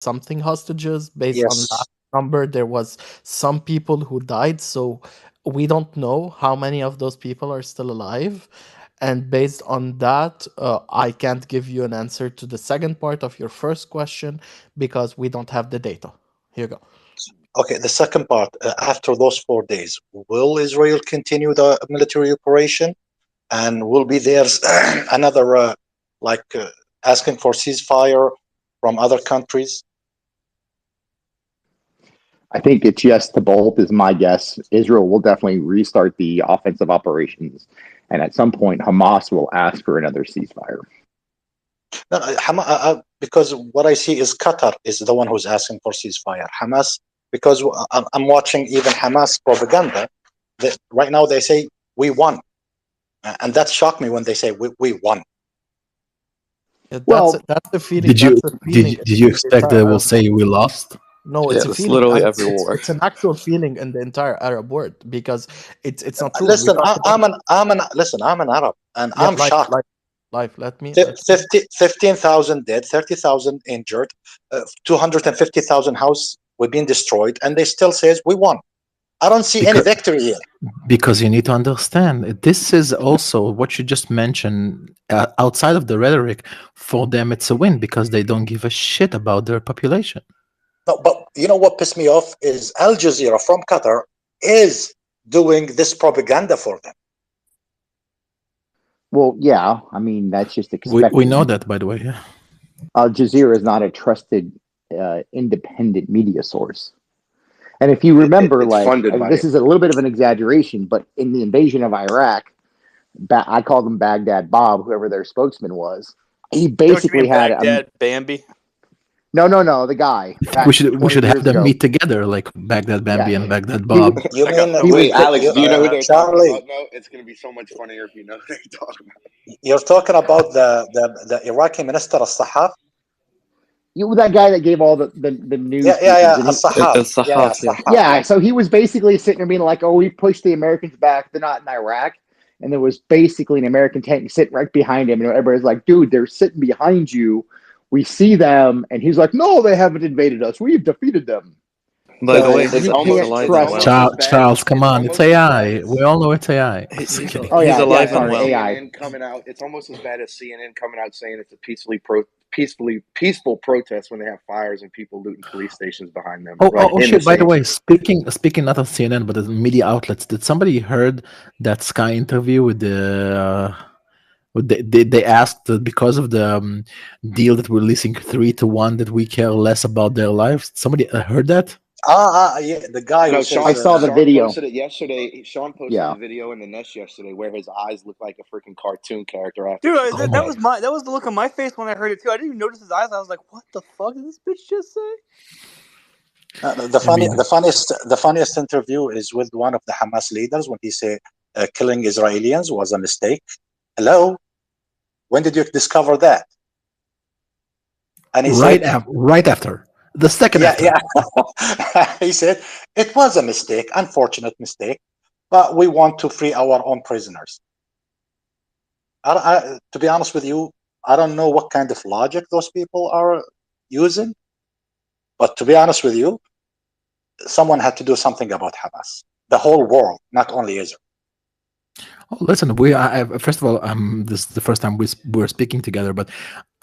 something hostages. Based on Yes. last number, there was some people who died, so we don't know how many of those people are still alive. And based on that, I can't give you an answer to the second part of your first question because we don't have the data. Here you go. Okay, the second part, after those 4 days, will Israel continue the military operation? And will be there's another, like, asking for ceasefire from other countries? I think it's yes to both, is my guess. Israel will definitely restart the offensive operations, and at some point, Hamas will ask for another ceasefire. No, because what I see is Qatar is the one who's asking for ceasefire. Hamas, because I'm watching even Hamas propaganda, that right now they say we won. And that shocked me when they say we won. Yeah, Well, that's the feeling. Did That's you the did feeling you, in did you the expect entire they will Arab world. say we lost? No, Yeah, it's a that's feeling, literally and every war. it's an actual feeling in the entire Arab world because it's not true when we Listen, talk about I'm an Arab, and yeah, I'm shocked. life. Let me 15,000 dead, 30,000 injured, 250,000 house we've been destroyed, and they still says we won. I don't see any Because victory here. because you need to understand this is also what you just mentioned. Outside of the rhetoric, for them it's a win because they don't give a shit about their population. No, but you know what pissed me off is Al Jazeera from Qatar is doing this propaganda for them. well, yeah. I mean, that's just We expected. know that, by the way. Yeah. Al Jazeera is not a trusted, independent media source. And if you remember, It's like funded by this is a little bit of an exaggeration, but in the invasion of Iraq, I called him Baghdad Bob, whoever their spokesman was. He Don't you basically mean had Baghdad Bambi? no, the guy I think back we 20 should have years them ago. meet together, like Baghdad Yeah, Bambi and Baghdad he was Bob. You I got mean no he was Wait, idea ba- what Alex, you're do you talking know who about. they're talking Charlie? about? No, it's going to be so much funnier if you know who they're talking about. You're talking about the Iraqi minister al-Sahaf? that guy that gave all the news Yeah, briefings, and he al-Sahaf. Yeah, Sahaf, yeah. al-Sahaf. yeah, Yeah. so he was basically sitting there being like, "Oh, we pushed the Americans back; they're not in Iraq." And there was basically an American tank sitting right behind him, and everybody's like, "Dude, they're sitting behind you. We see them." And he's like, "No, they haven't invaded us. We've defeated them." By the So way, It's he's you he's can't alive it's and trust. almost well. as bad. Charles, come It's on, it's almost as bad AI. as We all know it's AI. Just He's kidding. Oh he's yeah, yeah. alive and as Sorry, well. AI. CNN coming out. It's almost as bad as CNN coming out saying it's a peaceful protest when they have fires and people looting police stations behind them, like in the Shit! By the same way, city. speaking not of CNN but of media outlets, did somebody heard that Sky interview with they asked because of the deal that we're releasing 3-1 that we care less about their lives. Somebody heard that? Yeah, the guy who No, says, I Sean saw the Sean video. posted it yesterday. Sean posted Yeah. the video in the nest yesterday where his eyes look like a freaking cartoon character after Dude, shooting the that Oh, was guy. that was the look on my face when I heard it too. I didn't even notice his eyes. I was like, "What the fuck did this bitch just say?" I mean, the funniest interview is with one of the Hamas leaders when he said killing Israelis was a mistake. Hello, when did you discover that? And he said, right after the second yeah, after. yeah. He said it was a mistake, unfortunate mistake, but we want to free our own prisoners. To be honest with you, I don't know what kind of logic those people are using, but to be honest with you, someone had to do something about Hamas. The whole world, not only Israel. Oh, listen, first of all, this is the first time we're speaking together, but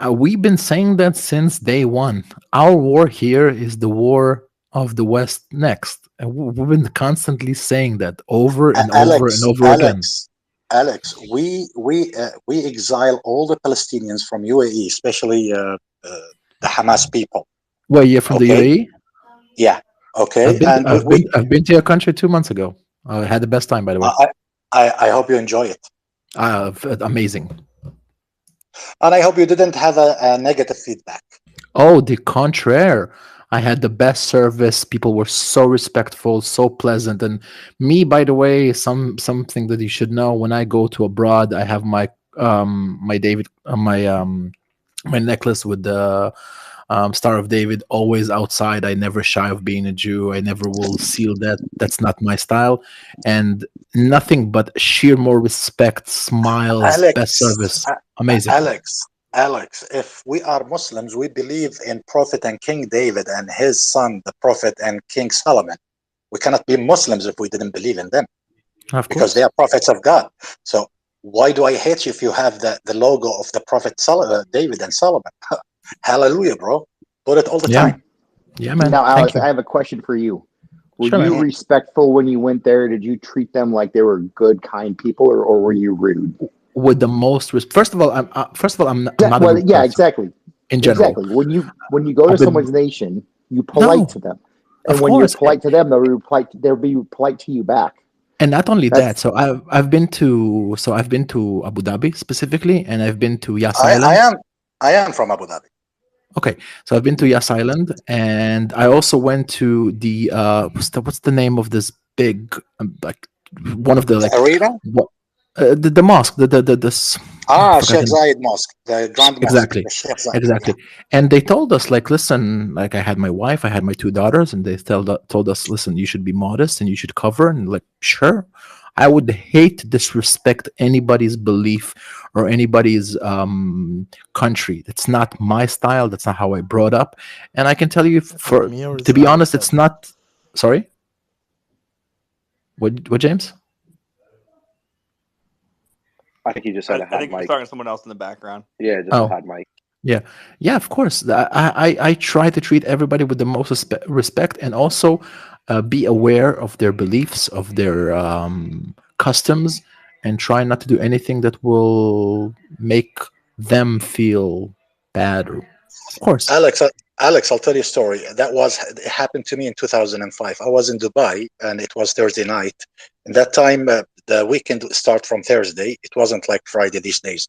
we've been saying that since day one. Our war here is the war of the West next. And we've been constantly saying that over and over and Alex, over again. Alex, Alex, we exile all the Palestinians from UAE, especially the Hamas people. Well, you're from the Okay, UAE. yeah, okay, and I've been to your country 2 months ago. I had the best time, by the way. I, I hope you enjoy it, Amazing. and I hope you didn't have a negative feedback. Oh, the contraire. I had the best service. People were so respectful, so pleasant. And me, by the way, something that you should know. When I go to abroad, I have my David my necklace with the Star of David always outside. I never shy of being a Jew. I never will seal that. That's not my style. And nothing but sheer more respect, smiles, best Alex, service. Amazing. Alex, Alex, if we are Muslims, we believe in Prophet and King David and his son, the Prophet and King Solomon. We cannot be Muslims if we didn't believe in them Of because they course. are prophets of God. So why do I hate you if you have the logo of the Prophet David and Solomon? Hallelujah, bro. Put it all the Yeah. time. Yeah, man. Now, Thank Alex, you. I have a question for you. Were Sure, you man. Mhm. respectful when you went there? Did you treat them like they were good, kind people, or were you rude? With the most first of all, I'm not a Well, rude yeah, person exactly, in general. exactly. When you go to I've been someone's nation, you polite no, to them, and of when you're course, polite to them, they'll be polite to you back. and not only that. That's I've been to Abu Dhabi specifically, and I've been to Yas I, I Island. am I am from Abu Dhabi. Okay, so I've been to Yas Island, and I also went to the what's the name of this big like one of the The like arena? what the mosque I forgot Sheikh the Zayed Mosque, the Grand Mosque, exactly the Sheikh Zayed. Yeah. exactly, and they told us like, listen, like I had my wife, I had my two daughters, and they told us, listen, you should be modest and you should cover, and like, sure. I would hate to disrespect anybody's belief or anybody's country. That's not my style. That's not how I brought up. And I can tell you, Is it for me or to is be Alex honest, it's talking? not. Sorry, what James? I think he just had a I hot think you're mic. talking to someone else in the background. Yeah, just a Oh, hot mic. yeah, yeah, of course. I try to treat everybody with the most respect, and also be aware of their beliefs, of their customs, and try not to do anything that will make them feel bad. Of course. Alex, Alex, I'll tell you a story. It happened to me in 2005. I was in Dubai and it was Thursday night. And that time, the weekend start from Thursday. It wasn't like Friday these days.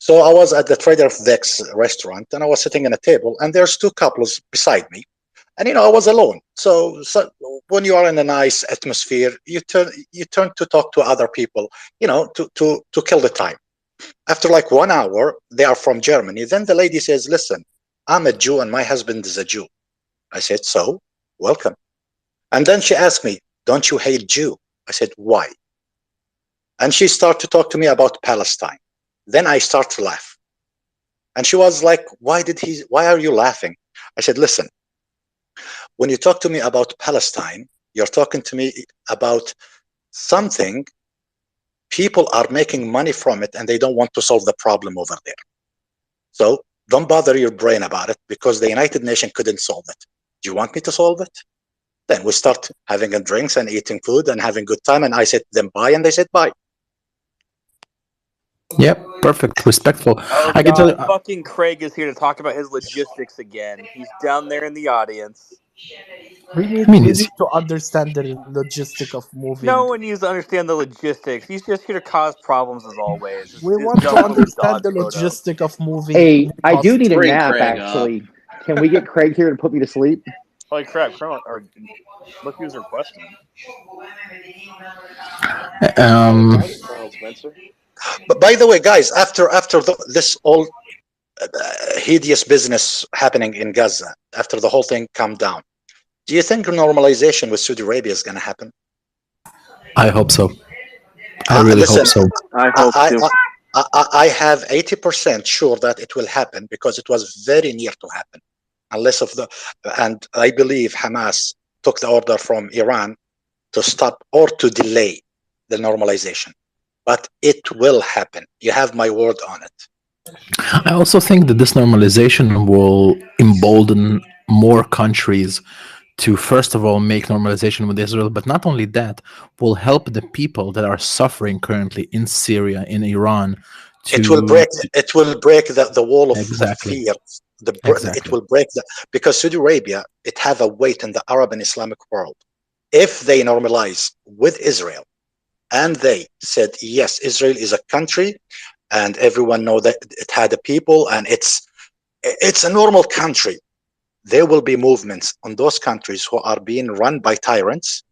So I was at the Trader of Vic's restaurant and I was sitting at a table and there's two couples beside me. And I was alone. So when you are in a nice atmosphere, you turn to talk to other people, to kill the time. After like 1 hour, they are from Germany. Then the lady says, "Listen, I'm a Jew and my husband is a Jew." I said, "So, welcome." And then she asked me, "Don't you hate Jew?" I said, "Why?" And she started to talk to me about Palestine. Then I start to laugh. And she was like, why are you laughing? I said, "Listen, when you talk to me about Palestine, you're talking to me about something people are making money from it and they don't want to solve the problem over there. So don't bother your brain about it because the United Nations couldn't solve it. Do you want me to solve it?" Then we start having a drinks and eating food and having good time. And I said to them bye, and they said bye. Yep, perfect, respectful. Oh I can tell you. God, fucking Craig is here to talk about his logistics again. He's down there in the audience. I mean, We is need to understand the logistic of No moving. one needs to understand the logistics. He's just here to cause problems as always. We His want to dumb little understand Dodge the photo. logistic of moving Hey, any I do need a costume. Bring nap. Craig up. Actually, can we get Craig here and put me to sleep? Holy crap, Colonel, or look who's requesting. Oh, um howdy, Colonel Spencer. But by the way, guys, after this all hideous business happening in Gaza, after the whole thing calmed down, do you think normalization with Saudi Arabia is going to happen? I hope so. I really hope Listen, so. I hope I, too. I have 80% sure that it will happen because it was very near to happen. Unless of the, and I believe Hamas took the order from Iran to stop or to delay the normalization. But it will happen. You have my word on it. I also think that this normalization will embolden more countries to, first of all, make normalization with Israel, but not only that, will help the people that are suffering currently in Syria, in Iran, It will to, break. It will break the wall of exactly, fear. It exactly. will break because Saudi Arabia it have a weight in the Arab and Islamic world. If they normalize with Israel and they said yes, Israel is a country, and everyone know that it had a people and it's a normal country. There will be movements on those countries who are being run by tyrants.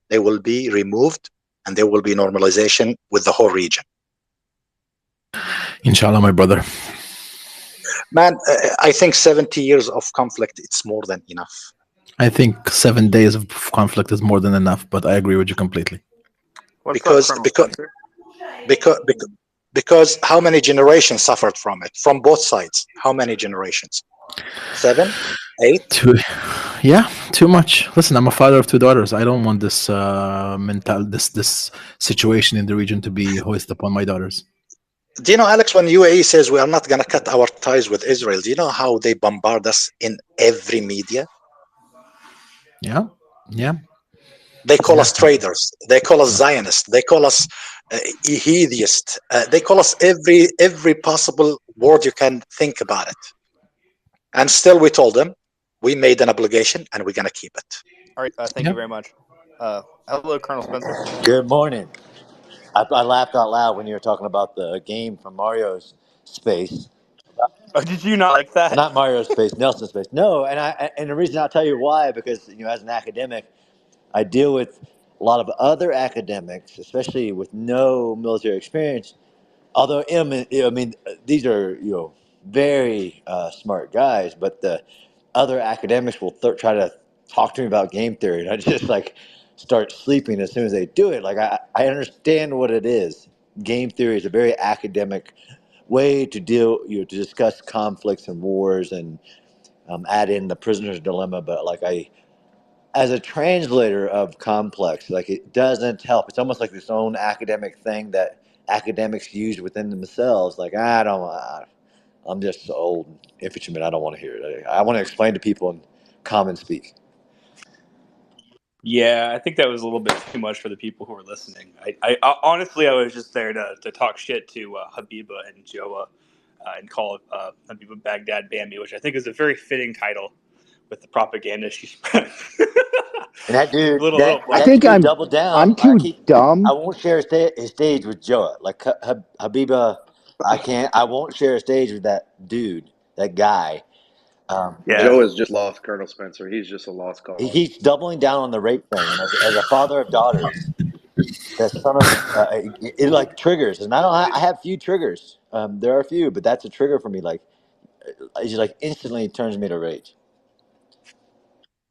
They will be removed, and there will be normalization with the whole region. Inshallah, my brother. Man, I think 70 years of conflict, it's more than enough. I think 7 days of conflict is more than enough, but I agree with you completely. What's up, Because Colonel because Spencer? because Because how many generations suffered from it from both sides? How many generations? 7, 8. Too, yeah, too much. Listen, I'm a father of two daughters. I don't want this this situation in the region to be hoisted upon my daughters. Do you know, Alex, when UAE says we are not going to cut our ties with Israel, do you know how they bombard us in every media? Yeah, yeah, They call yeah. us traitors. They call us Zionists. They call us heatheists. They call us every possible word you can think about it. And still, we told them we made an obligation and we're going to keep it. All right. Thank Yeah. you very much. Hello, Colonel Spencer. Good morning. I laughed out loud when you were talking about the game from Mario's space. Oh, did you not like that? Not Mario's space, Nelson's space. No, and the reason I'll tell you why, because as an academic, I deal with a lot of other academics, especially with no military experience. Although I mean, these are very smart guys, but the other academics will try to talk to me about game theory, and I just like start sleeping as soon as they do it. Like I understand what it is. Game theory is a very academic way to deal, to discuss conflicts and wars, and add in the prisoner's dilemma. But like as a translator of complex, like it doesn't help. It's almost like this own academic thing that academics use within themselves. Like I'm just old infantryman. I don't want to hear it. I want to explain to people in common speak. Yeah, I think that was a little bit too much for the people who were listening. Honestly, I was just there to talk shit to Habiba and Joa and call Habiba Baghdad Bambi, which I think is a very fitting title with the propaganda she spread. And that dude, little I that think dude doubled down. I'm too I dumb. won't share his stage with Joa. Like Habiba, I can't. I won't share a stage with that dude, that guy. Yeah. Joe is just lost, Colonel Spencer. He's just a lost He cause. keeps doubling down on the rape thing, and as a father of daughters, that son of it like triggers. And I don't. I have few triggers. There are a few, but that's a trigger for me. Like it just like instantly turns me to rage.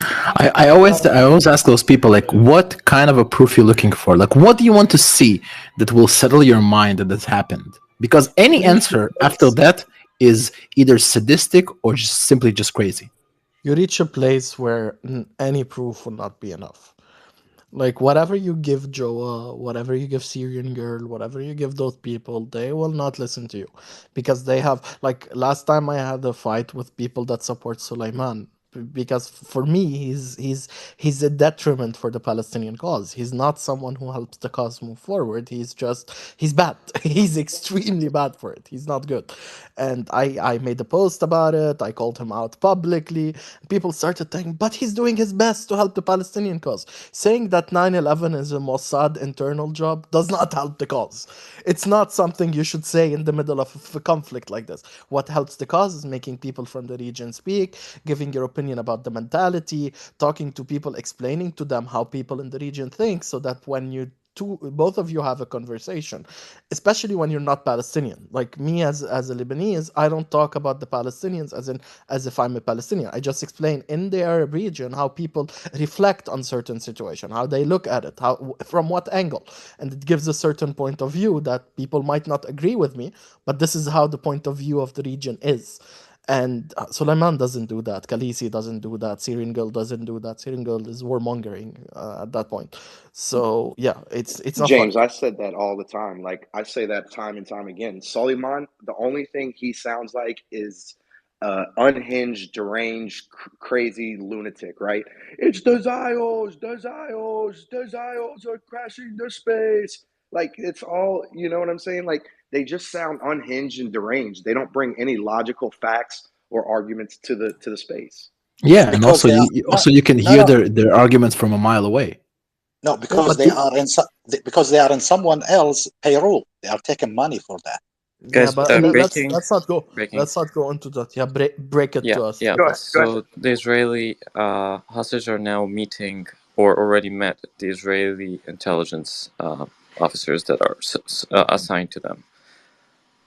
I always ask those people like, what kind of a proof you're looking for? Like, what do you want to see that will settle your mind that this happened? Because any You reach a answer after place. that is either sadistic or just simply just crazy. You reach a place where any proof will not be enough. Like whatever you give Joa, whatever you give Syrian girl, whatever you give those people, they will not listen to you because they have like last time I had a fight with people that support Suleiman because for me he's a detriment for the Palestinian cause. He's not someone who helps the cause move forward. He's bad. He's extremely bad for it. He's not good. And I made a post about it. I called him out publicly. People started thinking, but he's doing his best to help the Palestinian cause. Saying that 9/11 is a Mossad internal job does not help the cause. It's not something you should say in the middle of a conflict like this. What helps the cause is making people from the region speak, giving your opinion about the mentality, talking to people, explaining to them how people in the region think, so that when both of you have a conversation, especially when you're not Palestinian. Like me as a Lebanese, I don't talk about the Palestinians as if I'm a Palestinian. I just explain in the Arab region how people reflect on certain situation, how they look at it, how from what angle, and it gives a certain point of view that people might not agree with me, but this is how the point of view of the region is. And Suleiman doesn't do that. Khaleesi doesn't do that. Syrian Girl doesn't do that. Syrian Girl is warmongering at that point. So yeah, it's not fun. James, I said that all the time. Like I say that time and time again. Suleiman, the only thing he sounds like is unhinged, deranged, crazy lunatic. Right? It's the Zios, the Zios, the Zios are crashing the space. Like it's all, you know what I'm saying? Like they just sound unhinged and deranged. They don't bring any logical facts or arguments to the space. Yeah, and Because also they are also you can no, hear no, their arguments from a mile away. no, Yeah, because but they are because they are in someone else payroll. They are taking money for that. yeah, Guys, but breaking, breaking. let's not go into that. Yeah, break it Yeah, to us, yeah. Go ahead. please. Go ahead. So the Israeli hostages are now meeting or already met the Israeli intelligence officers that are assigned to them,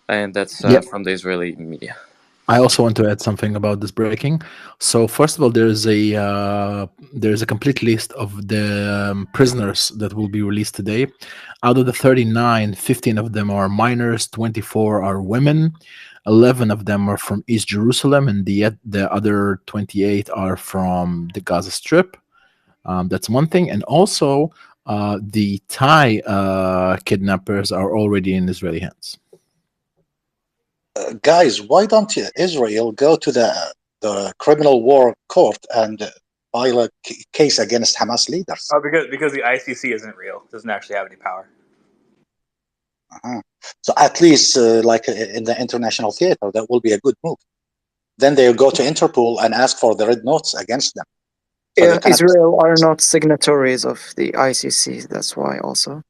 and that's Yeah, from the Israeli media. I also want to add something about this breaking. So first of all, there's a there's a complete list of the prisoners that will be released today. Out of the 39, 15 of them are minors, 24 are women, 11 of them are from East Jerusalem, and the other 28 are from the Gaza Strip. That's one thing. And also, the Thai kidnappers are already in Israeli hands. Guys, why don't Israel go to the criminal war court and file a case against Hamas leaders? Oh, because the ICC isn't real. It doesn't actually have any power. Uh-huh. So at least, like in the international theater, that will be a good move. Then they'll go to Interpol and ask for the red notes against them. So Yeah, Israel are not signatories of the ICC. That's why also,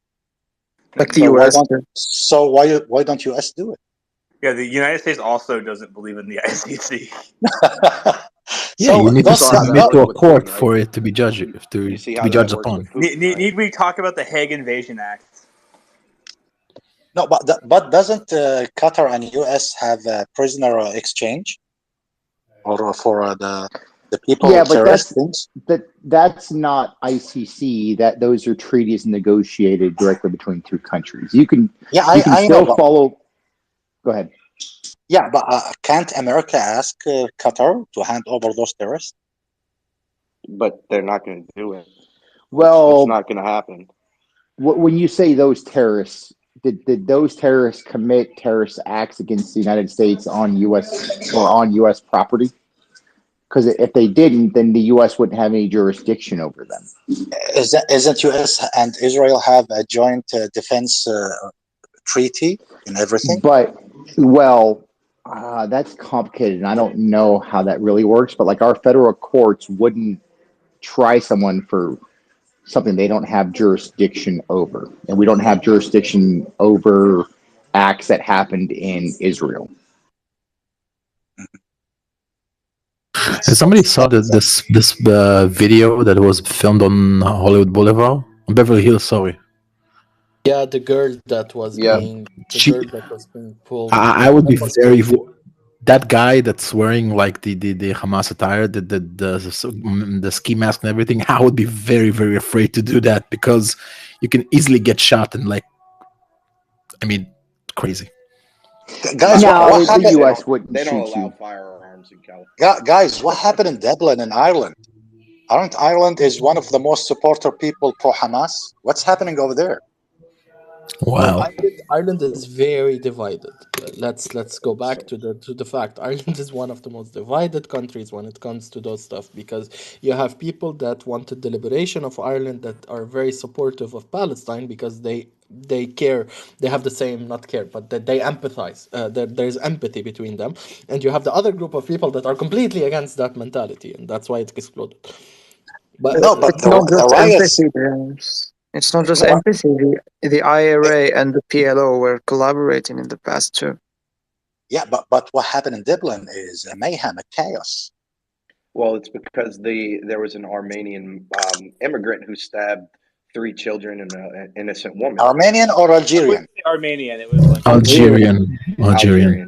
like the US. So why don't US do it? Yeah, the United States also doesn't believe in the ICC. Yeah, So you need to those- submit to a with court Putin, right? for it to be judged You see to how be that judged works upon. with Putin, right? Need we talk about the Hague Invasion Act? No, but doesn't Qatar and US have a prisoner exchange, or for the people Yeah, but terrorist things? that's not ICC. That those are treaties negotiated directly between two countries. You can Yeah, you can I still know. follow. Go ahead. Yeah, but can't America ask Qatar to hand over those terrorists? But they're not going to do it. Well, it's not going to happen. When you say those terrorists, did those terrorists commit terrorist acts against the United States on U.S. property? Because if they didn't, then the U.S. wouldn't have any jurisdiction over them. Isn't US and Israel have a joint defense treaty and everything? But that's complicated, and I don't know how that really works. But like our federal courts wouldn't try someone for something they don't have jurisdiction over, and we don't have jurisdiction over acts that happened in Israel. Somebody saw this video that was filmed on Hollywood Boulevard, on Beverly Hills. Sorry, Yeah, the girl that was being pulled. I would be very. That guy that's wearing like the Hamas attire, the ski mask and everything, I would be very, very afraid to do that because you can easily get shot and crazy. Guys, what happened? The U.S. wouldn't They don't shoot allow you. firearms in California. Guys, what happened in Dublin in Ireland? Aren't Ireland is one of the most supporter people pro Hamas? What's happening over there? Wow. Ireland is very divided. Let's go back to the fact. Ireland is one of the most divided countries when it comes to those stuff, because you have people that wanted the liberation of Ireland that are very supportive of Palestine because they care, they have the same, not care, but that they empathize, there's empathy between them. And you have the other group of people that are completely against that mentality, and that's why it exploded. But No, but it's not just the riots. empathy, James. It's not just empathy. The IRA and the PLO were collaborating in the past too. Yeah, but what happened in Dublin is a mayhem, a chaos. Well, it's because there was an Armenian immigrant who stabbed 3 children and an innocent woman. Armenian or Algerian? Armenian. It was like Algerian.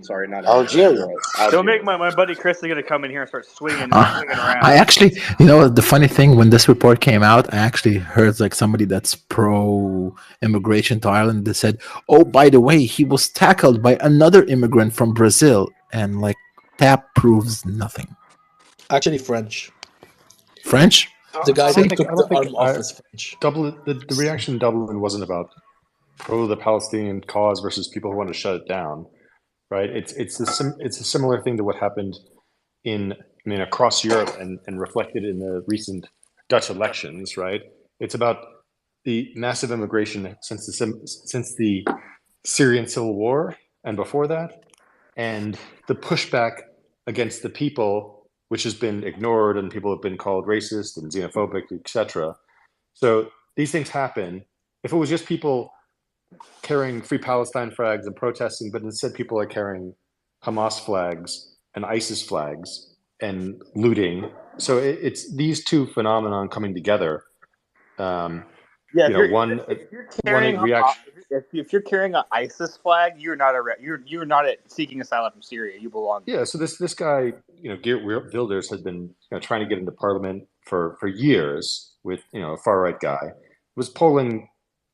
Sorry, not Algerian. Don't make my buddy Chris going to come in here and start swinging around. I actually, the funny thing, when this report came out, I actually heard like somebody that's pro immigration to Ireland that said, "Oh, by the way, he was tackled by another immigrant from Brazil," and like that proves nothing. Actually, French. The guy that took the arm off is French. The reaction in Dublin wasn't about pro the Palestinian cause versus people who want to shut it down, right? It's a similar thing to what happened across Europe and reflected in the recent Dutch elections, right? It's about the massive immigration since the Syrian civil war and before that, and the pushback against the people, which has been ignored, and people have been called racist and xenophobic, etc. So these things happen. If it was just people carrying Free Palestine flags and protesting, but instead people are carrying Hamas flags and ISIS flags and looting. So it's these two phenomenon coming together. If you're carrying reaction. if you're carrying an ISIS flag, you're not seeking asylum from Syria. You belong there. Yeah, so this guy, Geert Wilders, has been trying to get into parliament for years with a far right guy. Was polling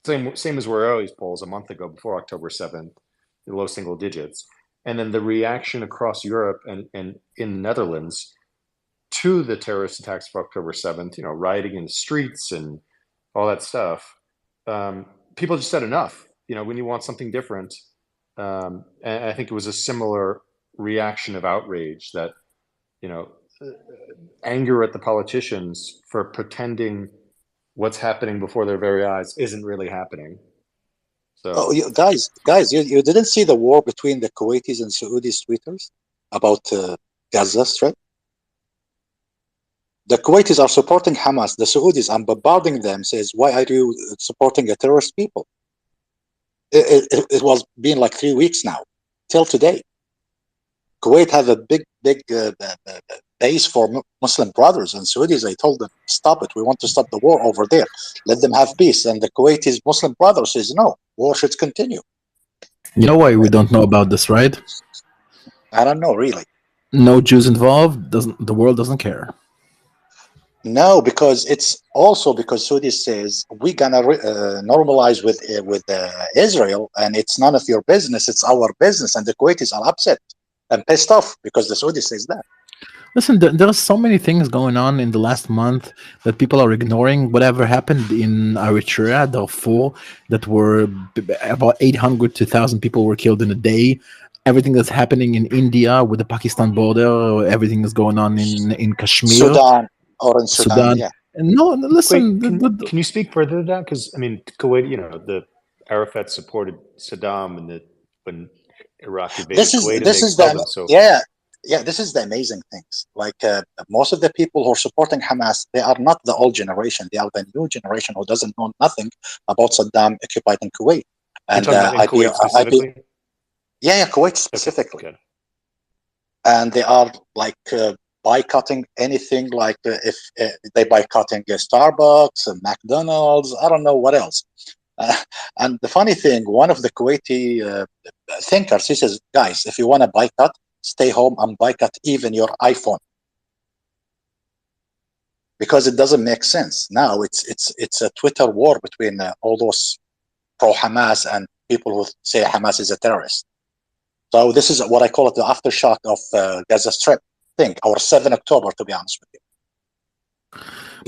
same as where always polls a month ago before October 7th, low single digits, and then the reaction across Europe and in the Netherlands to the terrorist attacks of October 7th, rioting in the streets and all that stuff. People just said enough. When you want something different, and I think it was a similar reaction of outrage that you know anger at the politicians for pretending what's happening before their very eyes isn't really happening. Oh, So guys, you didn't see the war between the Kuwaitis and Saudis tweeters about Gaza Strip? The Kuwaitis are supporting Hamas. The Saudis are bombarding them. Says, why are you supporting a terrorist people? It was been like 3 weeks now, till today. Kuwait have a big base for Muslim brothers, and Saudis, I told them, stop it. We want to stop the war over there. Let them have peace. And the Kuwaitis Muslim brothers says, no, war should continue. You know why we don't know about this, right? I don't know, really. No Jews involved. The world doesn't care. No, because it's also because Saudi says we're gonna normalize with Israel, and it's none of your business. It's our business, and the Kuwaitis are upset and pissed off because the Saudi says that. Listen, there are so many things going on in the last month that people are ignoring. Whatever happened in Eritrea, Darfur, that were about 800 to 1,000 people were killed in a day. Everything that's happening in India with the Pakistan border, everything that's going on in Kashmir, Sudan or in Sudan, Sudan. yeah. No, listen. Wait, can you speak further to that? Because I mean, Kuwait, the Arafat supported Saddam when Iraq invaded Kuwait, and they This is expelled them. So this is the amazing things. Like most of the people who are supporting Hamas, they are not the old generation. They are the new generation who doesn't know nothing about Saddam occupying Kuwait you're and talking about in Kuwait specifically. Yeah, Kuwait specifically. Okay. And they are like boycotting anything. Like if they boycotting Starbucks and McDonald's, I don't know what else. And the funny thing, one of the Kuwaiti thinkers, he says, guys, if you want to boycott, stay home and boycott even your iPhone, because it doesn't make sense. Now it's a Twitter war between all those pro Hamas and people who say Hamas is a terrorist. So this is what I call it, the aftershock of Gaza Strip thing, or 7 October, to be honest with you.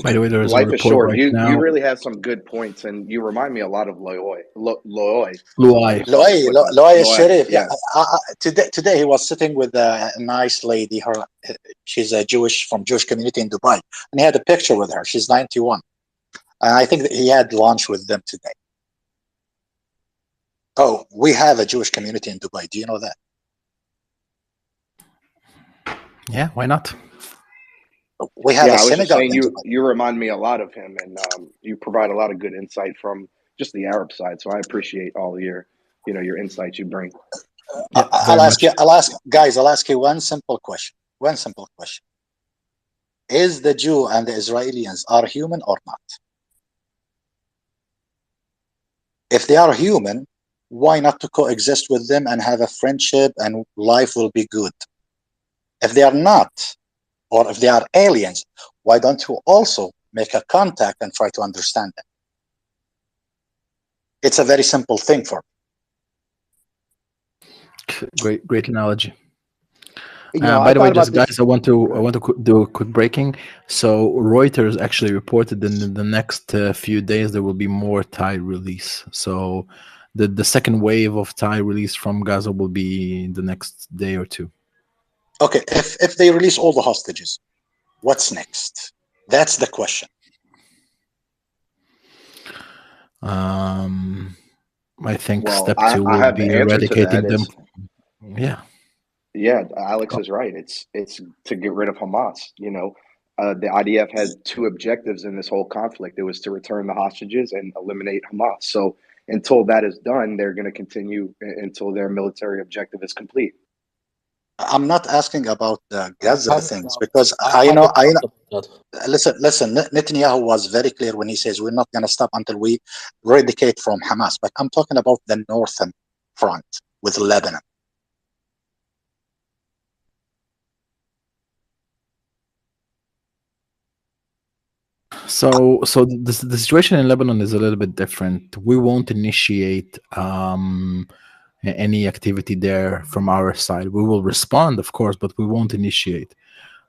By the way, there is a Life is report short. right You now. really have some good points, and you remind me a lot of Loy. Loy. Luai. Loy Sharif. Yeah. Yes. Today he was sitting with a nice lady. She's a from Jewish community in Dubai, and he had a picture with her. She's 91, and I think that he had lunch with them today. Oh, we have a Jewish community in Dubai. Do you know that? Yeah, why not? We have a I was just synagogue saying in Dubai. you remind me a lot of him, and you provide a lot of good insight from just the Arab side. So I appreciate all your insights you bring. Yeah, I'll ask you. I'll ask you one simple question. One simple question: is the Jew and the Israelis are human or not? If they are human, why not to coexist with them and have a friendship and life will be good? If they are not, or if they are aliens, why don't you also make a contact and try to understand them? It's a very simple thing for me. Great analogy. I By the way, thought about just this. guys, I want to do a quick breaking. So Reuters actually reported that in the next few days there will be more Thai release. So the second wave of Thai release from Gaza will be in the next day or two. Okay, if they release all the hostages, what's next? That's the question. I think Well, step two I will have be the answer to eradicating that. them. Yeah. Yeah, Alex is right. It's to get rid of Hamas. The IDF had two objectives in this whole conflict. It was to return the hostages and eliminate Hamas. So until that is done, they're going to continue until their military objective is complete. I'm not asking about the Gaza haven't things because I haven't talked about that. listen. Netanyahu was very clear when he says we're not going to stop until we eradicate from Hamas. But I'm talking about the northern front with Lebanon. So the situation in Lebanon is a little bit different. We won't initiate any activity there from our side. We will respond, of course, but we won't initiate.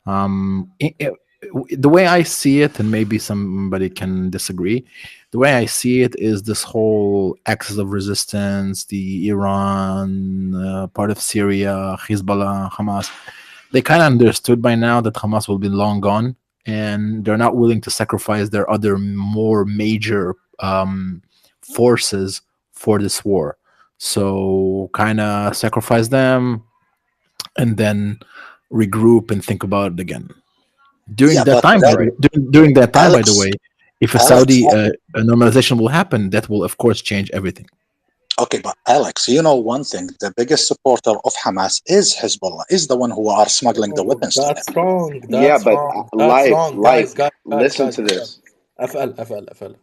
The way I see it, and maybe somebody can disagree, the way I see it is this whole axis of resistance, the Iran, part of Syria, Hezbollah, Hamas. They kind of understood by now that Hamas will be long gone, and they're not willing to sacrifice their other more major forces for this war. So kind of sacrifice them and then regroup and think about it again. During Yeah, that but time, that, during that time, by the Alex, way, if a Alex, Saudi normalization will happen, that will of course change everything. okay, but Alex, you know one thing: the biggest supporter of Hamas is Hezbollah, is the one who are smuggling the Oh, weapons to them. that's wrong. Yeah, That's but wrong. That's life, wrong. Guys, guys, guys, listen guys, to FL. this. FL.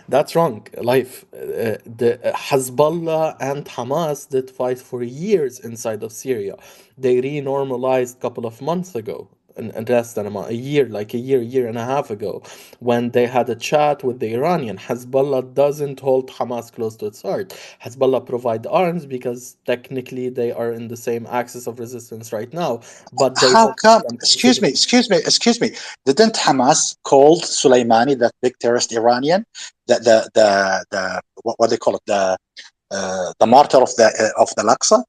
That's wrong. Life. The Hezbollah and Hamas did fight for years inside of Syria. They renormalized a couple of months ago. And less than a year, like year and a half ago, when they had a chat with the Iranian. Hezbollah doesn't hold Hamas close to its heart. Hezbollah provide arms because technically they are in the same axis of resistance right now, but they How don't come? hold them Excuse me, close. excuse me. Didn't Hamas called Soleimani, that big terrorist Iranian, the what they call it, the martyr of the Al-Aqsa?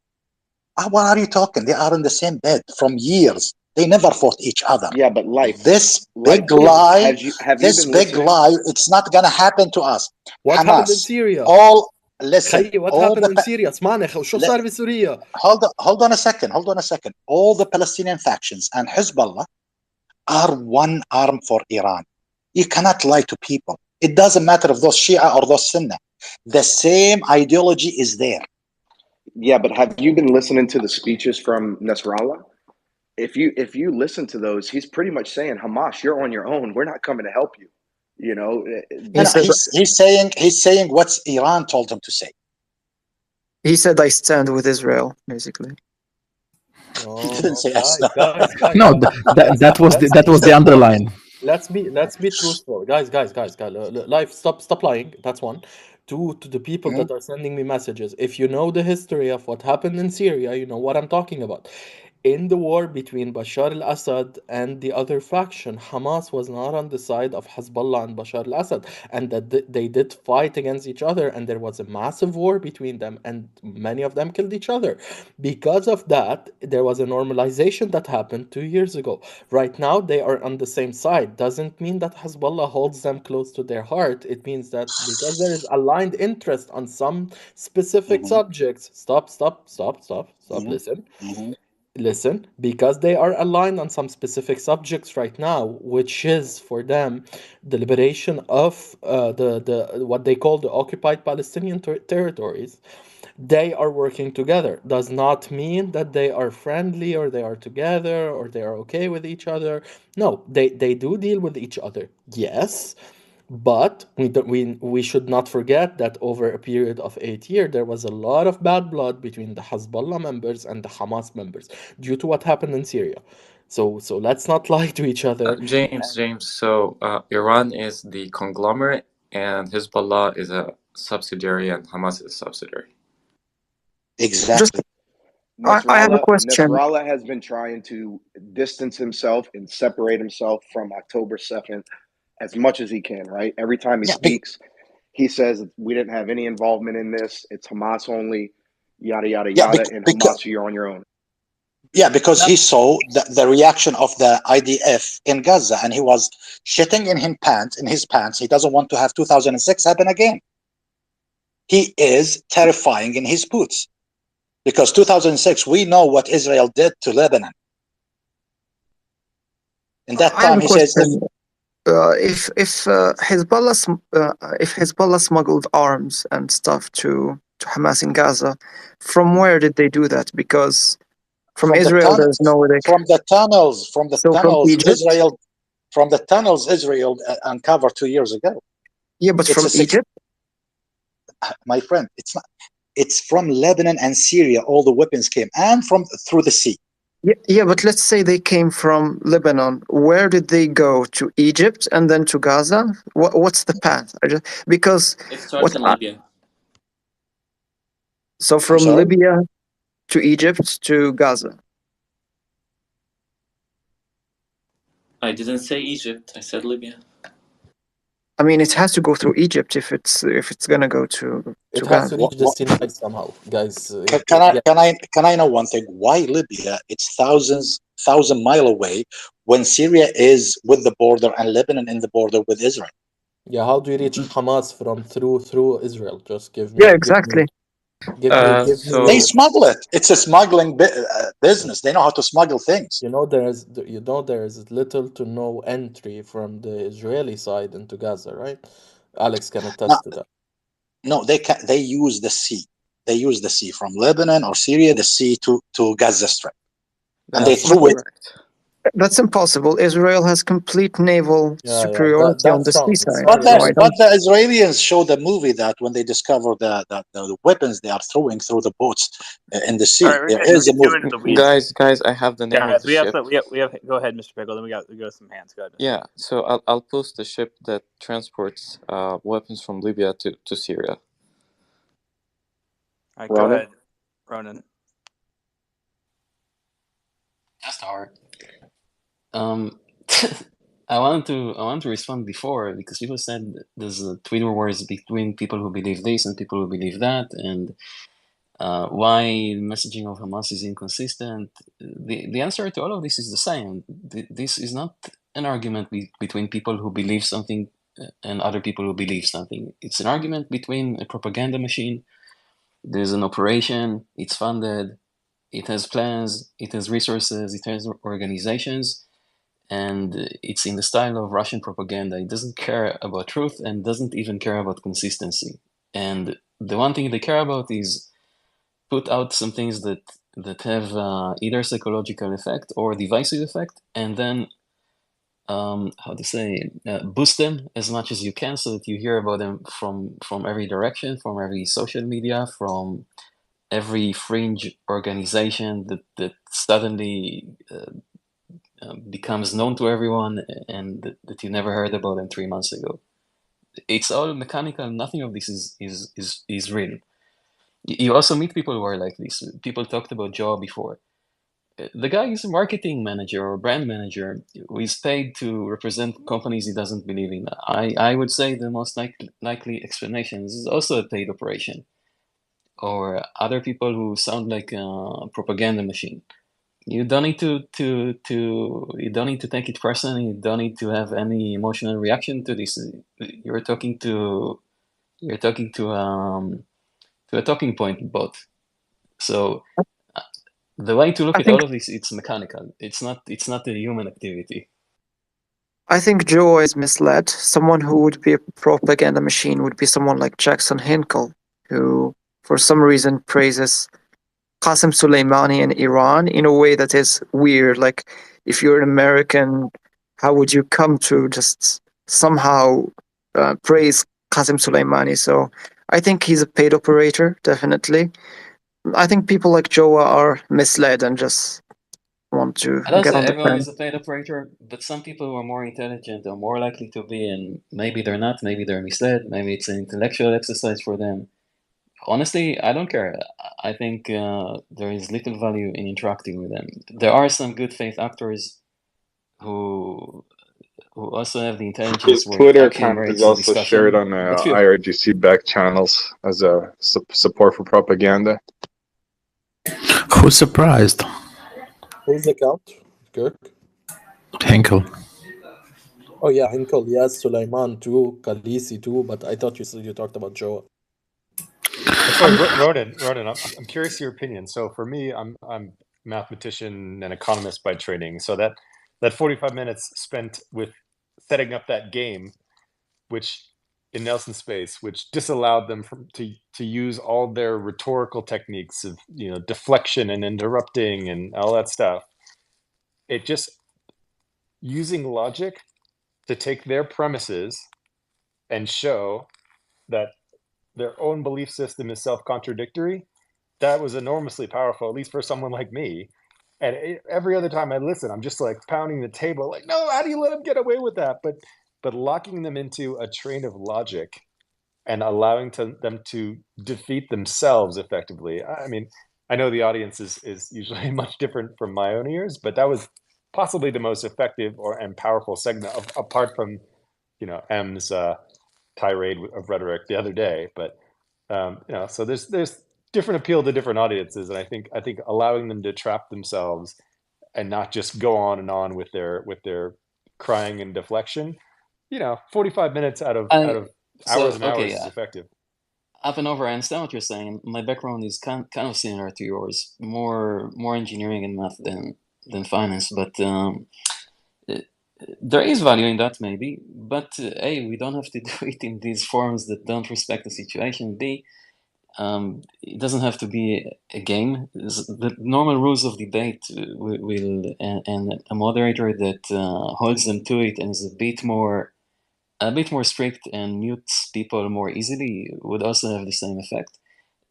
What are you talking? They are in the same bed from years. They never fought each other. Yeah, but This life. big lie, Have you been listening? it's not gonna happen to us. What happened in Hamas, Syria? all listen, خيي what all happened the in Syria اسمعني وشو le- صار بسوريا. hold on a second. All the Palestinian factions and Hezbollah are one arm for Iran. You cannot lie to people. It doesn't matter if those Shia or those Sunnah. The same ideology is there. Yeah, but have you been listening to the speeches from Nasrallah? If you listen to those, he's pretty much saying, Hamas, you're on your own. We're not coming to help you. You know, No, He no, said he's saying what Iran told him to say. I stand with Israel, basically. He No, didn't no, say us. guys. No, Let's that be was the truthful. underline. Let's be truthful, guys. Life, stop lying. That's one. Two, to the people Mhm. that are sending me messages. If you know the history of what happened in Syria, you know what I'm talking about. In the war between Bashar al-Assad and the other faction, Hamas was not on the side of Hezbollah and Bashar al-Assad, and that they did fight against each other, and there was a massive war between them, and many of them killed each other. Because of that, there was a normalization that happened 2 years ago. Right now, they are on the same side. Doesn't mean that Hezbollah holds them close to their heart. It means that because there is aligned interest on some specific Mhm, subjects. Stop. mhm, Listen. mhm. Listen, because they are aligned on some specific subjects right now, which is for them the liberation of the what they call the occupied Palestinian territories. They are working together. Does not mean that they are friendly or they are together or they are okay with each other. No, they do deal with each other. Yes, but we should not forget that over a period of 8 years, there was a lot of bad blood between the Hezbollah members and the Hamas members due to what happened in Syria. So let's not lie to each other. James. So Iran is the conglomerate, and Hezbollah is a subsidiary, and Hamas is a subsidiary. Just, Exactly. I have a question. Nasrallah has been trying to distance himself and separate himself from October 2nd as much as he can, right? Every time he Yeah, speaks, he says we didn't have any involvement in this. It's Hamas only, yada yada yeah, yada, and Hamas, you're on your own. because he saw the reaction of the IDF in Gaza, and he was shitting in his pants. He doesn't want to have 2006 happen again. He is terrifying in his boots because 2006, we know what Israel did to Lebanon. In that I have time, a he says, question. If Hezbollah smuggled arms and stuff to Hamas in Gaza, from where did they do that? Because From from the Israel, tunnel, there's no like. from the tunnels, So from Egypt? Israel uncovered 2 years ago. Yeah, but It's from a six, Egypt? my friend. It's not. It's from Lebanon and Syria. All the weapons came, and from through the sea. Yeah, but let's say they came from Lebanon. Where did they go? To Egypt and then to Gaza? What's the path? Because It starts in Libya. so I'm from sorry. Libya to Egypt to Gaza. I didn't say Egypt. I said Libya. I mean, it has to go through Egypt if it's gonna go to It has Gaza. to reach the Sinai somehow, guys. Yeah, Can I know one thing? Why Libya? It's thousand mile away when Syria is with the border and Lebanon in the border with Israel. yeah. How do you reach Hamas from through Israel? Just Yeah, exactly. give They me. So smuggle it. It's a smuggling business. They know how to smuggle things. There is little to no entry from the Israeli side into Gaza, right? Alex can No, attest to that. no, they can. They use the sea. They use the sea from Lebanon or Syria, the sea to Gaza Strip, and they that's But threw it. incorrect. that's impossible. Israel has complete naval Yeah. That superiority on the that's wrong. seaside, But Sorry, so the I Alex. but don't. the Israelis showed a movie that when they discover the weapons they are throwing through the boats in the All sea, right, we're there getting is a too movie. into the weeds. Guys, I have the name of Guys, the we have ship. some, we have. Go ahead, Mr. Pickle. Then we go some hands. Go ahead, Mr. Yeah, Pickle. so I'll post the ship that transports weapons from Libya to Syria. All right, go Ronan? ahead, Ronan. Just hard. Um, I want to respond before because people said there's a Twitter wars between people who believe this and people who believe that, and why messaging of Hamas is inconsistent. The answer to all of this is the same. This is not an argument between people who believe something and other people who believe something. It's an argument between a propaganda machine. There's an operation. It's funded. It has plans. It has resources. It has organizations, and it's in the style of Russian propaganda. It doesn't care about truth and doesn't even care about consistency. And the one thing they care about is put out some things that have either psychological effect or divisive effect, and then how to say boost them as much as you can so that you hear about them from every direction, from every social media, from every fringe organization that suddenly becomes known to everyone and that you never heard about them 3 months ago. It's all mechanical. Nothing of this is real. You also meet people who are like this. People talked about Joe before. The guy is a marketing manager or brand manager who is paid to represent companies he doesn't believe in. I would say the most likely explanation is also a paid operation, or other people who sound like a propaganda machine. You don't need to you don't need to take it personally. You don't need to have any emotional reaction to this. You're talking to you're talking to a talking point bot. So the way to look I at think all of this, it's mechanical. It's not a human activity. I think Joe is misled. Someone who would be a propaganda machine would be someone like Jackson Hinkle, who for some reason praises Qasem Soleimani in Iran in a way that is weird. Like, if you're an American, how would you come to just somehow praise Qasem Soleimani? So I think he's a paid operator, definitely. I think people like Joa are misled and just want to I don't get say on the everyone trend. is a paid operator, but some people who are more intelligent are more likely to be, and maybe they're not, maybe they're misled, maybe it's an intellectual exercise for them. Honestly, I don't care. I think there is little value in interacting with them. There are some good faith actors who who also have the His intelligence worth Twitter actually account is merits the also shared discussion, on but few. IRGC back channels as a support for propaganda. Who's surprised? Whose account? Kirk. Henkel. Oh yeah, Hinkle. Yes, Sulaiman too, Khaleesi too. But I thought you talked about Joe. Sorry, Ronan, I'm curious your opinion. So for me, I'm mathematician and economist by training. So that 45 minutes spent with setting up that game, which in Nelson space, which disallowed them to use all their rhetorical techniques of deflection and interrupting and all that stuff. It just using logic to take their premises and show that their own belief system is self-contradictory. That was enormously powerful, at least for someone like me. And every other time I listen, I'm just like pounding the table, like, no, how do you let them get away with that? But locking them into a train of logic and allowing them to defeat themselves effectively. I mean, I know the audience is usually much different from my own ears, but that was possibly the most effective and powerful segment, apart from M's tirade of rhetoric the other day. But so there's different appeal to different audiences, and I think allowing them to trap themselves and not just go on and on with their crying and deflection, 45 minutes out of hours and hours is effective. Up and over, I understand what you're saying. My background is kind of similar to yours, more engineering and math than finance, but there is value in that maybe. But A, we don't have to do it in these forms that don't respect the situation. B, it doesn't have to be a game. The normal rules of debate will and a moderator that holds them to it and is a bit more strict and mutes people more easily would also have the same effect.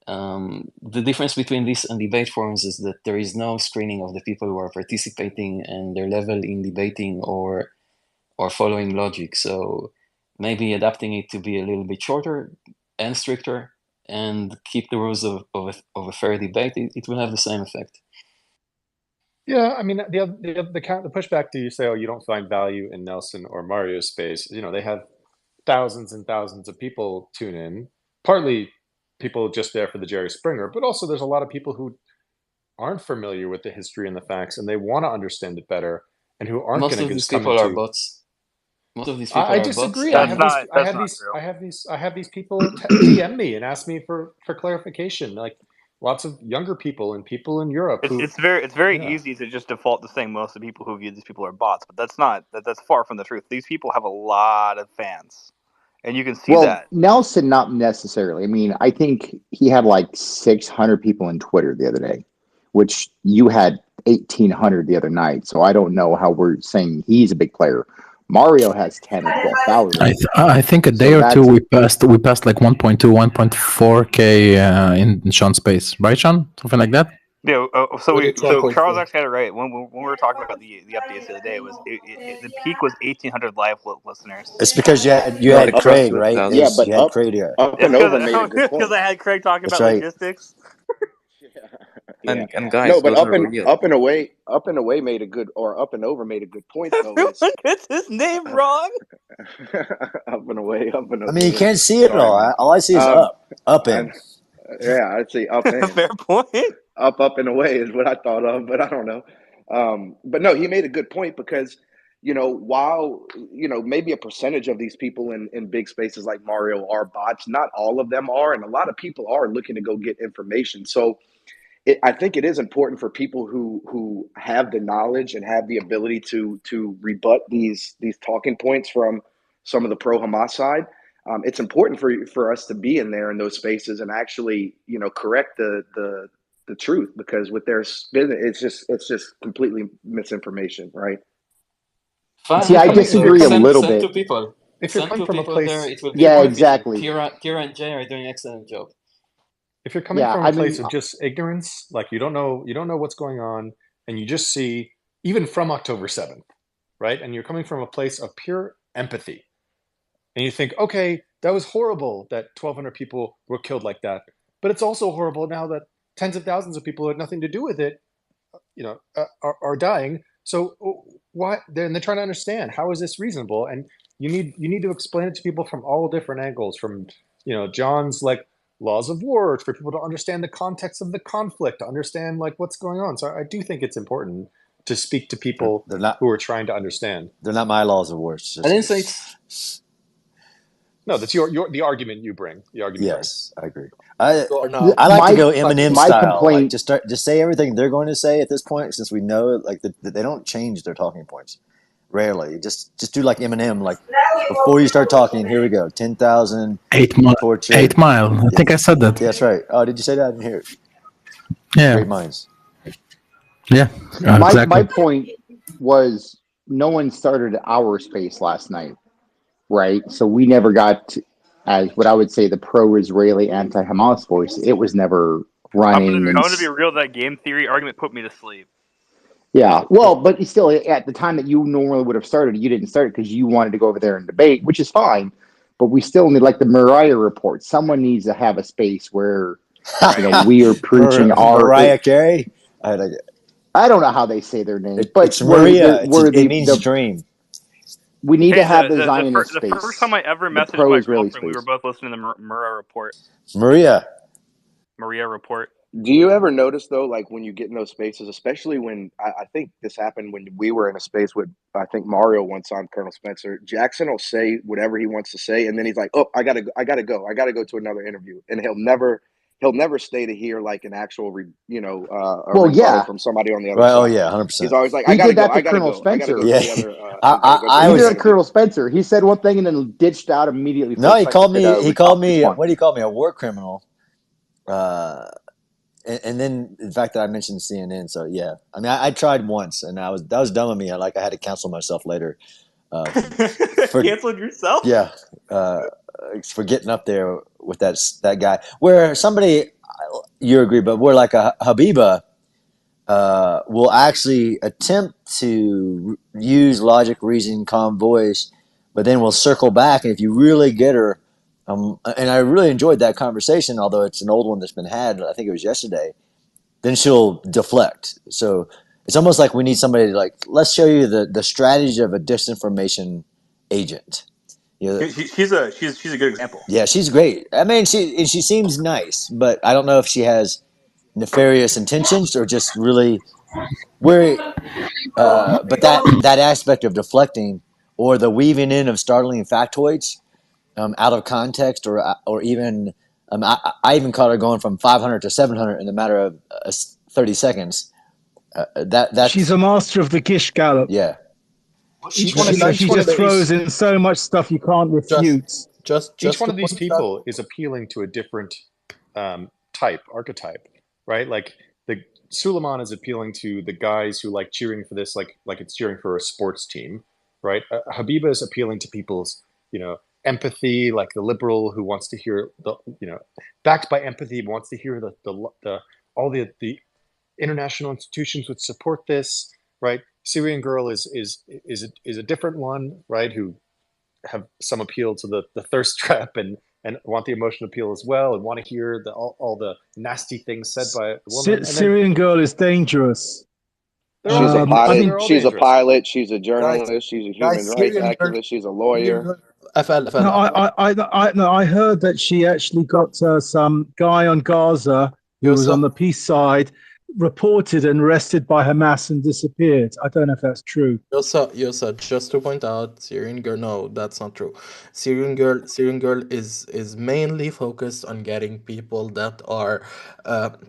The difference between this and debate forums is that there is no screening of the people who are participating and their level in debating or following logic. So maybe adapting it to be a little bit shorter and stricter and keep the rules of a fair debate, it will have the same effect. Yeah, I mean, the pushback to you say, oh, you don't find value in Nelson or Mario's space. They have thousands and thousands of people tune in, partly people just there for the Jerry Springer, but also there's a lot of people who aren't familiar with the history and the facts, and they want to understand it better, and who aren't going to just come into. Most of these people are bots. Most of these people I are disagree. bots. I have these people DM me and ask me for clarification. Like lots of younger people and people in Europe. It's very easy to just default to saying most of the people who view these people are bots, but that's far from the truth. These people have a lot of fans, and you can see that. Nelson, not necessarily. I mean, I think he had like 600 people on Twitter the other day, which you had 1,800 the other night. So I don't know how we're saying he's a big player. Mario has 10 or 12,000. I think a day or two we passed like 1.2, 1.4K in Sean's space, right, Sean? Something like that. Yeah. So Charles actually had it right when we were talking about the updates the other day. It was the peak was 1,800 live listeners. It's because you had Craig, right? Yeah, but you had Craig here. Up and over made a good point. Because I had Craig talking about logistics. And guys, no, but up and away made a good, or up and over made a good point. Though everyone gets his name wrong. Up and away. I mean, you can't see it all. All I see is up in. Yeah, I'd say up in. Fair point. Up and away is what I thought of, but I don't know. But no, he made a good point because while maybe a percentage of these people in big spaces like Mario are bots, not all of them are, and a lot of people are looking to go get information. So I think it is important for people who have the knowledge and have the ability to rebut these talking points from some of the pro Hamas side. It's important for us to be in there in those spaces and actually correct the truth, because with their spin, it's just completely misinformation, right? Fine. See, I disagree a little bit. To people. If you're coming from a place, there, it will be exactly. Kira and Jay are doing an excellent job. If you're coming from a place of just ignorance, like you don't know what's going on, and you just see, even from October 7th, right? And you're coming from a place of pure empathy, and you think, okay, that was horrible that 1,200 people were killed like that, but it's also horrible now that tens of thousands of people who had nothing to do with it, are dying. So why? They're trying to understand, how is this reasonable? And you need to explain it to people from all different angles, from John's laws of war, for people to understand the context of the conflict, to understand what's going on. So I do think it's important to speak to people who are trying to understand. They're not my laws of war. I didn't say it's... No, that's the argument you bring. The argument. Yes, I agree. I like to go Eminem style. Complaint, just say everything they're going to say at this point, since we know that they don't change their talking points. Rarely. Just do like Eminem. Like before you start talking, here we go. 10,000 8 mile. tortured. 8 Mile. I think I said that. Yeah, that's right. Oh, did you say that? I didn't hear it. Yeah. Great minds. Yeah. My Exactly. point was no one started our space last night, right? So we never got as what I would say the pro-Israeli anti-Hamas voice. It was never running I'm and gonna be real. That game theory argument put me to sleep. yeah. Well, but still, at the time that you normally would have started, you didn't start because you wanted to go over there and debate, which is fine. But we still need like the Mariah report. Someone needs to have a space where we are preaching our. Mariah Carey. I don't know how they say their name, It's but Maria. where It means the dream. we need Hey, to have the the Zionist first space, time I ever the messaged my pro-Israeli girlfriend, we were space. both listening to the Maria report. Maria. Do you ever notice though, like when you get in those spaces, especially when I think this happened when we were in a space with I think Mario once on Colonel Spencer. Jackson will say whatever he wants to say, and then he's like, "Oh, I gotta go to another interview," and he'll never stay to hear like an actual a Well, rebuttal yeah, from somebody on the other Right. Oh side. yeah, He's 100%. always like, he did that to I gotta Colonel go, I gotta go Spencer. to Yeah. the other, I, I gotta I, go to I He did another that to was. interview. Colonel Spencer. He said one thing and then ditched out immediately for No, a he second called to me. He called me. respond. What did he call me? A war criminal. Uh, and then the fact that I mentioned CNN. So yeah, I mean, I tried once, and that was dumb of me. I had to cancel myself later. For Canceled yourself? yeah, for getting up there with that guy. Where somebody, you agree, but where like a Habiba will actually attempt to use logic, reason, calm voice, but then we'll circle back. And if you really get her, and I really enjoyed that conversation, although it's an old one that's been had, I think it was yesterday, then she'll deflect. So it's almost like we need somebody to let's show you the strategy of a disinformation agent. She's a good example. Yeah, she's great. I mean, she seems nice, but I don't know if she has nefarious intentions or just really where but that aspect of deflecting or the weaving in of startling factoids out of context or even I even caught her going from 500 to 700 in a matter of 30 seconds. She's That's a master of the Gish Gallop. yeah. Each one of She, these, she just throws in so much stuff you can't Just refute. each just one to of these point that. people is appealing to a different archetype, right? Like the Suleiman is appealing to the guys who like cheering for this, like it's cheering for a sports team, right? Habiba is appealing to people's, empathy, like the liberal who wants to hear backed by empathy, wants to hear the all the international institutions would support this, right? Syrian girl is a different one, right? Who have some appeal to the thirst trap and want the emotional appeal as well and want to hear all the nasty things said by a woman. And then Syrian girl is dangerous. they're all She's a dangerous. I pilot. think They're all She's a dangerous. pilot. She's a Guys, journalist. She's a human guys, rights Syrian girl, activist. She's a Syrian lawyer. girl. FL. no, I heard that she actually got some guy on Gaza who was Yusuf, on the peace side reported and arrested by Hamas and disappeared. I don't know if that's true. Yusuf, just to point out, Syrian girl. No, that's not true. Syrian girl is mainly focused on getting people that are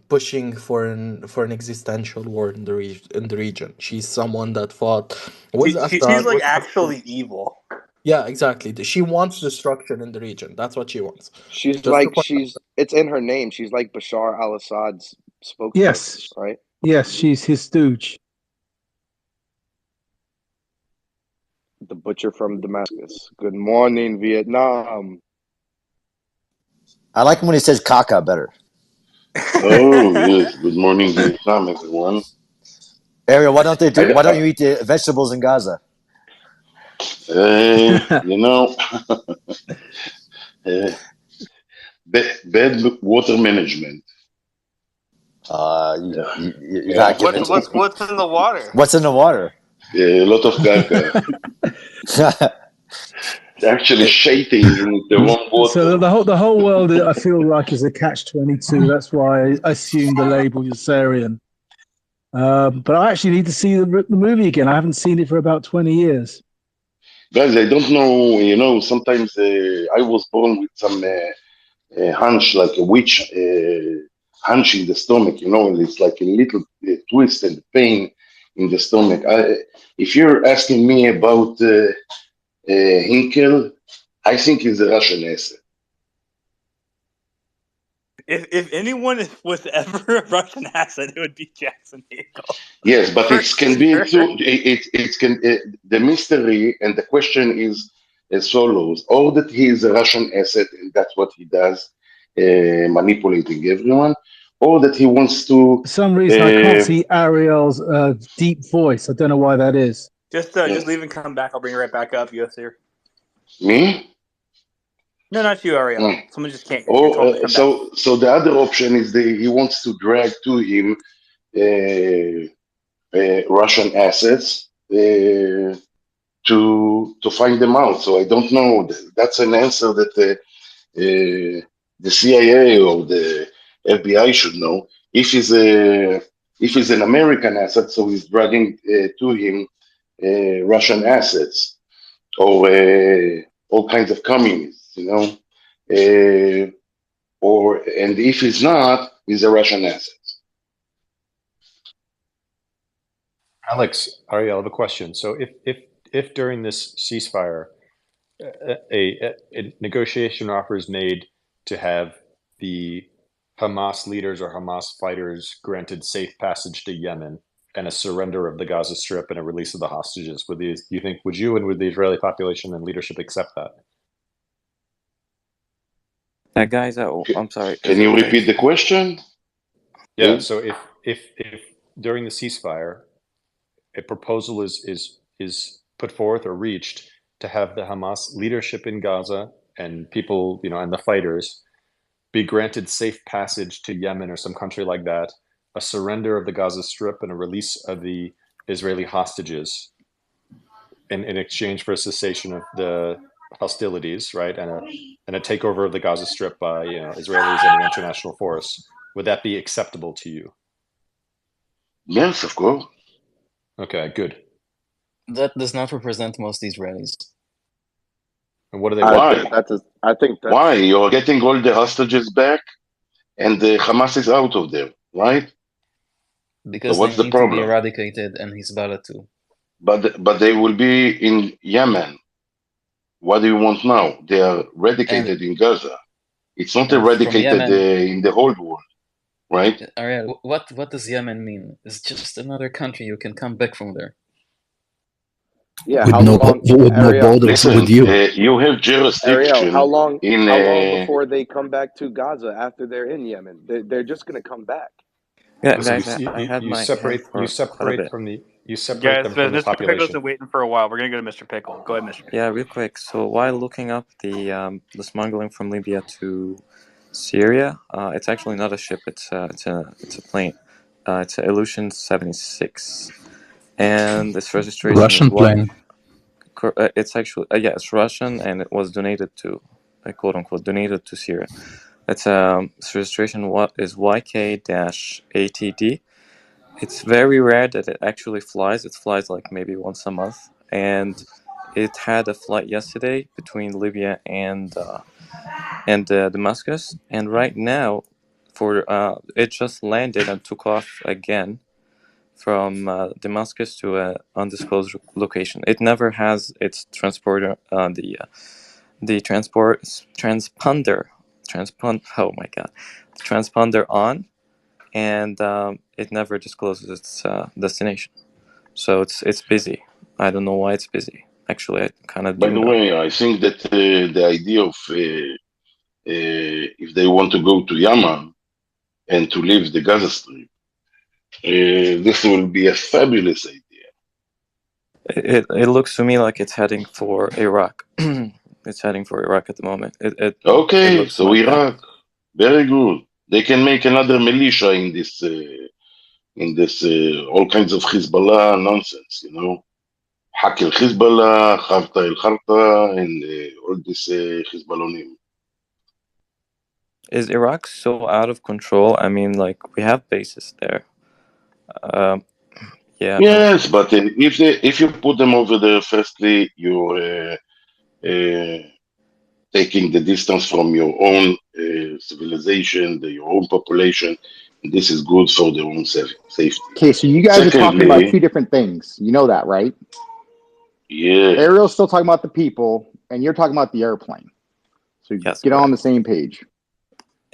pushing for an existential war in the region. She's someone that fought with She's Assad. like With actually evil. yeah, exactly. She wants destruction in the region. That's what she wants. Just to point out. It's in her name. She's like Bashar al-Assad's spokesperson, Yes, right? yes, she's his stooge. The butcher from Damascus. Good morning, Vietnam. I like him when he says caca better. Oh, yes. Good morning, Vietnam, everyone. Ariel, why don't they do? I, Why don't you eat the vegetables in Gaza? you know, uh, bad water management. You're Yeah, not giving. What's in the water? What's in the water? a lot of caca. It's actually shading in the warm water. So the whole world, I feel like, is a catch-22. That's why I assume the label Yossarian. But I actually need to see the movie again. I haven't seen it for about 20 years. Guys, I don't know, sometimes I was born with some hunch, like a witch hunch in the stomach, and it's like a little twist and pain in the stomach. If you're asking me about Hinkel, I think he's a Russian asset. If anyone was ever a Russian asset, it would be Jackson Hinkle. Yes, but For it can be sure. too. The mystery and the question is as follows: or that he is a Russian asset and that's what he does, manipulating everyone, or that he wants to. For some reason, I can't see Ariel's deep voice. I don't know why that is. Just leave and come back. I'll bring you right back up, UFC. Me? No, not you, Ariel. No. Someone just can't. You're told to Oh, come back. so the other option is he wants to drag to him Russian assets to find them out. So I don't know. That's an answer that the CIA or the FBI should know. If he's an American asset, so he's dragging to him Russian assets or all kinds of communists, and if he's not, he's a Russian asset. Alex, Ariel, I have a question. So if during this ceasefire, a negotiation offer is made to have the Hamas leaders or Hamas fighters granted safe passage to Yemen and a surrender of the Gaza Strip and a release of the hostages, would you and would the Israeli population and leadership accept that? Guys, I'm sorry. Can you repeat the question? Yeah. So if during the ceasefire, a proposal is put forth or reached to have the Hamas leadership in Gaza and people, and the fighters be granted safe passage to Yemen or some country like that, a surrender of the Gaza Strip and a release of the Israeli hostages in exchange for a cessation of the hostilities, right? And a takeover of the Gaza Strip by Israelis and an international force. Would that be acceptable to you? Yes, of course. Okay, good. That does not represent most Israelis. And what do they Why? I think that's Why? You're getting all the hostages back and the Hamas is out of there, right? Because so what's they the need to be problem? eradicated, and Hezbollah too. But they will be in Yemen. What do you want now? They are eradicated in Gaza. It's not and from eradicated Yemen, in the whole world, right? Ariel, what does Yemen mean? It's just another country. You can come back from there. yeah. With How no long, with no Ariel? borders Listen, with you. you have Ariel, jurisdiction how long? in. How long before they come back to Gaza after they're in Yemen? They're just going to come back. Yeah, Listen, guys, I had you my hand separate for you quite a separate bit. from the you separate Guys, them from the Mr. Pickle's population. been waiting for a while. We're gonna go to Mr. Pickle. Go ahead, Mr. Pickle. Yeah, real quick. So while looking up the smuggling from Libya to Syria, it's actually not a ship. It's a plane. It's a Illusion 76, and its registration is Russian plane. It's actually it's Russian, and it was donated to, quote unquote, donated to Syria. Its registration is YK-ATD. It's very rare that it actually flies. It flies like maybe once a month, and it had a flight yesterday between Libya and Damascus. And right now, it just landed and took off again from Damascus to an undisclosed location. It never has its transporter, the oh my god, the transponder on, and it never discloses its destination. So it's busy. I don't know why it's busy. Actually, I kind of By do the know. way, I think that the idea of if they want to go to Yemen and to leave the Gaza Strip, this will be a fabulous idea. It looks to me like it's heading for Iraq. It's heading for Iraq at the moment. It Okay, looks so like that. Iraq, very good. They can make another militia in this all kinds of Hezbollah nonsense, Hak el Hezbollah, Kharta el Kharta, and all this Hezbollonim. Is Iraq so out of control? I mean, like, we have bases there. Yeah, Yes, but if you put them over there, firstly, you're taking the distance from your own civilization, your own population, and this is good for their own safety. Okay, so you guys are talking about Secondly, two different things. You know that, right? yeah, Ariel's still talking about the people, and you're talking about the airplane. So Yes, get on correct. the same page.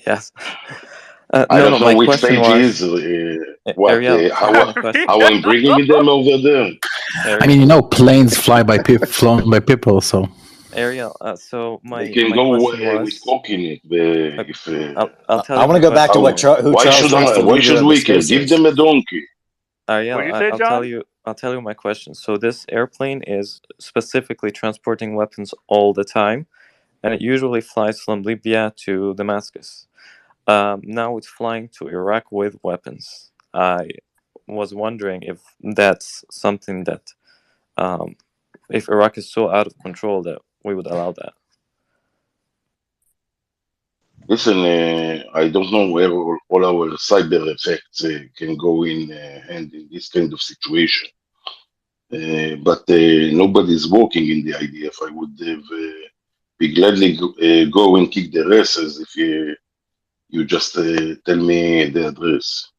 Yes. I No, don't no. know My which question page was, is Ariel. So my question, how I'm bringing them over there. I mean, Ariel, planes flown by people, so Ariel. So They my can my go question with was, coke in it. okay, If I'll tell I you want my to go back to question, what how, Ariel. Who Charles thinks the why leader should of the we care? space Give is. them a donkey. Ariel, What'd you say, I'll John? tell you my question. So this airplane is specifically transporting weapons all the time, and it usually flies from Libya to Damascus. Now it's flying to Iraq with weapons. I was wondering if that's something that, if Iraq is so out of control that we would allow that. Listen, I don't know where all our cyber effects can go in hand in this kind of situation. But nobody's working in the idea. If I would have be gladly go and kick their asses if you just tell me the address.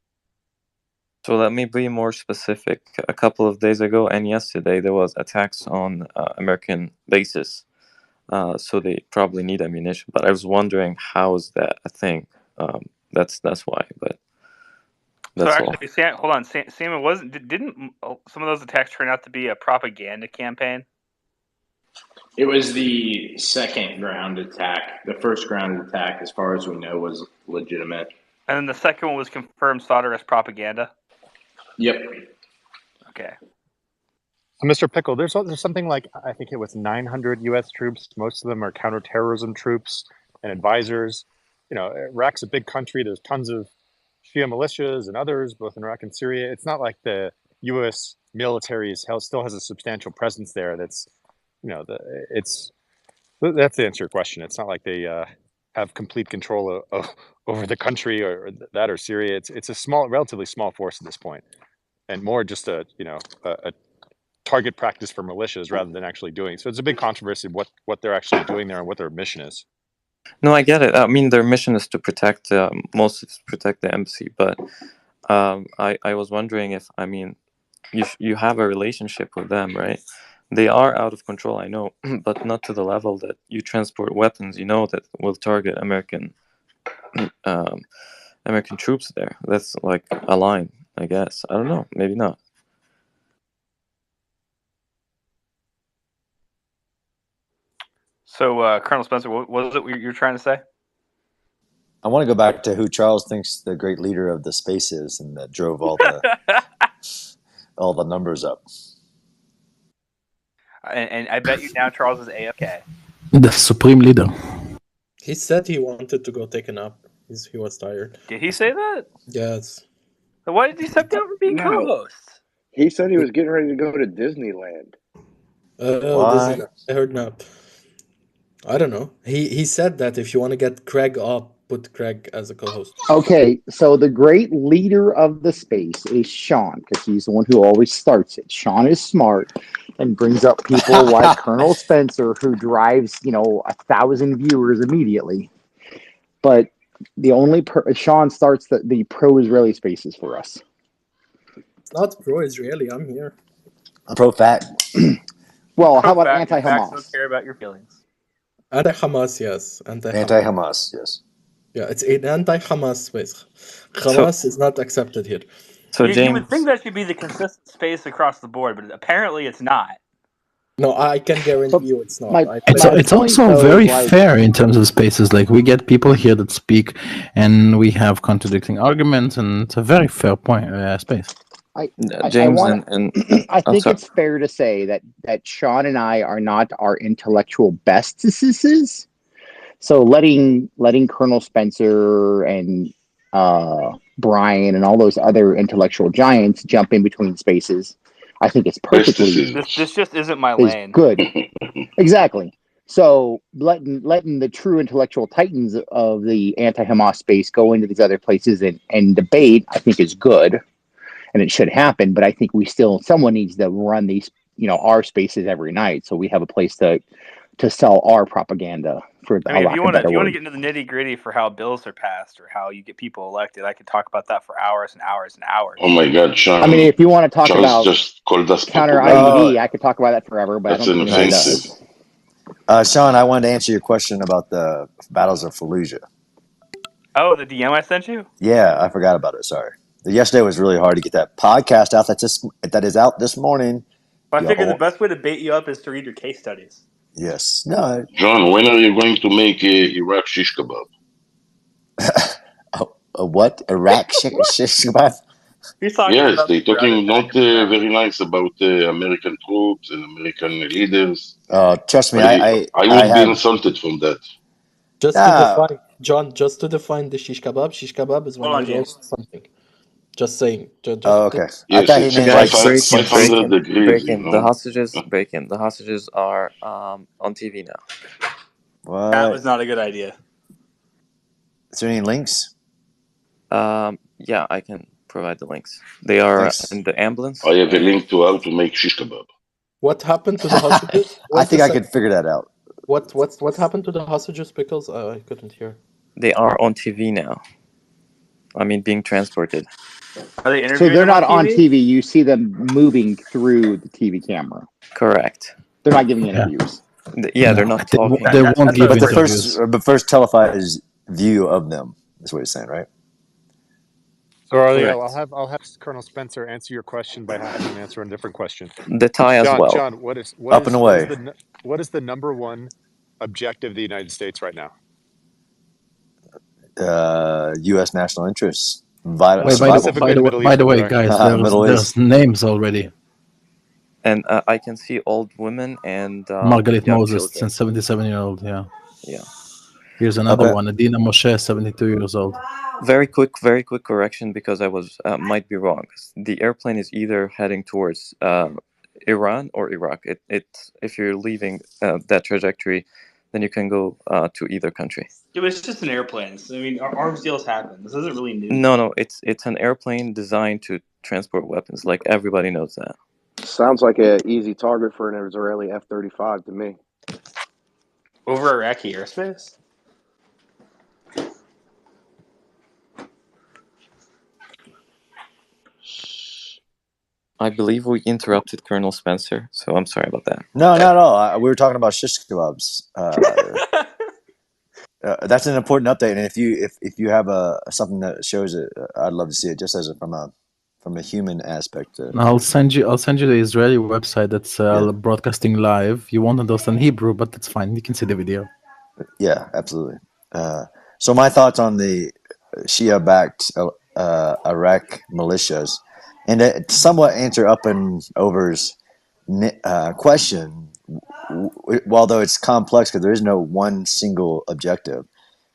So let me be more specific. A couple of days ago and yesterday, there was attacks on American bases. So they probably need ammunition. But I was wondering, how is that a thing? That's why. But So that's all. actually, hold on, Sam, didn't some of those attacks turn out to be a propaganda campaign? It was the second ground attack. The first ground attack, as far as we know, was legitimate. And then the second one was confirmed Sauder as propaganda? Yep. Okay. Mr. Pickle, there's something like, I think it was 900 U.S. troops. Most of them are counterterrorism troops and advisors. Iraq's a big country. There's tons of Shia militias and others, both in Iraq and Syria. It's not like the U.S. military still has a substantial presence there. That's the answer to your question. It's not like they have complete control over the country or that or Syria. It's a relatively small force at this point, and more just a target practice for militias rather than actually doing. So it's a big controversy what they're actually doing there and what their mission is. No, I get it. I mean, their mission is to protect, mostly to protect the embassy. But I was wondering if, I mean, you have a relationship with them, right? They are out of control, I know, but not to the level that you transport weapons, that will target um, American troops there. That's like a line, I guess. I don't know. Maybe not. So, Colonel Spencer, what was it you're trying to say? I want to go back to who Charles thinks the great leader of the space is, and that drove all the numbers up. And I bet you now Charles is AFK. The supreme leader. He said he wanted to go take a nap. He was tired. Did he say that? Yes. So why did he step down from being No. co-host? He said he was getting ready to go to Disneyland. Oh, Disney. I heard nap. I don't know. He said that if you want to get Craig up, put Craig as a co-host. Okay, so the great leader of the space is Sean, because he's the one who always starts it. Sean is smart and brings up people like Colonel Spencer, who drives, 1,000 viewers immediately. But the only Sean starts the pro-Israeli spaces for us. It's not pro-Israeli. I'm here. I'm pro-fact. Well, how about Facts anti-Hamas? don't care about your feelings. Anti-Hamas, yes. Anti-Hamas, yes. Yeah, it's an anti-Hamas space. Hamas is not accepted here. So You would James, think that should be the consistent space across the board, but apparently it's not. No, I can guarantee you it's not. It's also very fair in terms of spaces. Like, we get people here that speak, and we have contradicting arguments, and it's a very fair space. James I think it's fair to say that Sean and I are not our intellectual bestesses. So letting Colonel Spencer and Brian and all those other intellectual giants jump in between spaces, I think it's perfectly. This just isn't my lane. Good. Exactly. So letting the true intellectual titans of the anti-Hamas space go into these other places and debate, I think is good, and it should happen. But I think someone needs to run these, our spaces every night, so we have a place to to sell our propaganda, for I a mean, lack of a better if you want to word. get into the nitty gritty for how bills are passed or how you get people elected, I could talk about that for hours and hours and hours. Oh my God, I mean, if you want to talk Charles about just called us counter propaganda. IED, I could talk about that forever, but I That's don't an think anyone offensive. does. Sean, I wanted to answer your question about the battles of Fallujah. Oh, the DM I sent you? Yeah, I forgot about it. Sorry. Yesterday was really hard to get that podcast out. That is out this morning. I figured the Y'all. best way to bait you up is to read your case studies. Yes. No. John, when are you going to make Iraq shish kebab? A what? Iraq shish kebab? He's talking Yes, about they the ground talking attack not in Iraq. very nice about American troops and American leaders. Trust me, I I would be have. insulted from that. Just to define, John, just to define the shish kebab is when Hold on, you James. roast something. Just saying. Oh, okay. I Yes, thought he it's meant Guys, like. breaking, 500 breaking, degrees, you breaking. The know. hostages, breaking. The hostages are on TV now. That What? was not a good idea. Is there any links? Yeah, I can provide the links. They are Thanks. in the ambulance. I have a link to how to make shish kebab. What happened to the hostages? I think I could figure that out. What happened to the hostages? Because I couldn't hear. They are on TV now. I mean, being transported. Are they So interviewing they're them not on TV? TV. You see them moving through the TV camera. Correct. They're not giving interviews. Yeah, they're not talking. They won't That's give what But I'm saying. interviews. the first televised view of them is what he's saying, right? So Ariel, Correct. I'll have Colonel Spencer answer your question by having him answer a different question. The tie as well. John, Up and away. what is the number one objective of the United States right now? U.S. national interests. Wait, Survival. Specifically the Middle by East, the over way, there. guys, Middle there's East. names already. And I can see old women and Margaret young Moses, children. 77-year-old. Yeah. Yeah. Here's another Okay. one. Adina Moshe, 72 years old. Very quick correction because I was might be wrong. The airplane is either heading towards Iran or Iraq. It if you're leaving that trajectory, then you can go to either country. Yeah, but it's just an airplane. So, I mean, arms deals happen. This isn't really new. No, it's an airplane designed to transport weapons. Like everybody knows that. Sounds like an easy target for an Israeli F-35 to me. Over Iraqi airspace? I believe we interrupted Colonel Spencer, so I'm sorry about that. No. We were talking about shish kebabs. That's an important update, and if you have something that shows it, I'd love to see it. Just as from a human aspect. I'll send you the Israeli website that's broadcasting live. You won't understand Hebrew, but that's fine. You can see the video. Yeah, absolutely. So my thoughts on the Shia-backed Iraq militias, and to somewhat answer Up and Over's question, although it's complex because there is no one single objective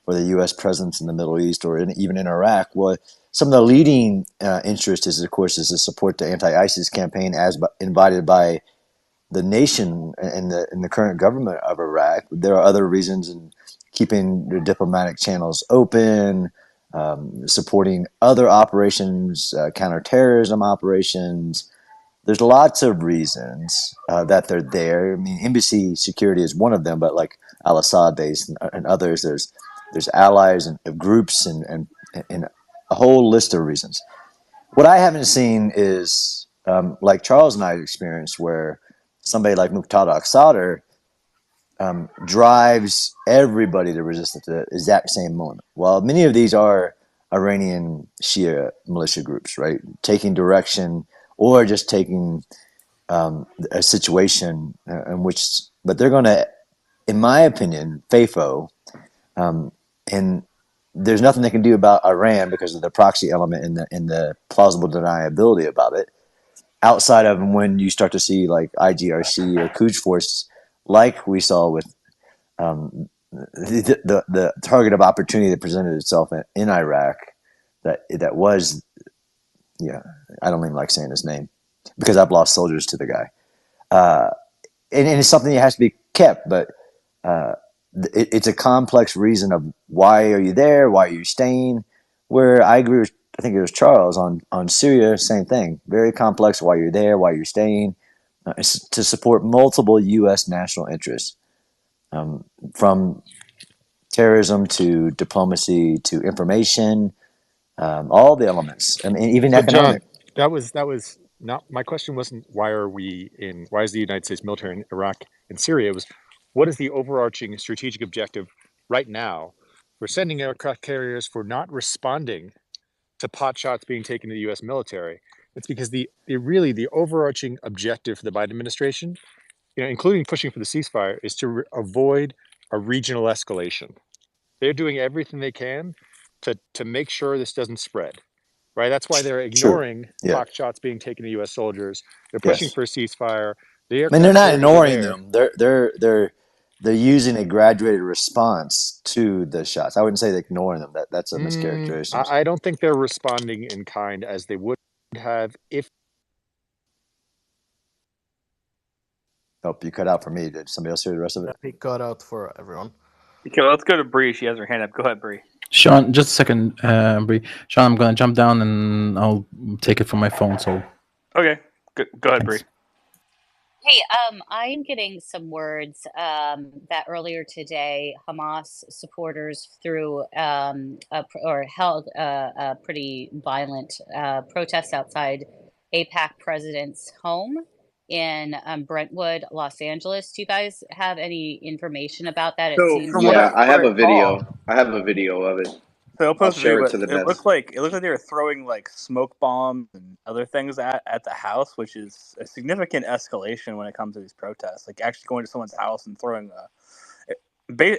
for the U.S. presence in the Middle East or even in Iraq. Well, some of the leading interest is, of course, is to support the anti-ISIS campaign as invited by the nation and the current government of Iraq. There are other reasons in keeping the diplomatic channels open, supporting other operations, counterterrorism operations. There's lots of reasons that they're there. I mean, embassy security is one of them, but like al-Assad base and others, there's allies and groups and a whole list of reasons. What I haven't seen is like Charles and I experienced, where somebody like Muqtada al-Sadr drives everybody to resist at the exact same moment. Well, many of these are Iranian Shia militia groups, right? Taking direction or just taking a situation in which, but they're going to, in my opinion, FAFO, and there's nothing they can do about Iran because of the proxy element and the plausible deniability about it. Outside of when you start to see like IGRC or Quds Force, like we saw with the target of opportunity that presented itself in Iraq, that was, yeah, I don't even like saying his name because I've lost soldiers to the guy, and it's something that has to be kept, but it's a complex reason of why are you there, why are you staying. Where I agree with, I think it was Charles on Syria, same thing. Very complex why you're there, why you're staying, to support multiple U.S. national interests. from terrorism to diplomacy to information, all the elements. I mean, even So, economic. John, that was not my question. Wasn't why is the United States military in Iraq and Syria? It was what is the overarching strategic objective right now? We're sending aircraft carriers for not responding to pot shots being taken to the U.S. military. It's because the overarching objective for the Biden administration, including pushing for the ceasefire, is to avoid a regional escalation. They're doing everything they can to make sure this doesn't spread. Right. That's why they're True. ignoring Yeah. pot shots being taken to U.S. soldiers. They're pushing Yes. for a ceasefire. The I mean, they're aircraft not carriers are ignoring there. them. They're using a graduated response to the shots. I wouldn't say they're ignoring them. That's a mischaracterization. I don't think they're responding in kind as they would have if. Oh, you cut out for me. Did somebody else hear the rest of it? He cut out for everyone. Okay, let's go to Bree. She has her hand up. Go ahead, Bree. Sean, just a second, Bree. Sean, I'm gonna jump down and I'll take it from my phone. So Okay, go ahead, Bree. Hey, I'm getting some words that earlier today, Hamas supporters threw held a pretty violent protest outside AIPAC president's home in Brentwood, Los Angeles. Do you guys have any information about that? It So seems from what like Yeah, I have a saw, video. I have a video of it. so I'll I'll post the share video, it but to the it nest. looked like they were throwing like smoke bombs and other things at the house, which is a significant escalation when it comes to these protests. Like actually going to someone's house and throwing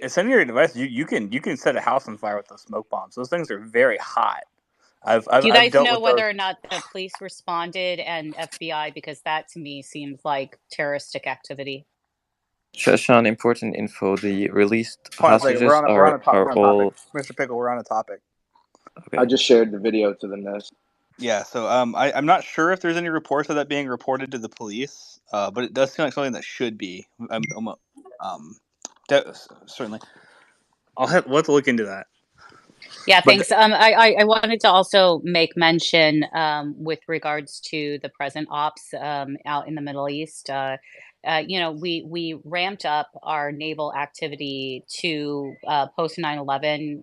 sending your device. You can set a house on fire with those smoke bombs. Those things are very hot. do you I've guys dealt know with those. whether or not the police responded and FBI? Because that to me seems like terroristic activity. Sean, important info. The released Hold on a second. hostages We're on a are topic. all Mr. Pickle, we're on a topic. okay. I just shared the video to the nest. Yeah, so I'm not sure if there's any reports of that being reported to the police, but it does seem like something that should be. Certainly, we'll have to look into that. Yeah, But thanks. I wanted to also make mention with regards to the present ops out in the Middle East. We ramped up our naval activity to post 9/11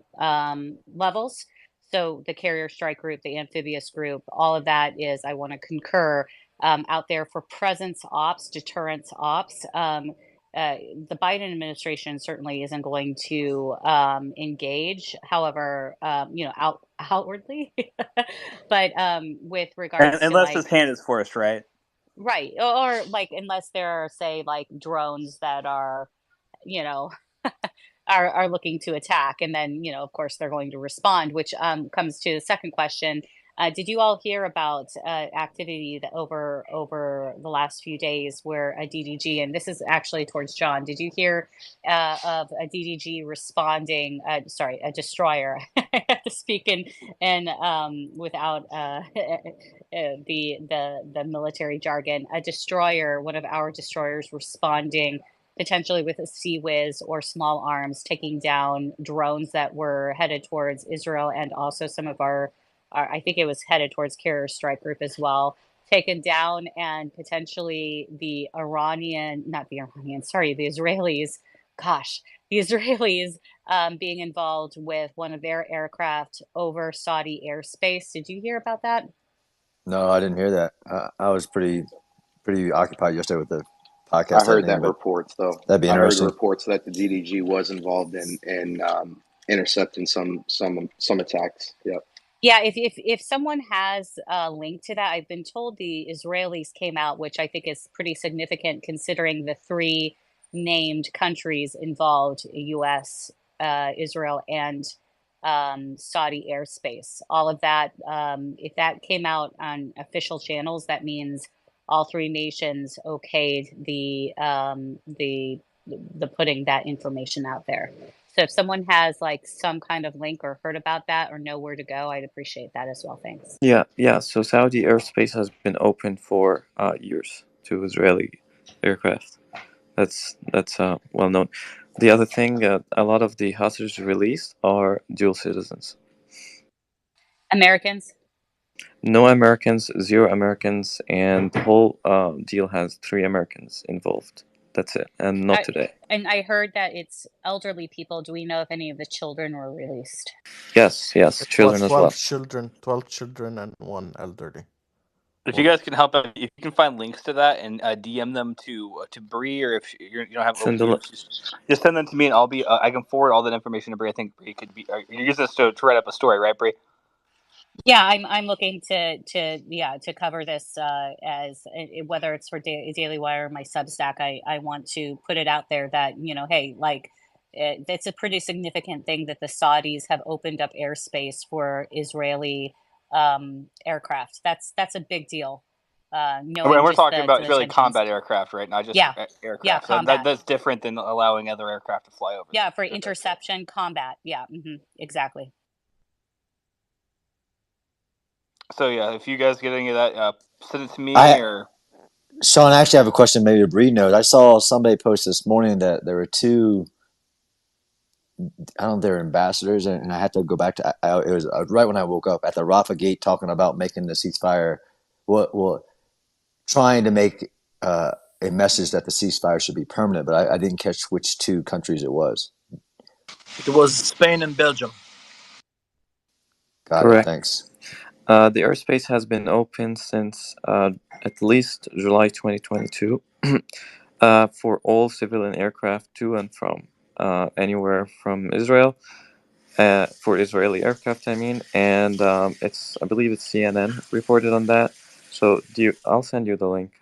levels. So the carrier strike group, the amphibious group, all of that is, I want to concur, out there for presence ops, deterrence ops. The Biden administration certainly isn't going to engage, however, outwardly, but with regards to unless like, his hand is forced, right? right, or like, unless there are, say, like drones that are, you know, are looking to attack, and then of course they're going to respond, which comes to the second question. Did you all hear about activity that over the last few days where a DDG, and this is actually towards John, did you hear of a DDG responding, sorry, a destroyer, I have to speak in without the military jargon, a destroyer, one of our destroyers responding potentially with a Sea Whiz or small arms, taking down drones that were headed towards Israel, and also some of our I think it was headed towards carrier strike group as well, taken down, and potentially the the Israelis, gosh, the Israelis being involved with one of their aircraft over Saudi airspace. Did you hear about that? No, I didn't hear that. I was pretty occupied yesterday with the I podcast heard editing, that but reports though. that'd be I heard interesting. reports that the DDG was involved in intercepting some attacks. Yep. Yeah, if someone has a link to that, I've been told the Israelis came out, which I think is pretty significant considering the three named countries involved: U.S., Israel, and Saudi airspace. All of that, if that came out on official channels, that means all three nations okayed the putting that information out there. So if someone has like some kind of link or heard about that or know where to go, I'd appreciate that as well. Thanks. Yeah. So Saudi airspace has been open for years to Israeli aircraft. That's well known. The other thing, a lot of the hostages released are dual citizens. Americans? No Americans, 0 Americans, and the whole deal has 3 Americans involved. That's it, and not today. And I heard that it's elderly people. Do we know if any of the children were released? Yes, It children was as well. 12 children and one elderly. If you guys can help out, if you can find links to that and DM them to Bree, or if you don't have Send the just send them to me, and I'll be I can forward all that information to Bree. I think Bree could be. You're using this to write up a story, right, Bree? Yeah, I'm looking to cover this as whether it's for Daily Wire or my Substack. I want to put it out there that hey, like it's a pretty significant thing that the Saudis have opened up airspace for Israeli aircraft. That's a big deal. And Knowing we're just talking about the Israeli tensions. combat aircraft, right? Not just Yeah, yeah, aircraft. So combat. that's different than allowing other aircraft to fly over. Yeah, for interception, combat. Yeah, exactly. So yeah, if you guys get any of that, send it to me or. Sean, I actually have a question maybe to Bree knows. I saw somebody post this morning that there were two, I don't know if they're ambassadors, and I had to go back to, it was right when I woke up at the Rafah Gate talking about making the ceasefire, trying to make a message that the ceasefire should be permanent, but I didn't catch which two countries it was. It was Spain and Belgium. Got Correct. it. Thanks. The airspace has been open since at least July 2022 for all civilian aircraft to and from anywhere from Israel. For Israeli aircraft, I mean, and I believe it's CNN reported on that. So I'll send you the link,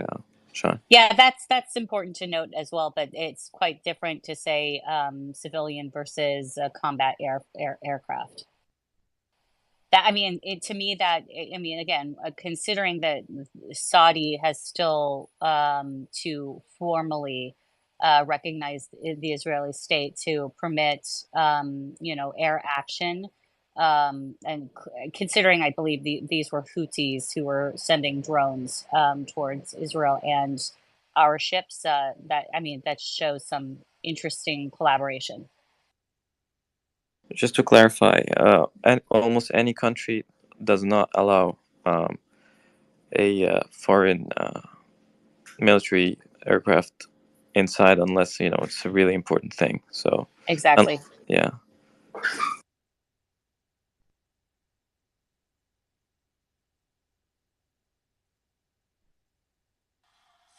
Sean. Yeah, that's important to note as well. But it's quite different to say civilian versus combat aircraft. That to me again, considering that Saudi has still to formally recognize the Israeli state to permit air action, and considering I believe these were Houthis who were sending drones towards Israel and our ships, that shows some interesting collaboration. Just to clarify, almost any country does not allow a foreign military aircraft inside unless it's a really important thing. So exactly. Yeah.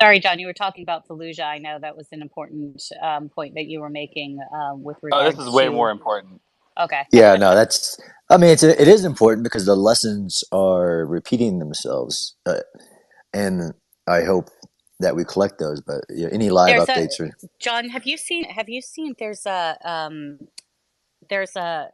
Sorry, John, you were talking about Fallujah. I know that was an important point that you were making with regards this is way to. more important. Okay. Yeah, no, that's. I mean, it is important because the lessons are repeating themselves, and I hope that we collect those. But any live updates or John, have you seen? There's a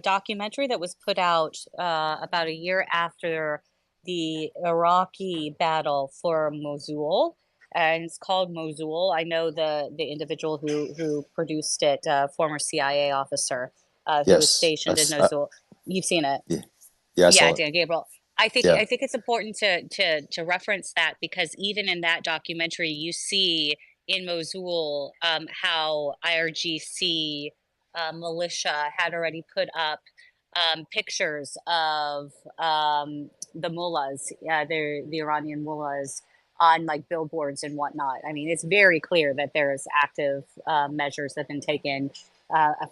documentary that was put out about a year after the Iraqi battle for Mosul, and it's called Mosul. I know the individual who produced it, former CIA officer who was stationed in Mosul. You've seen it, yeah, I saw it. Dan Gabriel. I think it's important to reference that because even in that documentary, you see in Mosul how IRGC militia had already put up pictures of the mullahs, the Iranian mullahs, on like billboards and whatnot. I mean, it's very clear that there's active measures that have been taken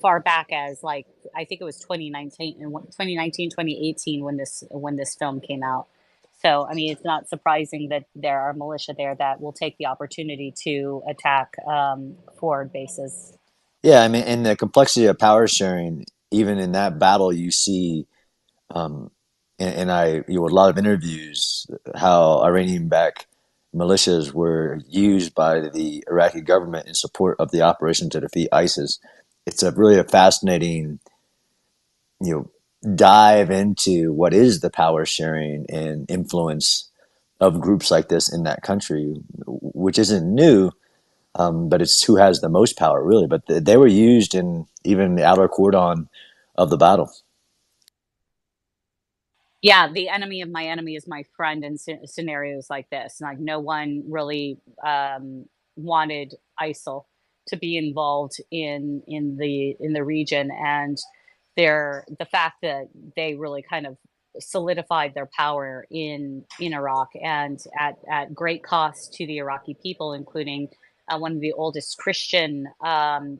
far back as like I think it was 2018 when this film came out. So I mean, it's not surprising that there are militia there that will take the opportunity to attack forward bases. Yeah, I mean, and the complexity of power sharing, even in that battle, you see, and a lot of interviews, how Iranian-backed militias were used by the Iraqi government in support of the operation to defeat ISIS. It's a fascinating, dive into what is the power sharing and influence of groups like this in that country, which isn't new. But it's who has the most power, really. But they were used in even the outer cordon of the battle. Yeah, the enemy of my enemy is my friend in scenarios like this. Like no one really wanted ISIL to be involved in the region, and the fact that they really kind of solidified their power in Iraq and at great cost to the Iraqi people, including one of the oldest Christian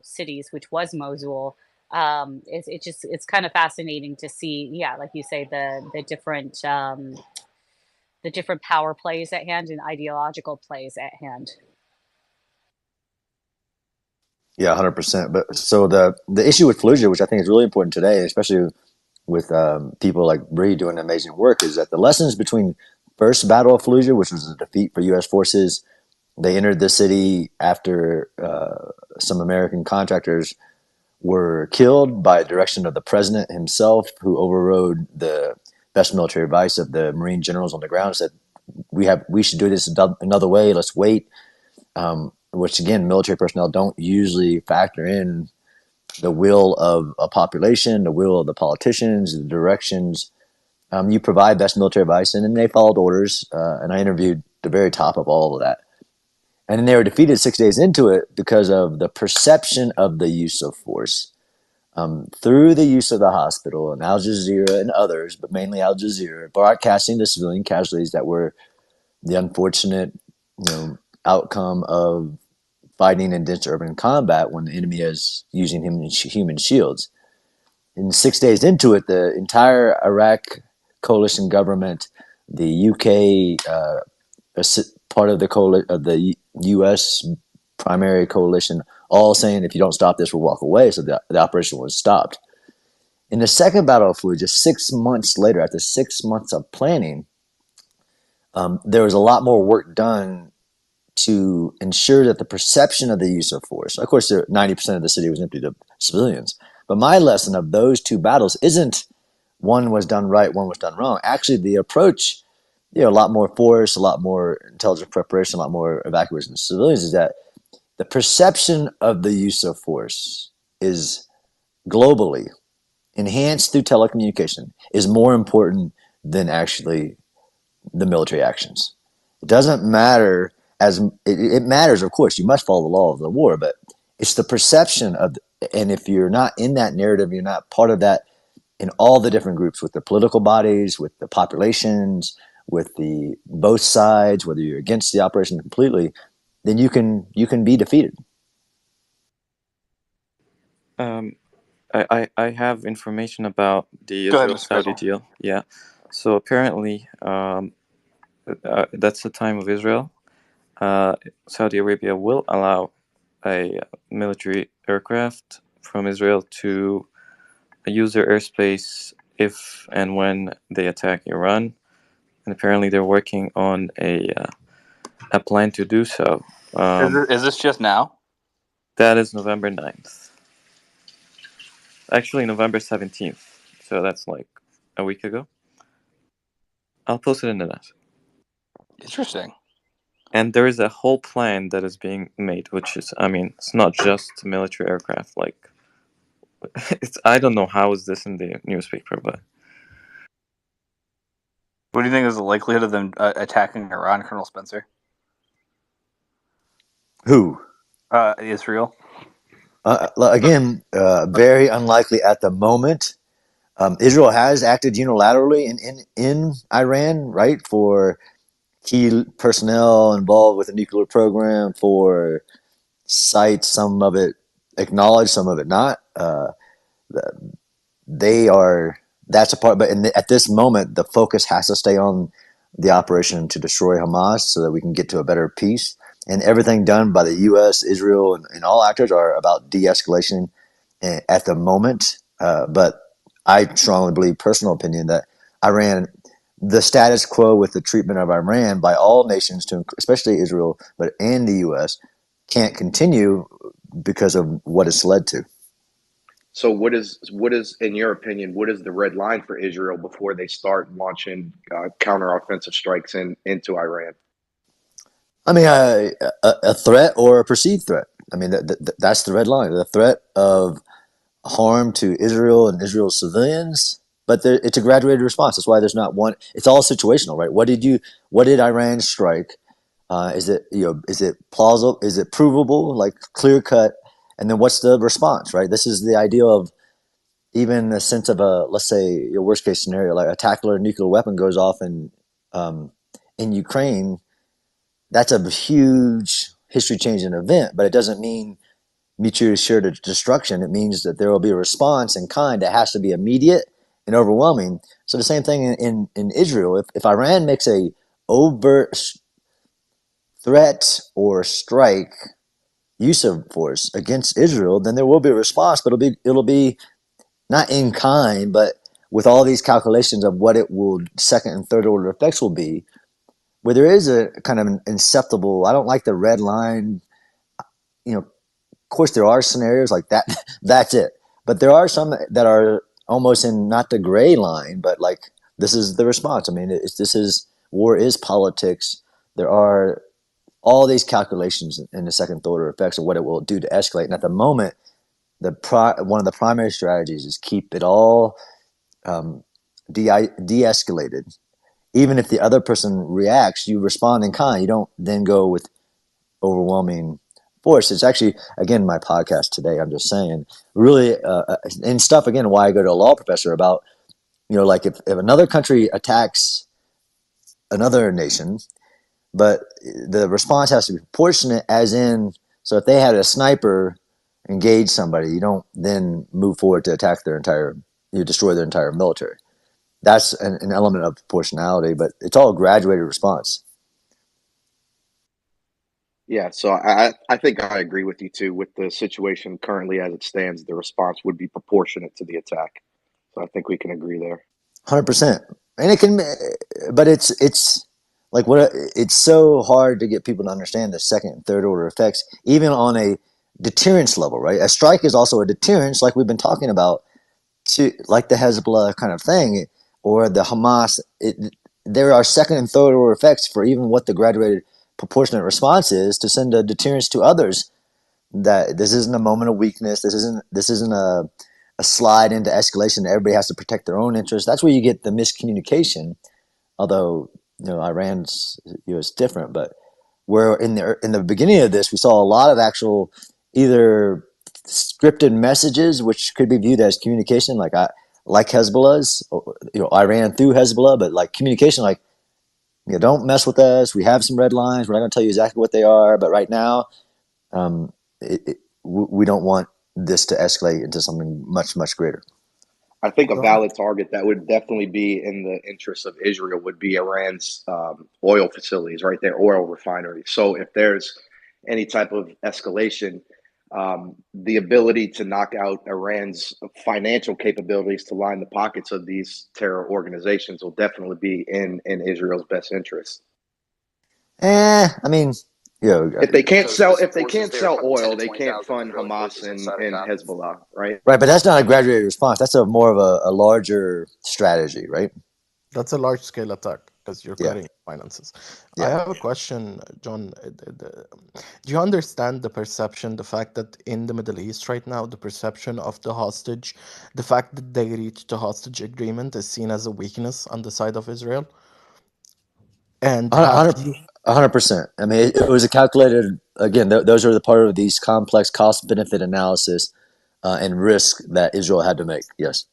cities, which was Mosul. It's kind of fascinating to see, yeah, like you say, the different power plays at hand and ideological plays at hand. Yeah, 100%. But so the issue with Fallujah, which I think is really important today, especially with people like Bree doing amazing work, is that the lessons between first Battle of Fallujah, which was a defeat for U.S. forces, they entered the city after some American contractors were killed by direction of the president himself, who overrode the best military advice of the Marine generals on the ground. Said we should do this another way. Let's wait. Which again, military personnel don't usually factor in the will of a population, the will of the politicians, the directions. You provide best military advice, and then they followed orders. And I interviewed the very top of all of that. And then they were defeated 6 days into it because of the perception of the use of force. Through the use of the hospital and Al Jazeera and others, but mainly Al Jazeera, broadcasting the civilian casualties that were the unfortunate, outcome of fighting in dense urban combat when the enemy is using human shields. And 6 days into it, the entire Iraq coalition government, the UK, part of the U.S. primary coalition, all saying if you don't stop this, we'll walk away. So the operation was stopped. In the second Battle of Fallujah, 6 months later, after 6 months of planning, there was a lot more work done to ensure that the perception of the use of force, of course, 90% of the city was emptied of civilians. But my lesson of those two battles isn't one was done right, one was done wrong. Actually, the approach, a lot more force, a lot more intelligent preparation, a lot more evacuation of civilians, is that the perception of the use of force is globally enhanced through telecommunication is more important than actually the military actions. It doesn't matter it matters, of course, you must follow the law of the war, but it's the perception of, and if you're not in that narrative, you're not part of that in all the different groups with the political bodies, with the populations, with the both sides, whether you're against the operation completely, then you can be defeated. I have information about the Go ahead, Mr. Israel-Saudi Faisal. deal. Yeah. So apparently, that's the time of Israel. Saudi Arabia will allow a military aircraft from Israel to use their airspace if and when they attack Iran. And apparently they're working on a plan to do so. Is this just now? That is November 9th. Actually, November 17th. So that's like a week ago. I'll post it in the net. Interesting. And there is a whole plan that is being made, which is, it's not just military aircraft. Like, I don't know how is this in the newspaper, but What do you think is the likelihood of them attacking Iran, Colonel Spencer? Who? Israel. Again, very unlikely at the moment. Israel has acted unilaterally in Iran, right, for key personnel involved with the nuclear program, for sites, some of it acknowledged, some of it not. That's a part, but at this moment, the focus has to stay on the operation to destroy Hamas so that we can get to a better peace. And everything done by the U.S., Israel, and all actors are about de-escalation at the moment. But I strongly believe, personal opinion, that Iran, the status quo with the treatment of Iran by all nations, especially Israel, and the U.S., can't continue because of what it's led to. So what is in your opinion, what is the red line for Israel before they start launching counteroffensive strikes into Iran? A threat or a perceived threat. That's the red line. The threat of harm to Israel and Israel's civilians, but it's a graduated response. That's why there's not one. It's all situational, right? What did Iran strike? Is it plausible? Is it provable? Like clear cut? And then what's the response, right? This is the idea of even a sense of let's say your worst case scenario, like a tactical nuclear weapon goes off in Ukraine. That's a huge history-changing event, but it doesn't mean mutually assured destruction. It means that there will be a response in kind that has to be immediate and overwhelming. So the same thing in Israel. If Iran makes a overt threat or strike, use of force against Israel, then there will be a response, but it'll be not in kind, but with all these calculations of what it will second and third order effects will be, where there is a kind of an inceptible. I don't like the red line. Of course, there are scenarios like that. That's it. But there are some that are almost in not the gray line, but like this is the response. I mean, this is war is politics. There are all these calculations in the second order effects of what it will do to escalate. And at the moment, one of the primary strategies is keep it all de-escalated. Even if the other person reacts, you respond in kind. You don't then go with overwhelming force. It's actually, again, my podcast today, I'm just saying, really, and stuff, again, why I go to a law professor about, like if another country attacks another nation, but the response has to be proportionate, as in, so if they had a sniper engage somebody, you don't then move forward to attack destroy their entire military. That's an element of proportionality, but it's all a graduated response. Yeah, so I think I agree with you too. With the situation currently as it stands, the response would be proportionate to the attack. So I think we can agree there. 100%. And it can, but it's like it's so hard to get people to understand the second and third order effects, even on a deterrence level, right? A strike is also a deterrence, like we've been talking about, to like the Hezbollah kind of thing, or the Hamas. There are second and third order effects for even what the graduated proportionate response is to send a deterrence to others. That this isn't a moment of weakness. This isn't a slide into escalation. Everybody has to protect their own interests. That's where you get the miscommunication. Although Iran's is different, but where in the beginning of this, we saw a lot of actual either scripted messages, which could be viewed as communication, like Hezbollah's, Iran through Hezbollah, but like communication, like don't mess with us. We have some red lines. We're not going to tell you exactly what they are, but right now, we don't want this to escalate into something much, much greater. I think a valid target that would definitely be in the interests of Israel would be Iran's oil facilities, right? Their oil refineries. So if there's any type of escalation, the ability to knock out Iran's financial capabilities to line the pockets of these terror organizations will definitely be in Israel's best interest. I mean, if they can't sell oil, they can't fund Hamas and Hezbollah, right? Right, but that's not a graduated response. That's more of a larger strategy, right? That's a large scale attack because you're cutting finances. I have a question, John. Do you understand the perception, the fact that in the Middle East right now, the perception of the hostage, the fact that they reached a hostage agreement is seen as a weakness on the side of Israel? And 100%. I mean, it was a calculated, again, those are the part of these complex cost benefit analysis and risk that Israel had to make. Yes.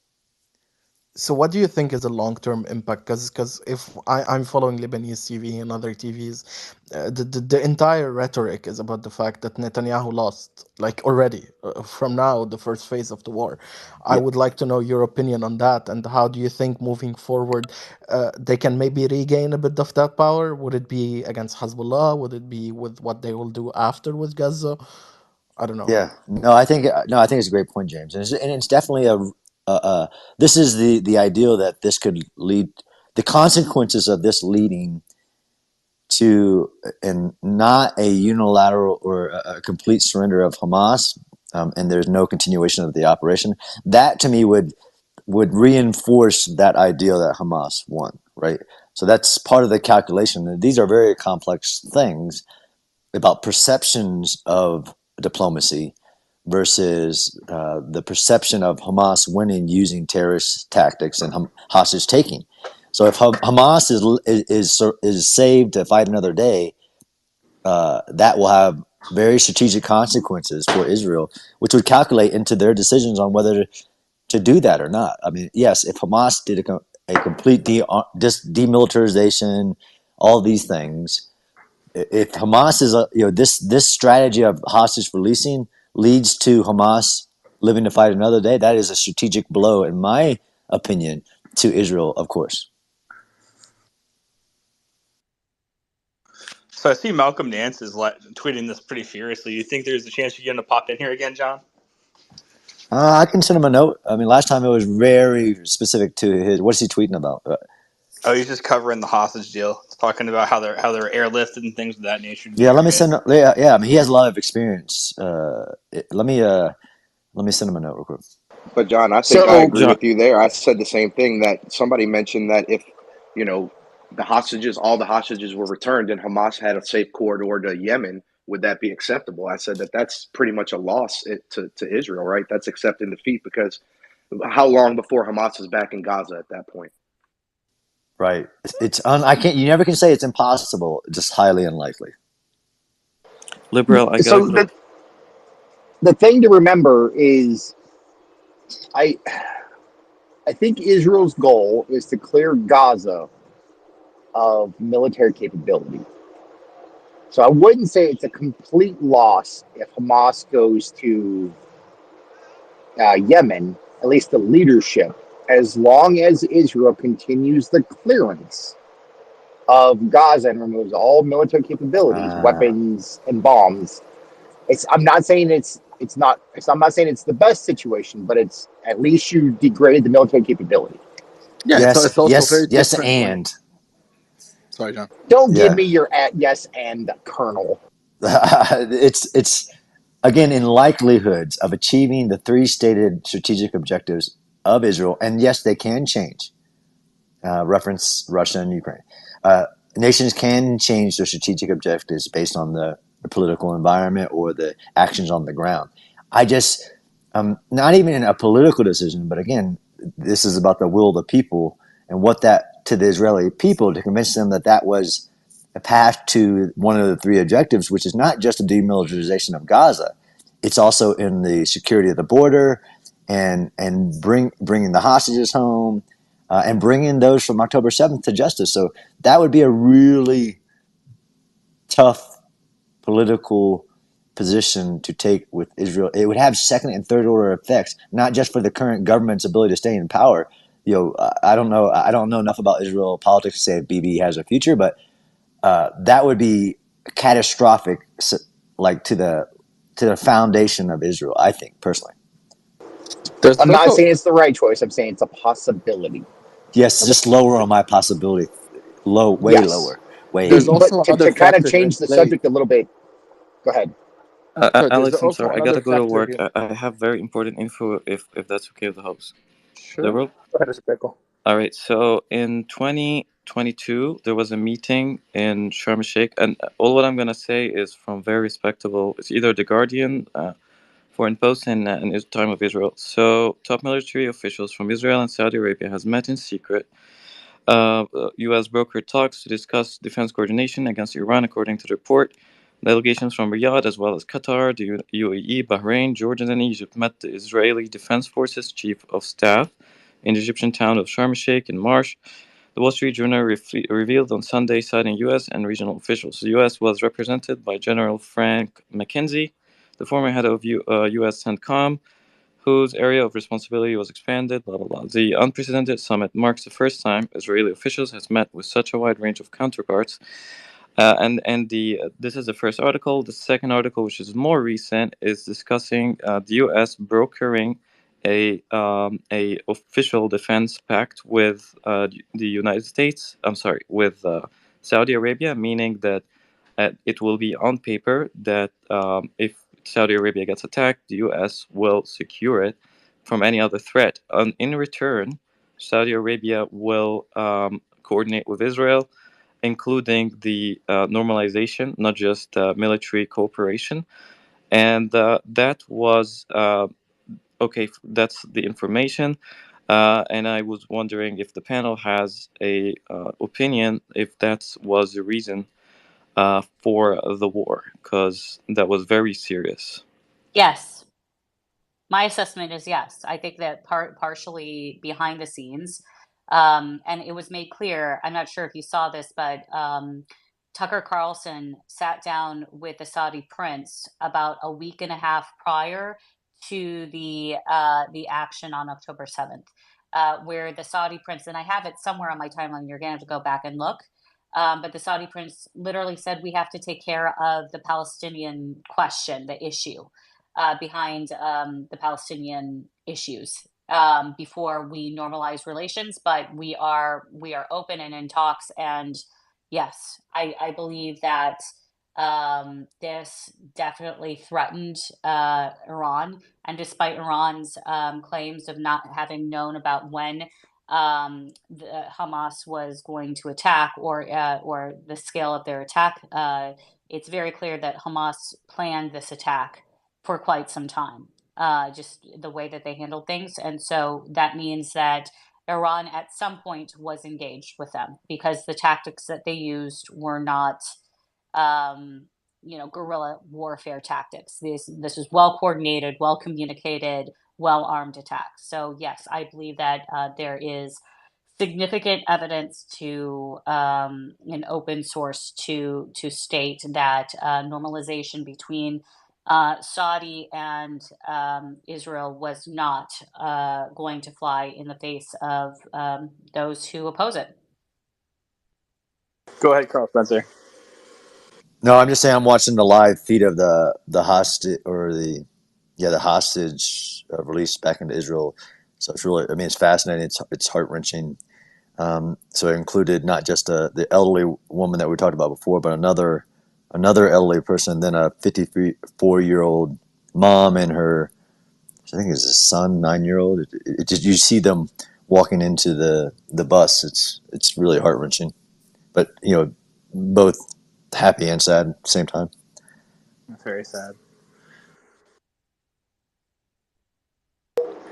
So what do you think is a long-term impact? Because if I'm following Lebanese TV and other TVs, the entire rhetoric is about the fact that Netanyahu lost, like already from now, the first phase of the war. I would like to know your opinion on that, and how do you think moving forward they can maybe regain a bit of that power? Would it be against Hezbollah? Would it be with what they will do after with Gaza? I don't know. Yeah. No, I think it's a great point, James, and it's definitely this is the ideal that this could lead, the consequences of this leading to, and not a unilateral or a complete surrender of Hamas, and there's no continuation of the operation. That to me would reinforce that ideal that Hamas won, right? So that's part of the calculation. These are very complex things about perceptions of diplomacy versus the perception of Hamas winning using terrorist tactics and hostage taking. So if Hamas is saved to fight another day, that will have very strategic consequences for Israel, which would calculate into their decisions on whether to do that or not. I mean, yes, if Hamas did a complete demilitarization, all these things, if Hamas is this strategy of hostage releasing leads to Hamas living to fight another day, that is a strategic blow, in my opinion, to Israel, of course. So I see Malcolm Nance is tweeting this pretty furiously. You think there's a chance you get him to pop in here again, John? I can send him a note. I mean, last time it was very specific to his. What's he tweeting about? Oh, he's just covering the hostage deal. He's talking about how they're airlifted and things of that nature. Yeah, let me send. Yeah, I mean, he has a lot of experience. Let me send him a note real quick. But John, I think I So agree John, with you there. I said the same thing, that somebody mentioned that if, you know, all the hostages were returned and Hamas had a safe corridor to Yemen, would that be acceptable? I said that that's pretty much a loss to Israel, right? That's accepting defeat, because how long before Hamas is back in Gaza at that point? Right. I can't. You never can say it's impossible. Just highly unlikely. liberal, I gotta so go. the thing to remember is I I think Israel's goal is to clear Gaza of military capability. So I wouldn't say it's a complete loss if Hamas goes to Yemen, at least the leadership, as long as Israel continues the clearance of Gaza and removes all military capabilities, weapons, and bombs. I'm not saying I'm not saying it's the best situation, but it's at least you degraded the military capability. Yeah, it's also very Yes, different when. and Sorry, John. Don't give yeah, me your yes and Colonel. it's again in likelihoods of achieving the three stated strategic objectives of Israel, and yes, they can change. Reference Russia and Ukraine. Nations can change their strategic objectives based on the political environment or the actions on the ground. I just, not even a political decision, but again, this is about the will of the people and what that to the Israeli people to convince them that that was a path to one of the three objectives, which is not just a demilitarization of Gaza, it's also in the security of the border and bringing the hostages home and bringing those from October 7th to justice. So that would be a really tough political position to take with Israel. It would have second and third order effects, not just for the current government's ability to stay in power. I don't know. I don't know enough about Israel politics to say if Bibi has a future, but that would be catastrophic, like to the foundation of Israel. I think personally. There's I'm not also saying it's the right choice. I'm saying it's a possibility. Yes, just lower on my possibility. Way Yes, lower, way there's lower. but also to other kind of factors in change the play. subject a little bit. Go ahead. Sorry, there's Alex, I'm also sorry. I another gotta go to factor work. in. I have very important info. If that's okay with the host, Sure. liberal. Go ahead, Espejo. All right. So in 2022, there was a meeting in Sharm el Sheikh, and all what I'm gonna say is from very respectable. It's either the Guardian, Foreign Post, and Time of Israel. So top military officials from Israel and Saudi Arabia has met in secret. U.S. brokered talks to discuss defense coordination against Iran, according to the report. Delegations from Riyadh, as well as Qatar, the UAE, Bahrain, Jordan, and Egypt, met the Israeli Defense Forces Chief of Staff in the Egyptian town of Sharm el Sheikh in March. The Wall Street Journal revealed on Sunday, citing U.S. and regional officials. The U.S. was represented by General Frank McKenzie, the former head of U.S. CENTCOM, whose area of responsibility was expanded, blah, blah, blah. The unprecedented summit marks the first time Israeli officials has met with such a wide range of counterparts. And this is the first article. The second article, which is more recent, is discussing the U.S. brokering a official defense pact with the United States. I'm sorry, with Saudi Arabia, meaning that it will be on paper that if Saudi Arabia gets attacked, the U.S. will secure it from any other threat. In return, Saudi Arabia will coordinate with Israel, including the normalization, not just military cooperation. And that was okay. That's the information. And I was wondering if the panel has a opinion, if that was the reason for the war, because that was very serious. Yes. My assessment is yes. I think that partially behind the scenes, and it was made clear. I'm not sure if you saw this, but Tucker Carlson sat down with the Saudi prince about a week and a half prior to the action on October 7th, where the Saudi prince, and I have it somewhere on my timeline. You're gonna have to go back and look. But the Saudi prince literally said we have to take care of the Palestinian question, the issue behind the Palestinian issues before we normalize relations. But we are open and in talks, and yes, I believe that this definitely threatened Iran. And despite Iran's claims of not having known about when the Hamas was going to attack, or the scale of their attack, it's very clear that Hamas planned this attack for quite some time. Just the way that they handled things, and so that means that Iran at some point was engaged with them because the tactics that they used were not, um, guerrilla warfare tactics. This is well coordinated, well communicated, well armed attacks. So yes, I believe that there is significant evidence to an open source to state that normalization between Saudi and Israel was not going to fly in the face of those who oppose it. Go ahead, Carl Spencer. No, I'm just saying I'm watching the live feed of the hostage or the hostage release back into Israel. So it's really, I mean, it's fascinating. It's heart wrenching. So it included not just the elderly woman that we talked about before, but another elderly person, then a 54-year-old mom and her, I think it's a son, 9-year-old. It just, you see them walking into the bus. It's really heart wrenching, but both happy and sad at the same time. That's very sad.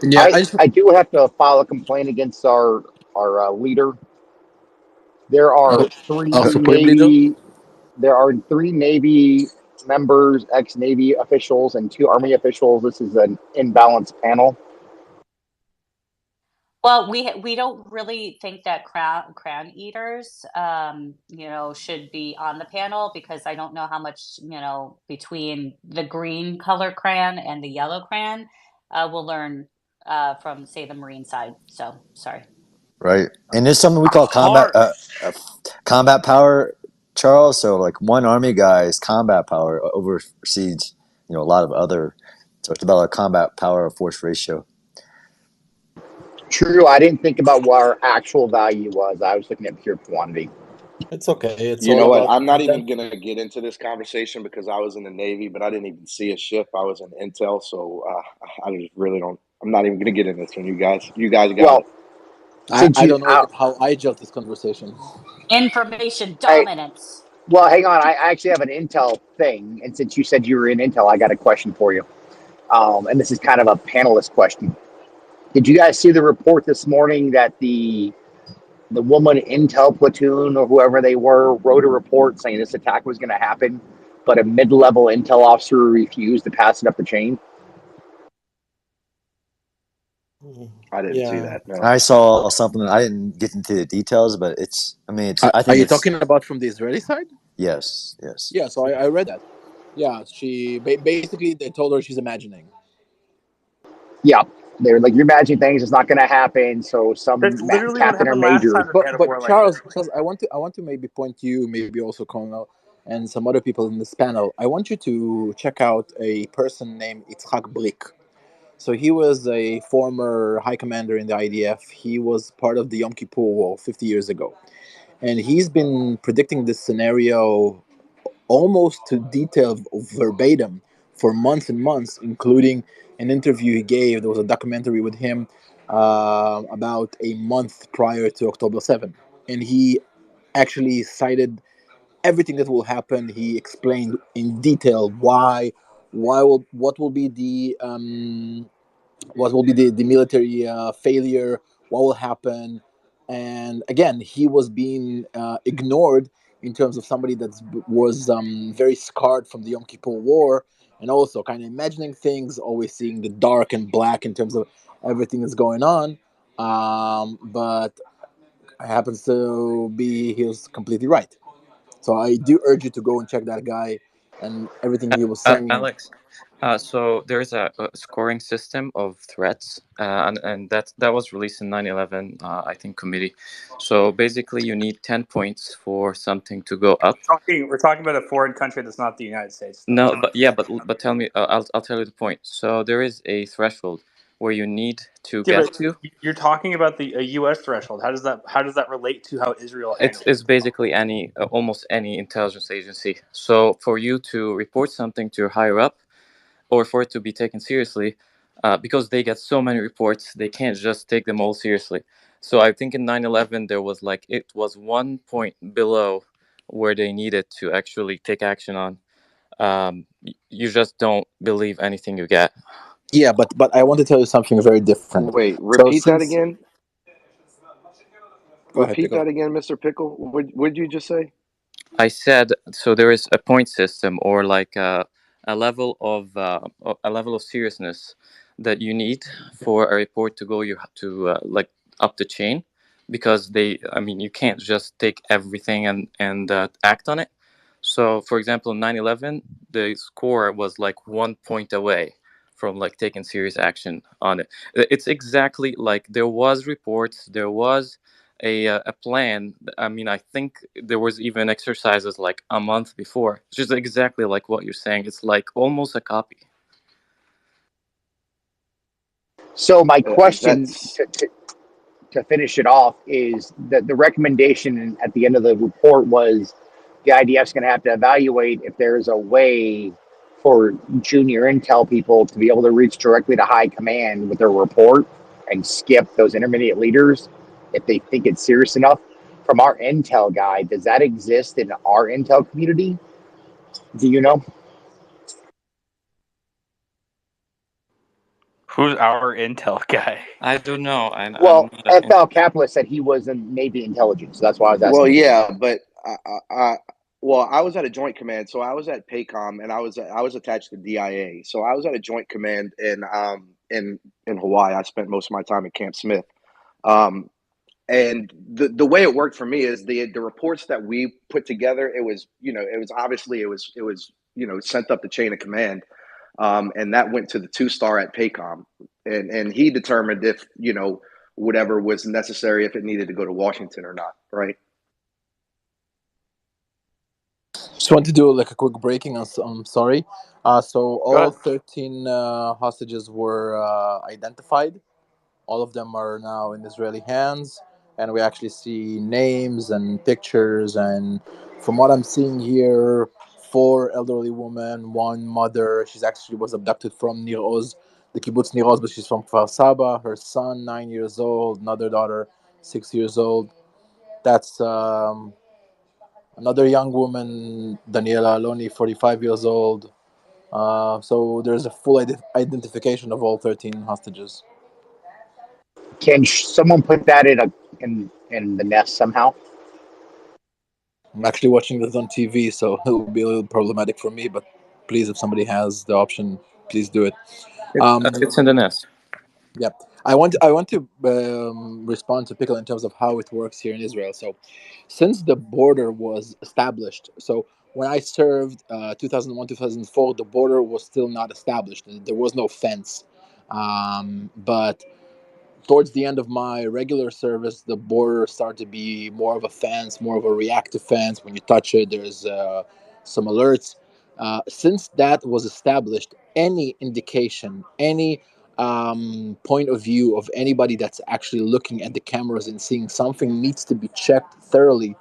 Yeah, I do have to file a complaint against our leader. There are our three supreme leader. Navy there are three Navy members, ex-Navy officials, and two Army officials. This is an imbalanced panel. Well, we don't really think that crown eaters, should be on the panel because I don't know how much, between the green color crayon and the yellow crayon, we'll learn from, say, the Marine side. So sorry. Right, and there's something we call Heart. combat power, Charles. So like one army guy's combat power oversees a lot of other. So it's about a combat power force ratio. True, I didn't think about what our actual value was. I was looking at pure quantity. It's okay. It's You all know what? about I'm not even content. going to get into this conversation because I was in the Navy, but I didn't even see a ship. I was in Intel, so I just really don't. I'm not even going to get in this one. You guys got Well, it. since I you, don't know even how I judge this conversation. Information hey, dominance. well, hang on. I actually have an Intel thing, and since you said you were in Intel, I got a question for you. And this is kind of a panelist question. Did you guys see the report this morning that the woman Intel platoon or whoever they were wrote a report saying this attack was going to happen, but a mid-level Intel officer refused to pass it up the chain? I didn't see Yeah. that. No. I saw something. I didn't get into the details, but it's. I mean, it's. I Are think you it's. talking about from the Israeli side? Yes, yes. Yeah, so I read that. Yeah, she basically they told her she's imagining. Yeah, they're like, you're imagining things. It's not going to happen. So That's some literally what captain or happened last major. time that they had a war But like this. Charles, I want to maybe point you, maybe also Colonel, and some other people in this panel. I want you to check out a person named Itzhak Brick. So he was a former high commander in the IDF. He was part of the Yom Kippur War 50 years ago, and he's been predicting this scenario almost to detail verbatim for months and months, including an interview he gave. There was a documentary with him about a month prior to October 7th. And he actually cited everything that will happen. He explained in detail what will be the military failure, what will happen. And again, he was being ignored in terms of somebody that was very scarred from the Yom Kippur War, and also kind of imagining things, always seeing the dark and black in terms of everything that's going on. But happens to be he was completely right. So I do urge you to go and check that guy and everything he was saying. Alex, so there's a scoring system of threats, and that was released in 9/11, I think, committee. So basically, you need 10 points for something to go up. We're talking about a foreign country that's not the United States, though. No, but yeah, but tell me, I'll tell you the point. So there is a threshold where you need to Yeah, get but to. you're talking about the a U.S. threshold. How does that relate to how Israel It's handled it? it's basically any almost any intelligence agency. So for you to report something to your higher up, or for it to be taken seriously, because they get so many reports, they can't just take them all seriously. So I think in 9/11 there was like it was 1 point below where they needed to actually take action on. You just don't believe anything you get. Yeah, but I want to tell you something very different. Wait, So repeat that since again. go ahead, Repeat Pickle. that again, Mr. Pickle. What did you just say? I said so. There is a point system, or like a level of seriousness that you need for a report to go. You have to like up the chain, because they. I mean, you can't just take everything and act on it. So, for example, 9/11, the score was like 1 point away from like taking serious action on it. It's exactly like there was reports, there was a plan. I mean, I think there was even exercises like a month before. It's just exactly like what you're saying. It's like almost a copy. So my question That's to finish it off is that the recommendation at the end of the report was the IDF's going to have to evaluate if there's a way for junior intel people to be able to reach directly to high command with their report and skip those intermediate leaders if they think it's serious enough. From our intel guy, does that exist in our intel community? Do you know? Who's our intel guy? I don't know. I'm Well, not an. FL Kaplan said he was in Navy intelligence, so that's why I was well, asking him. yeah, but I was at a joint command, so I was at PACOM, and I was attached to DIA, so I was at a joint command in Hawaii. I spent most of my time at Camp Smith. Um, and the way it worked for me is the reports that we put together, it was, it was obviously, it was sent up the chain of command, and that went to the 2-star at Paycom, and he determined if whatever was necessary, if it needed to go to Washington or not, right? Just want to do like a quick breaking. I'm sorry. So Go all ahead. 13 hostages were identified. All of them are now in Israeli hands, and we actually see names and pictures. And from what I'm seeing here, four elderly women, one mother. She's actually was abducted from Nir Oz, the kibbutz Nir Oz, but she's from Kfar Saba. Her son, 9 years old. Another daughter, 6 years old. That's another young woman, Daniela Aloni, 45 years old. So there's a full identification of all 13 hostages. Can someone put that in the nest somehow? I'm actually watching this on TV, so it will be a little problematic for me. But please, if somebody has the option, please do it. Um, It's in the nest. yeah, I want to respond to Pickle in terms of how it works here in Israel. So, since the border was established, so when I served 2001 2004, the border was still not established. There was no fence, but towards the end of my regular service, the border started to be more of a fence, more of a reactive fence. When you touch it, there's some alerts. Since that was established, any indication, any point of view of anybody that's actually looking at the cameras and seeing something needs to be checked thoroughly.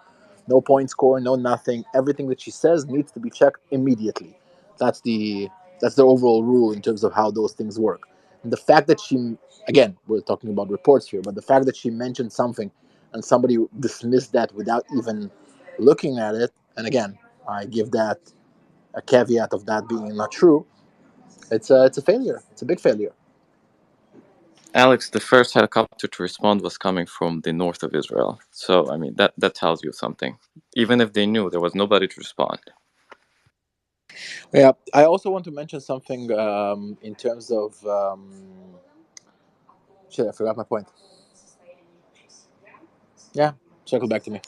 No point score, no nothing. Everything that she says needs to be checked immediately. That's the that's the overall rule in terms of how those things work. And the fact that she, again, we're talking about reports here, but the fact that she mentioned something and somebody dismissed that without even looking at it, and again, I give that a caveat of that being not true. It's a failure. It's a big failure. Alex, the first helicopter to respond was coming from the north of Israel. So, I mean, that tells you something. Even if they knew, there was nobody to respond. Yeah, I also want to mention something in terms of shit. I forgot my point. Yeah, circle back to me.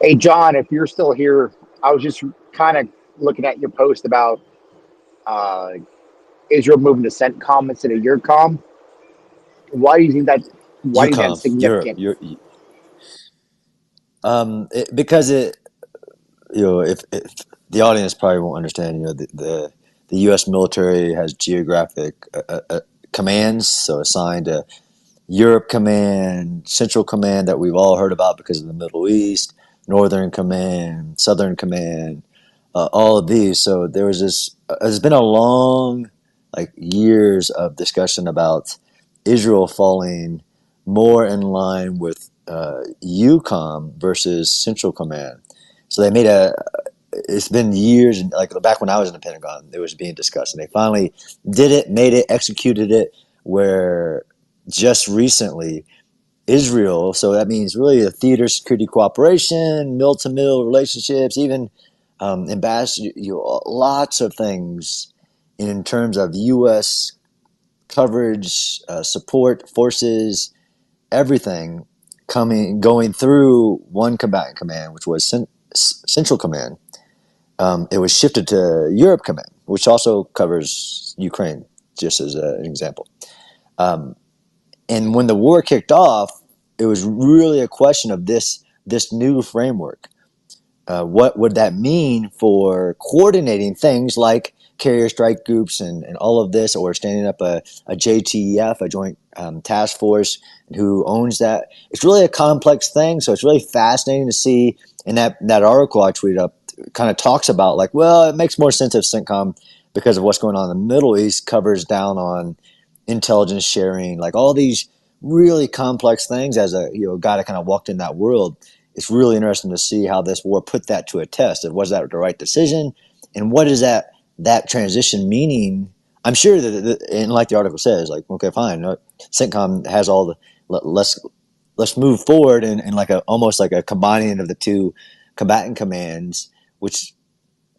Hey, John, if you're still here, I was just kind of looking at your post about uh, Israel moving to CENTCOM instead of EURCOM. Why do you think that? Why do you think that's UCOM, Europe, significant? because it, if the audience probably won't understand, the U.S. military has geographic commands, so assigned to Europe Command, Central Command that we've all heard about because of the Middle East, Northern Command, Southern Command, all of these. So there was this. There's been a long, like years of discussion about Israel falling more in line with EUCOM versus Central Command. So they made a. It's been years, like back when I was in the Pentagon, it was being discussed, and they finally did it, made it, executed it. Where just recently Israel, so that means really a theater security cooperation, mill to mill relationships, even ambassador, lots of things in terms of U.S. coverage, support, forces, everything going through one combatant command, which was Central Command. It was shifted to Europe Command, which also covers Ukraine, just as an example. Um, and when the war kicked off, it was really a question of this new framework. What would that mean for coordinating things like carrier strike groups and all of this, or standing up a JTF, a joint task force, who owns that? It's really a complex thing, so it's really fascinating to see. And that article I tweeted up kind of talks about, like, well, it makes more sense if CENTCOM, because of what's going on in the Middle East, covers down on intelligence sharing, like all these really complex things. As a guy that kind of walked in that world, it's really interesting to see how this war put that to a test. Was that the right decision, and what is that transition meaning? I'm sure that, and like the article says, like, okay, fine, CENTCOM has all the let's move forward, and like almost like a combining of the two combatant commands, which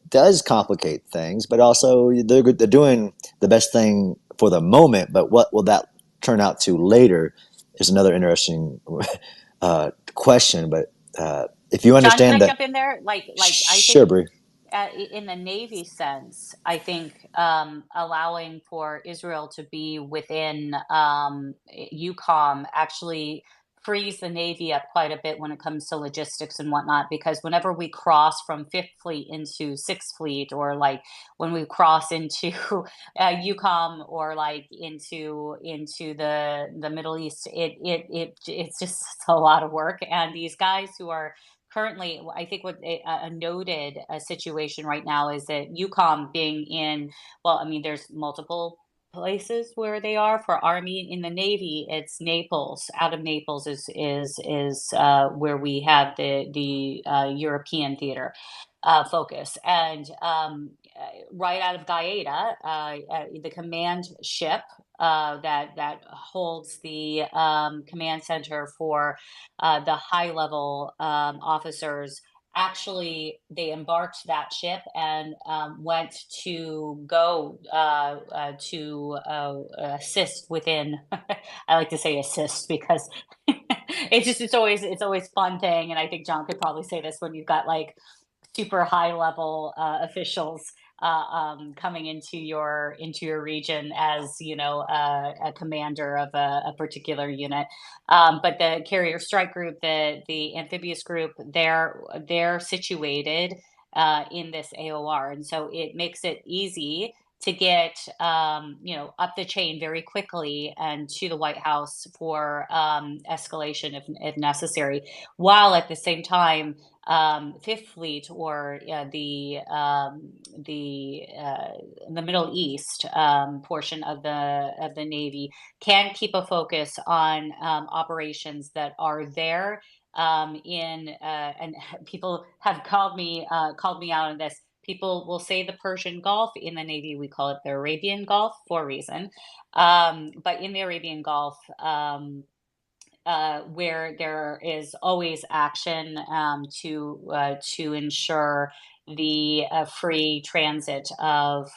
does complicate things, but also they're doing the best thing for the moment. But what will that turn out to later is another interesting question. But if you John, can I understand that, jump in there? I sure, think Bree. in the Navy sense, I think allowing for Israel to be within EUCOM actually frees the Navy up quite a bit when it comes to logistics and whatnot. Because whenever we cross from Fifth Fleet into Sixth Fleet, or like when we cross into EUCOM, or like into the Middle East, it's just a lot of work. And these guys who are currently, I think what a noted situation right now is that UCOM being in, well, I mean, there's multiple places where they are for Army. In the Navy, it's Naples. Out of Naples is where we have the European theater focus. And right out of Gaeta, the command ship that holds the command center for the high level officers, actually they embarked that ship and went to go to assist within I like to say assist because it's always fun thing. And I think John could probably say this when you've got like super high level officials coming into your region as a commander of a particular unit. But the carrier strike group, the amphibious group, they're situated in this AOR, and so it makes it easy to get up the chain very quickly and to the White House for escalation if necessary, while at the same time Fifth Fleet, or the Middle East portion of the Navy, can keep a focus on operations that are there. And people have called me out on this. People will say the Persian Gulf. In the Navy, we call it the Arabian Gulf for a reason. But in the Arabian Gulf, where there is always action to ensure the free transit of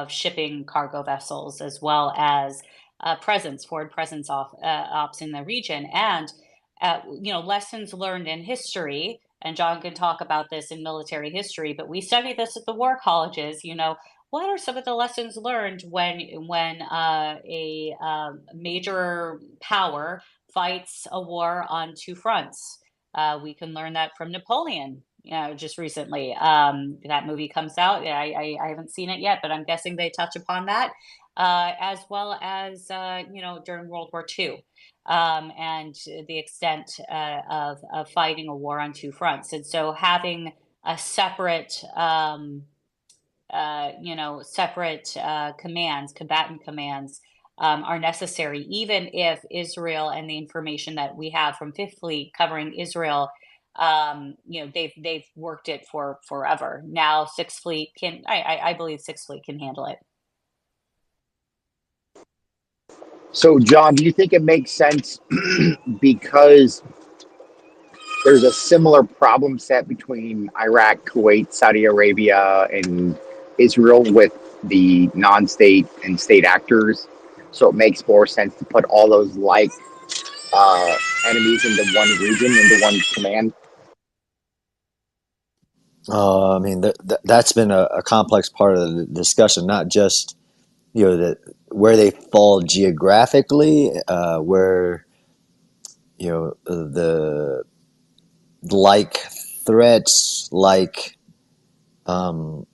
shipping cargo vessels, as well as forward presence ops in the region. And lessons learned in history, and John can talk about this in military history, but we study this at the war colleges. What are some of the lessons learned when a major power fights a war on two fronts? We can learn that from Napoleon. Just recently, that movie comes out. I haven't seen it yet, but I'm guessing they touch upon that, as well as during World War II, and the extent of fighting a war on two fronts. And so having a separate separate commands, combatant commands, are necessary, even if Israel and the information that we have from Fifth Fleet covering Israel, they've worked it for forever. Now Sixth Fleet can, I believe Sixth Fleet can handle it. So, John, do you think it makes sense because there's a similar problem set between Iraq, Kuwait, Saudi Arabia, and Israel with the non-state and state actors? So it makes more sense to put all those uh, enemies into one region, into one command. I mean, that's been a complex part of the discussion, not just where they fall geographically, where the like threats, like um,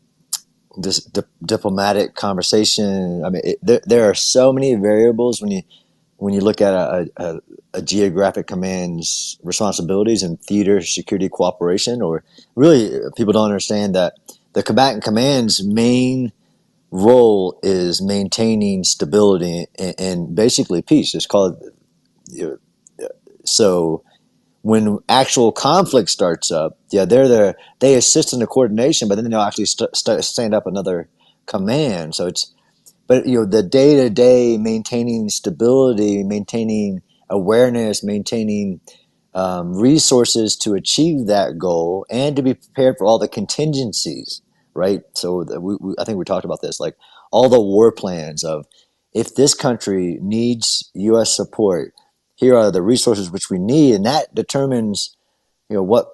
this diplomatic conversation. I mean, there are so many variables when you look at a geographic command's responsibilities and theater security cooperation, or really people don't understand that the combatant command's main role is maintaining stability and basically peace. It's called, so when actual conflict starts up, they're there. They assist in the coordination, but then they'll actually stand up another command. So it's, but the day to day maintaining stability, maintaining awareness, maintaining resources to achieve that goal, and to be prepared for all the contingencies, right? So I think we talked about this, like all the war plans of, if this country needs U.S. support, here are the resources which we need, and that determines what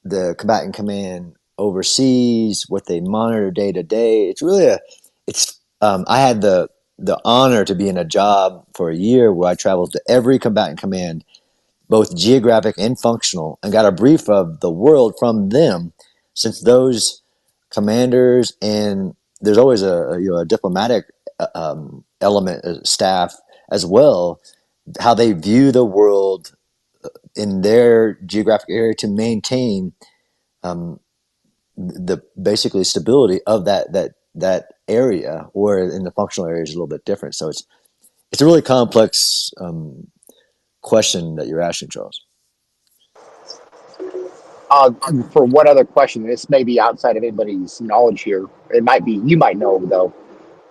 the combatant command oversees, what they monitor day to day. It's really I had the honor to be in a job for a year where I traveled to every combatant command, both geographic and functional, and got a brief of the world from them, since those commanders, and there's always a diplomatic element, staff as well, how they view the world in their geographic area to maintain um, the basically stability of that area, or in the functional area is a little bit different. So it's a really complex question that you're asking, Charles. For one other question, this may be outside of anybody's knowledge here. It might be, you might know though.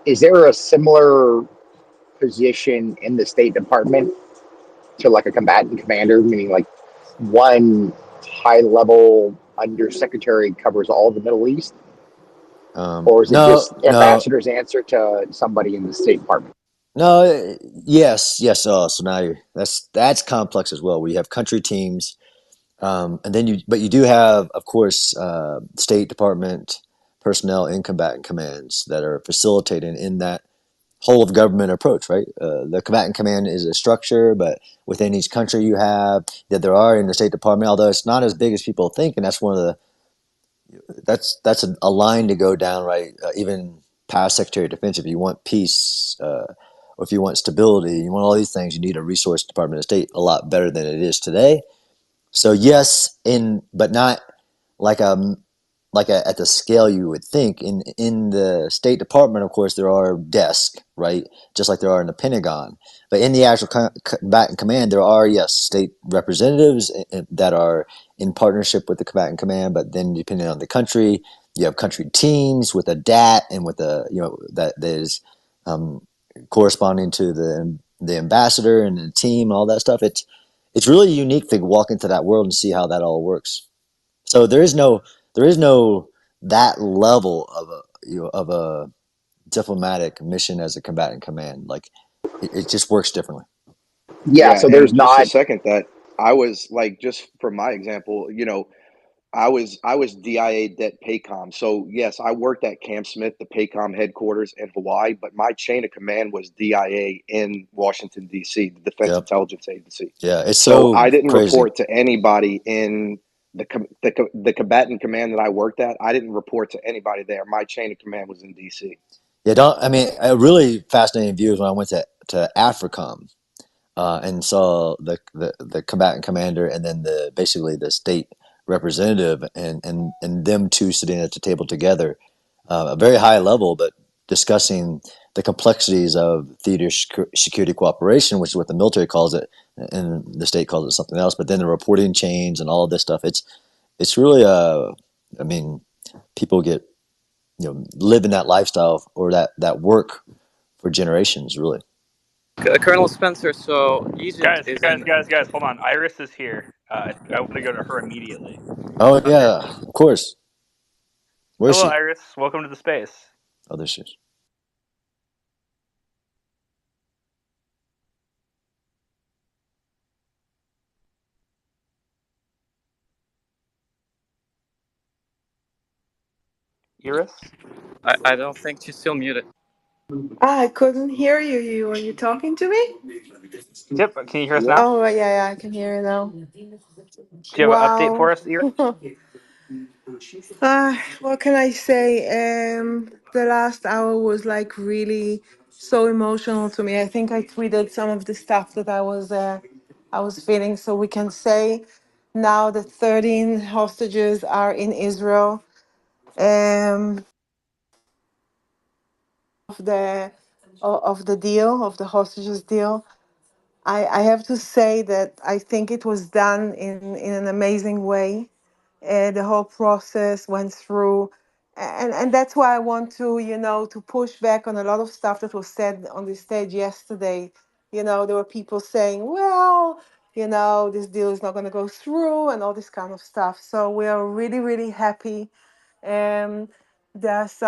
Is there a similar position in the State Department to like a combatant commander, meaning like one high level undersecretary covers all the Middle East? Or is it just No. ambassador's answer to somebody in the State Department? No, yes. So now that's complex as well. We have country teams, and then but you do have, of course, State Department personnel in combatant commands that are facilitating in that whole of government approach, right? The combatant command is a structure, but within each country you have that there are in the State Department, although it's not as big as people think, and that's one of the that's a line to go down, right? Even past Secretary of Defense, if you want peace, or if you want stability, you want all these things, you need a resource Department of State a lot better than it is today. So yes, but not like at the scale you would think. In the State Department, of course, there are desks, right? Just like there are in the Pentagon. But in the actual combatant command, there are, yes, state representatives that are in partnership with the combatant command. But then, depending on the country, you have country teams with a DAT and with that is corresponding to the ambassador and the team and all that stuff. It's really unique to walk into that world and see how that all works. So there is no that level of a diplomatic mission as a combatant command. Like it just works differently. Yeah, Yeah, so there's and just to not. second that, I was like, just from my example, I was DIA Det Paycom. So yes, I worked at Camp Smith, the Paycom headquarters in Hawaii, but my chain of command was DIA in Washington D.C., the Defense Yep. Intelligence Agency. Yeah, it's So so I didn't crazy. report to anybody in the combatant command that I worked at. I didn't report to anybody there. My chain of command was in D.C. Yeah, don't. I mean, a really fascinating view is when I went to AFRICOM and saw the combatant commander and then the basically the state representative and them two sitting at the table together, a very high level, but discussing the complexities of theater security cooperation, which is what the military calls it, and the state calls it something else. But then the reporting chains and all of this stuff. It's really I mean, people get live in that lifestyle or that work for generations, really. Colonel Spencer, so Egypt Guys, is guys, in. guys, guys, hold on. Iris is here. I want to go to her immediately. Oh Okay. yeah, of course. Where is Hello, she? Iris. Welcome to the space. Oh, there she is. Iris? I don't think she's still muted. I couldn't hear you. Were you talking to me? Yep. Can you hear us now? Oh, yeah, I can hear you now. Do you have an update Wow. for us, Iris? What can I say? The last hour was like really so emotional to me. I think I tweeted some of the stuff that I was feeling. So we can say now that 13 hostages are in Israel. Um, the of the deal of the hostages deal. I have to say that I think it was done in an amazing way. The whole process went through, and that's why I want to, to push back on a lot of stuff that was said on the stage yesterday. There were people saying, well, this deal is not going to go through and all this kind of stuff. So we are really, really happy. Um, there's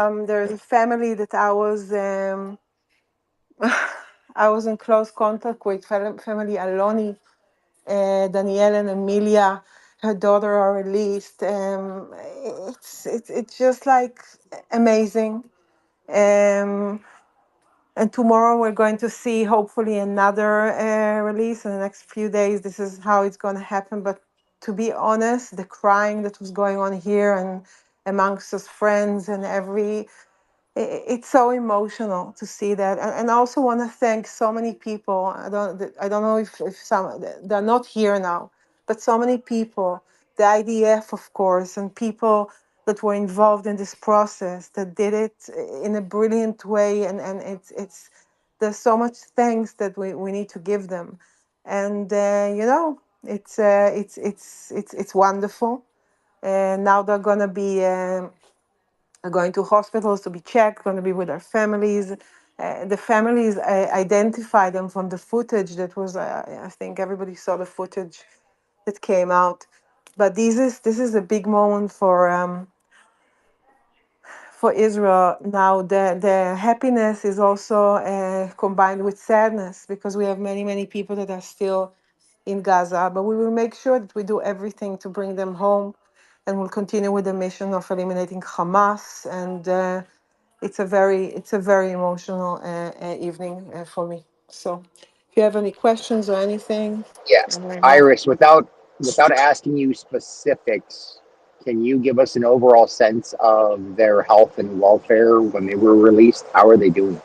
a family that I was in close contact with, family Aloni, Danielle and Emilia, her daughter are released. It's just like amazing. Um, and tomorrow we're going to see hopefully another release in the next few days. This is how it's going to happen. But to be honest, the crying that was going on here and amongst us friends and it's so emotional to see that, and I also want to thank so many people. I don't know if some they're not here now, but so many people, the IDF of course, and people that were involved in this process that did it in a brilliant way, and it's there's so much thanks that we need to give them, and it's wonderful, and now they're gonna be. Are going to hospitals to be checked, going to be with their families. The families identify them from the footage that was, I think everybody saw the footage that came out. But this is a big moment for Israel. Now the happiness is also combined with sadness because we have many, many people that are still in Gaza, but we will make sure that we do everything to bring them home and we'll continue with the mission of eliminating Hamas and it's a very emotional evening for me. So, if you have any questions or anything, Yes, I'm very happy. Iris. Without asking you specifics, can you give us an overall sense of their health and welfare when they were released? How are they doing?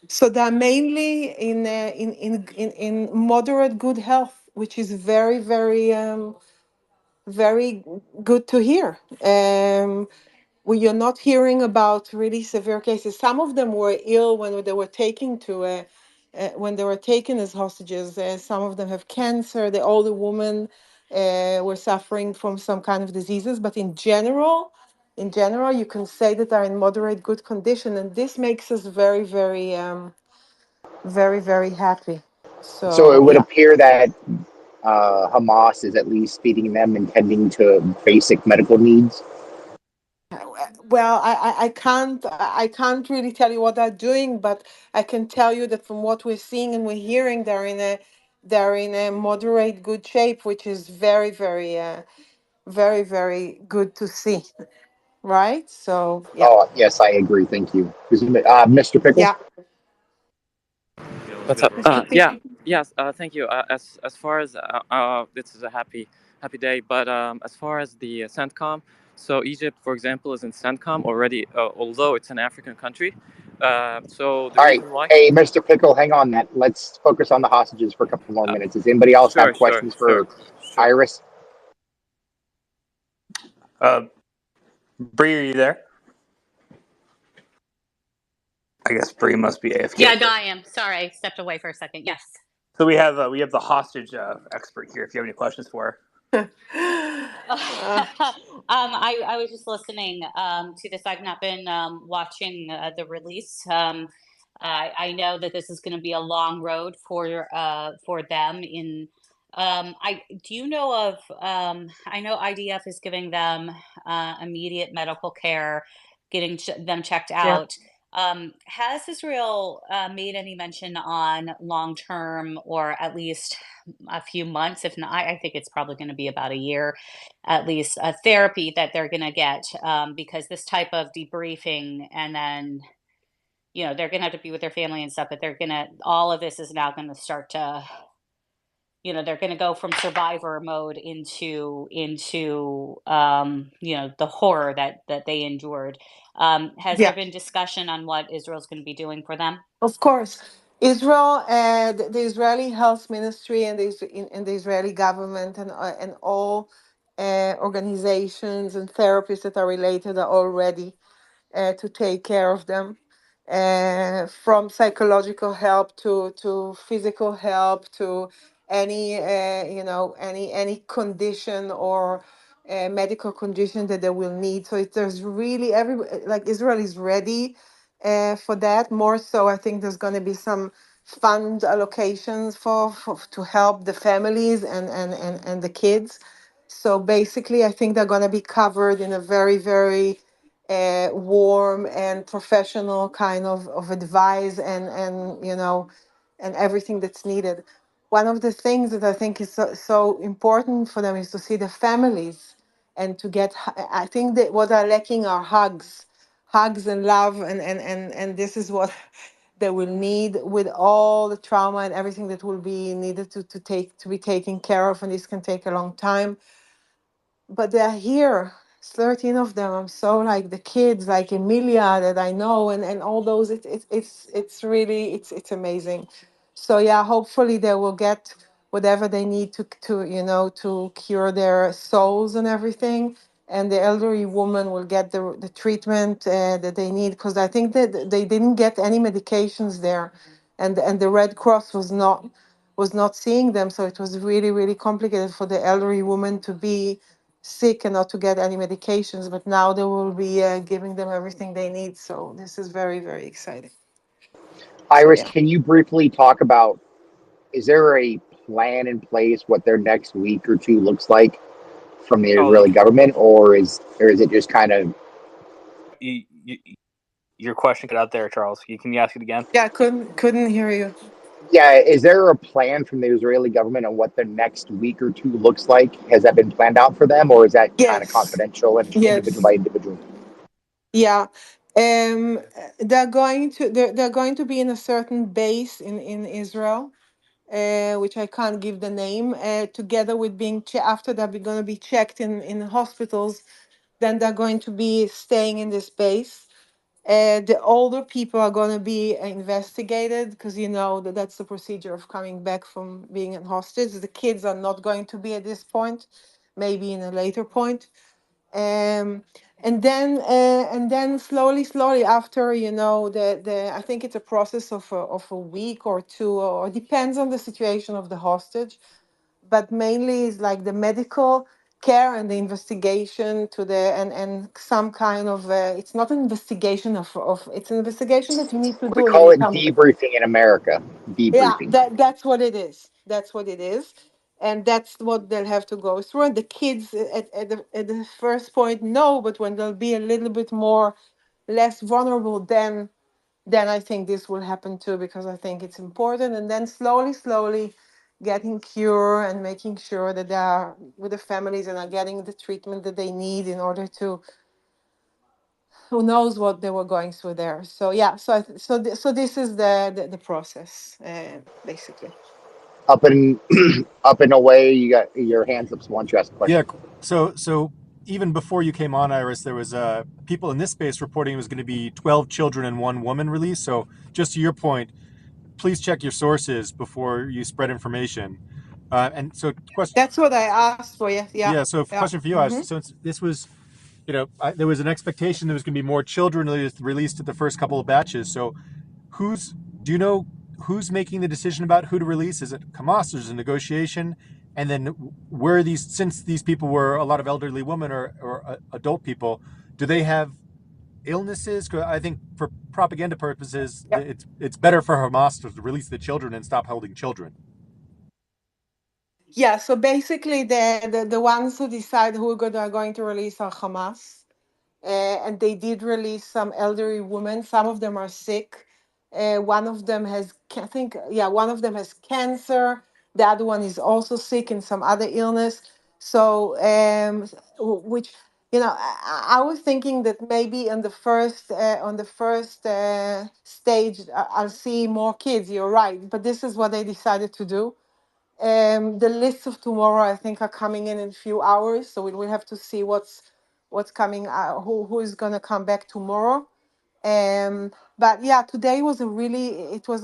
So they're mainly in moderate good health, which is very very good to hear. We are not hearing about really severe cases. Some of them were ill when they were when they were taken as hostages. Some of them have cancer. The older women were suffering from some kind of diseases. But in general, you can say that they're in moderate good condition, and this makes us very, very happy. So it So would yeah. appear that Hamas is at least feeding them and tending to basic medical needs. Well, I can't really tell you what they're doing, but I can tell you that from what we're seeing and we're hearing, they're in a moderate good shape, which is very, very, very, very good to see. Right? So yeah, Oh, yes, I agree. Thank you. Mr. Pickle? yeah. What's up? Mr. Yeah, Pickle. yes. Thank you. As far as this is a happy day, but as far as the CENTCOM, so Egypt, for example, is in CENTCOM already, although it's an African country. So the All right. reason why. Hey, Mr. Pickle, hang on that. Let's focus on the hostages for a couple more Uh, minutes. Does anybody else have sure, sure, questions sure, for sure. Iris? Bree, are you there? I guess Bree must be Yeah, AFK. no, I am. Sorry, I stepped away for a second. Yes. So we have the hostage expert here. If you have any questions for her. I was just listening to this. I've not been watching the release. I know that this is going to be a long road for them. I do you know of? I know IDF is giving them immediate medical care, getting them checked Yeah. out. Has Israel made any mention on long term, or at least a few months? If not, I think it's probably going to be about a year, at least, a therapy that they're going to get, because this type of debriefing, and then they're going to have to be with their family and stuff. But all of this is now going to start to, they're going to go from survivor mode into the horror that they endured. Has there Yeah. been discussion on what Israel's going to be doing for them? Of course, Israel, the Israeli Health Ministry, and the Israeli government, and all organizations and therapists that are related are all ready to take care of them, from psychological help to physical help to any condition or medical condition that they will need. So there's really like Israel is ready for that. More so, I think there's going to be some fund allocations for to help the families and the kids. So basically, I think they're going to be covered in a very, very warm and professional kind of advice, and everything that's needed. One of the things that I think is so important for them is to see the families, and to get. I think that what are lacking are hugs and love, and this is what they will need with all the trauma and everything that will be needed to be taken care of, and this can take a long time, but they're here. 13 of them. I'm so like the kids, like Emilia that I know, and all those. It's really it's amazing. So yeah, hopefully they will get whatever they need to cure their souls and everything. And the elderly woman will get the treatment that they need, because I think that they didn't get any medications there, and the Red Cross was not seeing them, so it was really, really complicated for the elderly woman to be sick and not to get any medications. But now they will be giving them everything they need. So this is very, very exciting. So Iris, yeah. can you briefly talk about, is there a plan in place what their next week or two looks like from the Oh, Israeli government, or is it just kind of? your question cut out there, Charles. Can you ask it again? Yeah, couldn't hear you. Yeah, is there a plan from the Israeli government on what the next week or two looks like? Has that been planned out for them, or is that kind of Yes. confidential and individual Yes. by individual? Yeah. They're going to be in a certain base in Israel, which I can't give the name, together with after they're going to be checked in hospitals, then they're going to be staying in this base. The older people are going to be investigated, because that's the procedure of coming back from being in hostage. The kids are not going to be at this point, maybe in a later point. Um, and then slowly after, the I think it's a process of a week or two, or depends on the situation of the hostage, but mainly is like the medical care and the investigation to the and some kind of it's not an investigation of it's an investigation that you need to We do, and then call you it come. debriefing in America. Yeah, Debriefing. that's what it is. That's what it is. And that's what they'll have to go through. And the kids at the first point, no, but when they'll be a little bit more less vulnerable, then I think this will happen too, because I think it's important. And then slowly, getting cure and making sure that they are with the families and are getting the treatment that they need in order to, who knows what they were going through there. So yeah, so this is the process, basically. Up and up and away. You got your hands up. So why don't you ask a Yeah. question? So even before you came on, Iris, there was people in this space reporting it was going to be 12 children and one woman released. So just to your point, please check your sources before you spread information. And so, question. That's what I asked for. Yes, yeah, Yeah. So, yeah. question for you, Iris. Mm-hmm. So this was, there was an expectation there was going to be more children released at the first couple of batches. So, who's do you know who's making the decision about who to release? Is it Hamas? There's a negotiation, and then where these, since these people were a lot of elderly women or adult people, do they have illnesses? 'Cause I think for propaganda purposes, Yeah. it's better for Hamas to release the children and stop holding children. Yeah, so basically the ones who decide who are going to release are Hamas. And they did release some elderly women. Some of them are sick. One of them has, I think, yeah, one of them has cancer. The other one is also sick in some other illness. So, which, I was thinking that maybe on the first stage, I'll see more kids. You're right, but this is what they decided to do. The lists of tomorrow, I think, are coming in a few hours, so we'll have to see what's coming, who is going to come back tomorrow. But yeah, today was a really, it was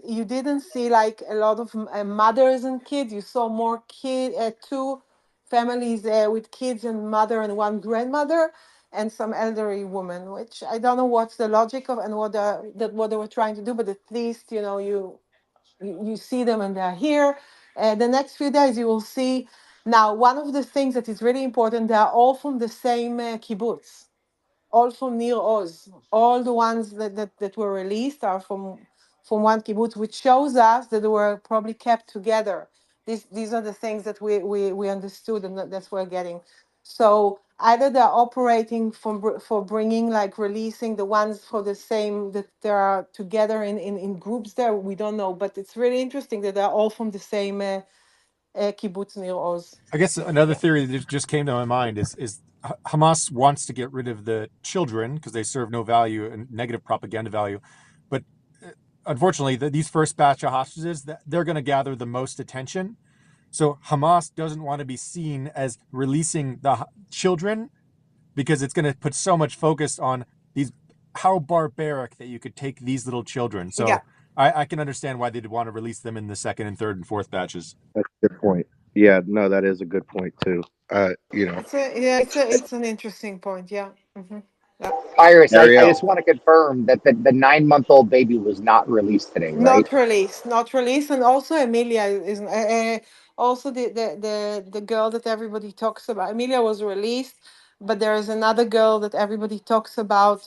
you didn't see like a lot of mothers and kids. You saw more two families with kids and mother and one grandmother and some elderly woman, which I don't know what's the logic of and what they were trying to do, but at least you see them and they're here. The next few days you will see. Now, one of the things that is really important, they are all from the same kibbutz, all from Nir Oz. All the ones that were released are from one kibbutz, which shows us that they were probably kept together. These are the things that we understood and that's what we're getting. So either they're operating for bringing, like releasing the ones for the same, that they are together in groups there. We don't know, but it's really interesting that they're all from the same kibbutz Nir Oz. I guess another theory that just came to my mind is Hamas wants to get rid of the children because they serve no value and negative propaganda value, but unfortunately, these first batch of hostages, they're going to gather the most attention. So Hamas doesn't want to be seen as releasing the children because it's going to put so much focus on these, how barbaric that you could take these little children. So Yeah. I can understand why they'd want to release them in the second and third and fourth batches. That's a good point. Yeah, no, that is a good point too. It's an interesting point. Yeah. Hmm. Yeah. Iris, I Ariel. just want to confirm that the 9-month-old baby was not released today, right? Not released, and also Emilia is also the girl that everybody talks about. Emilia was released, but there is another girl that everybody talks about.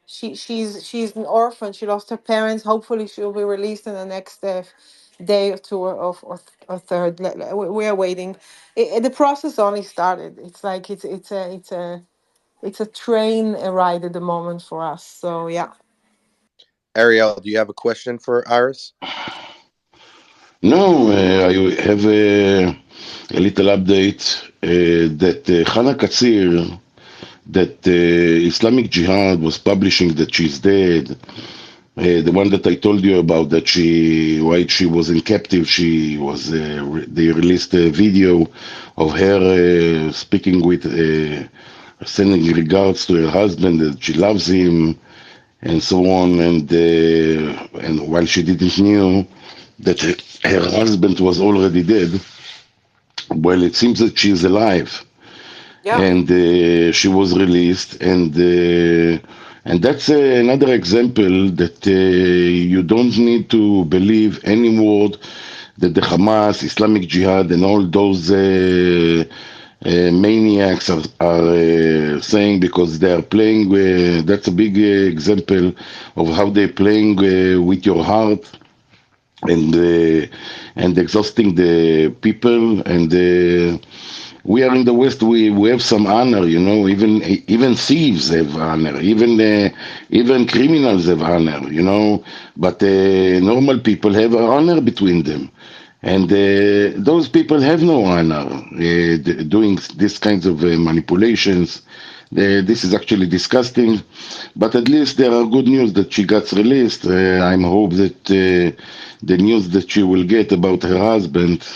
She's an orphan. She lost her parents. Hopefully, she'll be released in the next day or two or third. We are waiting. The process only started. It's like it's a train ride at the moment for us. So yeah. Ariel, do you have a question for Iris? No, I have a little update that Hannah Katzir, that Islamic Jihad was publishing that she's dead. The one that I told you about, that while she was in captive, they released a video of her speaking with, sending regards to her husband, that she loves him, and so on. And while she didn't knew that her husband was already dead, well, it seems that she is alive, Yeah. and she was released, and that's another example that you don't need to believe any word that the Hamas, Islamic Jihad, and all those maniacs are saying, because they are playing. That's a big example of how they're playing with your heart and exhausting the people. And we are in the West. We have some honor, even thieves have honor, even criminals have honor, but normal people have honor between them. And those people have no honor doing these kinds of manipulations. This is actually disgusting, but at least there are good news that she got released. I'm hope that the news that she will get about her husband,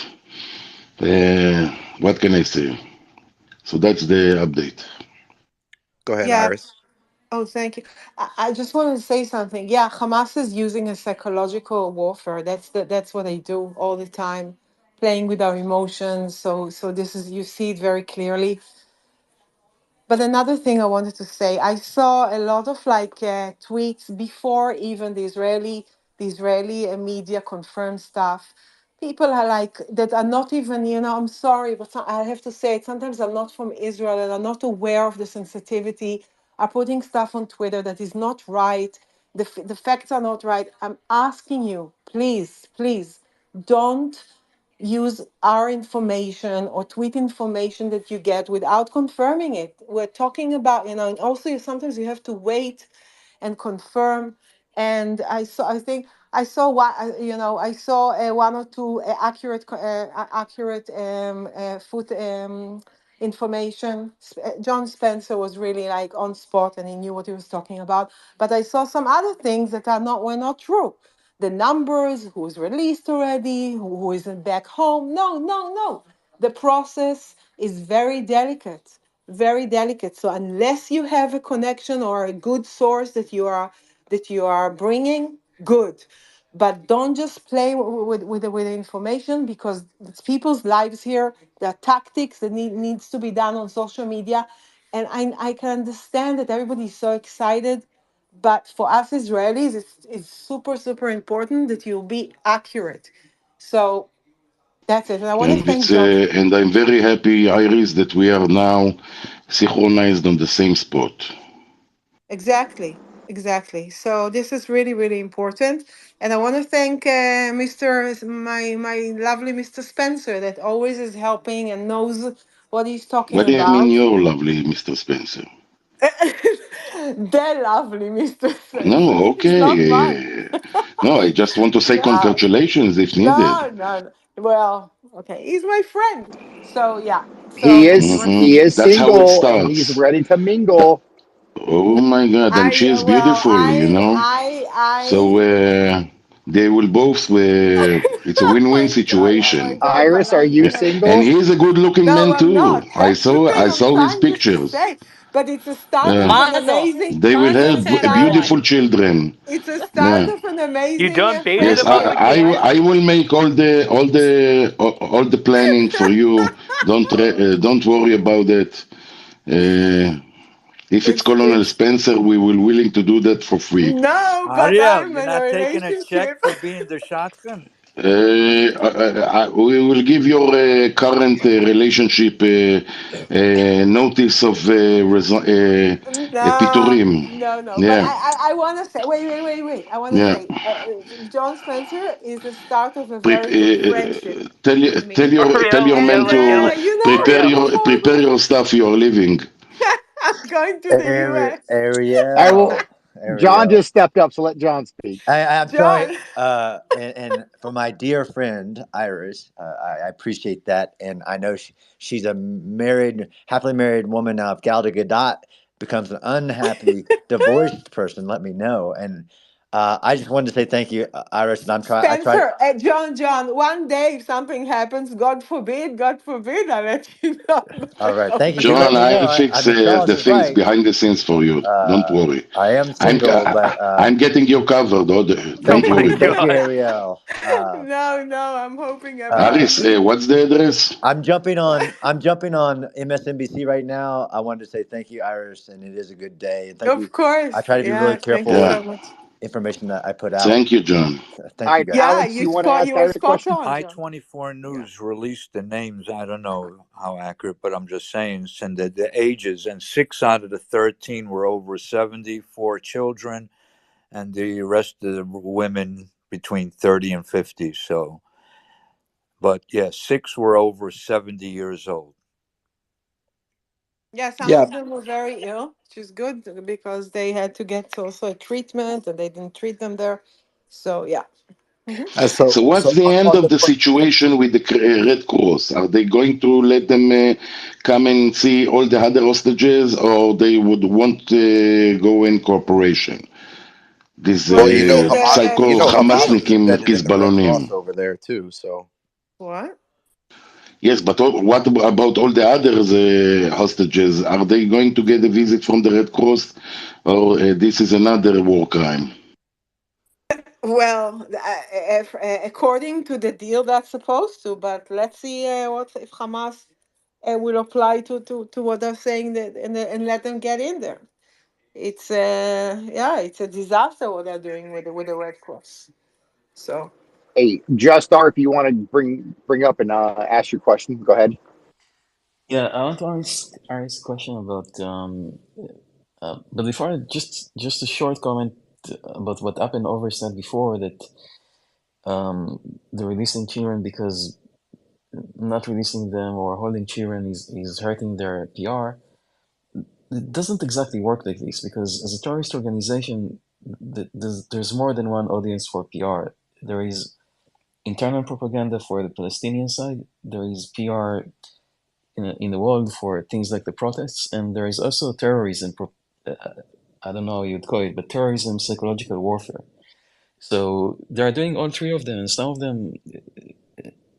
what can I say? So that's the update. Go ahead, Yeah. Iris. Oh, thank you. I just want to say something. Yeah, Hamas is using a psychological warfare. That's what they do all the time, playing with our emotions. So this is, you see it very clearly. But another thing I wanted to say, I saw a lot of like tweets before even the Israeli media confirmed stuff. People are like that are not even, I'm sorry, but I have to say it. Sometimes I'm not from Israel and are not aware of the sensitivity. Are putting stuff on Twitter that is not right. The facts are not right. I'm asking you, please, please, don't use our information or tweet information that you get without confirming it. We're talking about, and also sometimes you have to wait and confirm. And I think I saw what, I saw one or two accurate food information. John Spencer was really like on spot and he knew what he was talking about. But I saw some other things that were not true. The numbers, who's released already, who isn't back home. No, no, no. The process is very delicate, very delicate. So unless you have a connection or a good source that you are bringing, good. But don't just play with the information, because it's people's lives here. There are tactics that needs to be done on social media, and I can understand that everybody's so excited, but for us Israelis, it's super, super important that you be accurate. So that's it. And I want to And thank it's John. and I'm very happy, Iris, that we are now synchronized on the same spot. Exactly, exactly. So this is really, really important. And I want to thank my lovely Mr. Spencer, that always is helping and knows what he's talking What do you mean, about. you're lovely, Mr. Spencer? The lovely Mr. Spencer. No, He's not mine. okay. No, I just want to say No, congratulations if needed. no, no. Well, okay. He's my friend. So yeah. He So is what he is That's how it single and he's starts. ready to mingle. Oh my God, and she is well, beautiful, you know? So they will both, it's a oh win-win my god, oh my situation. god, my Iris, are you husband. And single? he's a good-looking No, man I'm too. not. I That's the saw, thing I I'm saw his trying just to pictures. say. But it's a start Yeah. of an Mazel. amazing. They will Mazel It's have a to start. everyone. beautiful children. It's a start Yeah. of an You amazing done baited Yes, him up friendship. again? I will make all the planning for you. Don't worry about it. Uh, if it's Colonel It's Spencer, we will willing to do that for free. no, but Ariel, I'm you're in a not taking a check relationship. for being the shotgun? We will give your current relationship notice of No, piturim. no, no. But Yeah, I want to say, wait. I want to yeah. say, John Spencer is the start of a very good friendship with Tell me. your Ariel, man And Kelly, to Kelly, Ariel. prepare your stuff. You are leaving. I'm going to the US. I will. Ariel, John Ariel. just stepped up, so let John speak. I'm telling, John. and for my dear friend Iris, I appreciate that, and I know she's a happily married woman now. If Gal Gadot becomes an unhappy divorced person, let me know. And I just wanted to say thank you, Iris. And I tried. Spencer, John, one day if something happens, God forbid, I'll let you know. All right, thank you. Do let John, me know. I'll fix I mean, Charles the is things right. behind the scenes for you. Don't worry. I am I'm single, but I'm getting you covered. Oh Don't thank my you, worry. thank you, God. Ariel. No, I'm hoping Uh, everything Aris, is. what's the address? I'm jumping on MSNBC right now. I wanted to say thank you, Iris, and it is a good day. And thank you. Of course. I try to be really Yeah, thank careful you with so Yeah. much. information that I put out. Thank you, John. Thank All you, right, guys. Yeah, Alex, you want to you ask were Iris a spot question? on, John. I-24 Yeah. News released the names. I don't know how accurate, but I'm just saying, and the ages, and 6 out of the 13 were over 74 children, and the rest of the women between 30 and 50. So, but yeah, 6 were over 70 years old. Yeah, some Yeah, of them were very ill, which is good because they had to get also a treatment and they didn't treat them there. So yeah. So what's the end On of the the question, situation with the Red Cross? Are they going to let them come and see all the other hostages, or they would want to go in cooperation? These Well, well, this is You psycho know, Hamas is Hamasnikim embedded in the Red Hezbollanim. Cross over there too. So what? Yes, but what about all the other hostages? Are they going to get a visit from the Red Cross, or this is another war crime? Well, according to the deal, that's supposed to. But let's see what if Hamas will apply to what they're saying that and let them get in there. It's yeah, it's a disaster what they're doing with the Red Cross. So Hey, Just R, if you want to bring up and ask your question, go ahead. Yeah, I want to ask a question about but before just a short comment about what Up and Over said before that the releasing children because not releasing them or holding children is hurting their PR. It doesn't exactly work like this because as a terrorist organization, there's more than one audience for PR. There is internal propaganda for the Palestinian side. There is PR in the world for things like the protests, and there is also terrorism. Uh, I don't know how you'd call it, but terrorism, psychological warfare. So they are doing all three of them, and some of them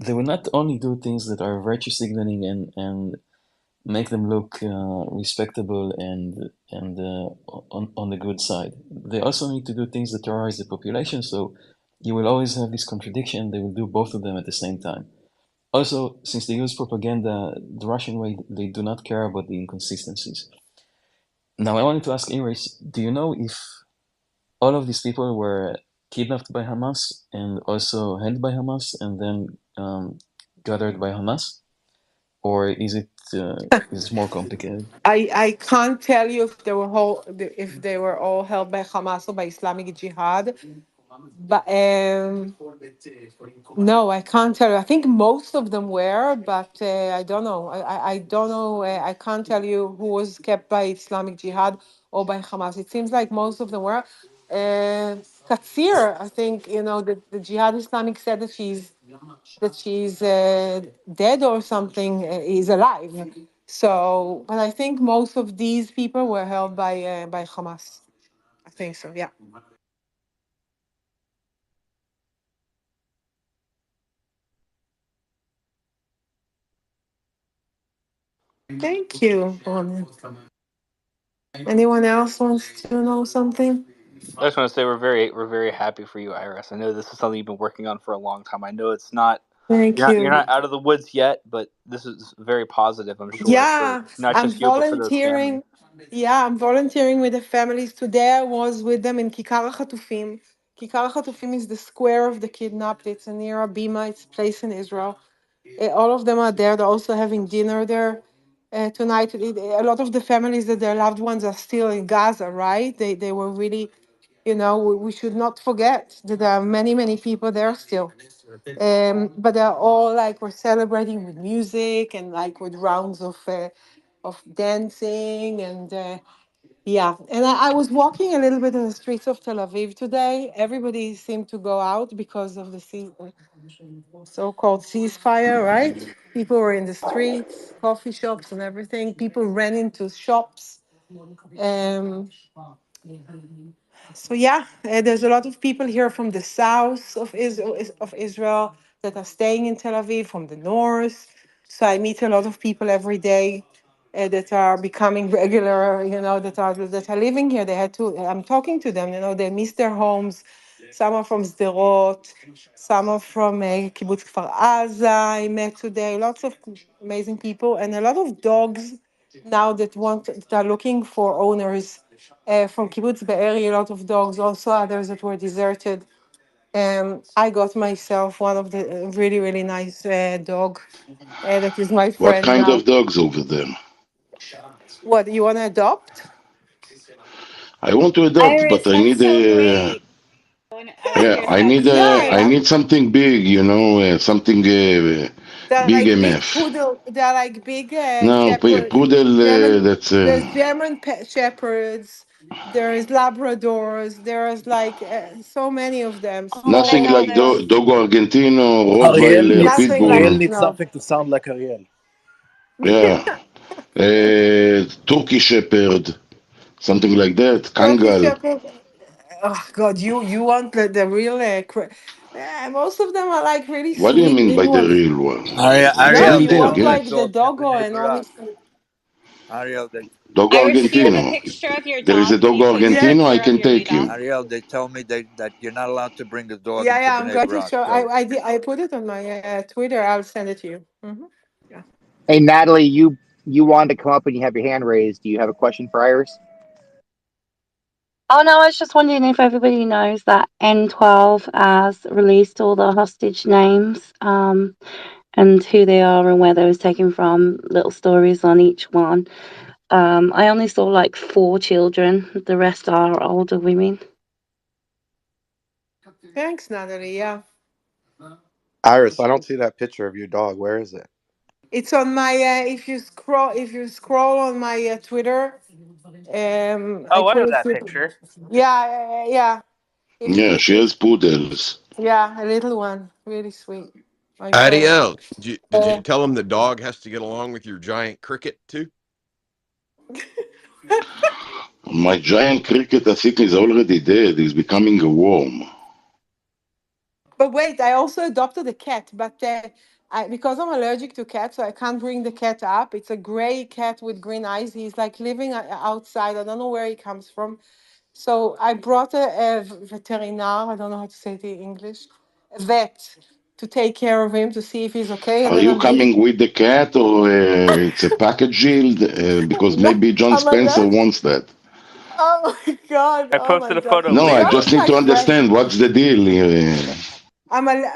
they will not only do things that are virtue signaling and make them look respectable and on the good side. They also need to do things that terrorize the population. So you will always have this contradiction. They will do both of them at the same time. Also, since they use propaganda the Russian way, they do not care about the inconsistencies. Now, I wanted to ask Iris, do you know if all of these people were kidnapped by Hamas and also held by Hamas and then gathered by Hamas? Or is it more complicated? I can't tell you if they were all held by Hamas or by Islamic Jihad, but no, I can't tell you. I think most of them were, but I don't know. I don't know. I can't tell you who was kept by Islamic Jihad or by Hamas. It seems like most of them were. Katsir, I think the Jihad Islamic said that she's dead or something. Is alive. So, but I think most of these people were held by Hamas. I think so. Yeah. Thank you. Anyone else wants to know something? I just want to say we're very happy for you, Iris. I know this is something you've been working on for a long time. I know it's not Thank you're you. not out of the woods yet, but this is very positive. I'm sure for Yeah, not I'm just you, but for those families. volunteering. Yeah, I'm volunteering with the families. Today I was with them in Kikar HaChatufim. Kikar HaChatufim is the square of the kidnapped. It's near Abima. It's a place in Israel. All of them are there. They're also having dinner there tonight. A lot of the families that their loved ones are still in Gaza, right? They were really, we should not forget that there are many, many people there still. But they're all like we're celebrating with music and like with rounds of dancing and yeah. And I was walking a little bit in the streets of Tel Aviv today. Everybody seemed to go out because of the so-called ceasefire, right? People were in the streets, coffee shops and everything. People ran into shops. Um, so yeah, there's a lot of people here from the south of Israel that are staying in Tel Aviv, from the north. So I meet a lot of people every day that are becoming regular, that are living here. They had to. I'm talking to them. They miss their homes. Some are from Sderot, some are from Kibbutz Kfar Aza. I met today lots of amazing people and a lot of dogs now that are looking for owners from Kibbutz Be'eri, a lot of dogs, also others that were deserted. I got myself one of the really, really nice dog that is my What friend kind now. of dogs over there? What, you want to adopt? I want to adopt, Iris, but I that's need so a great. Iris, that's Yeah, so I great. need something big, something they're big like big enough. poodle. They're like big No, shepherd, poodle. German. That's There's German shepherds. There's Labradors. There's like so many of them. Oh, I Nothing know So like there's Dogo Argentino, Ariel Rottweiler, needs nothing Ariel like Pitbull. needs no. something to sound like Ariel. Yeah. Turkey Shepherd, something like that. Turkish Kangal. Shepherd. Oh God, you want the real? Most of them are like really What do you sweet mean by the little. real one? No, Same you Ariel, thing, want tell yeah. the like the dog has a doggo and neighbor all out. this. Ariel, they Dogo Iris, do you have a Argentino. picture of your There is a dog? Can you Dogo post a Yeah, Argentino, I picture of can your new take dog? him. Ariel, they tell me that you're not allowed to bring the dog yeah, into yeah. I'm Bnei going to Brak. show. So I put it on my Twitter. I'll send it to you. Yeah. Hey, Natalie, you wanted to come up and you have your hand raised. Do you have a question for Iris? Oh no, I was just wondering if everybody knows that N12 has released all the hostage names, and who they are and where they was taken from, little stories on each one. I only saw like 4 children, the rest are older women. Thanks, Natalie. Yeah, Iris, I don't see that picture of your dog. Where is it? it's on my. If you scroll on my Twitter, I Oh, I put know it that with. picture. Yeah. Yeah, she has poodles. Yeah, a little one, really sweet. My friend. Adiel, did you Uh, tell him the dog has to get along with your giant cricket too? My giant cricket, I think, is already dead. He's becoming a worm. but wait, I also adopted a cat, but because I'm allergic to cats, so I can't bring the cat up. It's a gray cat with green eyes. He's like living outside. I don't know where he comes from. So I brought a veterinar. I don't know how to say it in English. A vet to take care of him to see if he's okay, and Are then you I'm bringing. coming with the cat or it's a package deal? Because No, maybe John I'm Spencer allergic. wants that. Oh my god! I Oh my posted a god! photo of No, I Leo. John just is need my to friend. understand what's the deal.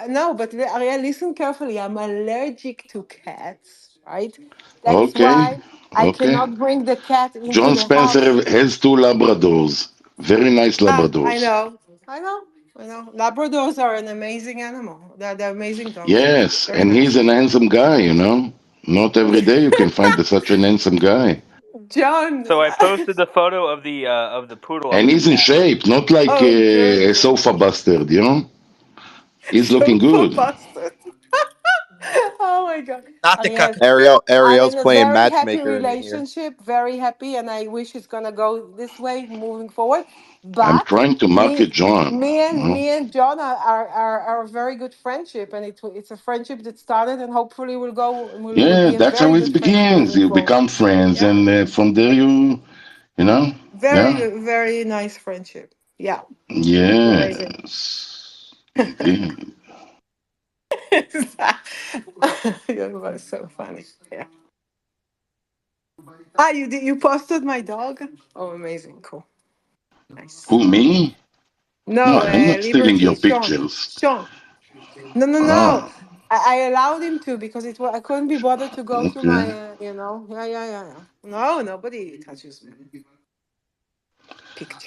No, but Ariel, listen carefully. I'm allergic to cats, right? That's Okay, why I okay. cannot bring the cat into John the Spencer house. has 2 Labradors. Very nice I Labradors. know, I know, I know. Labradors are an amazing animal. They're amazing dogs. Yes, Very and he's nice. an handsome guy, you know. Not every day you can find such an handsome guy. John. So I posted the photo of the poodle of And the he's in cat. shape, not like Oh, good. a sofa bastard, you know. He's looking Sofa good. bastard. Oh my god. Not the Ariel, cock. I'm Ariel's in a playing very happy matchmaker in here. relationship, very happy, and I wish it's gonna go this way moving forward. I'm But trying to market me, John, me you and know. me and John are a very good friendship, and it's a friendship that started, and hopefully will Yeah, be a that's how very it good friendship begins. moving You forward. become friends, Yeah, and from there you know, very yeah, good, very nice friendship. Yeah, amazing. yes, indeed. That was so funny. Yeah. You posted my dog? Oh, amazing, cool, nice. Who, me? No, No, I'm not stealing Liberty, your Sean. pictures. Sean. No, no, no. Ah, I allowed him to because I couldn't be bothered to go through okay. my, Yeah. No, nobody touches my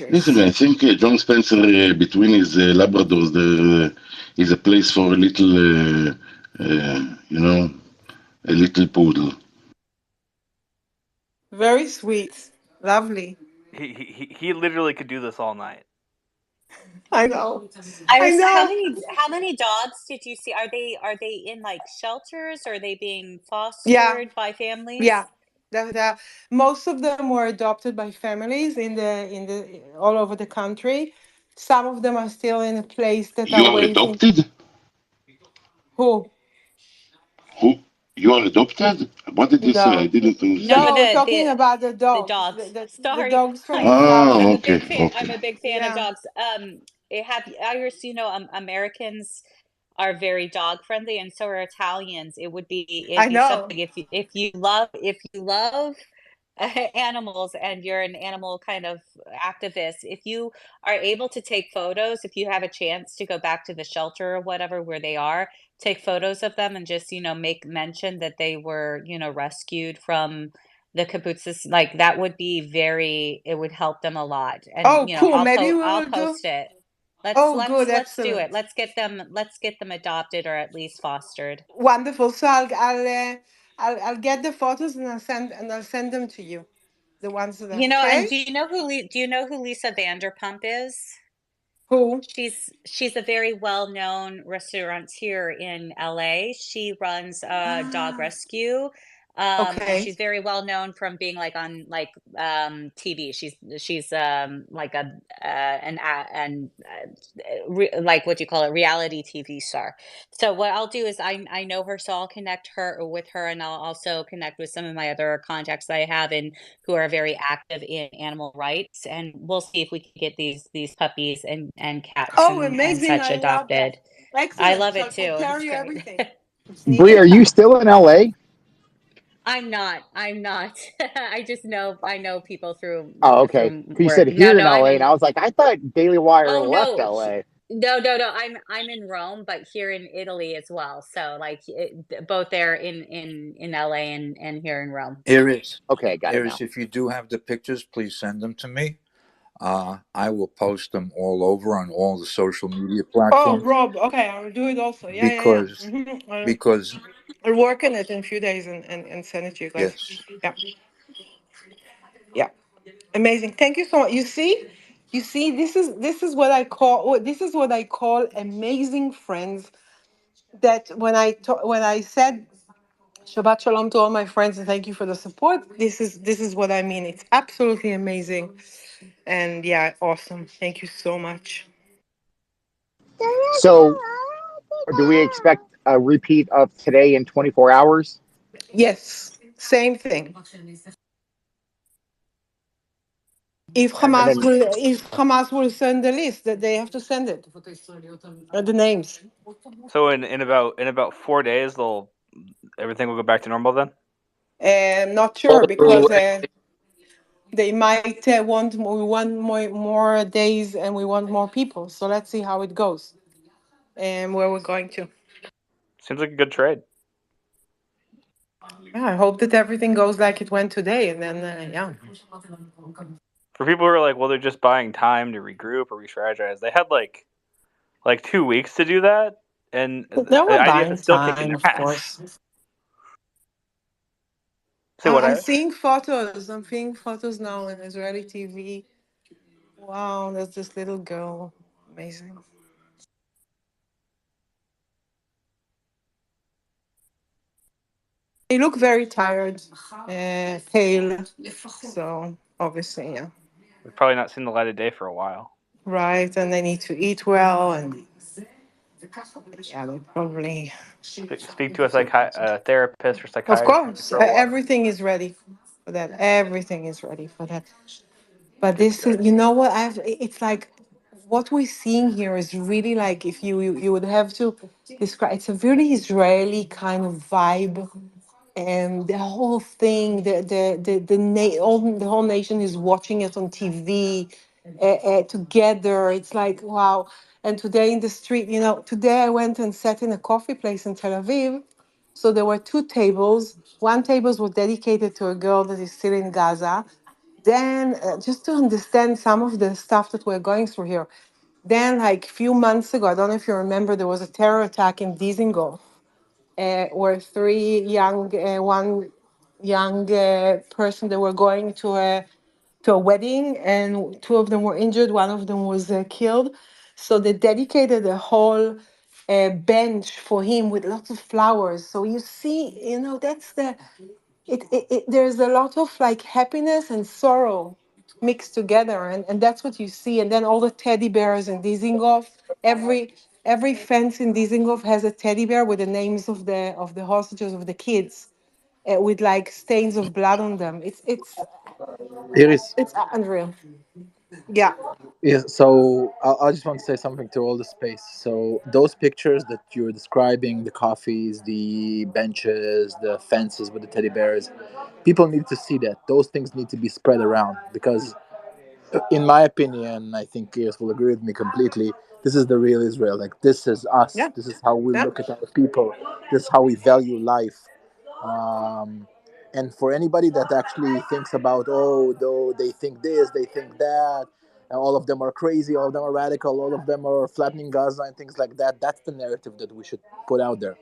Listen, pictures. I think John Spencer, between his Labradors, there is a place for a little, you know, a little poodle. Very sweet, lovely. He literally could do this all night. I know, I Iris, know. how many dogs did you see? Are they in like shelters? Or are they being Yeah, fostered by families? yeah. Most of them were adopted by families in the all over the country. Some of them are still in a place that You are are waiting. adopted? Who? Who? You are adopted? What did you say? I No. didn't No, understand. No, we're the talking about the the dogs, dogs. the Sorry, dogs from I'm the Oh, I'm a shelter. okay, big fan. I'm okay. a big fan of Yeah. dogs. Have Iris, Americans are very dog friendly, and so are Italians. It'd I be know. something if you love animals and you're an animal kind of activist. If you are able to take photos, if you have a chance to go back to the shelter or whatever where they are, take photos of them and just, make mention that they were, rescued from the kibbutzes. Like that would be it would help them a lot. And, Oh, cool. Maybe we I'll will do. post it. Let's Oh, let's good. let's do it. Excellent. Let's get them adopted or at least fostered. Wonderful. So I'll get the photos and I'll send them to you. the ones that You have know, and K. do you know who do you know who Lisa Vanderpump is? Who? She's a very well-known restaurateur in LA. She runs a dog Ah, rescue. And okay. she's very well known from being like on like TV. She's like a like what do you call it, reality TV star. So what I'll do is I know her, so I'll connect her with her, and I'll also connect with some of my other contacts I have and who are very active in animal rights, and we'll see if we can get these puppies and cats Oh, and amazing. such I love that. adopted. I Excellent. love So it I too. can tell It's you great. everything. It's Bree, needed. are you still in LA? I'm not. I'm not. I just know I know people through Oh, okay. from You work. said No, here no, in I'm LA, and in. I was like, I thought Daily Wire Oh left no, LA. no. I'm in Rome, but here in Italy as well. So like both there in LA and here in Rome. Iris, Okay, got it Iris, now. if you do have the pictures, please send them to me. I will post them all over on all the social media Oh, platforms Rob. Okay, I'll do it also. Yeah, yeah, yeah. because because I'll work on it in a few days and send it to you guys. yes, Yeah, yeah. Amazing. Thank you so much. You see, this is what I call this is what I call amazing friends. That when I said Shabbat Shalom to all my friends and thank you for the support. This is what I mean. It's absolutely amazing. And yeah, awesome. Thank you so much. So, do we expect a repeat of today in 24 hours? Yes, same thing. And then, If Hamas will send the list, that they have to send it. The names. So in about 4 days, they'll everything will go back to normal then. Not sure Also, because they might want more, we want more days and we want more people. So let's see how it goes and where we're going to. Seems like a good trade. Yeah, I hope that everything goes like it went today, and then yeah. For people who are like, well, they're just buying time to regroup or re-strategize. They had like 2 weeks to do that, and They the were IDF buying is still kicking time, their of ass. course. Say what, I'm Iris? seeing photos. I'm seeing photos now on Israeli TV. Wow, there's this little girl. Amazing. They look very tired, pale. So obviously, yeah. They've probably not seen the light of day for a while. Right, and they need to eat well, and yeah, they probably. Speak to a therapist or Of psychiatrist course, for a while. everything is ready for that. Everything is ready for that. But Good this stuff. is, you know what? It's like what we're seeing here is really like if you would have to describe. It's a really Israeli kind of vibe, and the whole thing, the whole nation is watching it on TV together. It's like wow. And today in the street, today I went and sat in a coffee place in Tel Aviv. So there were two tables. One table was dedicated to a girl that is still in Gaza. Then, just to understand some of the stuff that we're going through here, then like a few months ago, I don't know if you remember, there was a terror attack in Dizengoff, where one young person, they were going to a wedding, and two of them were injured, one of them was killed. So they dedicated a whole bench for him with lots of flowers. So you see, that's there's a lot of like happiness and sorrow mixed together, and that's what you see. And then all the teddy bears in Dizengoff, every fence in Dizengoff has a teddy bear with the names of the hostages, of the kids, with like stains of blood on them. Iris. It's unreal. Yeah. Yeah, so I just want to say something to all the space. So those pictures that you're describing, the coffees, the benches, the fences with the teddy bears, people need to see that. Those things need to be spread around because, in my opinion, I think Iris will agree with me completely. This is the real Israel. Like this is us. Yeah. This is how we Yeah. look at our people. This is how we value life. Um, and for anybody that actually thinks about, oh, though they think this, they think that, and all of them are crazy, all of them are radical, all of them are flattening Gaza and things like that. That's the narrative that we should put out there.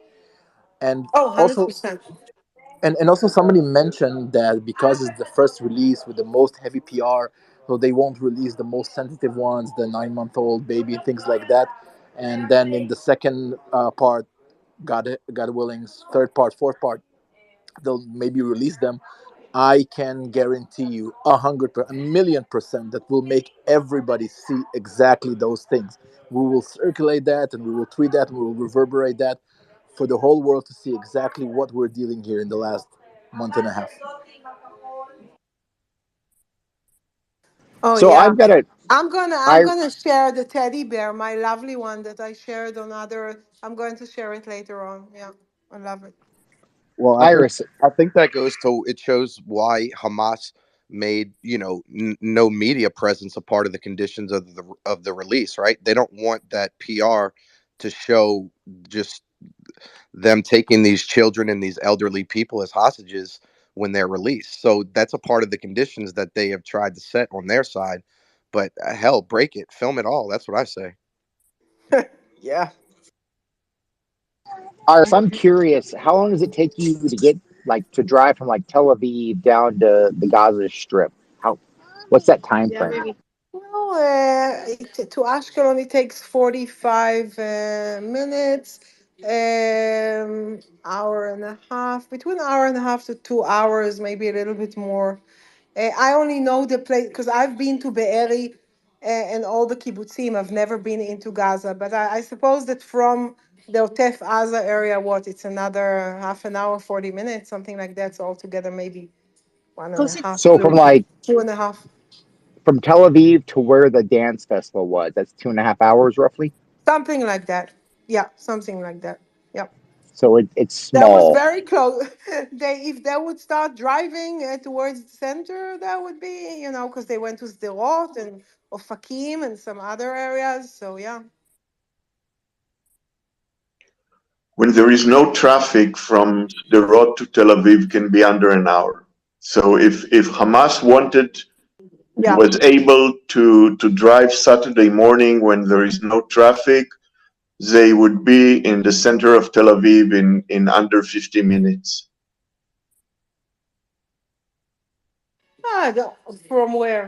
And Oh, also, 100%. And also somebody mentioned that because it's the first release with the most heavy PR, so they won't release the most sensitive ones, the 9-month-old baby and things like that. And then in the second part, God willing's third part, fourth part, they'll maybe release them. I can guarantee you 100, 1,000,000% that will make everybody see exactly those things. We will circulate that and we will tweet that and we will reverberate that for the whole world to see exactly what we're dealing here in the last month and a half. Oh So yeah. I've got a I'm I gonna share the teddy bear, my lovely one that I shared on other. I'm going to share it later on. Yeah, I love it. Well, Iris. I think that goes to it shows why Hamas made no media presence a part of the conditions of the release. Right? They don't want that PR to show just them taking these children and these elderly people as hostages when they're released. So that's a part of the conditions that they have tried to set on their side. But hell, break it, film it all. That's what I say. Yeah. Iris, I'm curious, how long does it take you to get like to drive from like Tel Aviv down to the Gaza Strip? How what's that time frame? Well, to Ashkelon it takes 45 minutes, hour and a half, between hour and a half to 2 hours, maybe a little bit more. I only know the place because I've been to Be'eri and all the kibbutzim. I've never been into Gaza, but I suppose that from the Otef Aza area, what it's another half an hour, 40 minutes, something like that. So altogether, maybe one and a half, So from like two and a half, from Tel Aviv to where the dance festival was, that's 2.5 hours roughly. something like that. Yeah, something like that. Yeah. So it's That was small. very close. They, if they would start driving towards the center, that would be, because they went to Sderot and Ofakim and some other areas. So yeah. When there is no traffic from the road to Tel Aviv can be under an hour. So if Hamas wanted Yeah. was able to drive Saturday morning when there is no traffic, they would be in the center of Tel Aviv in under 50 minutes. From where?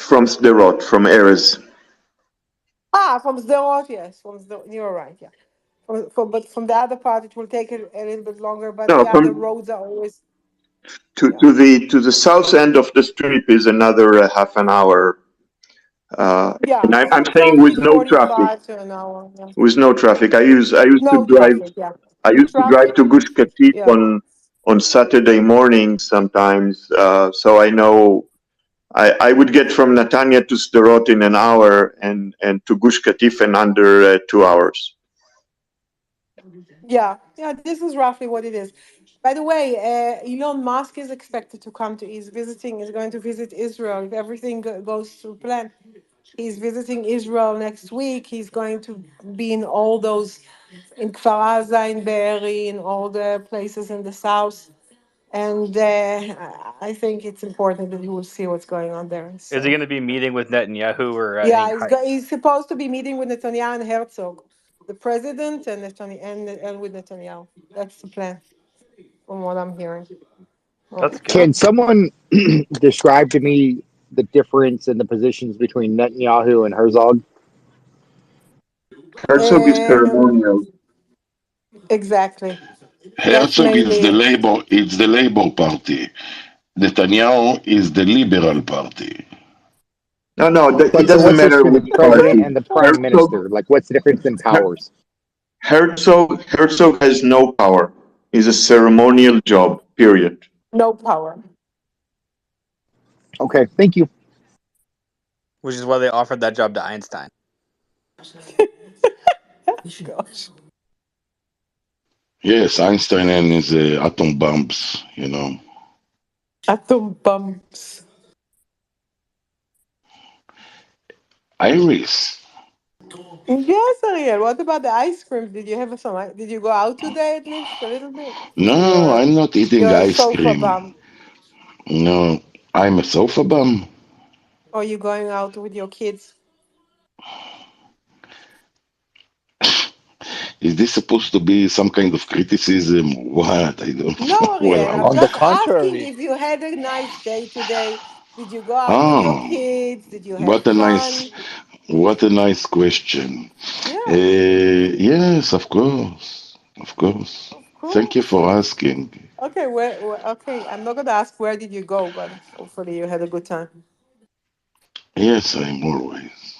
From Sderot, from Erez. From Sderot, yes. From Sderot, you're right, yeah. But from the other part, it will take a little bit longer. But No, yeah, the from roads are always, to, yeah. to the to the south end of the strip is another half an hour. Yeah, And I'm saying south with is no traffic. 45 to an hour. Yeah. With no traffic. I used to No drive traffic, yeah. I With used to drive traffic, to Gush Katif yeah. on Saturday morning sometimes. So I know I would get from Netanya to Sderot in an hour and to Gush Katif in under 2 hours. Yeah, this is roughly what it is. By the way, Elon Musk is expected to come to. Is going to visit Israel if everything goes to plan. He's visiting Israel next week. He's going to be in all those, in Kfar Aza, in Be'eri, in all the places in the south. And I think it's important that he will see what's going on there. Is he So going to be meeting with Netanyahu or any yeah, high? he's supposed to be meeting with Netanyahu and Herzog, the president, and and with Netanyahu. That's the plan, from what I'm hearing. Oh. That's good. Can someone describe to me the difference in the positions between Netanyahu and Herzog? Herzog is ceremonial. Exactly. That's Herzog is mainly the it. Labor. It's the Labor Party. Netanyahu is the Liberal Party. No, it But so doesn't what's the difference matter between which the president party. and the prime Herzog, minister? Like what's the difference in powers? Herzog has no power. It's a ceremonial job. Period. No power. Okay, thank you. Which is why they offered that job to Einstein. Gosh. Yes, Einstein and his atom bombs. Atom bombs. Iris. Yes, Ariel. What about the ice cream? Did you have some? Did you go out today at least a little bit? No, You're a, I'm not eating you're a ice sofa cream. bum. No, I'm a sofa bum. Or you going out with your kids? Is this supposed to be some kind of criticism or what? I don't know No, what Ariel, I'm On the just asking contrary, if you had a nice day today. Did you go out with your Oh, kids? Did you have what a nice, fun? what a nice question. Yeah, Yes, of course, of course. of Thank you course. for asking. Okay, okay, I'm not gonna ask where did you go, but hopefully you had a good time. Yes, I'm always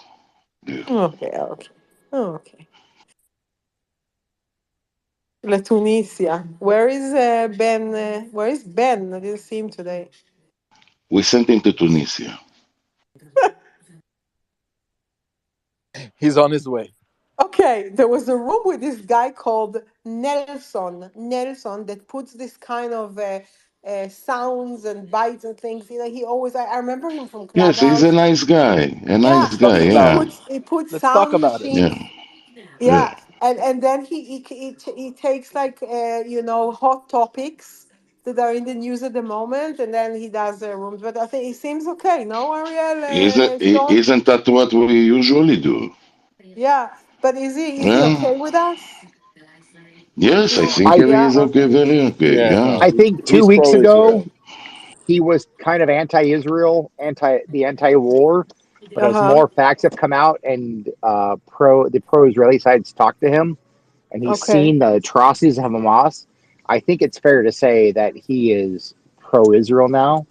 there. Okay, okay, okay. La Tunisia. Where is Ben? Where is Ben? I didn't see him today. We sent him to Tunisia. he's on his way. Okay, there was a room with this guy called Nelson. Nelson that puts this kind of sounds and bites and things. You know, he always. I remember him from Yes, he's a Clubhouse. nice guy. A Yeah, nice Let's talk guy, about yeah. it. he puts Let's talk sound about it. Yeah, machines. yeah. Yeah, and then he takes like hot topics that are in the news at the moment, and then he does rooms. But I think he seems okay. No, Ariel, Sean. Isn't that what we usually do? Yeah, but is he Yeah. okay with us? Yes, I Is think I he yeah is okay, okay. very okay, Yeah, yeah. no, I think he's 2 weeks ago pro-Israel. he was kind of anti-Israel, anti-war, but Uh as huh. more facts have come out and the pro-Israeli sides talked to him, and he's Okay. seen the atrocities of Hamas, I think it's fair to say that he is pro-Israel now,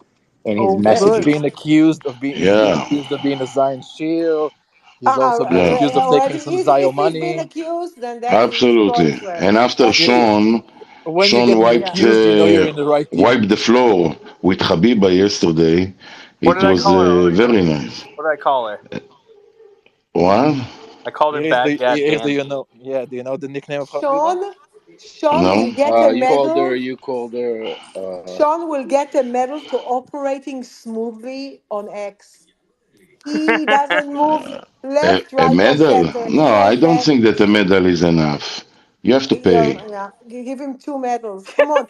and his Oh, Yeah, he's good. messaging. being accused of being he's being Yeah, accused of being a Zion shield. He's also being yeah. accused of taking Already, some if Zion he's been money. accused, then that is Absolutely. pro-Israel. And after That's You- good. when you're Sean getting Yeah. accused, you know you're in the right team. wiped the floor with Habiba yesterday. What It did I was call her, Ariel? very nice. What did I call her? What? I called her Baghdad Here's the Bambi. yeah, do you know the nickname of Habiba? Sean, Sean will No? get a medal. You called her Sean will get a medal to operating smoothly on X. He doesn't move left, A right, or medal? center. No, He I says don't that. think that a medal is enough. You have to pay. Yeah, give him two medals. Come on,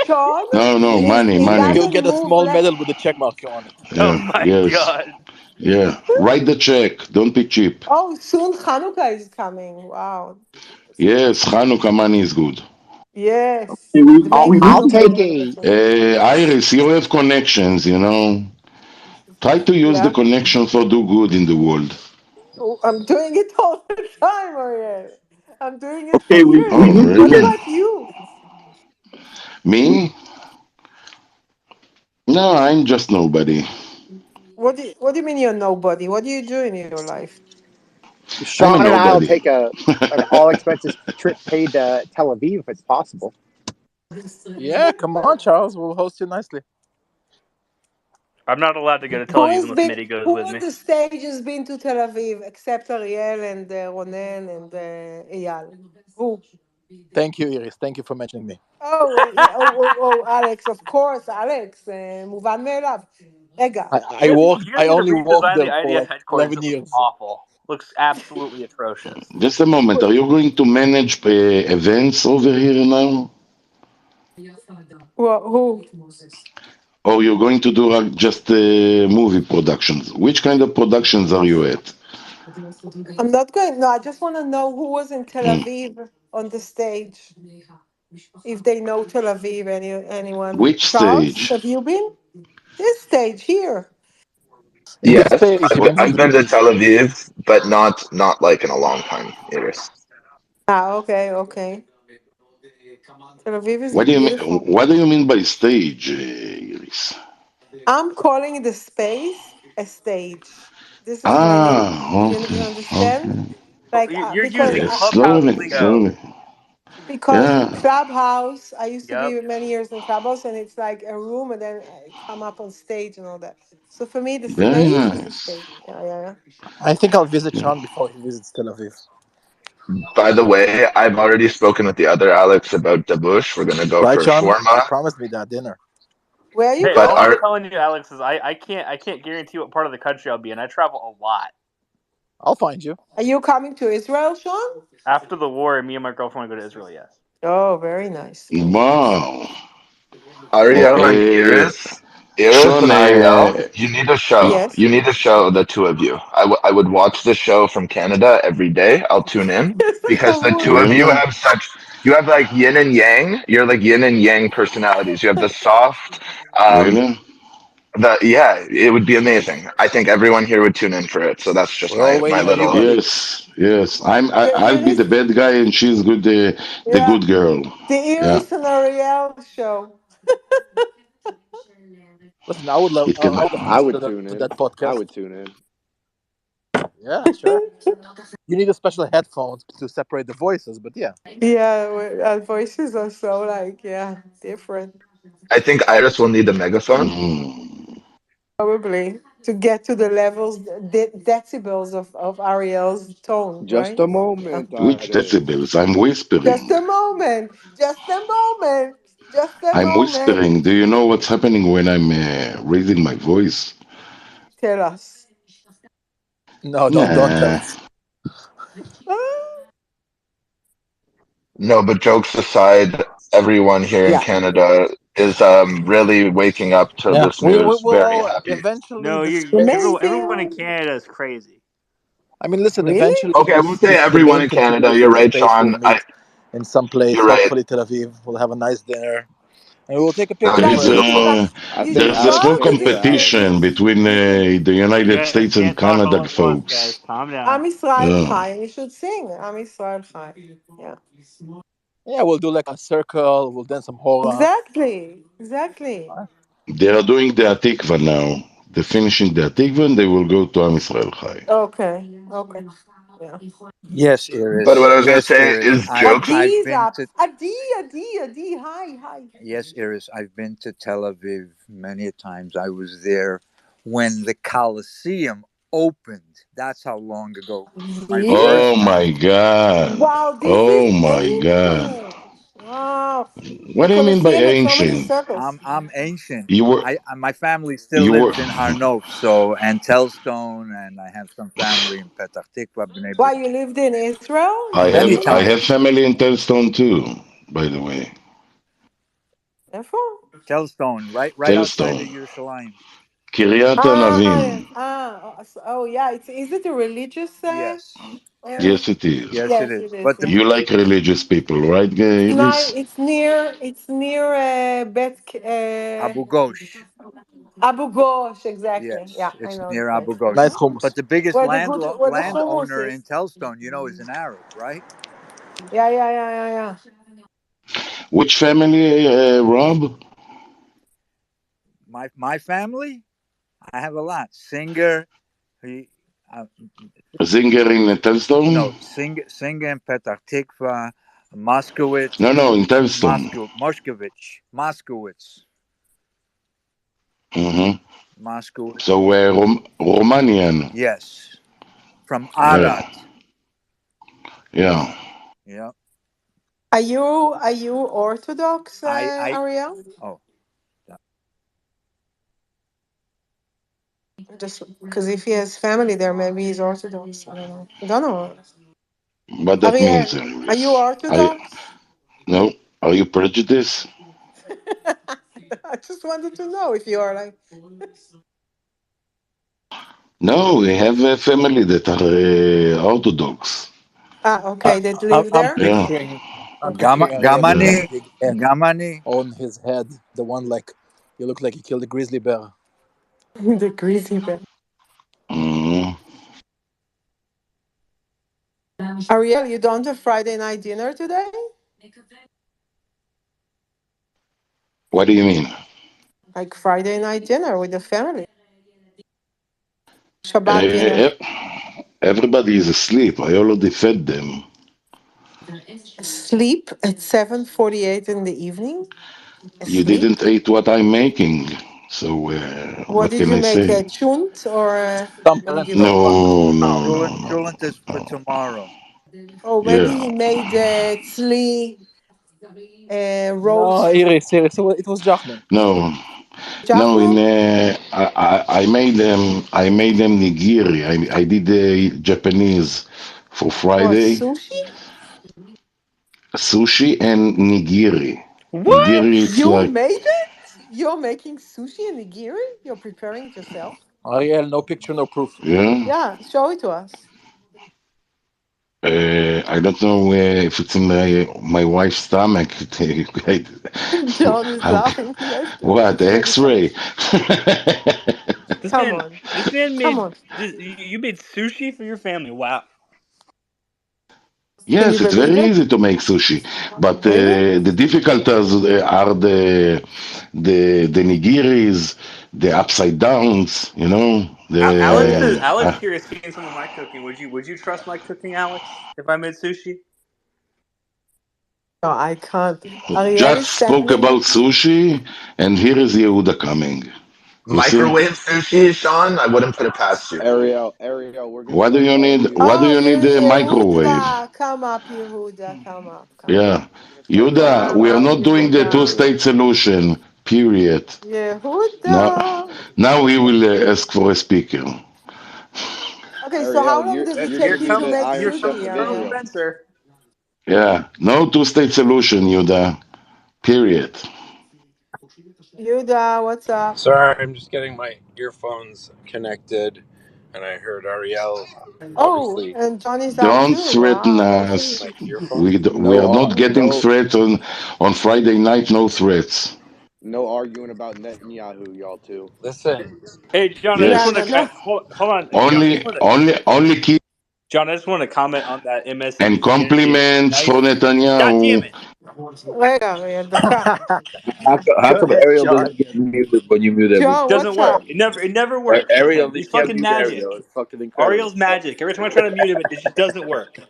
Sean No, no, is money, he money. he'll doesn't get a move small left. medal with a check mark on it. Oh Yeah, my yes, god. yeah. Write the check. Don't be cheap. Oh, soon Hanukkah is coming. Wow. Yes, Hanukkah money is good. Yes, it I'll makes I'll Hanukkah take even a better. Iris, you have connections, you know. Try to use the Yeah. connection for do good in the world. Oh, I'm doing it all the time, Ariel. I'm doing it for Okay, we years. Oh, need to What get really? about you? Me? No, I'm just nobody. What do you mean you're nobody? What do you do in your life? I'm a Sean and I'll nobody. take an all expenses trip paid to Tel Aviv if it's possible. Yeah, come on, Charles. We'll host you nicely. I'm not allowed to go to Tel Aviv unless Mitty goes Who with on me. the stage has been to Tel Aviv except Ariel and Ronen and Eyal? Who? Thank you, Iris. Thank you for mentioning me. Oh, yeah, Alex, of course, Alex, מובן מאליו. רגע, You guys I need to only walked redesign the there for IDF like headquarters. 11 It looks years. awful. Looks absolutely atrocious. Just a moment. Are you going to manage events over here now? who? Or you're going to do just movie productions? Which kind of productions are you at? I'm not going. No, I just want to know who was in Tel Hmm. Aviv on the stage. If they know Tel Aviv, anyone? Which Charles, stage? have you been? This stage here. In the Yes, States, you I've can I've visit. been to Tel Aviv, but not like in a long time, Iris. Ah, okay, okay. Tel Aviv is What do you mean? beautiful. What do you mean by stage, Iris? I'm calling the space a stage. This is my new. You Okay, understand? okay. Like You're because using Yeah, Clubhouse slowly, lingo. slowly. because Yeah, Clubhouse, I used to Yep. be many years in Clubhouse, and it's like a room, and then I come up on stage and all that. So for me, the very space is the nice. stage. Yeah, yeah, yeah. I think I'll visit Yeah. Sean before he visits Tel Aviv. By the way, I've already spoken with the other Alex about Dabush. We're gonna go Right, for Sean? You shawarma. promised me that dinner. Where are you Hey, But all going? I'm our telling you, Alex, is I can't guarantee what part of the country I'll be in. I travel a lot. I'll find you. Are you coming to Israel, Sean? After the war, me and my girlfriend want to go to Israel. Yes. Oh, very nice, very nice. Wow. Ariel and Uh, Iris. Iris Sean, and Ariel, you need a show. Yes. You need to show the two of you. I would watch the show from Canada every day. I'll tune in because the two of you really? have such. You have like yin and yang. You're like yin and yang personalities. You have the soft. Um, Really? yeah, it would be amazing. I think everyone here would tune in for it. So that's just We're all my waiting on you, little. buddy. Yes, yes. I'll be Iris, the bad guy and she's good, the yeah, good girl. the Yeah. Iris and Ariel show. Listen, I would love. It can. I would love to I listen would tune to in. that I podcast. would tune in. Yeah, sure. You need a special headphones to separate the voices, but yeah. Yeah, our voices are so like, yeah, different. I think Iris will need a megaphone. Mm. Probably to get to the levels, decibels of Ariel's tone, Just right? a Yeah. moment, Which Iris. decibels? I'm Just whispering. a moment. Just a moment. Just a I'm moment. whispering. Do you know what's happening when I'm raising my voice? Tell us. No, don't tell Nah. us. No, but jokes aside, everyone here in Yeah, Canada is really waking up to yeah. this news. We'll Very all happy. eventually No, everyone in Amazing. Canada is crazy. I mean, listen, Really? eventually Okay, I won't say the everyone main in Canada. contributors You're of the right, space will Sean. meet in some place, You're right. hopefully Tel Aviv. We'll have a nice dinner, and we'll take a That picture would be Guys, for you everyone. should There's I you think should there's a Alex small come came to visit. Alex. competition between the You United guys States and can't talk all Canada at once, guys. folks. Calm down. Am Israel Yeah. Chai. You should sing Am Israel Chai. Yeah. Yeah, we'll do like a circle. We'll dance some hora. Exactly. Exactly. They are doing the Atikva now. They're finishing the Atikva and they will go to Am Israel Chai. Okay. Okay. Yeah. Yes, But Iris. what I was gonna Yes, say Iris. is jokes. I've Adi's been up. to Adi. Hi. Hi. yes, Iris. I've been to Tel Aviv many times. I was there when the Colosseum opened. That's how long ago. My Really? Oh first my time. God. Wow, this is Oh my God. ancient. Wow. What The do you mean by Colosseum had so many ancient? circles. I'm ancient. You were My family still you were lives in Har Nof, so and Tellstone, and I have some family in Petah Tikva, Bnei Why, Brak. you lived in Israel? I You lived have Many in I Israel? have times. family in Tellstone too, by the way. Therefore. Tellstone, right outside of Tellstone. Yerushalayim. Kiryat Ah, Anavim. oh, yeah. Is it a religious Yes, area? Yes it is. yes, it Yes, is. it is. But the Yeah. You like religious people, right, Iris? It's near Abu Ghosh. Abu Ghosh. Exactly. Yes, Yeah, I it's know the near place. Abu Ghosh. Nice Mhm. But hummus. the biggest Where the hummus landowner in is. Tellstone, is an Arab, right? Yeah. Which family, Rob? My family, I have a lot. Singer, he, uh, Zinger in Tellstone? no, Singer in Petah Tikva, Moskowitz, No, in Tellstone. Moskowitz, Hmm. Moskowitz. So Romanian. Yes, from Yeah, Arad. yeah. Yeah, Are you Orthodox, I Ariel? oh, Just because if he has family there, maybe he's Orthodox. I don't know. I don't know. What that means, Ariel, are you Iris? Orthodox? No. Are you prejudiced? I just wanted to know if you are like. No, we have a family that are Orthodox. Ah, I, okay, that live I'm there. Yeah, picturing, I'm Gama, picturing Ariel with yeah. that Gamani, big X Gamani. on his head, the one like you look like he killed a grizzly bear. The greasy bear. Mm. Ariel, you don't have Friday night dinner today? What do you mean? Like Friday night dinner with the family. Shabbat dinner. Uh, everybody is asleep. I already fed them. Sleep at 7:48 in the evening? You Asleep? didn't eat what I'm making. So What what did can you I make? A say? chunt or Some let me parents give don't up. cook. Chulent is for tomorrow. Oh, maybe he Yeah. made tzli No, roast Iris, it was Jahman. No, no. In jahmon. I made them nigiri. I did the Japanese for Or Friday. sushi? Sushi and nigiri. What? Nigiri, it's You like made it? You're making sushi and nigiri? You're preparing it yourself? Ariel, no picture, no proof. Yeah. Yeah, show it to us. I don't know if it's in my wife's stomach. John is How? laughing. Yes, What? it's very funny. X-ray? Come on. This man Come made on. you made sushi for your family. Wow. Can you Yes, it's believe very it? easy to make sushi, but Really? the difficulties are the nigiris, the upside downs. You know the Alex here has seen some of my cooking. Would you trust my cooking, Alex? If I made sushi? No, I can't. Ariel just sent spoke me. about sushi, and here is Yehuda coming. You see, Microwave sushi, Sean? I wouldn't put it past you. Ariel, we're gonna what do start you calling need? you. What do Oh, you need? A microwave? Yehuda. Come up, Yehuda. Come up. Come up. Yeah, We're gonna start calling Yehuda, you Come we are up, not Alex doing from the Yehuda. Yehuda. two-state solution. Period. Now, Yehuda. now we will ask for a speaker. Okay, so how Ariel, long does it you're Here gonna take you be to comes the make Iron here Chef comes sushi, of Colonel Ariel? Israel. Spencer. Yeah, no two-state solution, Yehuda. Period. Yehuda, what's up? Sorry, I'm just getting my earphones connected, and I heard Ariel. Oh, Obviously, and John is out Don't too. threaten Wow, let's us. see. my earphones. We No, are not getting no, threats on Friday night. No threats. no arguing about Netanyahu, y'all too. Listen, Hey, John, I just Yeah, Yes. want no, to no. hold on. John, I just Only, want to only, only keep John, I just want to comment on that and MSNBC interview. It was a compliments for nice. God damn Netanyahu. it! רגע, אריאל, דקה. How Go come ahead, Ariel John. doesn't get muted when you mute John, everybody? Doesn't what's work. up? It never works with Ariel, him. they He's can't fucking mute Ariel. magic. It's fucking incredible. Ariel's magic. Every time I try to mute him, it just doesn't work.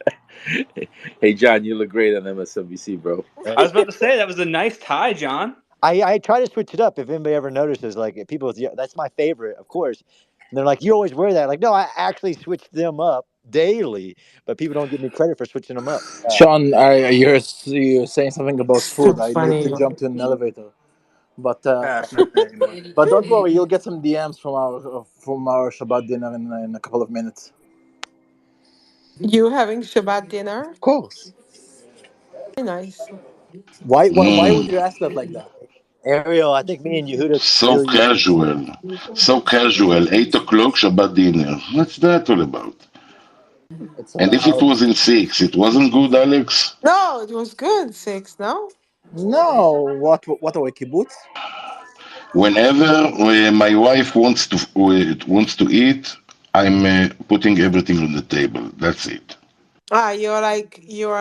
Hey, John, you look great on MSNBC, bro. I was about to say that was a nice tie, John. I try to switch it up if anybody ever notices. Like if people, yeah, that's my favorite, of course. And they're like, "You always wear that." Like, no, I actually switch them up daily, but people don't give me credit for switching them up. Sean, you're saying something about So food. I need funny. to jump to an elevator, but It's not there anymore. but don't worry, you'll get some DMs from our Shabbat dinner in a couple of minutes. You having Shabbat dinner? Of course. Very nice. Why would Mm, you ask that like that? Ariel, I think me and Yehuda so really. casual. So casual. 8 o'clock Shabbat dinner. What's that all about? It's And if it about was in six, it wasn't good, Alex? No, it was good. Six, no? no what a kibbutz. Whenever my wife wants to eat, I'm putting everything on the table. That's it. Ah, you're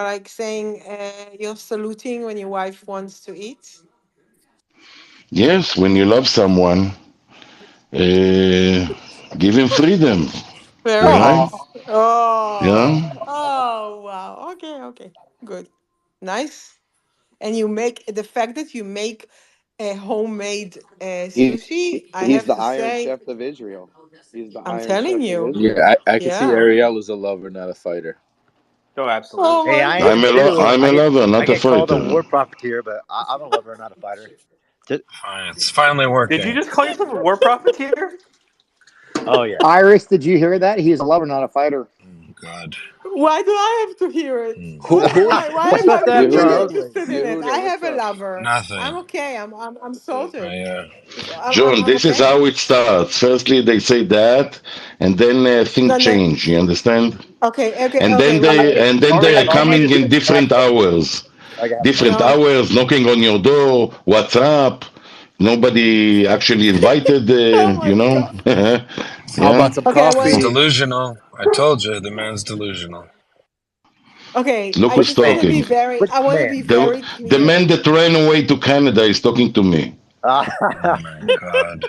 like saying you're saluting when your wife wants to eat. Yes, when you love someone, uh, give him freedom. You Very know. nice. You Oh, know. oh, wow. Okay, okay, good, nice. And you make the fact that you make a homemade He, sushi. I he's have the to Iron say, Chef of Israel. He's the I'm Iron telling Chef of you, Israel. Yeah, I can see yeah. Ariel is a lover, not a fighter. Oh, Oh absolutely. Hey, my I god. am too. I'm a lover, I not a get called a fighter. war profiteer, but I'm a lover, not a fighter. it's finally Did you working. just call yourself a war profiteer? Oh yeah. Iris, did you hear that? He's a lover, not a fighter. Oh, God. Why do I have to hear it? Who? Why am What's I up there, being Charles? interested in it? I Yehuda, have what's a up? lover. Nothing. I'm okay. I'm What's up? sorted. I John, I'm this is okay. how it starts. Firstly, they say that, and then things No, no. change. You understand? Okay, okay, And okay. then Wait, wait. they I are can't coming handle in it. different hours. I can have fun. Different No. hours, knocking on your door. What's up? Nobody actually invited. Oh my god. How about Yeah. some Okay, He's well, coffee? delusional. I told you, the man's delusional. okay. Look I Which who's just want to man? be talking. very. Which I want to man? be The very the clear. man that ran away to Canada is talking to me. Oh my God.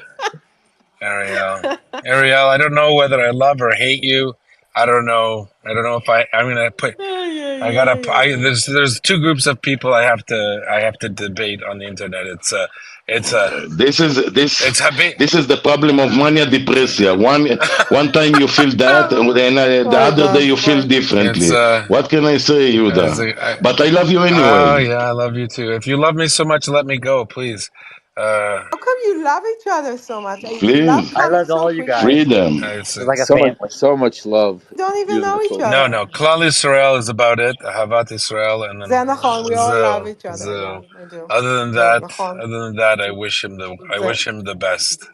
Ariel. Ariel, I don't know whether I love or hate you. I don't know. I don't know if I'm gonna put Ay, I ay, gotta. ay, ay, ay. There's two groups of people I have to debate on the internet. It's This is this it's Habib. this is the problem of mania depressia. One time you feel that, and then the Oh, other day that's you feel fine. differently. What can I say, Yuda? As a, I, But I love you oh anyway. yeah, I love you too. If you love me so much, let me go, please. How come you love each other so much? I love Please, I coming loved so all you guys. frequently. freedom. It's It's like a So much, family. so much love. You don't even know each Beautiful. no, other. no. Klal Yisrael is about it. Havat Israel, and then זה נכון, we all love Zil, each other. Yeah, Zil. I do. Other נכון. than that, I wish him the best.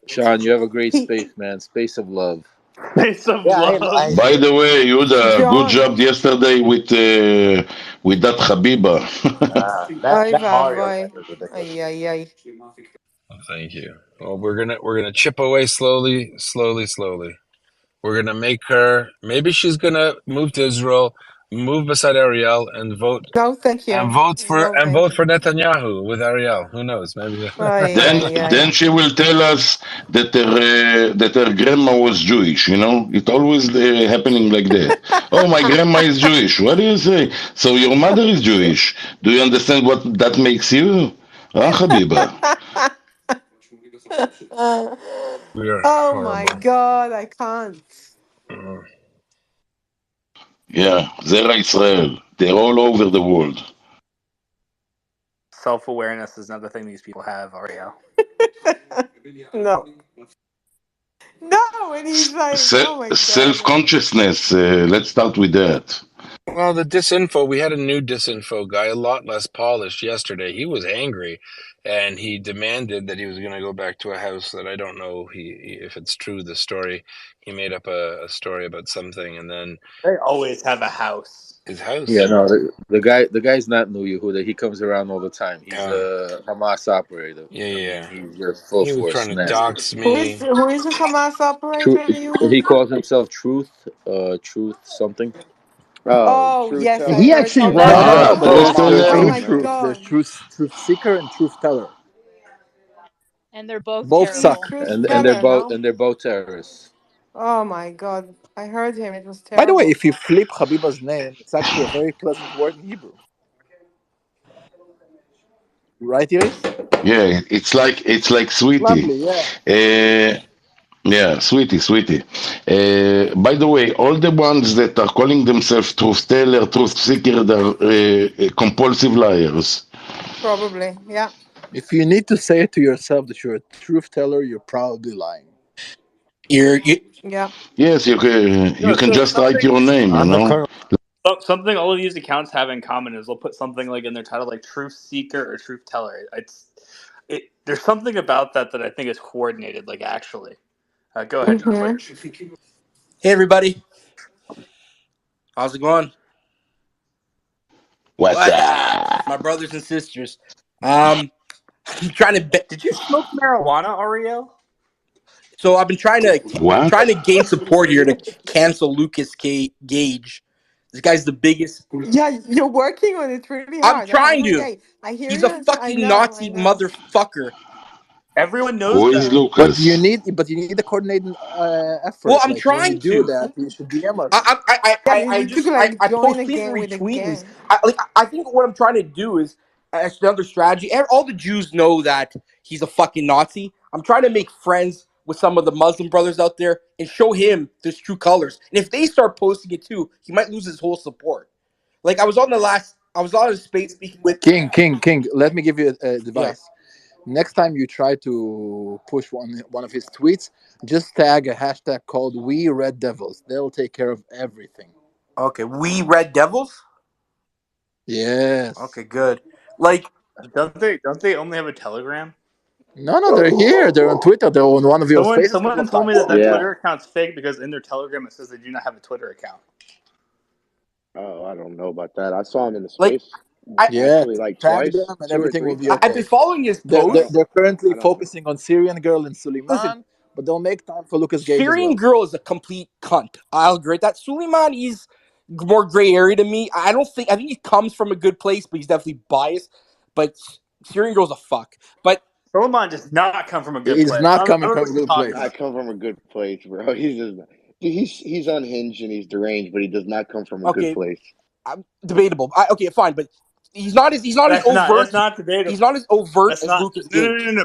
Sean, you have a great He, space, man. Space of love. Face of Yeah, I love. By agree. the way, Yuda, good John. job yesterday with that Habiba. Oy That Mario vavoy. thing was ridiculous. Ay, ay, ay. Thank you. Well, we're gonna chip away slowly, slowly, slowly. We're gonna make her. Maybe she's gonna move to Israel, move beside Ariel, and vote No, thank and you. vote for No, and thank vote you. for Netanyahu with Ariel. Who knows? Maybe. Ay, then ay, ay. then she will tell us that her grandma was Jewish. You know, it always happening like that. Oh, my grandma is Jewish. What do you say? So your mother is Jewish. Do you understand what that makes you? Ah, Habiba. We're Oh my horrible. God, I can't. Mm. Yeah, Zera Israel. They're all over the world. Self-awareness is another thing these people have, Ariel. No. No, and he's like, oh my God. Self-consciousness. Let's start with that. Well, the disinfo. We had a new disinfo guy, a lot less polished yesterday. He was angry, and he demanded that he was going to go back to a house that I don't know. If it's true, the story. He made up a story about something, and then They always have a house. his house. Yeah, no, the guy's not New Yehuda. He comes around all the time. He's Yeah, a Hamas operator. yeah, I yeah. mean, he's just full He was force trying to nasty. dox Who me. is the Hamas Truth, operator, Yehuda? he calls himself Truth something. Oh, Oh, truth yes, I He teller. heard. actually Oh, runs that's the the Ah, No, but Hamas one. there's Oh operation, Posteler. two my man. truths. There's God. truth seeker and truth teller. And they're both Both He's terrible. suck, truth and teller, no? they're both terrorists. Oh my God. I heard him. It was By the way, terrible. if you flip Habiba's name, it's actually a very pleasant word in Hebrew, right, Iris? Yeah, it's like sweetie. Lovely, yeah. Uh, yeah, sweetie. By the way, all the ones that are calling themselves truth teller, truth seeker, they're compulsive liars. Probably. Yeah. If you need to say it to yourself that you're a truth teller, you're probably lying. You Yeah. Yes, you No, can so just write your name. You I'm the know. colonel. something all of these accounts have in common is they'll put something like in their title, like truth seeker or truth teller. There's something about that I think is coordinated. Like actually, go ahead, John. Mm-hmm. Hey everybody, how's it going? What's What? that? My brothers and sisters. I'm trying to Did you smoke marijuana, Ariel? so I've been What? trying to gain support here to cancel Lucas Gage. This guy's the biggest. Yeah, you're working on it really I'm hard. Huh? trying to. Hey, I hear He's a you. I fucking know. I Nazi know. motherfucker. Everyone knows Who is that. Lucas? But you need a coordinated Well, effort. I'm Like when you trying do to. that, you should DM us. Yeah, you need to like I join post a tweet and gang with a retweet and gang. I think what I'm trying to do is as another strategy. All the Jews know that he's a fucking Nazi. I'm trying to make friends with some of the Muslim brothers out there and show him his true colors. And if they start posting it too, he might lose his whole support. Like I was on a space speaking with King. Let me give you a yeah. advice. Next time you try to push one of his tweets, just tag a hashtag called We Red Devils. They'll take care of everything. Okay, we Red Devils. Yes. Okay, good. Like Don't they only have a Telegram? No, they're here. They're on Twitter. They're on one of your spaces a couple Someone of told me times. that Yeah. Twitter account's fake because in their Telegram it says they do not have a Twitter account. Oh, I don't know about that. I saw him in the like space I Yes. actually like Tag twice, them and 2 or 3 everything will be times. I've okay. been following his posts. They're currently I don't. focusing on Syrian girl and Listen, Suleiman, but they'll make time for Lucas Gage as Syrian well. girl is a complete cunt. I'll agree with that. Suleiman is more gray area to me. I think he comes from a good place, but he's definitely biased. But Syrian girl's a fuck. But Solomon does not come from a good He's place. not I don't coming know from what a you're good talking place. I about. come from a good place, bro. He's just dude, he's unhinged and he's deranged, but he does not come from a good okay, place. debatable. Okay, fine, but he's not as That's overt. not debatable. He's not as overt That's as not Lucas Gage. no.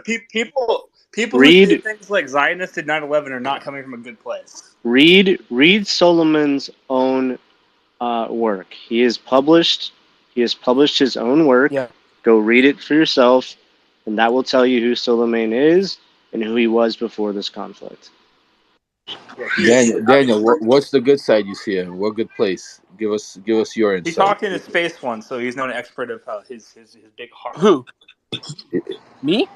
People who say Read things like Zionists did 9/11 are not coming from a good place. read Solomon's own work. He has published his own work. Yeah. Go read it for yourself. and that will tell you who Soleimani is and who he was before this conflict. Daniel, what's the good side you see him? What good place? Give us your He insight. talked in a space once, so he's known an expert of his big heart. Who? Me?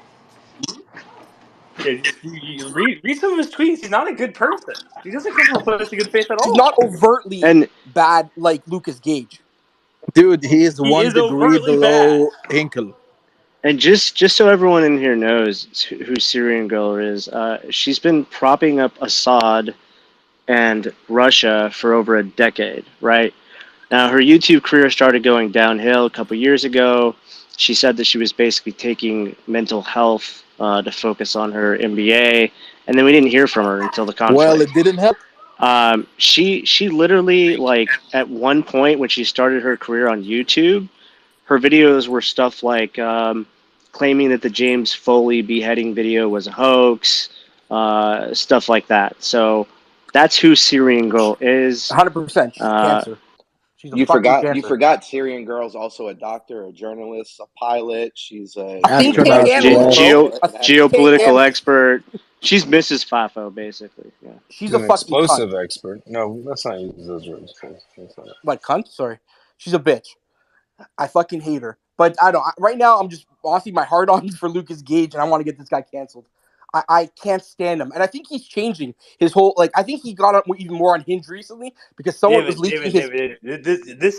Yeah, you read some of his tweets. He's not a good person. He doesn't come from a place of good faith at He's all. not overtly And bad like Lucas Gage. Dude, he is He 1 degree overtly bad. below Hinkle. And just so everyone in here knows who Syrian Girl is, she's been propping up Assad and Russia for over a decade, right? Now, her YouTube career started going downhill a couple years ago. She said that she was basically taking mental health to focus on her MBA, and then we didn't hear from her until the Well, it conflict. didn't help. She literally, like, at one point when she started her career on YouTube, her videos were stuff like claiming that the James Foley beheading video was a hoax, stuff like that. So that's who Syrian Girl is. 100%. She's cancer. She's a fucking You cancer. forgot Syrian Girl's also a doctor, a journalist, a pilot. She's A think tank Astronaut, analyst, yes. bro. A think tank Geopolitical analyst. expert. She's Mrs. Fafo, basically. Yeah. She's She's a an fucking cunt. explosive expert. No, let's not use those words. That's not it. Like cunt? Sorry. She's a bitch. I fucking hate her. But I don't. Right now, I'm just honestly my heart on for Lucas Gage, and I want to get this guy canceled. I can't stand him, and I think he's changing his whole. Like I think he got up even more on Hinge recently because someone was leaking his. David,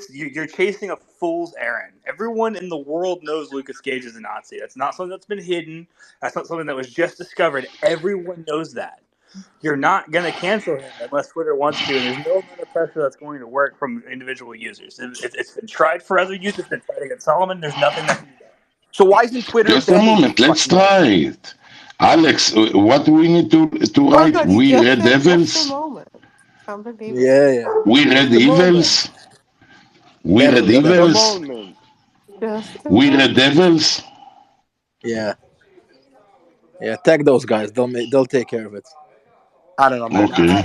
you're chasing a fool's errand. Everyone in the world knows Lucas Gage is a Nazi. That's not something that's been hidden. That's not something that was just discovered. Everyone knows that. You're not going to cancel him unless Twitter wants to, and there's no amount of pressure that's going to work from individual users. It's been tried for other users. It's been tried against Solomon. There's nothing that can be done. So why isn't Twitter Just a banning moment. these Let's fucking guys? try it. Alex, what do we need to Oh my write? God, he We just red said just a devils? moment. Unbelievable. Yeah. We red Just a moment. evils? We red Devils, Just a devils. evils? moment. Just a We red moment. devils? Yeah. Yeah, tag those guys. They'll take care of it. I don't know, man. Okay.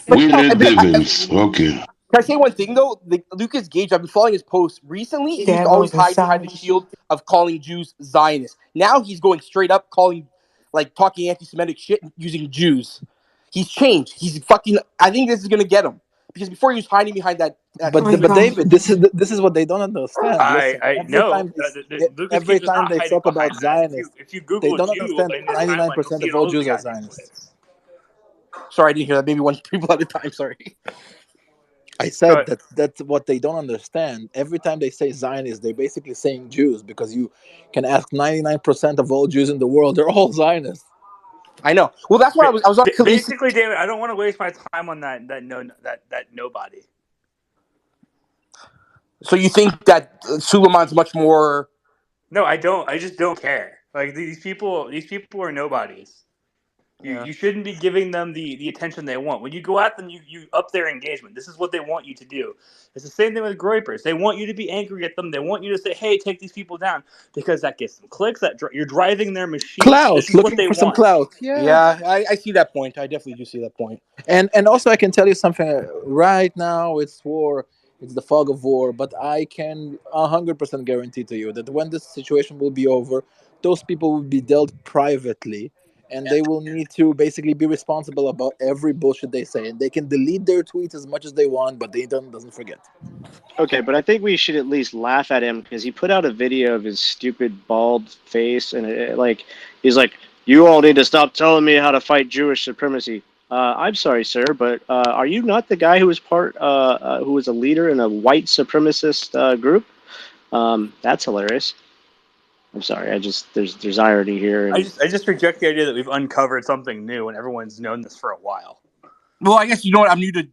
But We red devils. Okay. can I say one thing though? Lucas Gage, I've been following his posts recently. He used to always Devils hide behind the aside. shield of calling Jews Zionists. Now he's going straight up, talking anti-Semitic shit using Jews. He's changed. He's fucking. I think this is gonna get him because before he was hiding behind that. Oh my But God. David, this is what they don't understand. Listen, I know Lucas every Cage was time not they hiding talk about behind that. Zionists, If you they Google don't Jew understand in that his timeline, you'll 99% see of an all all the Jews are goddamn Zionists. twits. Sorry, I didn't hear that. Maybe one people at a time. Sorry. I Go said ahead. that's what they don't understand. Every time they say Zionists, they're basically saying Jews because you can ask 99% of all Jews in the world, they're all Zionists. I know. Well, that's why I was on Khaleesi. Basically, David, I don't want to waste my time on that nobody. So you think that Suleiman's much more? No, I don't. I just don't care. Like these people are nobodies. Yeah. You shouldn't be giving them the attention they want. When you go at them, you up their engagement. This is what they want you to do. It's the same thing with groypers. They want you to be angry at them. They want you to say, "Hey, take these people down," because that gets them clicks. You're driving their machine. Clout, This is what looking they for some want. clout. Yeah. Yeah, I see that point. I definitely do see that point. And also I can tell you something. Right now it's war, it's the fog of war, but I can 100% guarantee to you that when this situation will be over, those people will be dealt privately, and they will need to basically be responsible about every bullshit they say, and they can delete their tweets as much as they want, but the internet doesn't forget. Okay, but I think we should at least laugh at him because he put out a video of his stupid bald face, and he's like, "You all need to stop telling me how to fight Jewish supremacy." I'm sorry, sir, but are you not the guy who was who was a leader in a white supremacist group? That's hilarious. I'm sorry. There's irony here, and I just reject the idea that we've uncovered something new and everyone's known this for a while. Well, I guess you know what? I'm new to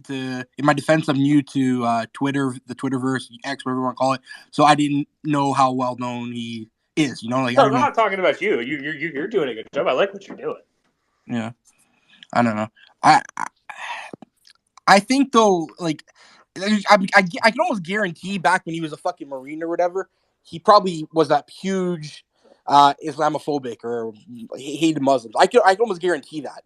in my defense, I'm new to Twitter, the Twitterverse, X, whatever you want to call it. So I didn't know how well known he is. You know, like No, I I'm don't know. not talking about you. You're doing a good job. I like what you're doing. Yeah, I don't know. I think though, like I can almost guarantee back when he was a fucking Marine or whatever, he probably was that huge Islamophobic or hated Muslims. I can almost guarantee that.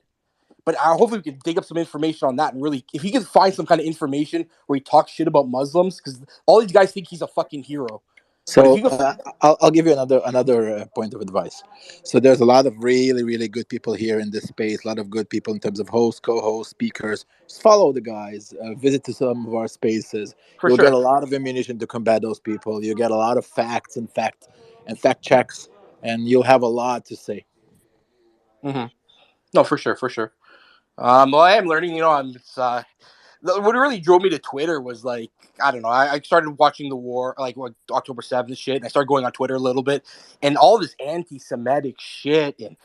But hopefully we can dig up some information on that and really, if he can find some kind of information where he talks shit about Muslims, because all these guys think he's a fucking hero. But if So you go, I'll give you another point of advice. So there's a lot of really good people here in this space. A lot of good people in terms of hosts, co-hosts, speakers. Just follow the guys. Visit to some of our spaces. for You'll get sure. a lot of ammunition to combat those people. You get a lot of facts and fact checks, and you'll have a lot to say. Hmm. No, for sure, for sure. Well, I am learning. It's what really drove me to Twitter was like, I don't know. I started watching the war, like what October 7th shit, and I started going on Twitter a little bit, and all this anti-Semitic shit and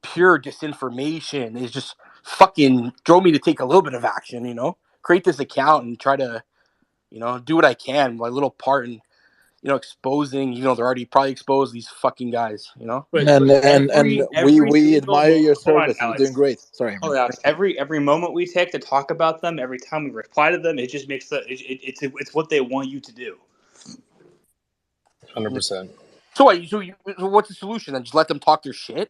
pure disinformation is just fucking drove me to take a little bit of action. Create this account and try to do what I can, my little part in exposing. They're already probably exposed these fucking guys. And and every we single admire moment. your Hold on, service. You're doing Alex. great. Sorry, Hold man. on, Alex. Every moment we take to talk about them, every time we reply to them, it just makes it's what they want you to do. 100%. So what's the solution? Then just let them talk their shit.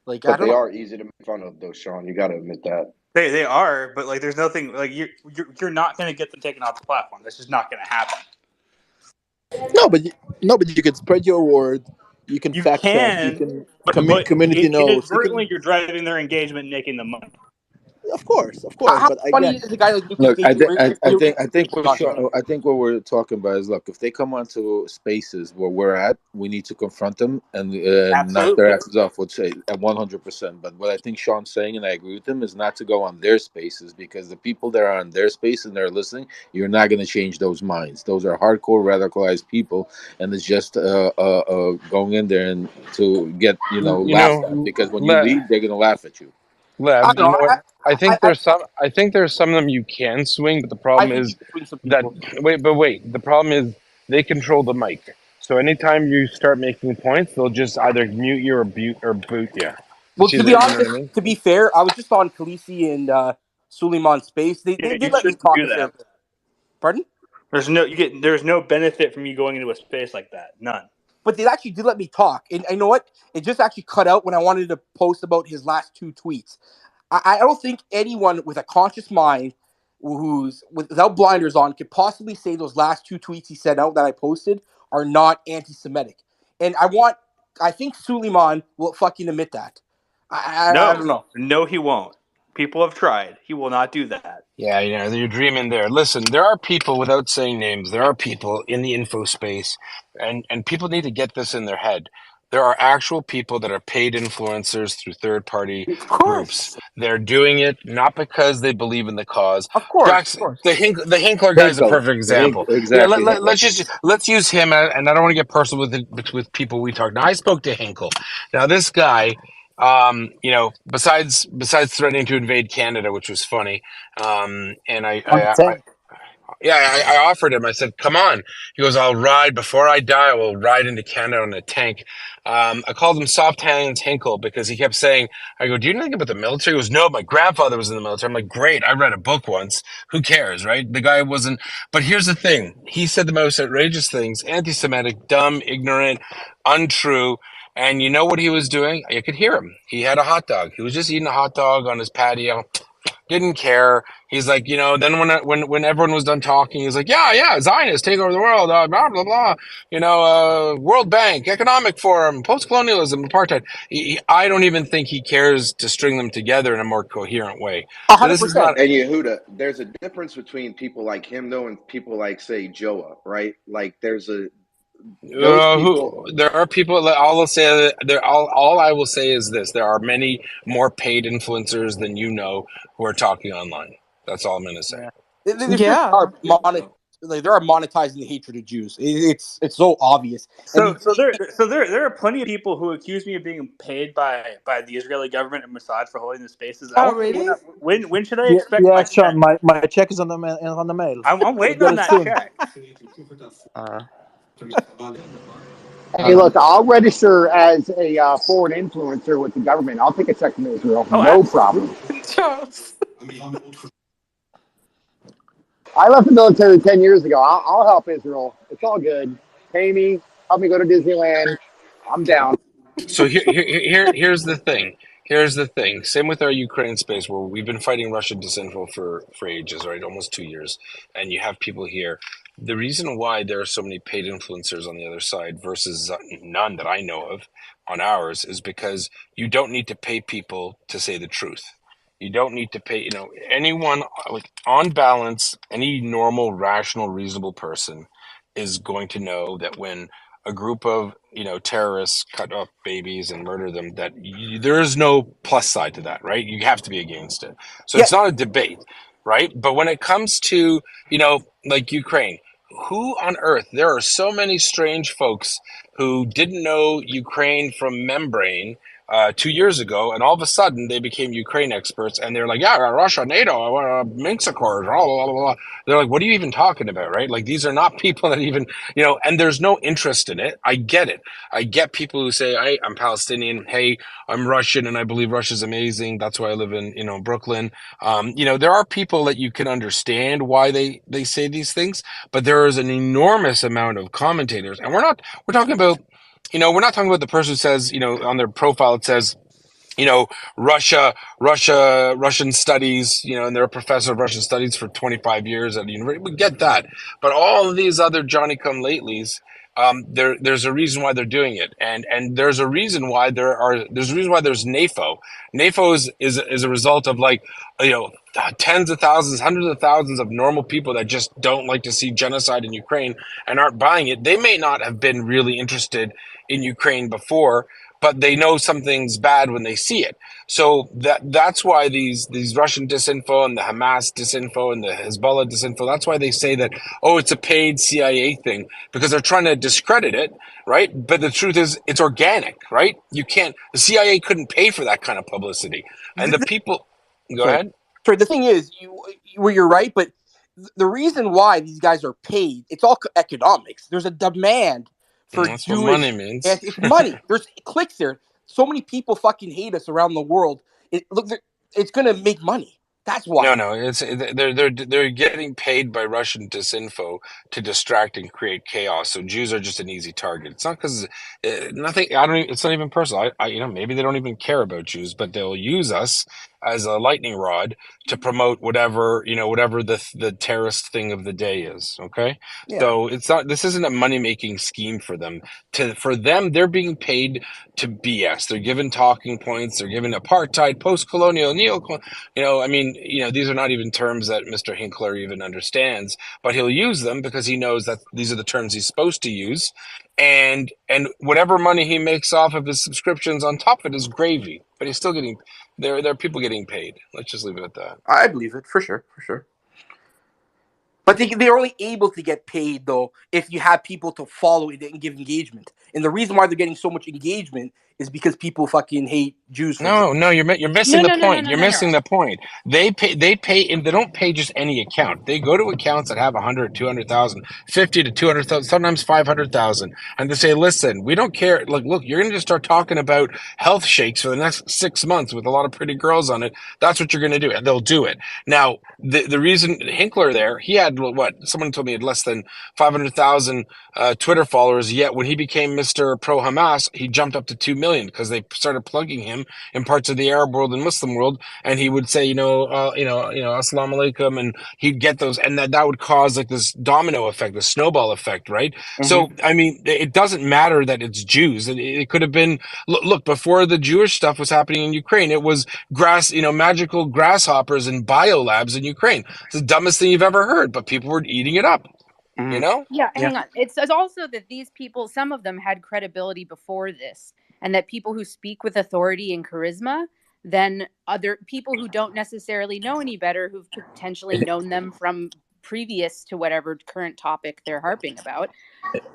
Like, I But don't they know. are easy to make fun of, though, Sean. You got to admit that. They are, but like there's nothing like you're not going to get them taken off the platform. That's just not going to happen. No, but you can spread your word. You can You fact check. You can, can but community notes. You inadvertently can, you're driving their engagement, and making them money. of course. How But funny again, is a guy like Lucas Look, I think Gabriel? I think what we're talking about is, look, if they come onto spaces where we're at, we need to confront them and knock their Absolutely. asses off. Would say at 100%. But what I think Sean's saying, and I agree with him, is not to go on their spaces, because the people that are on their space and they're listening, you're not going to change those minds. Those are hardcore radicalized people, and it's just going in there and to get You laughed at, know, because when you leave, they're going to laugh at you. I Lev, don't you know. know what? I I, think I, there's some. I think there's some of them you can swing, but the I problem think you is can swing some that people. wait. The problem is they control the mic. So anytime you start making points, they'll just either mute you or boot you. Well, See to be that? You know what I honest, mean? to be fair, I was just on Khaleesi and Suleiman's space. They, Yeah, they you did let me shouldn't talk do a fair that. bit. Pardon? There's no benefit from you going into a space like that. None. But they actually did let me talk. And you know what? It just actually cut out when I wanted to post about his last two tweets. I don't think anyone with a conscious mind who's without blinders on could possibly say those last two tweets he sent out that I posted are not anti-Semitic. And I think Suleiman will fucking admit that. I No, don't know. no, he won't. People have tried. He will not do that. Yeah, you're dreaming there. Listen, there are people, without saying names, there are people in the info space, and people need to get this in their head. There are actual people that are paid influencers through third party Of groups. course. They're doing it not because they believe in the cause. Of course. Of Jackson, course. the Hinkler guy's a Hinkle, perfect example. Yeah, exactly, Hinkle. let's use him, and I don't want to get personal with people we talk. Now, I spoke to Hinkle. Now, this guy, besides threatening to invade Canada, which was funny, and on the tank. I offered him. I said, "Come on." He goes, "I'll ride before I die. I will ride into Canada on a tank." I called him Soft Hands Hinkle because he kept saying, "I go, do you know anything about the military?" He goes, "No, my grandfather was in the military." I'm like, "Great! I read a book once. Who cares, right?" The guy wasn't. But here's the thing: he said the most outrageous things: anti-Semitic, dumb, ignorant, untrue. And you know what he was doing? You could hear him. He had a hot dog. He was just eating a hot dog on his patio, didn't care. He's like, then when everyone was done talking, he's like, yeah, Zionists take over the world, blah blah blah. World Bank, Economic Forum, post-colonialism, apartheid. I don't even think he cares to string them together in a more coherent way. So this is 100%. not. And Yehuda, there's a difference between people like him, though, and people like, say, Joa, right? Like, those people. Who there are people that all I'll say there all I will say is this: there are many more paid influencers than you know who are talking online. That's all I'm going to say. Yeah. They sure Yeah. are they are monetizing the hatred of Jews. It's so obvious. And There are plenty of people who accuse me of being paid by the Israeli government and Mossad for holding the spaces. I Oh, want to know really? when should I Yeah, expect yeah, my Sean. check? My check is on the mail. I'm You'll waiting get on it that soon. check. uh, Hey, look, I'll register as a foreign influencer with the government. I'll take a check from Israel, Oh, no problem. Charles. I left the military 10 years ago. I'll help Israel. It's all good. Pay me, help me go to Disneyland. I'm down. So here's the thing. Here's the thing. Same with our Ukraine space, where we've been fighting Russian disinfo for ages, right? Almost 2 years, and you have people here. the reason why there are so many paid influencers on the other side versus none that I know of on ours is because you don't need to pay people to say the truth. You don't need to pay, anyone, like, on balance, any normal, rational, reasonable person is going to know that when a group of, terrorists cut up babies and murder them, that there is no plus side to that, right? You have to be against it. So Yeah, it's not a debate, right? But when it comes to, like Ukraine, who on earth, there are so many strange folks who didn't know Ukraine from membrane 2 years ago, and all of a sudden they became Ukraine experts, and they're like, "Yeah, Russia, NATO, Minsk Accords, blah, blah, blah, blah." They're like, "What are you even talking about?" Right? Like, these are not people that even, and there's no interest in it. I get it. I get people who say, "Hey, I'm Palestinian. Hey, I'm Russian, and I believe Russia's amazing. That's why I live in, Brooklyn." There are people that you can understand why they say these things, but there is an enormous amount of commentators, and we're talking about. We're not talking about the person who says, on their profile it says, you know, Russian studies, and they're a professor of Russian studies for 25 years at the university. We get that. But all of these other Johnny come latelys, there's a reason why they're doing it. And there's a reason why there's a reason why there's NAFO. NAFO is a result of, like, you know, tens of thousands, hundreds of thousands of normal people that just don't like to see genocide in Ukraine and aren't buying it. They may not have been really interested in Ukraine before, but they know something's bad when they see it. So that's why these Russian disinfo and the Hamas disinfo and the Hezbollah disinfo, that's why they say that, oh, it's a paid CIA thing, because they're trying to discredit it, right? But the truth is, it's organic, right? The CIA couldn't pay for that kind of publicity. And the people, go Sorry. ahead. Sorry. The thing is, you're right, but the reason why these guys are paid, it's all economics. There's a demand And for that's what money Jewish, means. and it's money. There's clicks there. So many people fucking hate us around the world. Look, it's gonna make money. That's No, why. no, they're getting paid by Russian disinfo to distract and create chaos. So Jews are just an easy target. It's not because nothing. I don't. It's not even personal. Maybe they don't even care about Jews, but they'll use us as a lightning rod to promote whatever the terrorist thing of the day is. Okay, Yeah. so it's not. This isn't a money making scheme for them. For them, they're being paid to BS. They're given talking points. They're given apartheid, post colonial, neo. These are not even terms that Mr. Hinkler even understands, but he'll use them because he knows that these are the terms he's supposed to use. And whatever money he makes off of his subscriptions on top of it is gravy. But he's still getting there are people getting paid. Let's just leave it at that. I believe it for sure, for sure. But they're only able to get paid though if you have people to follow it and give engagement. And the reason why they're getting so much engagement is because people fucking hate Jews, for example. No, you're No, missing the no, no, no, point. no, You're no, no. missing the point. And they don't pay just any account. They go to accounts that have 100, 200,000, 50 to 200,000, sometimes 500,000, and they say, "Listen, we don't care. Look, you're going to just start talking about health shakes for the next 6 months with a lot of pretty girls on it. That's what you're going to do," and they'll do it. Now, the reason Hinkler there, he had what? Someone told me he had less than 500,000 Twitter followers. Yet when he became Mr. Pro Hamas, he jumped up to 2 million because they started plugging him in parts of the Arab world and Muslim world, and he would say, Assalamu alaikum, and he'd get those, and that would cause like this domino effect, the snowball effect, right? So, I mean, it doesn't matter that it's Jews. It could have been, look, before the Jewish stuff was happening in Ukraine, it was magical grasshoppers and biolabs in Ukraine. It's the dumbest thing you've ever heard, but people were eating it up, you know? Yeah, Yeah. hang on. It's also that these people, some of them had credibility before this, and that people who speak with authority and charisma, then other people who don't necessarily know any better, who've potentially known them from previous to whatever current topic they're harping about,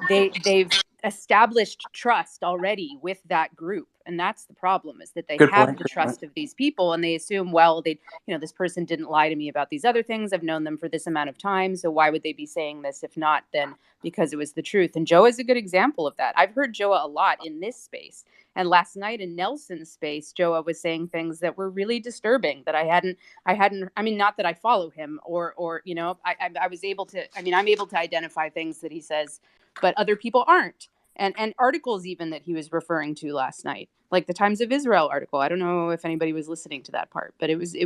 they've established trust already with that group, and that's the problem, is that they Good have point. the Good point. trust of these people, and they assume, well, this person didn't lie to me about these other things, I've known them for this amount of time, so why would they be saying this? If not, then because it was the truth. And Joa is a good example of that. I've heard Joa a lot in this space, and last night in Nelson's space, Joa was saying things that were really disturbing that I hadn't. I mean, not that I follow him, or I was able to. I mean, I'm able to identify things that he says, but other people aren't. And articles even that he was referring to last night, like the Times of Israel article. I don't know if anybody was listening to that part, but it was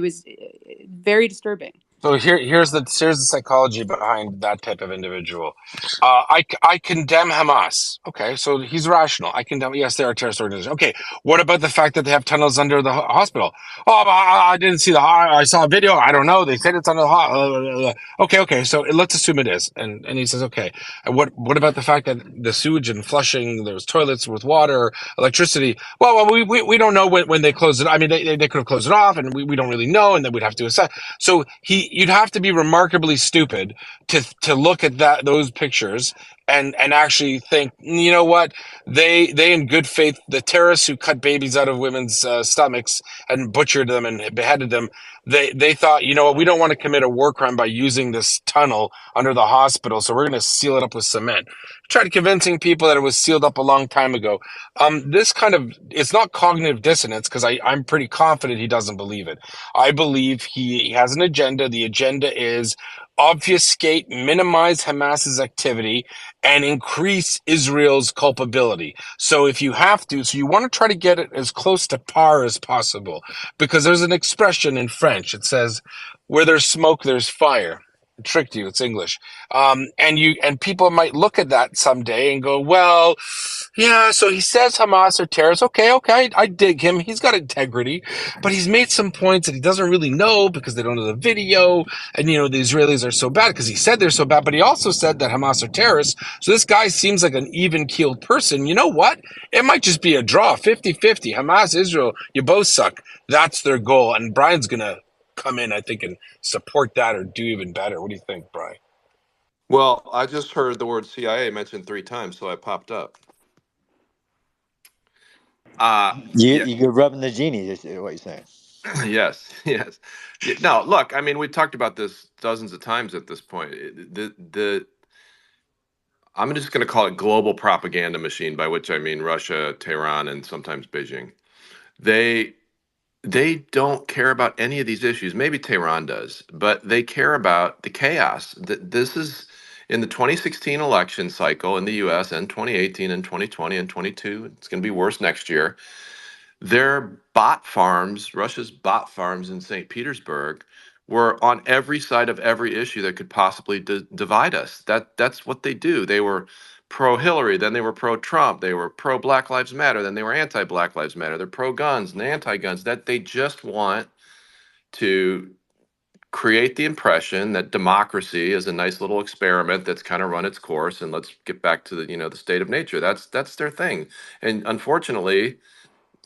very disturbing. So here's the psychology behind that type of individual. I condemn Hamas. Okay, so he's rational. I condemn. Yes, they're a terrorist organization. Okay, what about the fact that they have tunnels under the hospital? Oh, but I didn't see I saw a video. I don't know. They said it's under the hospital. Okay. So let's assume it is. And he says, okay. And what about the fact that the sewage and flushing? There's toilets with water, electricity. Well, we don't know when they closed it. I mean, they could have closed it off, and we don't really know, and then we'd have to assess. So you'd have to be remarkably stupid to look at those pictures and actually think, you know what, they in good faith, the terrorists who cut babies out of women's stomachs and butchered them and beheaded them, they thought, you know what, we don't want to commit a war crime by using this tunnel under the hospital, so we're going to seal it up with cement. Tried convincing people that it was sealed up a long time ago. This kind of, it's not cognitive dissonance, because I'm pretty confident he doesn't believe it. I believe he has an agenda. The agenda is obfuscate, minimize Hamas's activity, and increase Israel's culpability. So if you have to, so you want to try to get it as close to par as possible, because there's an expression in French. It says, "Where there's smoke, there's fire." It tricked you. It's English. And people might look at that someday and go, well, yeah, so he says Hamas are terrorists. Okay, I dig him. He's got integrity, but he's made some points that he doesn't really know because they don't know the video. And, you know, the Israelis are so bad because he said they're so bad, but he also said that Hamas are terrorists. So this guy seems like an even-keeled person. You know what? It might just be a draw, 50-50. Hamas, Israel, you both suck. That's their goal. And Brian's going to come in, I think, and support that or do even better. What do you think, Brian? Well, I just heard the word CIA mentioned 3 times, so I popped up. Yeah, You're rubbing the genie, is what you're saying. yes. No, look, I mean, we talked about this dozens of times at this point. The I'm just going to call it global propaganda machine, by which I mean Russia, Tehran, and sometimes Beijing. They they don't care about any of these issues. Maybe Tehran does, but they care about the chaos. This is in the 2016 election cycle in the U.S. and 2018 and 2020 and 22. It's going to be worse next year. Their bot farms, Russia's bot farms in St. Petersburg, were on every side of every issue that could possibly divide us. That's what they do. They were pro Hillary, then they were pro Trump, they were pro Black Lives Matter, then they were anti Black Lives Matter. They're pro guns and anti guns. That they just want to create the impression that democracy is a nice little experiment that's kind of run its course, and let's get back to the state of nature. That's their thing. And unfortunately,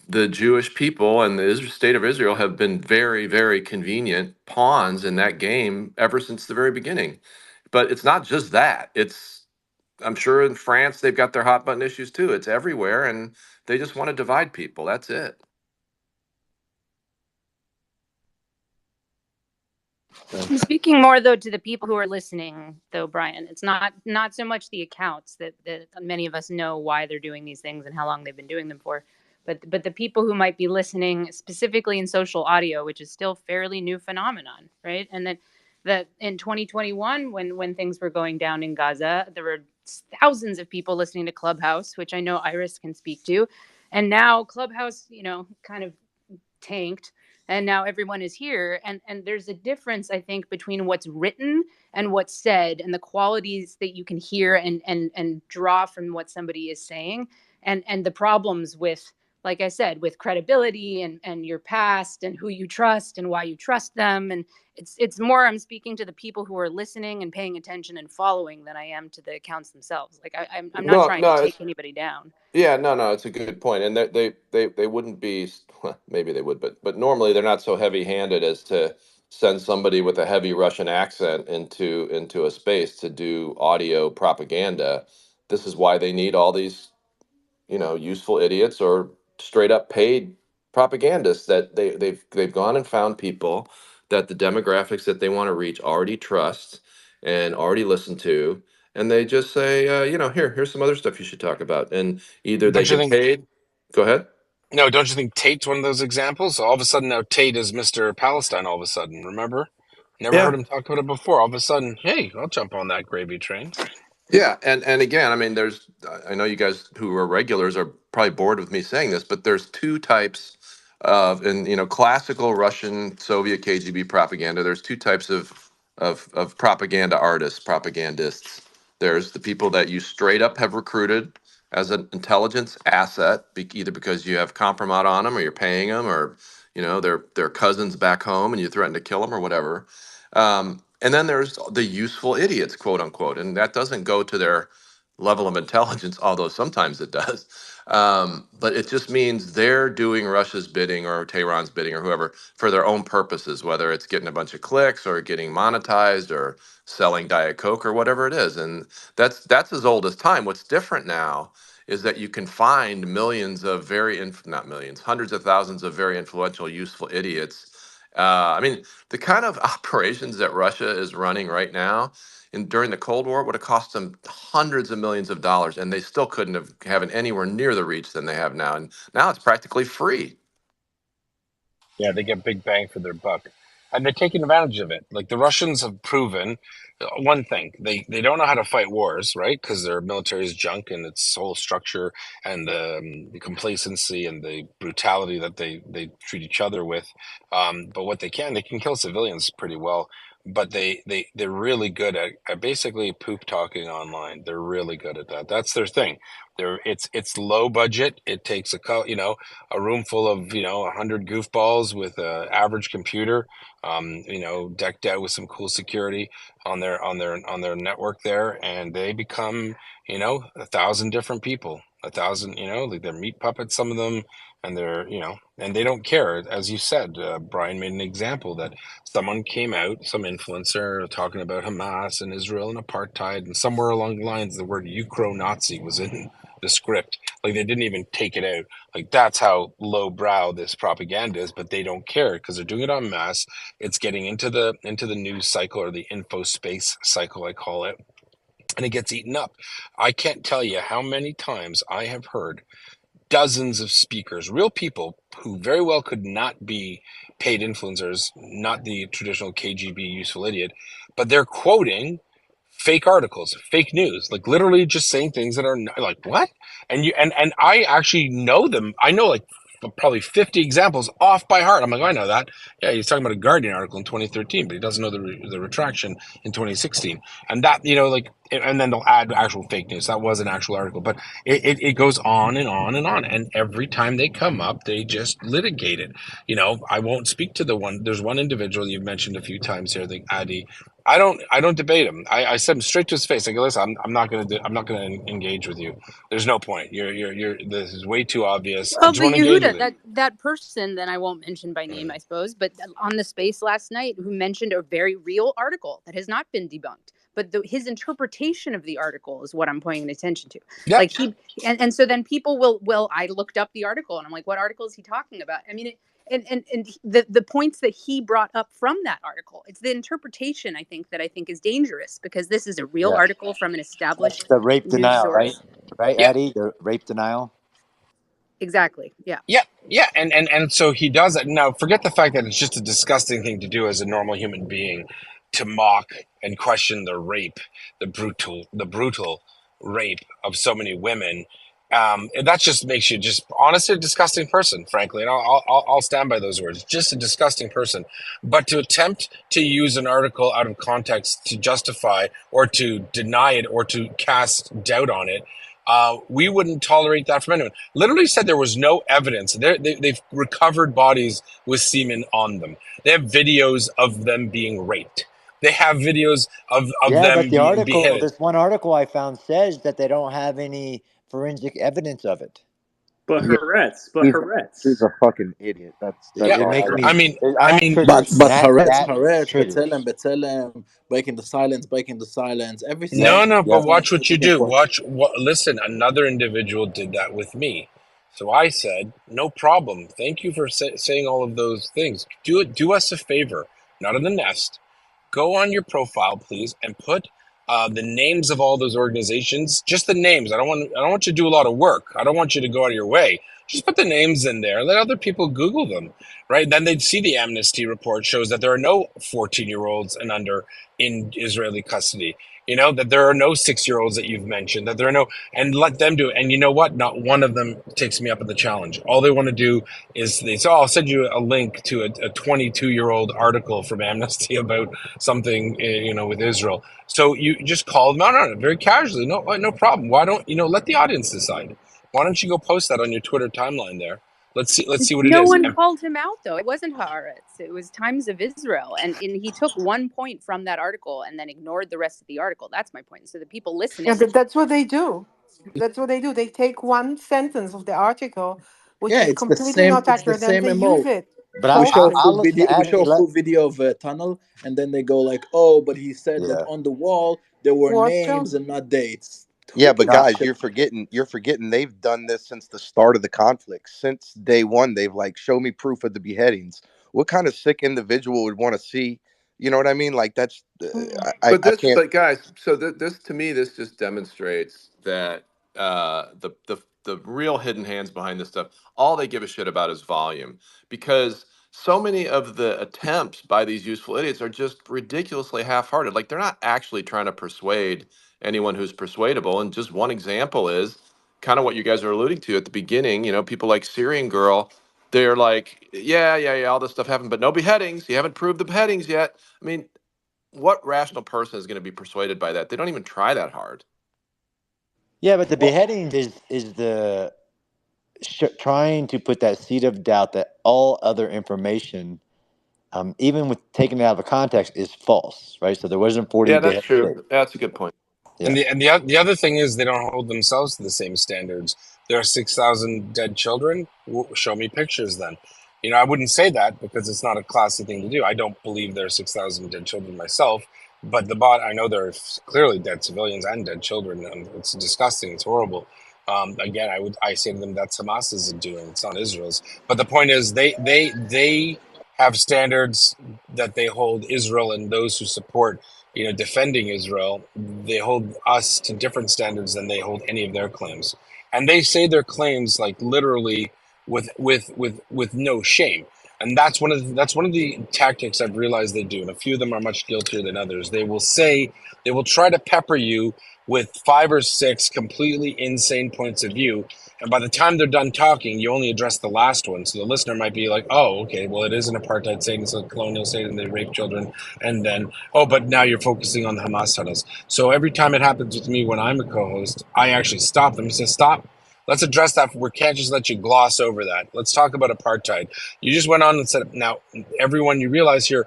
the Jewish people and the state of Israel have been very, very convenient pawns in that game ever since the very beginning. But it's not just that. I'm sure in France they've got their hot button issues too. It's everywhere, and they just want to divide people. That's it. I'm speaking more though to the people who are listening, though, Brian. It's not so much the accounts that many of us know why they're doing these things and how long they've been doing them for, but the people who might be listening specifically in social audio, which is still fairly new phenomenon, right? And that in 2021, when things were going down in Gaza, there were thousands of people listening to Clubhouse, which I know Iris can speak to, and now Clubhouse, kind of tanked, and now everyone is here, and there's a difference, I think, between what's written and what's said, and the qualities that you can hear and draw from what somebody is saying, and the problems with, like I said, with credibility and your past and who you trust and why you trust them. And it's more, I'm speaking to the people who are listening and paying attention and following than I am to the accounts themselves. Like I'm not No, trying to no, take anybody down. yeah, no, it's a good point, and they wouldn't be. Well, maybe they would, but normally they're not so heavy-handed as to send somebody with a heavy Russian accent into a space to do audio propaganda. This is why they need all these useful idiots or straight up paid propagandists that they've gone and found people that the demographics that they want to reach already trust and already listen to, and they just say, here's some other stuff you should talk about, and either they Don't you get think? paid. Go ahead. No, don't you think Tate's one of those examples? All of a sudden now Tate is Mr. Palestine. All of a sudden, remember? Never heard Yeah. him talk about it before. All of a sudden, hey, I'll jump on that gravy train. Yeah, and again, I mean, I know you guys who are regulars are probably bored with me saying this, but there's two types in classical Russian Soviet KGB propaganda. There's two types of of propaganda artists, propagandists. There's the people that you straight up have recruited as an intelligence asset, either because you have compromise on them, or you're paying them, or they're cousins back home, and you threaten to kill them or whatever. And then there's the useful idiots, quote unquote, and that doesn't go to their level of intelligence, although sometimes it does. But it just means they're doing Russia's bidding or Tehran's bidding or whoever for their own purposes, whether it's getting a bunch of clicks or getting monetized or selling Diet Coke or whatever it is. And that's as old as time. What's different now is that you can find millions of not millions, hundreds of thousands of very influential, useful idiots. I mean, the kind of operations that Russia is running right now during the Cold War would have cost them hundreds of millions of dollars, and they still couldn't have it anywhere near the reach than they have now. And now it's practically free. Yeah, they get big bang for their buck, and they're taking advantage of it. Like the Russians have proven one thing: they don't know how to fight wars, right? Because their military is junk and its whole structure, and the complacency and the brutality that they treat each other with. But what they can kill civilians pretty well. But they're really good at basically poop talking online. They're really good at that. That's their thing. It's low budget. It takes a room full of 100 goofballs with an average computer, decked out with some cool security on their network there, and they become 1,000 different people, 1,000, like they're meat puppets, some of them, and and they don't care. As you said, Brian made an example that someone came out, some influencer, talking about Hamas and Israel and apartheid, and somewhere along the lines the word Ukro-Nazi was in the script. Like they didn't even take it out. Like that's how lowbrow this propaganda is, but they don't care because they're doing it en masse. It's getting into the news cycle, or the info space cycle, I call it, and it gets eaten up. I can't tell you how many times I have heard dozens of speakers, real people who very well could not be paid influencers, not the traditional KGB useful idiot, but they're quoting fake articles, fake news, like literally just saying things that are like what? And I actually know them. I know like probably 50 examples off by heart. I'm like, oh, I know that. Yeah, he's talking about a Guardian article in 2013, but he doesn't know the retraction in 2016. And that, and then they'll add actual fake news. That was an actual article, but it goes on and on and on. And every time they come up, they just litigate it. I won't speak to there's one individual you've mentioned a few times here, the Adi. I don't debate him. I said him straight to his face. I go, listen, I'm not gonna engage with you. There's no point. This is way too obvious. I Well, just but won't engage Yehuda, with it. that person, then I won't mention by name, I suppose, but on the space last night, who mentioned a very real article that has not been debunked, but his interpretation of the article is what I'm pointing attention to. Yeah. Like and so then people will. I looked up the article and I'm like, what article is he talking about? I mean, and the points that he brought up from that article, it's the interpretation I think is dangerous, because this is a real Yeah. article from an established The rape news denial, right? source. Right, Yeah. Eddie? The rape denial. Exactly. Yeah. Yeah, and so he does it. Now, forget the fact that it's just a disgusting thing to do as a normal human being, to mock and question the brutal rape of so many women. That just makes you just honestly a disgusting person, frankly, and I'll stand by those words. Just a disgusting person. But to attempt to use an article out of context to justify or to deny it or to cast doubt on it, we wouldn't tolerate that from anyone. Literally said there was no evidence. They've recovered bodies with semen on them. They have videos of them being raped. They have videos of Yeah, but them the being article, beheaded. this one article I found says that they don't have any forensic evidence of it. But Yeah, Haaretz, he's a fucking idiot. That's Yeah, It all. makes I me. mean, I'm But triggered. Haaretz, That triggers. B'Tselem, breaking the silence, everything Yep. no, is no. But Yep. watch what you taken do. for. Listen, another individual did that with me. So I said, no problem. Thank you for saying all of those things. Do us a favor, not in the nest. Go on your profile, please, and put the names of all those organizations. Just the names. I don't want you to do a lot of work. I don't want you to go out of your way. Just put the names in there. Let other people Google them, right? Then they'd see the Amnesty report shows that there are no 14-year-olds and under in Israeli custody. that there are no 6-year-olds that you've mentioned, that there are no, and let them do it. And you know what? Not one of them takes me up on the challenge. All they want to do is they say, "Oh, I'll send you a link to a 22-year-old article from Amnesty about something, with Israel." So you just call them out on it very casually. No problem. Why don't let the audience decide? Why don't you go post that on your Twitter timeline there? Let's see what it No is. one called him out, though. It wasn't Haaretz. It was Times of Israel. And he took one point from that article and then ignored the rest of the article. That's my point. So the people Yeah, listening. that's what they do. That's what they do. They take one sentence of the article, which Yeah, is it's the completely same. not It's the accurate, and same they use mo. it But We show a falsely. full I'll listen video. to We show a let. full video of a tunnel, and then they go like, "Oh, but he said that Yeah. on the wall there were What, names John? and not dates." Who Yeah, but gives a No, guys, shit? you're forgetting they've done this since the start of the conflict. Since day one, they've like show me proof of the beheadings. What kind of sick individual would want to see? You know what I mean? Like that's Mm. I can't. But guys, so this to me, this just demonstrates that the real hidden hands behind this stuff, all they give a shit about is volume, because so many of the attempts by these useful idiots are just ridiculously half-hearted. Like they're not actually trying to persuade anyone who's persuadable. And just one example is kind of what you guys are alluding to at the beginning. People like Syrian Girl. They're like, yeah, all this stuff happened, but no beheadings. You haven't proved the beheadings yet. I mean, what rational person is going to be persuaded by that? They don't even try that hard. yeah, but the beheading is the trying to put that seed of doubt that all other information, even with taking it out of context, is false, right? So there wasn't 40 Yeah, that's beheadings. true. That's a good point. Yeah. And the other thing is they don't hold themselves to the same standards. There are 6,000 dead children. Show me pictures then. I wouldn't say that because it's not a classy thing to do. I don't believe there are 6,000 dead children myself, but I know there are clearly dead civilians and dead children, and it's disgusting. It's horrible. Again, I say to them that's Hamas's doing. It's not Israel's. But the point is, they have standards that they hold Israel and those who support defending Israel. They hold us to different standards than they hold any of their claims, and they say their claims like literally with no shame. And that's one of the tactics I've realized they do, and a few of them are much guiltier than others. They will try to pepper you with 5 or 6 completely insane points of view, and by the time they're done talking, you only address the last one. So the listener might be like, "Oh, okay, well, it is an apartheid state, it's a colonial state, and they rape children." And then, "Oh, but now you're focusing on the Hamas tunnels." So every time it happens with me when I'm a co-host, I actually stop them and say, "Stop. Let's address that. We can't just let you gloss over that. Let's talk about apartheid." You just went on and said, "Now, everyone, you realize here."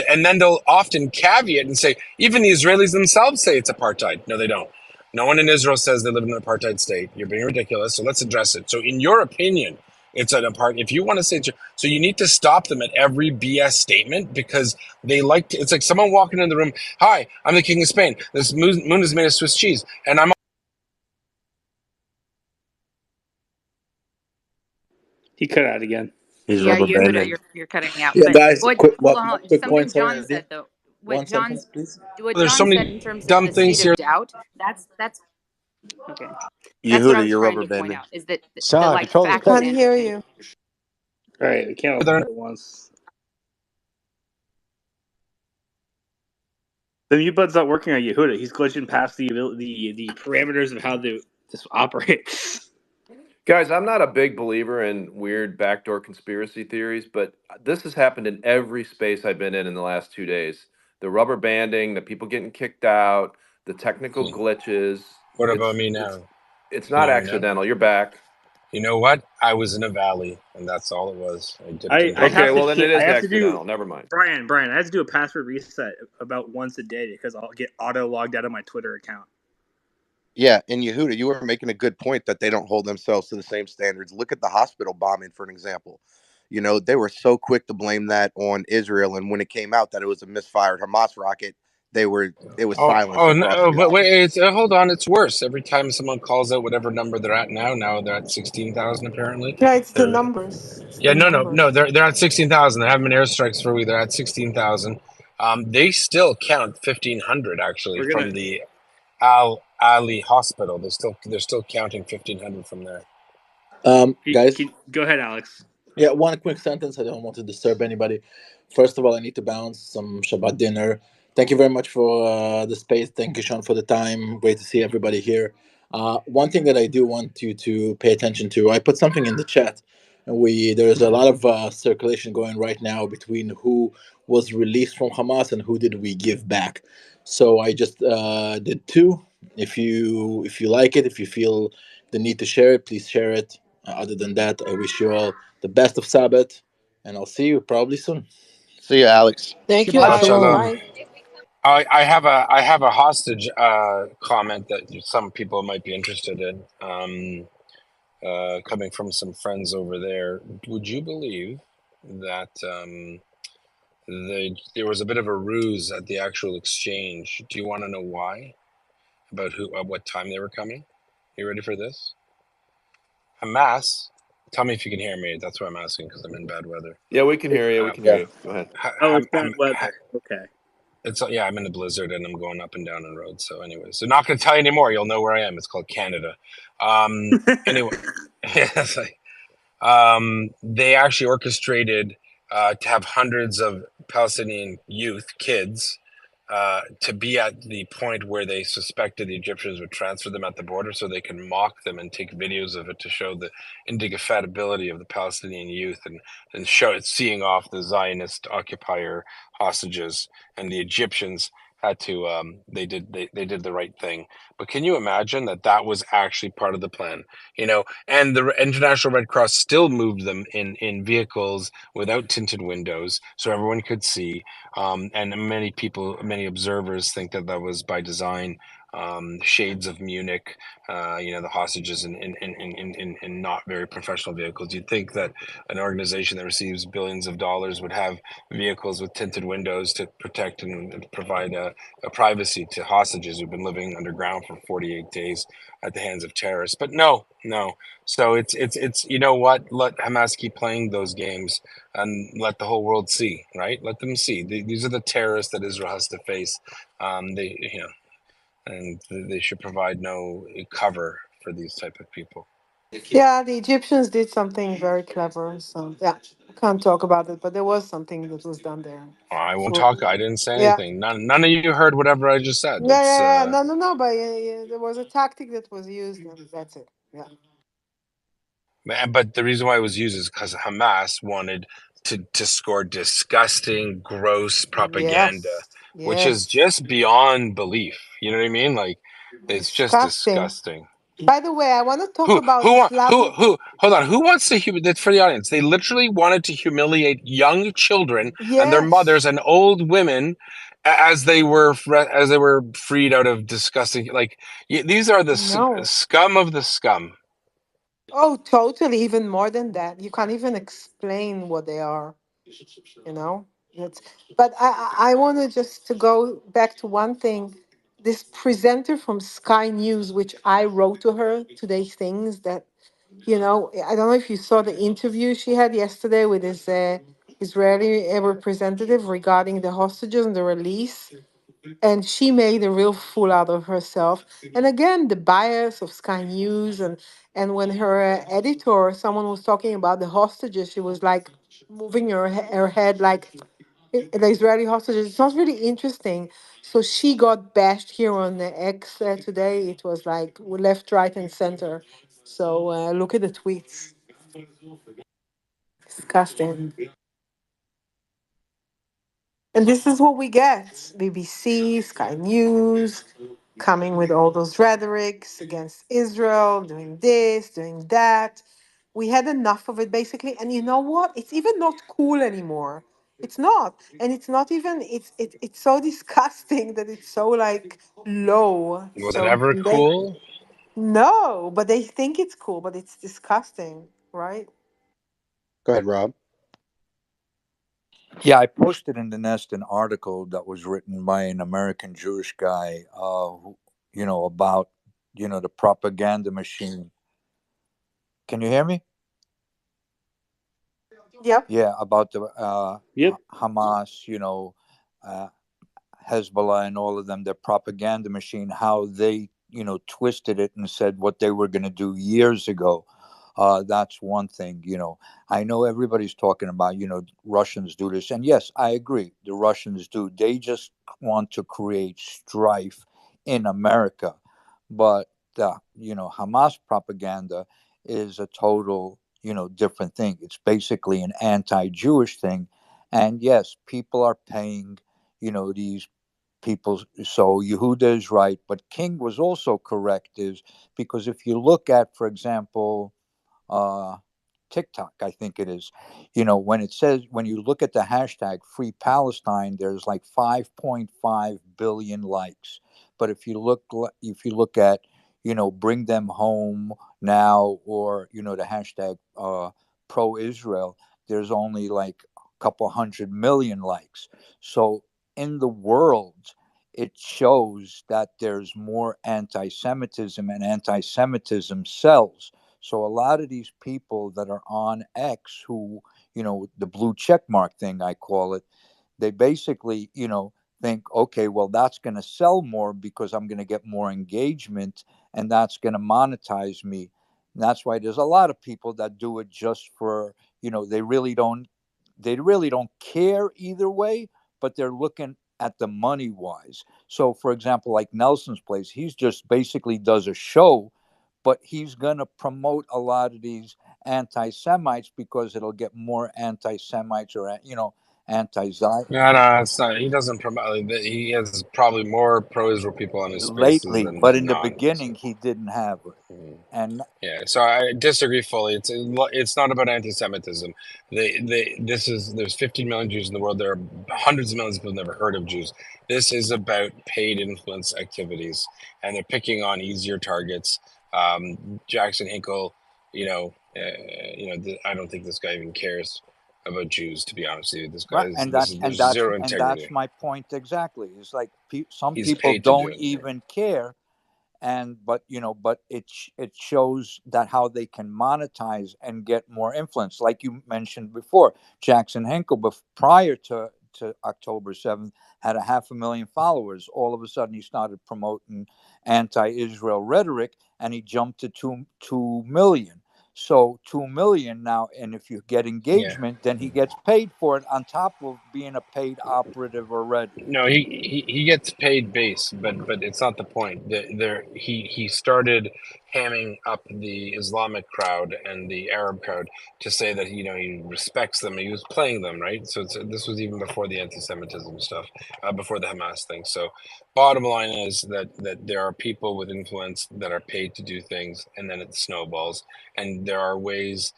And then they'll often caveat and say, even the Israelis themselves say it's apartheid. No, they don't. No one in Israel says they live in an apartheid state. You're being ridiculous. So let's address it. So, in your opinion, it's an apartheid. If you want to say, so you need to stop them at every BS statement because they like to, it's like someone walking in the room. "Hi, I'm the king of Spain. This moon is made of Swiss cheese, and I'm." He cut out again. He's Yeah, rubber Yehuda, banding. you're cutting out. Yeah, But guys, what? quick, Hold one on. quick Something point. Sorry, John Nadia. said though. One sentence, please. What There's so John many said in terms of dumb the things seed here. of doubt. That's okay. That's what I Yehuda, was you're trying rubber to point banding. out. Is that the Sean, like control the fact Can't text. hear management. you. All right, we can't all talk at once. The mute button's not working on Yehuda. He's glitching past the parameters of how this operates. Guys, I'm not a big believer in weird backdoor conspiracy theories, but this has happened in every space I've been in the last 2 days. The rubber banding, the people getting kicked out, the technical glitches. What about It's me it's now? it's Can you not hear me now? accidental. You're back. You know what? I was in a valley, and that's all it was. I dipped I, into I a Okay, have well to valley. then it I is have to do accidental. Never mind. Brian, I have to do a password reset about once a day because I'll get auto logged out of my Twitter account. Yeah, and Yehuda, you were making a good point that they don't hold themselves to the same standards. Look at the hospital bombing, for an example. They were so quick to blame that on Israel, and when it came out that it was a misfired Hamas rocket, it was silence No, across the but island. wait, hold on. It's worse. Every time someone calls out whatever number they're at now they're at 16,000 apparently. Yeah, it's the They're numbers. It's Yeah, the no. numbers. They're at 16,000. There haven't been airstrikes for a week. They're at 16,000. They still count 1,500 actually We're gonna from the Al Ali Hospital. They're still counting 1,500 from there. Guys, go ahead, Alex. yeah, one quick sentence. I don't want to disturb anybody. First of all, I need to bounce some Shabbat dinner. Thank you very much for the space. Thank you, Sean, for the time. Great to see everybody here. One thing that I do want you to pay attention to, I put something in the chat. And there's a lot of circulation going right now between who was released from Hamas and who did we give back. So I just did two. If you like it, if you feel the need to share it, please share it. Other than that, I wish you all the best of Sabbath, and I'll see you probably soon. See you, Alex. Thank you, Shabbat Alex. shalom. Bye. I have a hostage comment that some people might be interested in. Coming from some friends over there, would you believe that there was a bit of a ruse at the actual exchange? Do you want to know why? About who, at what time they were coming? You ready for this? Hamas. Tell me if you can hear me. That's why I'm asking, because I'm in bad weather. Yeah, we can hear you. We can hear Yeah. you. Go ahead. Oh, it's bad weather. Okay. It's yeah, I'm in a blizzard and I'm going up and down on roads. So anyway, so not going to tell you anymore. You'll know where I am. It's called Canada. Anyway, it's like, they actually orchestrated to have hundreds of Palestinian youth, kids, to be at the point where they suspected the Egyptians would transfer them at the border so they could mock them and take videos of it to show the indefatigability of the Palestinian youth and show it seeing off the Zionist occupier hostages. And the Egyptians had to they did the right thing. But can you imagine that was actually part of the plan? And the International Red Cross still moved them in vehicles without tinted windows so everyone could see. And many observers think that was by design. Shades of Munich, the hostages in not very professional vehicles. You'd think that an organization that receives billions of dollars would have vehicles with tinted windows to protect and provide a privacy to hostages who've been living underground for 48 days at the hands of terrorists. But no, no. So it's you know what? Let Hamas keep playing those games and let the whole world see, right? Let them see. These are the terrorists that Israel has to face. They and they should provide no cover for these type of people. Yeah, the Egyptians did something very clever. So yeah, can't talk about it, but there was something that was done there. I won't So talk. I didn't say yeah, anything. None of you heard whatever I just said. yeah, It's yeah, yeah. No, no, no. But there was a tactic that was used, and that's it. Yeah. but the reason why it was used is because Hamas wanted to score disgusting, gross propaganda, Yes. which is Yes. just beyond belief. You know what I mean? Like it's just Disgusting. disgusting. By the way, I want to talk Who about who Slavic. who? Hold on. Who wants to that's for the audience? They literally wanted to humiliate young children and their Yes. mothers and old women as they were freed out of disgusting. Like these are the No. scum of the scum. Oh, totally. Even more than that. You can't even explain what they are. You know. That's. But I want to just to go back to one thing. This presenter from Sky News, which I wrote to her today, things that I don't know if you saw the interview she had yesterday with this Israeli representative regarding the hostages and the release. And she made a real fool out of herself. And again, the bias of Sky News and when her editor, someone was talking about the hostages, she was like moving her head like the Israeli hostages. It's not really interesting. So she got bashed here on the X today. It was like left, right, and center. So look at the tweets. Disgusting. And this is what we get. BBC, Sky News, coming with all those rhetorics against Israel, doing this, doing that. We had enough of it basically. And you know what? It's even not cool anymore. It's not. And it's not even it's so disgusting that it's so like low. Was it So ever they cool? no, but they think it's cool, but it's disgusting, right? Go ahead, Rob. Yeah, I posted in the Nest an article that was written by an American Jewish guy, about the propaganda machine. Can you hear me? Yep. Yeah, about the Yep. Hamas, uh, Hezbollah, and all of them, their propaganda machine, how they, twisted it and said what they were going to do years ago. That's one thing. I know everybody's talking about, Russians do this. And yes, I agree. The Russians do. They just want to create strife in America. But, Hamas propaganda is a total, different thing. It's basically an anti Jewish thing. And yes, people are paying, these people. So Yehuda is right. But King was also correct, is because if you look at, for example, uh, TikTok, I think it is. When it says, when you look at the hashtag Free Palestine, there's like 5.5 billion likes. But if you look at, Bring Them Home Now, or the hashtag Pro Israel, there's only like a couple 100 million likes. So in the world, it shows that there's more anti-Semitism, and anti-Semitism sells. So a lot of these people that are on X, who, the blue check mark thing, I call it, they basically, think, okay, well, that's going to sell more because I'm going to get more engagement, and that's going to monetize me. And that's why there's a lot of people that do it just for, they really don't care either way, but they're looking at the money wise. So for example, like Nelson's Place, he's just basically does a show, but he's going to promote a lot of these anti-Semites because it'll get more anti-Semites, or anti-Zion No, no, it's not. He doesn't promote. He has probably more pro-Israel people on his spaces lately, than but in the not. So. beginning he didn't have it. Mhm. And Yeah, so I disagree fully. It's not about anti-Semitism. There's 15 million Jews in the world. There are hundreds of millions of people who've never heard of Jews. This is about paid influence activities, and they're picking on easier targets. Jackson Hinkle, I don't think this guy even cares about Jews. To be honest with you, this guy right, is and this that's is and there's that's zero and that's integrity. my point exactly. It's like some He's people paid to do don't it. even care. And but it shows that how they can monetize and get more influence, like you mentioned before. Jackson Henkel, prior to October 7th, had 500,000 followers. All of a sudden he started promoting anti-Israel rhetoric, and he jumped to 2 million. So 2 million now, and if you get Yeah. engagement, then he gets paid for it on top of being a paid operative already. No, he gets paid base, but it's not the point. He started hamming up the Islamic crowd and the Arab crowd to say that he respects them. He was playing them, right. So this was even before the anti-Semitism stuff, before the Hamas thing. So bottom line is that there are people with influence that are paid to do things, and then it snowballs. And there are ways,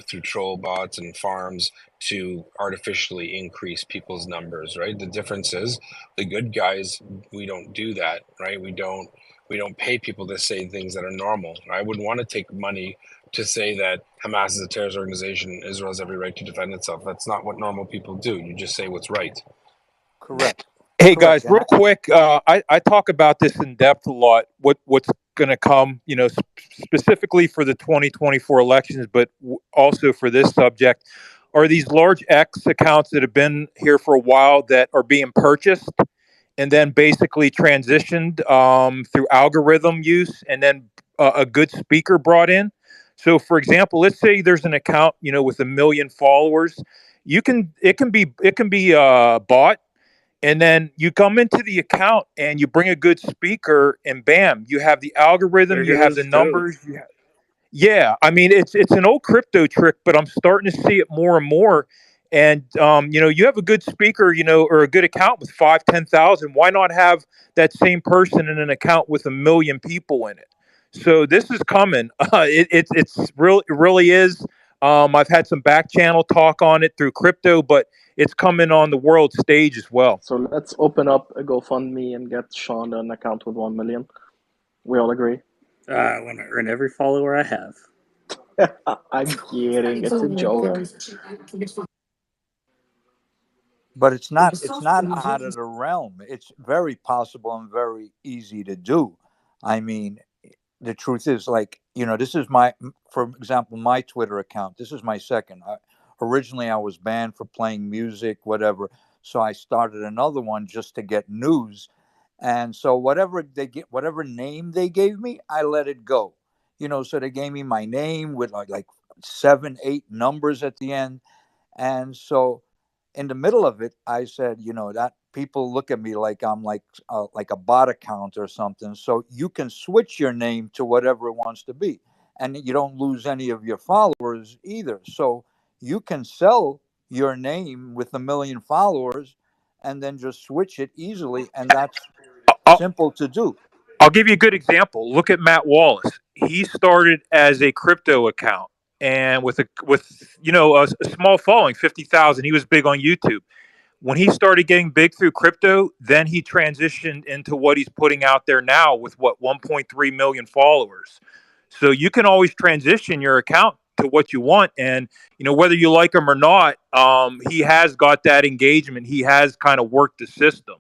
through troll bots and farms, to artificially increase people's numbers, right? The difference is the good guys, we don't do that, right? We don't pay people to say things that are normal. I wouldn't want to take money to say that Hamas is a terrorist organization. Israel has every right to defend itself. That's not what normal people do. You just say what's right. Correct. Hey Correct. guys, And real quick, I talk about this in depth a lot. What's going to come, specifically for the 2024 elections, but also for this subject, are these large X accounts that have been here for a while that are being purchased and then basically transitioned through algorithm use, and then a good speaker brought in. So, for example, let's say there's an account, with 1 million followers. It can be bought, and then you come into the account and you bring a good speaker, and bam, you have the algorithm, There you have the goes Joe. numbers. Yeah, I mean it's an old crypto trick, but I'm starting to see it more and more. And you have a good speaker, or a good account with 5, 10,000. Why not have that same person in an account with 1 million people in it? So this is coming. It really is. I've had some back channel talk on it through crypto, but it's coming on the world stage as well. So let's open up a GoFundMe and get Sean an account with 1 million. We all agree. I want to earn every follower I have. I'm kidding. It's a joke. but it's not out of the realm. It's very possible and very easy to do. I mean, the truth is, like, this is for example, my Twitter account. This is my second. Originally I was banned for playing music, whatever. So I started another one just to get news. And so whatever name they gave me, I let it go. So they gave me my name with like 7, 8 numbers at the end. And so in the middle of it, I said, that people look at me like I'm like a bot account or something. So you can switch your name to whatever it wants to be, and you don't lose any of your followers either. So you can sell your name with 1 million followers and then just switch it easily, and that's I'll, simple to do. I'll give you a good example. Look at Matt Wallace. He started as a crypto account and with a small following, 50,000. He was big on YouTube. When he started getting big through crypto, then he transitioned into what he's putting out there now with 1.3 million followers. So you can always transition your account to what you want, and whether you like him or not, he has got that engagement. He has kind of worked the system.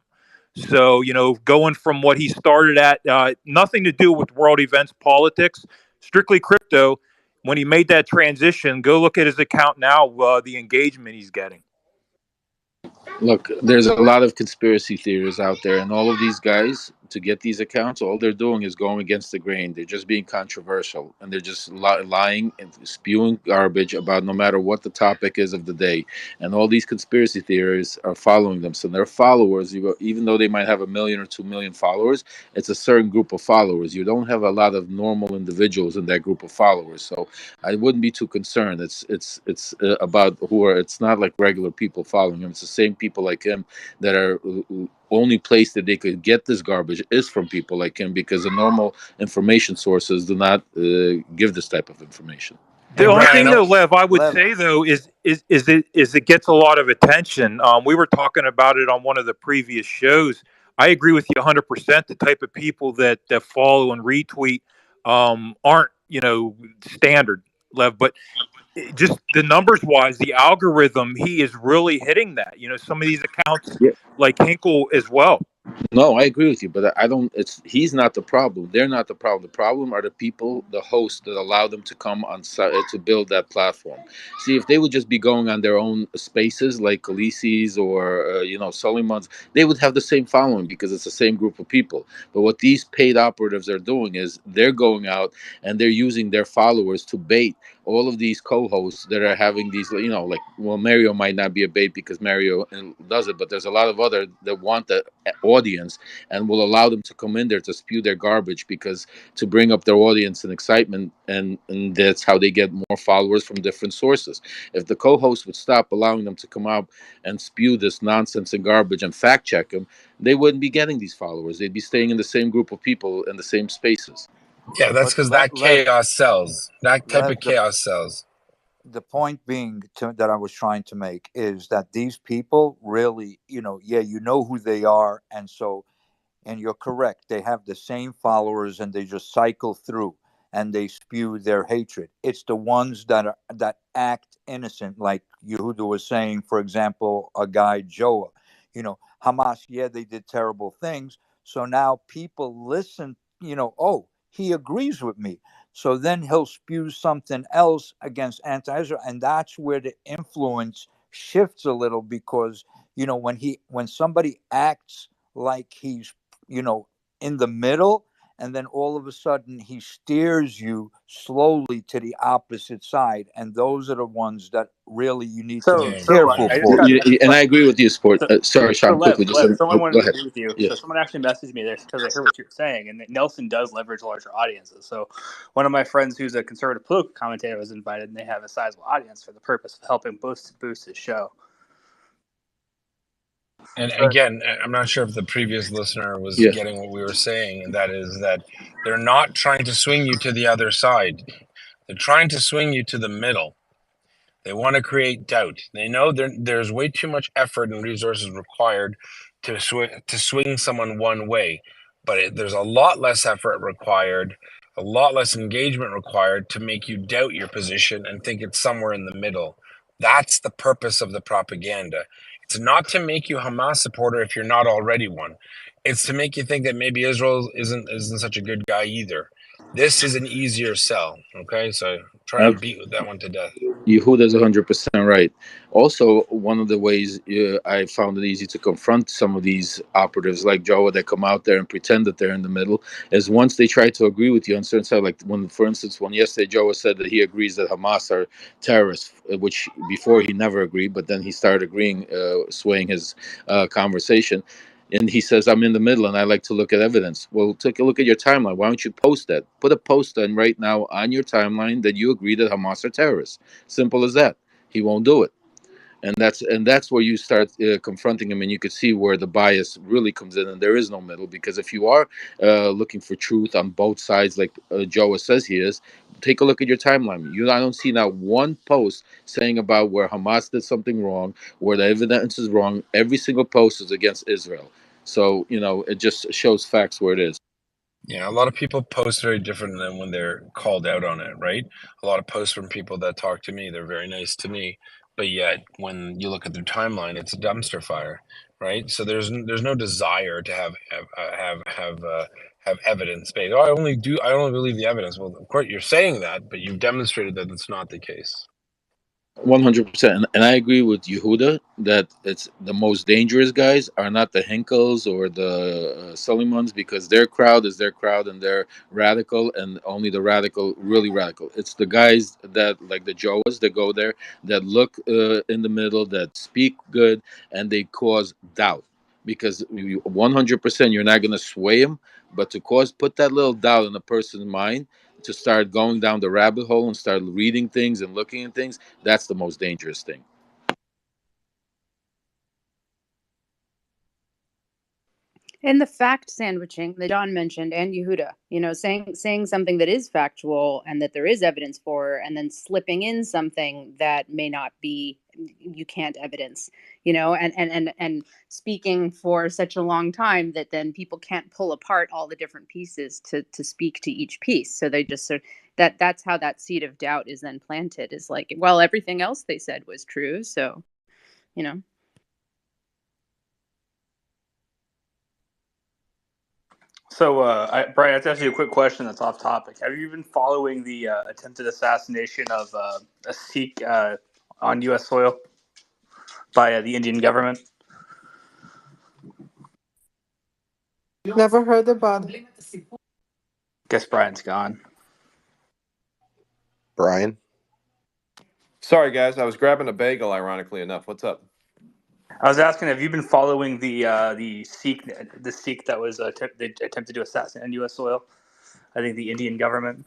So going from what he started at, nothing to do with world events, politics, strictly crypto. When he made that transition, go look at his account now. The engagement he's getting. Look, there's a lot of conspiracy theories out there, and all of these guys to get these accounts, all they're doing is going against the grain. They're just being controversial, and they're just lying and spewing garbage about no matter what the topic is of the day. And all these conspiracy theories are following them. So their followers, even though they might have 1 million or 2 million followers, it's a certain group of followers. You don't have a lot of normal individuals in that group of followers. So I wouldn't be too concerned. It's about who are. It's not like regular people following him. It's the same people like him that are only place that they could get this garbage is from people like him, because the normal information sources do not give this type of information. The Hey only Brian, thing though, Lev, I would Lev, say though is it gets a lot of attention. We were talking about it on one of the previous shows. I agree with you 100%. The type of people that follow and retweet aren't standard, Lev, but just the numbers wise, the algorithm, he is really hitting that. Some of these accounts like Hinkle as well. No, I agree with you, but I don't. It's he's not the problem. They're not the problem. The problem are the people, the hosts that allow them to come on site to build that platform. See, if they would just be going on their own spaces like Khaleesi's or Suleiman's, they would have the same following because it's the same group of people. But what these paid operatives are doing is they're going out and they're using their followers to bait all of these co-hosts that are having these, like, well, Mario might not be a bait because Mario does it, but there's a lot of other that want the audience and will allow them to come in there to spew their garbage because to bring up their audience and excitement, and that's how they get more followers from different sources. If the co-host would stop allowing them to come out and spew this nonsense and garbage and fact check them, they wouldn't be getting these followers. They'd be staying in the same group of people in the same spaces. yeah, that's but because that chaos sells. That type of Lev, chaos sells. the point being that I was trying to make is that these people really, who they are, and you're correct. They have the same followers, and they just cycle through and they spew their hatred. It's the ones that act innocent, like Yehuda was saying. For example, a guy Joah, Hamas. Yeah, they did terrible things. So now people listen. Oh, he agrees with me. So then he'll spew something else against anti-Israel, and that's where the influence shifts a little because when somebody acts like he's you know, in the middle, and then all of a sudden he steers you slowly to the opposite side, and those are the ones that really you need to be So, Yeah. so careful I just for. got a And I agree with you, Sport. so, Sorry, so Sean, quickly. Just Lev, someone go wanted to ahead. agree with you. Yeah. So someone actually messaged me this because they heard what you were saying, and that Nelson does leverage larger audiences. So one of my friends who's a conservative political commentator was invited, and they have a sizable audience for the purpose of helping boost his show. And So again, I'm not sure if the previous listener was Yeah. getting what we were saying, and that is that they're not trying to swing you to the other side. They're trying to swing you to the middle. They want to create doubt. They know there's way too much effort and resources required to swing someone one way, but there's a lot less effort required, a lot less engagement required to make you doubt your position and think it's somewhere in the middle. That's the purpose of the propaganda. It's not to make you a Hamas supporter if you're not already one. It's to make you think that maybe Israel isn't such a good guy either. This is an easier sell. Okay, so try to beat that one to death. Yehuda's 100% right. Also, one of the ways I found it easy to confront some of these operatives like Joe that come out there and pretend that they're in the middle is once they try to agree with you on certain side. Like when, for instance, when yesterday Joe said that he agrees that Hamas are terrorists, which before he never agreed, but then he started agreeing, swaying his conversation. And he says, I'm in the middle and I like to look at evidence. Well, take a look at your timeline. Why don't you post that? Put a post on right now on your timeline that you agree that Hamas are terrorists. Simple as that. He won't do it. And that's where you start confronting him, and you could see where the bias really comes in, and there is no middle. Because if you are looking for truth on both sides, like Joe says he is, take a look at your timeline. I don't see not one post saying about where Hamas did something wrong, where the evidence is wrong. Every single post is against Israel. So it just shows facts where it is. Yeah, a lot of people post very different than when they're called out on it, right? A lot of posts from people that talk to me, they're very nice to me, but yet when you look at their timeline, it's a dumpster fire, right? So there's no desire to have evidence based. Oh, I only believe the evidence. Well, of course you're saying that, but you've demonstrated that it's not the case. 100%, and I agree with Yehuda that it's the most dangerous guys are not the Hinkels or the Suleimans, because their crowd is their crowd and they're radical, and only the radical, really radical. It's the guys that like the Joas that go there, that look in the middle, that speak good, and they cause doubt. Because 100% you're not going to sway them, but to put that little doubt in a person's mind, to start going down the rabbit hole and start reading things and looking at things, that's the most dangerous thing. And the fact sandwiching that John mentioned, and Yehuda, saying something that is factual and that there is evidence for, and then slipping in something that may not be, you can't evidence, and speaking for such a long time that then people can't pull apart all the different pieces to speak to each piece. So they just sort of, that's how that seed of doubt is then planted, is like, well, everything else they said was true, so you know. So, Brian, that's actually a quick question that's off topic. Have you been following the attempted assassination of a Sikh on U.S. soil by the Indian government? Never heard about it. Guess Brian's gone. Brian? Sorry, guys. I was grabbing a bagel, ironically enough. What's up? I was asking, have you been following the Sikh that was they attempted to assassinate on U.S. soil? I think the Indian government.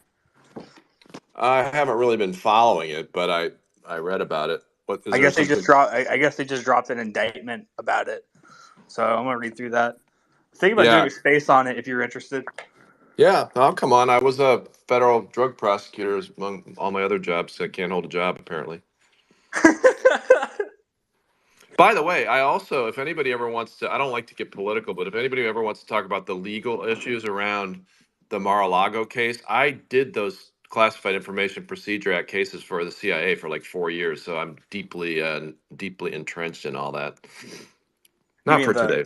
I haven't really been following it, but I read about it. What is I there guess they something? just dropped. I guess they just dropped an indictment about it. So I'm gonna read through that. Think about doing Yeah, a space on it if you're interested. yeah. Oh, come on. I was a federal drug prosecutor among all my other jobs. So I can't hold a job apparently. By the way, I also, if anybody ever wants to, I don't like to get political, but if anybody ever wants to talk about the legal issues around the Mar-a-Lago case, I did those classified information procedure act cases for the CIA for like 4 years, so I'm deeply entrenched in all that. You Not mean for the today.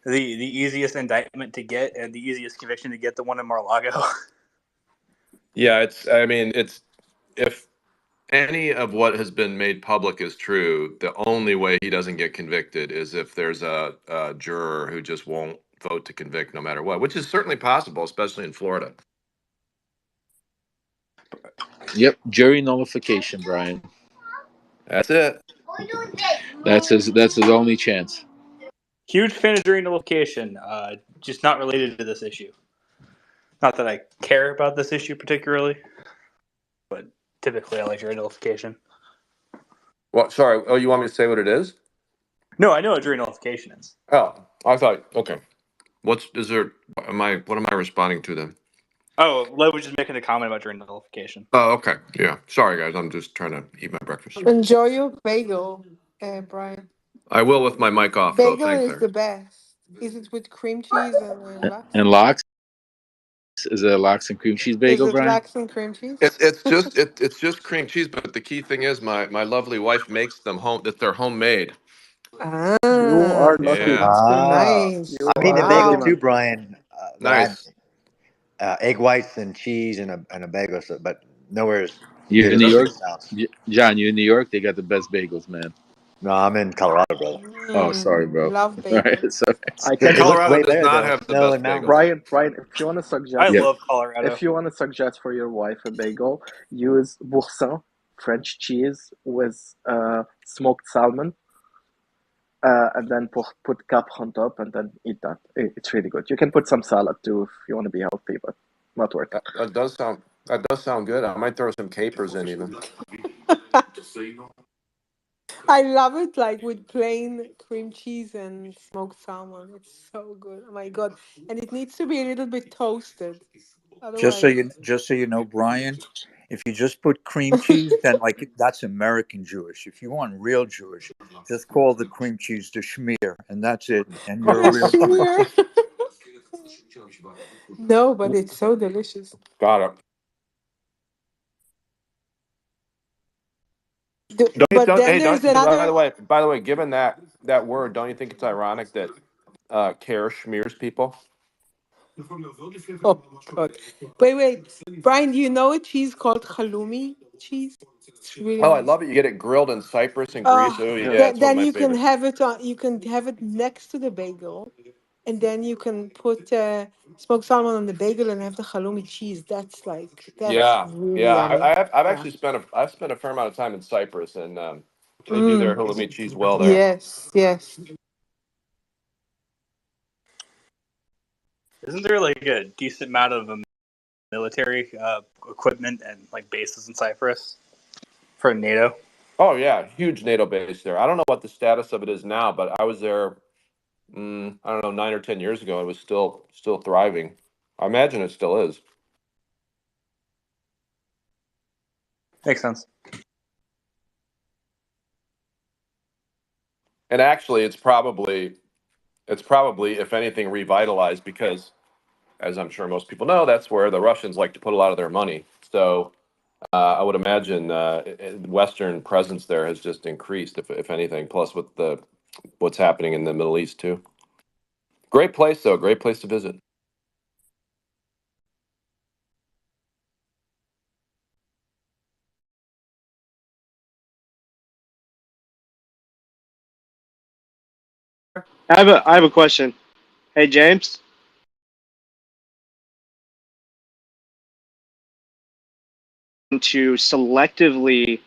the easiest indictment to get and the easiest conviction to get, the one in Mar-a-Lago? Yeah, I mean, it's if any of what has been made public is true, the only way he doesn't get convicted is if there's a juror who just won't vote to convict no matter what, which is certainly possible, especially in Florida. Yep, jury nullification, Brian. That's it. That's his only chance. Huge fan of jury nullification. Just not related to this issue. Not that I care about this issue particularly, but typically I like jury nullification. What? Sorry. Oh, you want me to say what it is? No, I know what jury nullification is. Oh, I thought. Okay. What am I responding to then? Oh, Lev was just making a comment about jury nullification. Oh, okay. Yeah. Sorry, guys. I'm just trying to eat my breakfast. Enjoy your bagel, Brian. I will with my mic off, though. Bagel Thanks, is sir. the best. Is it with cream cheese and lox? And lox, is it a lox and cream cheese Is bagel, it Brian? lox and cream cheese? It's just cream cheese, but the key thing is my lovely wife makes them home. That they're homemade. You Ah, are lucky. Yeah. that's so Ah, You nice. I'm eating are a bagel lucky, Wow. too, man. Brian. But I had Nice. egg whites and cheese and a bagel, but nowhere's You Dude, in it New does make York, sense. John? You in New York? They got the best bagels, man. No, I'm in Colorado, brother. Oh, sorry, bro. Love All right, bagels. sorry. I Dude, can they look Colorado way does better not though with have the snow best and bagels. mountains. Brian, if you want to I suggest, Yeah. love Colorado. if you want to suggest for your wife a bagel, use boursin French cheese with smoked salmon, and then put cap on top, and then eat that. It's really good. You can put some salad too if you want to be healthy, but not worth it. That does sound good. I might throw some capers in even. I love it like with plain cream cheese and smoked salmon. It's so good. Oh my god. And it needs to be a little bit toasted. Otherwise Just so you know, Brian, if you just put cream cheese, then like that's American Jewish. If you want real Jewish, just call the cream cheese the schmear, and that's it, and you're a real Jew. Kashmir. No, but it's so delicious. Got it. Don't you But don't then hey there's don't by another. the way by the way, given that word, don't you think it's ironic that care smears people? Oh god. Wait. Brian, do you know a cheese called halloumi cheese? It's really Oh, I nice. love it. You get it grilled in Cyprus and Greece. Oh, Oh Yeah. yeah, it's one of then my you can favorites. have it on. You can have it next to the bagel, and then you can put smoked salmon on the bagel and have the halloumi cheese. That's Yeah, really yeah. yummy. I've Yeah. actually spent a fair amount of time in Cyprus, and they do their Mm. halloumi cheese well there. Yes. Isn't there like a decent amount of military equipment and like bases in Cyprus for NATO? Oh yeah, huge NATO base there. I don't know what the status of it is now, but I was there. I don't know, 9 or 10 years ago. It was still thriving. I imagine it still is. Makes sense. And actually, it's probably if anything revitalized because, as I'm sure most people know, that's where the Russians like to put a lot of their money. So I would imagine Western presence there has just increased, if anything. Plus, with the what's happening in the Middle East too. Great place though. Great place to visit. I have a question. Hey, James. To selectively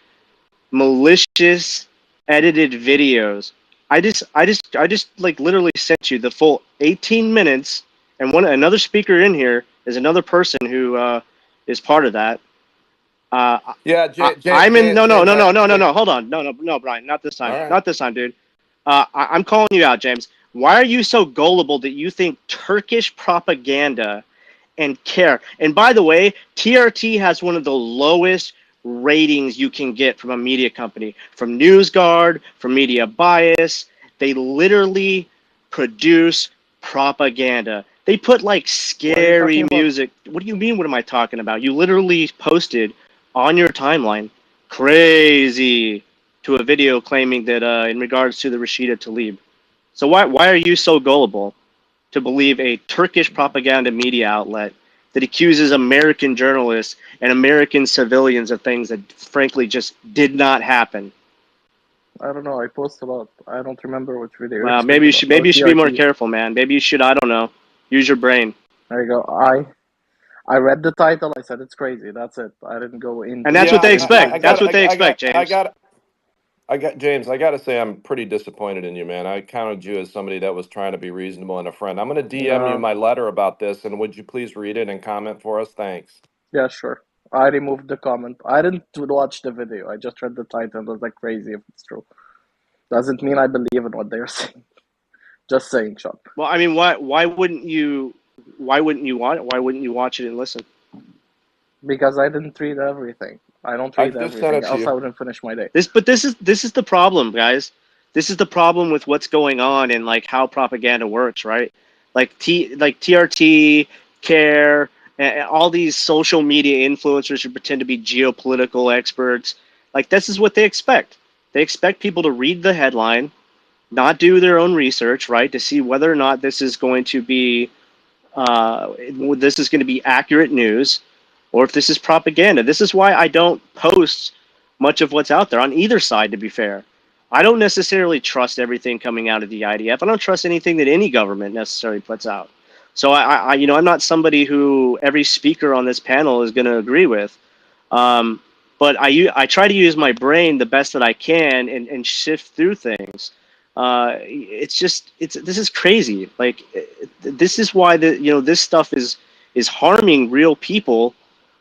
malicious edited videos. I just like literally sent you the full 18 minutes, and another speaker in here is another person who is part of that. Uh, Yeah, I'm in. No, no, James. no, no, no, no, no. Hold on. No, no, no, Brian. Not this All time. right. Not this time, dude. I'm calling you out, James. Why are you so gullible that you think Turkish propaganda and care? And by the way, TRT has one of the lowest ratings you can get from a media company, from NewsGuard, from Media Bias. They literally produce propaganda. They put like What are you scary talking about? music. What do you mean? What am I talking about? You literally posted on your timeline crazy to a video claiming that in regards to the Rashida Tlaib. So why are you so gullible to believe a Turkish propaganda media outlet that accuses American journalists and American civilians of things that frankly just did not happen? I don't know. I post about. I don't remember which video you're Well, speaking about. Oh, maybe you should be more TRT. careful, man. Maybe you should, I don't know, use your brain. There you go. I read the title. I said it's crazy. That's it. I didn't go And into that's the what Yeah, they into expect. the That's what depth. they expect, James. I got James. I got to say, I'm pretty disappointed in you, man. I counted you as somebody that was trying to be reasonable and a friend. I'm going to DM you No. my letter about this, and would you please read it and comment for us? Thanks. Yeah, sure. I removed the comment. I didn't watch the video. I just read the title and was like crazy if it's true. Doesn't mean I believe in what they're saying. Just saying, Sean. Well, I mean, why wouldn't you watch it and listen? Because I didn't read everything. I don't I read just sent Okay. everything, it to else I you. wouldn't finish my day. This is the problem, guys. This is the problem with what's going on and like how propaganda works, right? Like TRT, Care, and all these social media influencers who pretend to be geopolitical experts. Like this is what they expect. They expect people to read the headline, not do their own research, right, to see whether or not this is going to be accurate news, or if this is propaganda. This is why I don't post much of what's out there on either side, to be fair. I don't necessarily trust everything coming out of the IDF. I don't trust anything that any government necessarily puts out. So I'm not somebody who every speaker on this panel is going to agree with. But I try to use my brain the best that I can and shift through things. This is crazy. Like, this is why this stuff is harming real people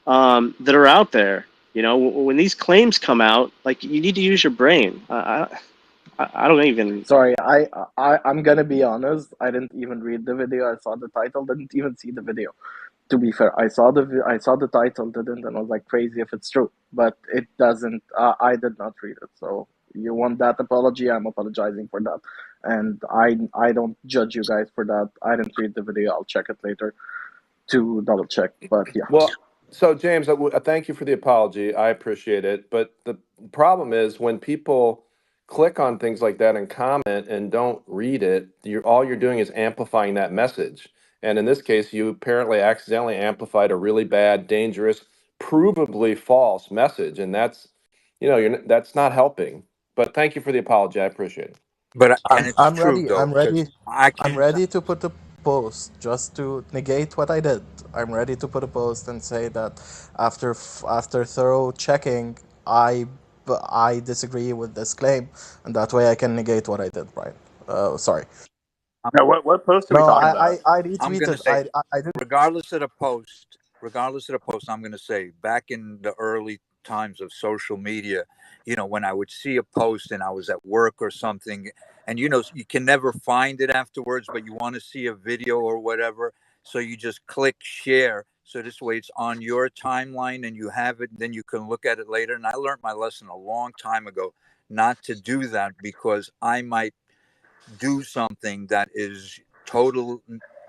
that are out there. When these claims come out, like, you need to use your brain. I don't even. Sorry, I'm gonna be honest. I didn't even read the video. I saw the title, didn't even see the video. To be fair, I saw the title, didn't, and I was like, crazy if it's true, but it doesn't. I did not read it, so you want that apology? I'm apologizing for that, and I don't judge you guys for that. I didn't read the video. I'll check it later to double check. But yeah, Well, so James, thank you for the apology. I appreciate it. But the problem is when people click on things like that and comment and don't read it, all you're doing is amplifying that message. And in this case, you apparently accidentally amplified a really bad, dangerous, provably false message, and that's, that's not helping. But thank you for the apology. I appreciate it. But and I'm it's I'm true ready. though, I'm because ready. I I'm can. ready to put a post just to negate what I did. I'm ready to put a post and say that after thorough checking, I disagree with this claim, and that way I can negate what I did. Right? Sorry. No, what post are we No, talking about? I I'm gonna retweeted. say, I didn't. regardless of the post, I'm gonna say, back in the early times of social media, when I would see a post and I was at work or something, and you can never find it afterwards, but you want to see a video or whatever, so you just click share. So this way it's on your timeline and you have it, and then you can look at it later. And I learned my lesson a long time ago not to do that because I might do something that is total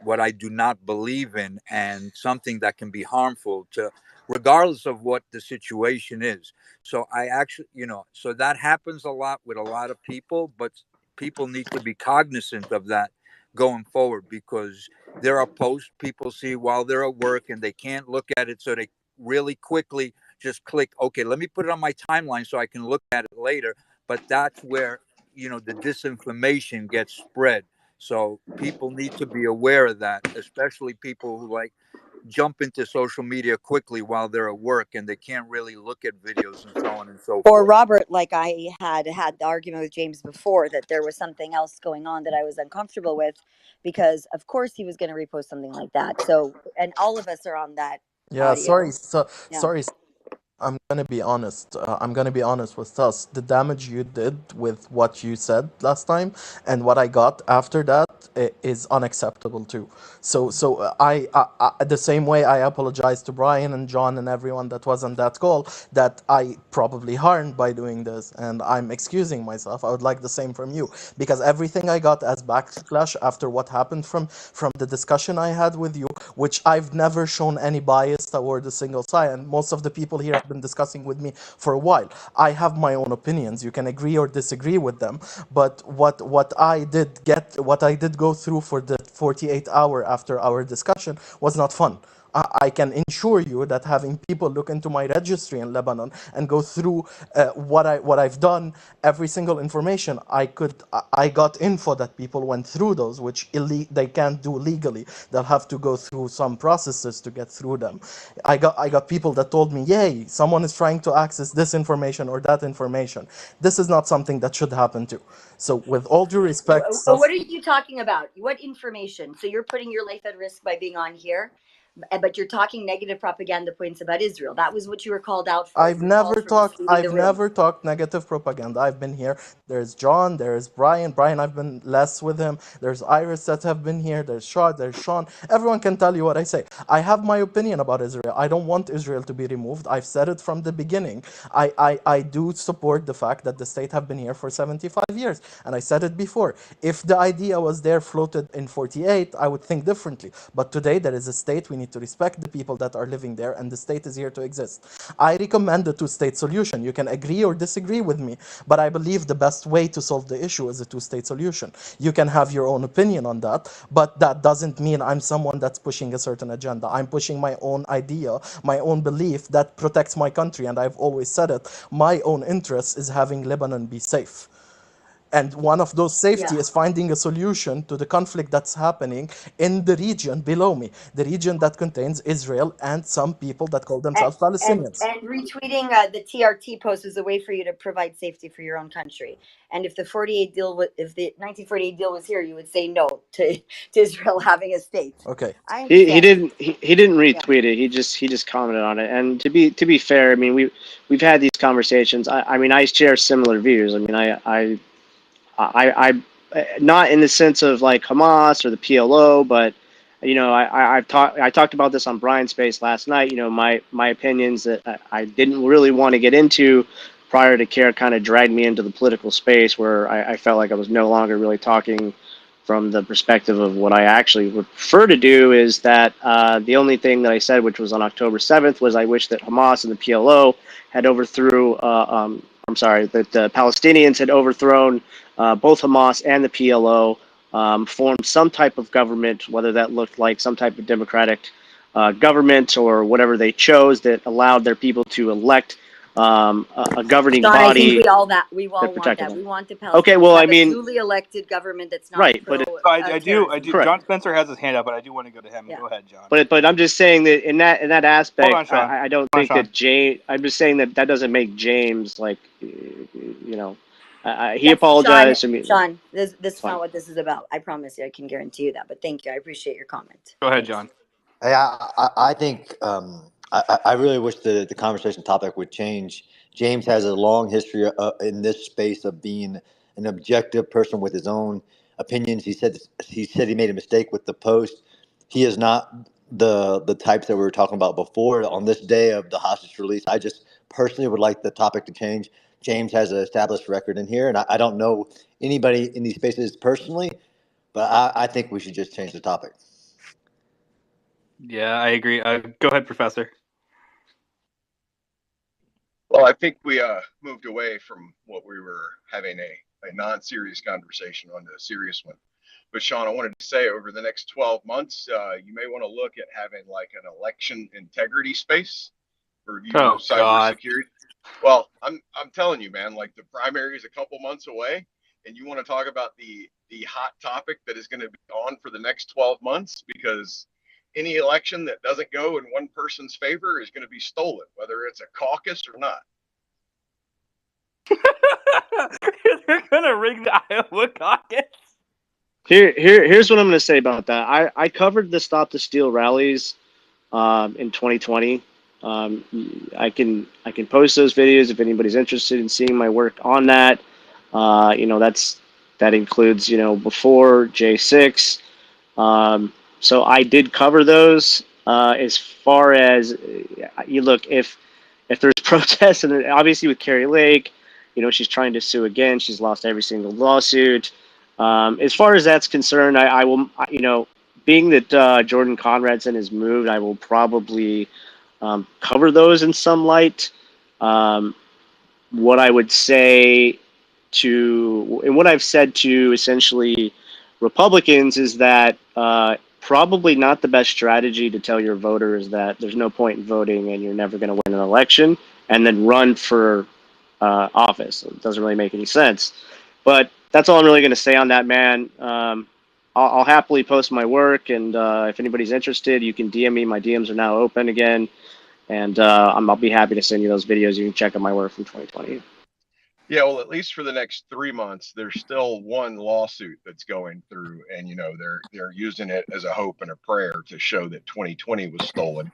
what I do not believe in and something that can be harmful to regardless of what the situation is. So I actually, so that happens a lot with a lot of people, but people need to be cognizant of that going forward because there are posts people see while they're at work and they can't look at it, so they really quickly just click, okay, let me put it on my timeline so I can look at it later. But that's where the disinformation gets spread, so people need to be aware of that, especially people who like jump into social media quickly while they're at work and they can't really look at videos and so on and so Or forth. Robert, like I had the argument with James before that there was something else going on that I was uncomfortable with, because of course he was going to repost something like that. So, and all of us are on that Yeah. Sorry. audio. So Yeah. sorry. I'm gonna be honest. I'm gonna be honest with us. The damage you did with what you said last time and what I got after that is unacceptable too. So the same way I apologize to Brian and John and everyone that was on that call that I probably harmed by doing this, and I'm excusing myself. I would like the same from you because everything I got as backlash after what happened from the discussion I had with you, which I've never shown any bias toward a single side, and most of the people here have been discussing with me for a while. I have my own opinions. You can agree or disagree with them, but what I did go through for the 48 hour after our discussion was not fun. I can ensure you that having people look into my registry in Lebanon and go through what I've done, every single information I got info that people went through those, which they can't do legally. They'll have to go through some processes to get through them. I got people that told me, "Yay, someone is trying to access this information or that information." This is not something that should happen to. So, with all due respect, What are you talking about? What information? So you're putting your life at risk by being on here, but you're talking negative propaganda points about Israel. That was what you were called out for. You were called for misleading the I've room. never talked negative propaganda. I've been here. There's John, there's Brian. Brian, I've been less with him. There's Iris that have been here. There's Shad, there's Sean. Everyone can tell you what I say. I have my opinion about Israel. I don't want Israel to be removed. I've said it from the beginning. I do support the fact that the state have been here for 75 years. And I said it before. If the idea was there floated in 48, I would think differently. But today there is a state. We need to respect the people that are living there, and the state is here to exist. I recommend a two-state solution. You can agree or disagree with me, but I believe the best way to solve the issue is a two-state solution. You can have your own opinion on that, but that doesn't mean I'm someone that's pushing a certain agenda. I'm pushing my own idea, my own belief that protects my country, and I've always said it. My own interest is having Lebanon be safe. And one of those safety Yeah. is finding a solution to the conflict that's happening in the region below me, the region that contains Israel and some people that call themselves Palestinians. And retweeting the TRT post is a way for you to provide safety for your own country. And if the 48 deal, if the 1948 deal was here, you would say no to Israel having a state. Okay. I He understand. didn't he didn't Yeah. retweet it. He just commented on it. And to be fair, I mean we've had these conversations. I mean I share similar views. I mean I not in the sense of like Hamas or the PLO, but you know I talked about this on Brian's Space last night. You know my opinions that I didn't really want to get into prior to Care kind of dragged me into the political space where I felt like I was no longer really talking from the perspective of what I actually would prefer to do. Is that the only thing that I said, which was on October 7th, was I wish that Hamas and the PLO had overthrew. I'm sorry, that the Palestinians had overthrown both Hamas and the PLO, formed some type of government, whether that looked like some type of democratic government or whatever they chose that allowed their people to elect a governing Sean, I think body we all that want protected that. them. We want the Okay, Palestinians well, to I have a mean, duly elected government that's not right, but pro So I do. terrorism. correct. John Spencer has his hand up, but I do want to go to him. Yeah. Go ahead, John. But I'm just saying that in that Hold aspect, on, Sean. I don't Hold on, think Sean. that James. I'm just saying that doesn't make James like, you know, he Yes, apologized to me. Sean, this It's is fine. not what this is about. I promise you, I can guarantee you that. But thank you, I appreciate your comment. Go ahead, Thanks. John. Hey, I think I really wish the conversation topic would change. James has a long history in this space of being an objective person with his own opinions. He said he made a mistake with the post. He is not the types that we were talking about before. On this day of the hostage release, I just personally would like the topic to change. James has an established record in here, and I don't know anybody in these spaces personally, but I think we should just change the topic. Yeah, I agree. Go ahead, Professor. Well, I think we moved away from what we were having a non-serious conversation onto a serious one. But Sean, I wanted to say over the next 12 months, you may want to look at having like an election integrity space for Oh God. cybersecurity. Well, I'm telling you, man, like the primary is a couple months away, and you want to talk about the hot topic that is going to be on for the next 12 months because any election that doesn't go in one person's favor is going to be stolen, whether it's a caucus or not. They're gonna rig the Iowa caucus. Here's what I'm going to say about that. I covered the Stop the Steal rallies in 2020. I can post those videos if anybody's interested in seeing my work on that. You know that includes before J6. So I did cover those. As far as you look, if there's protests and obviously with Carrie Lake, she's trying to sue again. She's lost every single lawsuit. As far as that's concerned, I will, being that Jordan Conradson has moved, I will probably cover those in some light. What I would say and what I've said to essentially Republicans is that probably not the best strategy to tell your voters that there's no point in voting and you're never going to win an election and then run for office. It doesn't really make any sense. But that's all I'm really going to say on that, man. I'll happily post my work, and if anybody's interested, you can DM me. My DMs are now open again, and I'll be happy to send you those videos. You can check out my work from 2020. Yeah, well, at least for the next 3 months, there's still one lawsuit that's going through, and they're using it as a hope and a prayer to show that 2020 was stolen.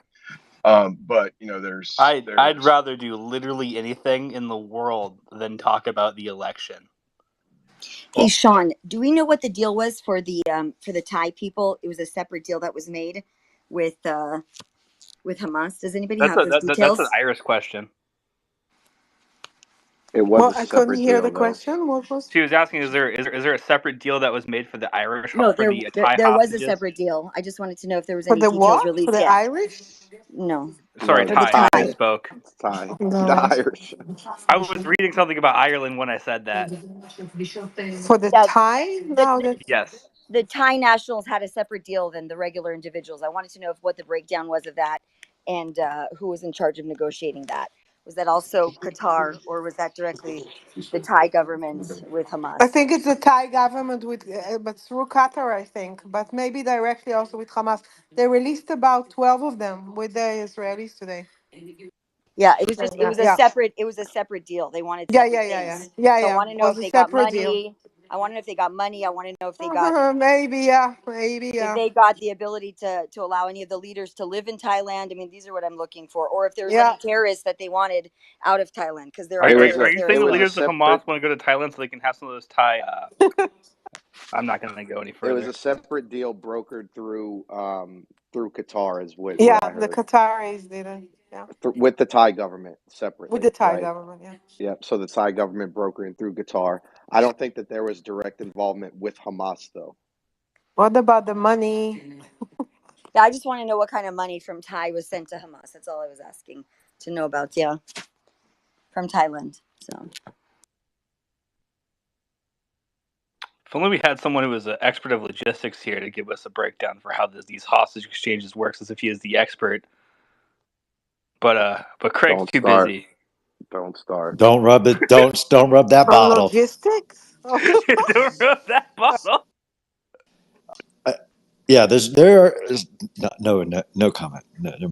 But I'd rather do literally anything in the world than talk about the election. Hey Sean, do we know what the deal was for the Thai people? It was a separate deal that was made with Hamas. Does anybody have those details? That's an Irish question. It was Well, a I couldn't separate hear the deal, though. question. What was She was asking, is there a separate deal that was made for the Irish No, for the Thai there was a hostages? separate deal. I just wanted to know if there was for any the details what? For released the yet. Irish? No, Sorry, No, for the the Thai. I Thai. Thai. misspoke. It's Thai. The No. Irish. I was reading something about Ireland when I said that. For the Yeah, Thai? the, No, the that Yes. the Thai nationals had a separate deal than the regular individuals. I wanted to know if what the breakdown was of that, and who was in charge of negotiating that. Was that also Qatar, or was that directly the Thai government with I Hamas? think it's the Thai government with, but through Qatar, I think, but maybe directly also with Hamas. They released about 12 of them with the Israelis today. Yeah, it was So, just yeah, it was a separate deal. They wanted yeah, yeah, separate yeah, yeah, things. yeah, So I yeah. want to know if Was a they got separate deal. money. I want to know if they got money. I want to know Maybe, yeah, maybe, if yeah, they got the ability to allow any of the leaders to live in Thailand. I mean, these are what I'm looking for. Or if there was yeah. any terrorists that they wanted out of Thailand, because there Are, are It are, was are a. you terrorists there saying It as the was a well. leaders of separate. Hamas want to go to Thailand so they can have some of those Thai? I'm not going to go any It was further. a separate deal brokered through Qatar, is what Yeah, I the heard. Qataris did it. Yeah, With the Thai government with the separately, Thai right? government. Yeah. Yep. So the Thai government brokering through Qatar. I don't think that there was direct involvement with Hamas, though. What about the money? Yeah, I just want to know what kind of money from Thai was sent to Hamas. That's all I was asking to know about. Yeah, from Thailand. So If only we had someone who was an expert of logistics here to give us a breakdown for how these hostage exchanges works, as if he is the expert. But Craig's Don't too start. busy. Don't start. Don't rub it. Don't rub that On bottle. logistics? Don't rub that bottle. Uh, yeah, there is no comment. No.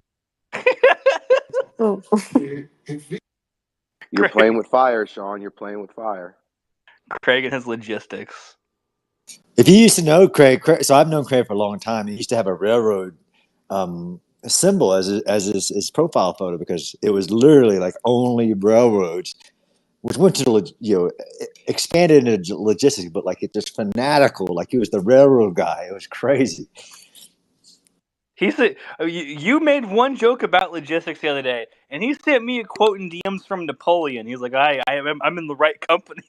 Oh. You're Craig, playing with fire, Sean. You're playing with fire. Craig and his logistics. If you used to know Craig, so I've known Craig for a long time. He used to have a railroad symbol as his profile photo because it was literally like only railroads, which went to expanded into logistics, but like it just fanatical. Like he was the railroad guy. It was crazy. He said you made one joke about logistics the other day, and he sent me a quote in DMs from Napoleon. He's like, I'm in the right company."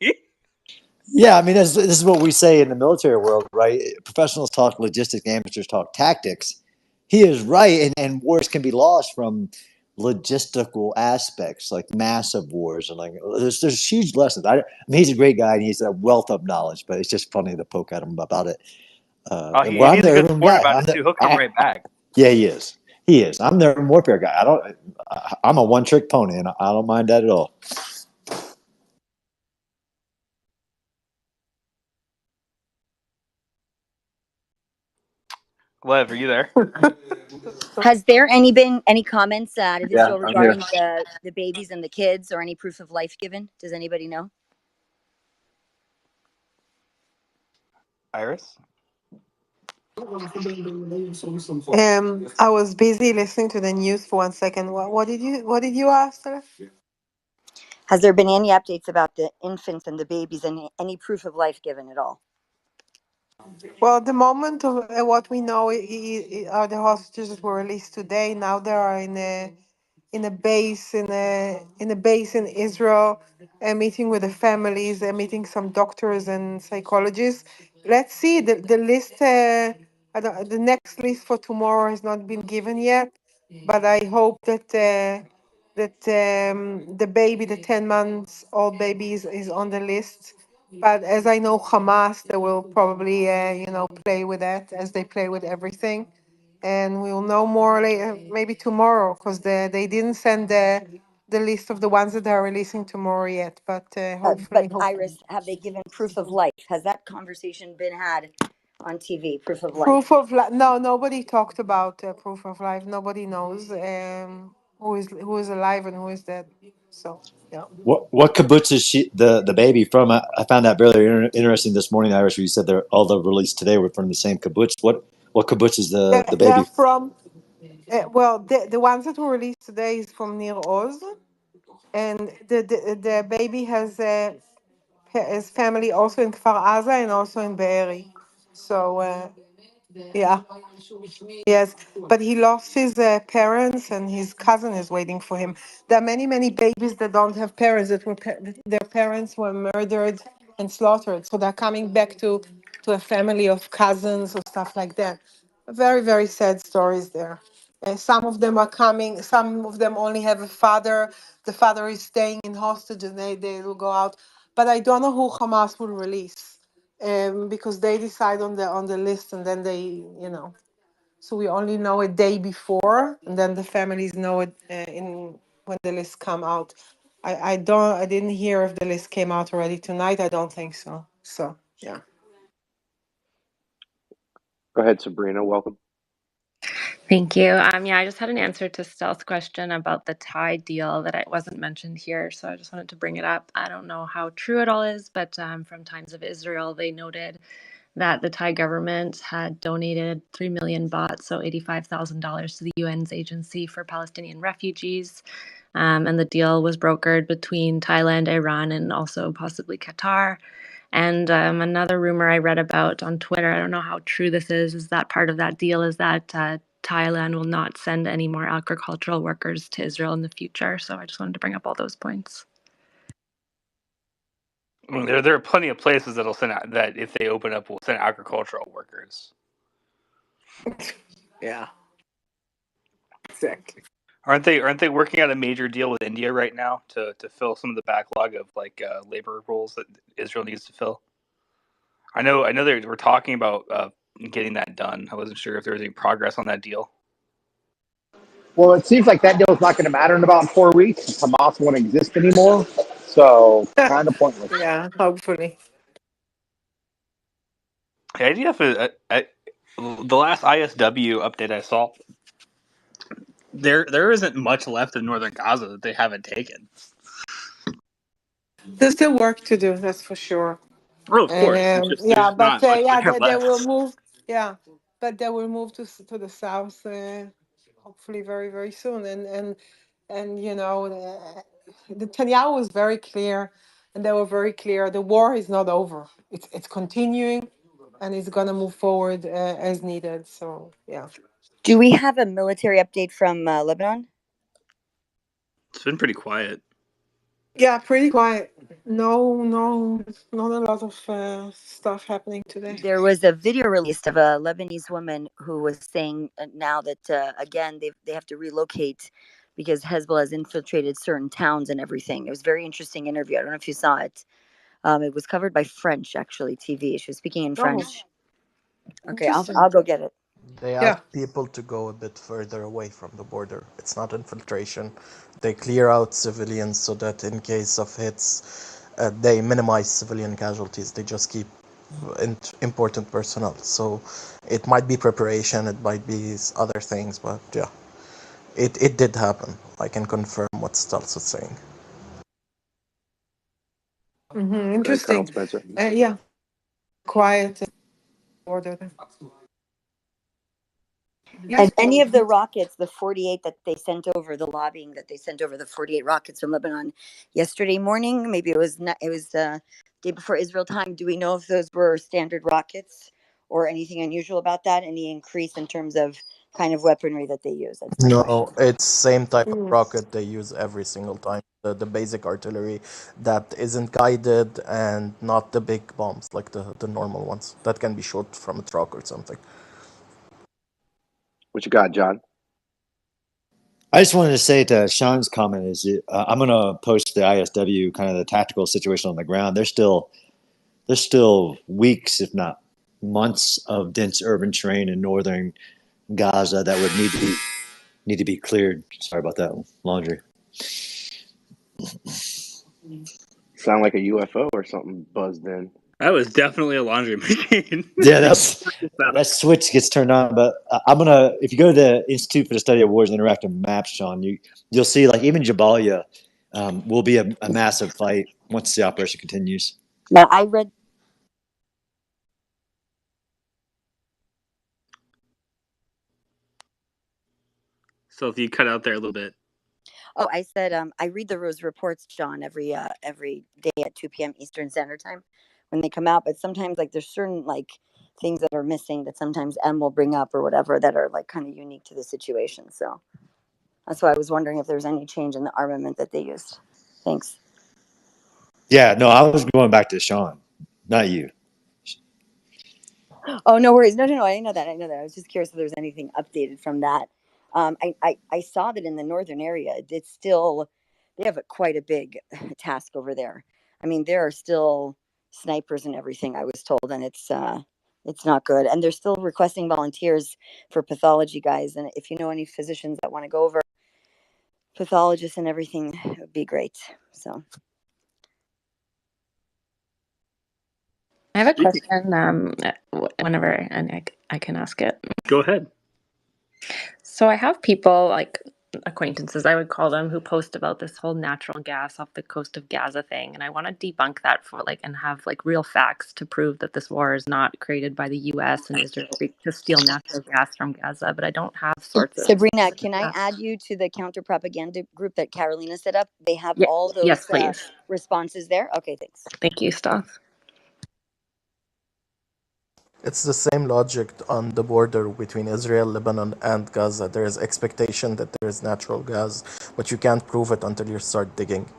Yeah, I mean, this is what we say in the military world, right? Professionals talk logistics, amateurs talk tactics. He is right, and wars can be lost from logistical aspects, like massive wars, and like there's huge lessons. I mean, he's a great guy, and he's a wealth of knowledge, but it's just funny to poke at him about it. Oh, And and I'm he's a the good urban sport guy. about it too. He'll come right back. Yeah, he is. He is. I'm the urban warfare guy. I'm a one trick pony, and I don't mind that at all. Lev, are you there? has there been any comments out of Yeah, Israel I'm here. regarding the babies and the kids, or any proof of life given? Does anybody know? Iris? I was busy listening to the news for 1 second. What did you ask her? Has there been any updates about the infants and the babies, and any proof of life given at all? Well, at the moment of what we know, the hostages were released today. Now they are in a base in Israel, meeting with the families, meeting some doctors and psychologists. Let's see the list. The next list for tomorrow has not been given yet, but I hope that the baby, the 10 months old baby, is on the list. But as I know, Hamas, they will probably play with that as they play with everything, and we will know more later, maybe tomorrow, because they didn't send the list of the ones that they are releasing tomorrow yet. But But hopefully, Iris, have they given proof of life? Has that conversation been had on TV? Proof of life. proof of life. No, nobody talked about proof of life. Nobody knows who is alive and who is dead. So yeah. What kibbutz is the baby from? I found that very interesting this morning, Irish. Where you said they're all the released today were from the same kibbutz. What kibbutz is the They're baby? from well, the ones that were released today is from Nir Oz, and the baby has his family also in Kfar Aza and also in Be'eri. So Yeah. Yes, but he lost his parents, and his cousin is waiting for him. There are many, many babies that don't have parents, that their parents were murdered and slaughtered. So they're coming back to a family of cousins or stuff like that. Very, very sad stories there. Some of them are coming, some of them only have a father. The father is staying in hostage, and they will go out. But I don't know who Hamas will release, because they decide on the list, and then they, so we only know a day before, and then the families know it in when the list come out. I didn't hear if the list came out already tonight. I don't think so. So yeah. Go ahead, Sabrina. Welcome. Thank you. Yeah, I just had an answer to Stealth's question about the Thai deal that it wasn't mentioned here, so I just wanted to bring it up. I don't know how true it all is, but from Times of Israel, they noted that the Thai government had donated 3 million baht, so $85,000 to the UN's Agency for Palestinian Refugees. And the deal was brokered between Thailand, Iran, and also possibly Qatar. And another rumor I read about on Twitter, I don't know how true this is that part of that deal is that Thailand will not send any more agricultural workers to Israel in the future. So I just wanted to bring up all those points. I mean, there are plenty of places that'll send out, that if they open up will send agricultural workers. Yeah. Exactly. Aren't they working out a major deal with India right now to fill some of the backlog of labor roles that Israel needs to fill? I know they were talking about getting that done. I wasn't sure if there was any progress on that deal. Well, it seems like that deal's not going to matter in about 4 weeks. Hamas won't exist anymore. So kind of pointless. Yeah, hopefully. The idea for the last ISW update I saw, there isn't much left of northern Gaza that they haven't taken. There's still work to do, that's for sure. Oh, of course. It's just Yeah, there's but not much yeah, there they will left. move. Yeah, but they will move to the south, hopefully very, very soon. And the Netanyahu was very clear, and they were very clear. The war is not over. It's continuing, and it's gonna move forward as needed. So yeah. Do we have a military update from Lebanon? It's been pretty quiet. Yeah, pretty quiet. No, not a lot of stuff happening today. There was a video released of a Lebanese woman who was saying now that again they have to relocate because Hezbollah has infiltrated certain towns and everything. It was a very interesting interview. I don't know if you saw it. It was covered by French actually TV. She was speaking in Oh, French. Okay, interesting. I'll go get it. They Yeah. ask people to go a bit further away from the border. It's not infiltration. They clear out civilians so that in case of hits, they minimize civilian casualties. They just keep important personnel. So it might be preparation, it might be other things, but yeah, it did happen. I can confirm what Stultz was saying. Go ahead, Colonel Interesting. Spencer. Yeah, quiet order. And Yes, any Paul. of the rockets, the 48 that they sent over, the lobbying that they sent over, the 48 rockets from Lebanon yesterday morning, maybe it was not, it was day before Israel time. Do we know if those were standard rockets or anything unusual about that? Any increase in terms of kind of weaponry that they use? That's my question. No, it's same type of Mm. rocket they use every single time. The basic artillery that isn't guided and not the big bombs like the normal ones that can be shot from a truck or something. What you got, John? I just wanted to say to Sean's comment is I'm going to post the ISW kind of the tactical situation on the ground. There's still weeks, if not months, of dense urban terrain in northern Gaza that would need to be cleared. Sorry about that laundry. Sound like a UFO or something buzzed in. That was definitely a laundry machine. Yeah, that switch gets turned on. But I'm gonna, if you go to the Institute for the Study of Wars and Interactive Maps, Sean, you'll see like even Jabalia will be a massive fight once the operation continues. Now, I read. So if you cut out there a little bit. Oh, I said I read those reports, John, every day at 2 p.m. Eastern Standard Time when they come out. But sometimes like there's certain like things that are missing that sometimes M will bring up or whatever that are like kind of unique to the situation. So that's why I was wondering if there's any change in the armament that they used. Thanks. Yeah, no, I was going back to Sean, not you. Oh, no worries. No, no, no. I know that. I know that. I was just curious if there's anything updated from that. I saw that in the northern area, it's still, they have quite a big task over there. I mean, there are still snipers and everything, I was told, and it's not good. And they're still requesting volunteers for pathology guys. And if you know any physicians that want to go over, pathologists and everything, it would be great. So. I have a Speaking. question. Whenever, and I can ask it. Go ahead. So I have people like acquaintances, I would call them, who post about this whole natural gas off the coast of Gaza thing, and I want to debunk that for like and have like real facts to prove that this war is not created by the U.S. and Israel to steal natural gas from Gaza. But I don't have sources. Sabrina, can I add you to the counter propaganda group that Carolina set up? They have Yeah, all yes, those please. responses there. Okay, thanks. Thank you, Steph. It's the same logic on the border between Israel, Lebanon, and Gaza. There is expectation that there is natural gas, but you can't prove it until you start digging.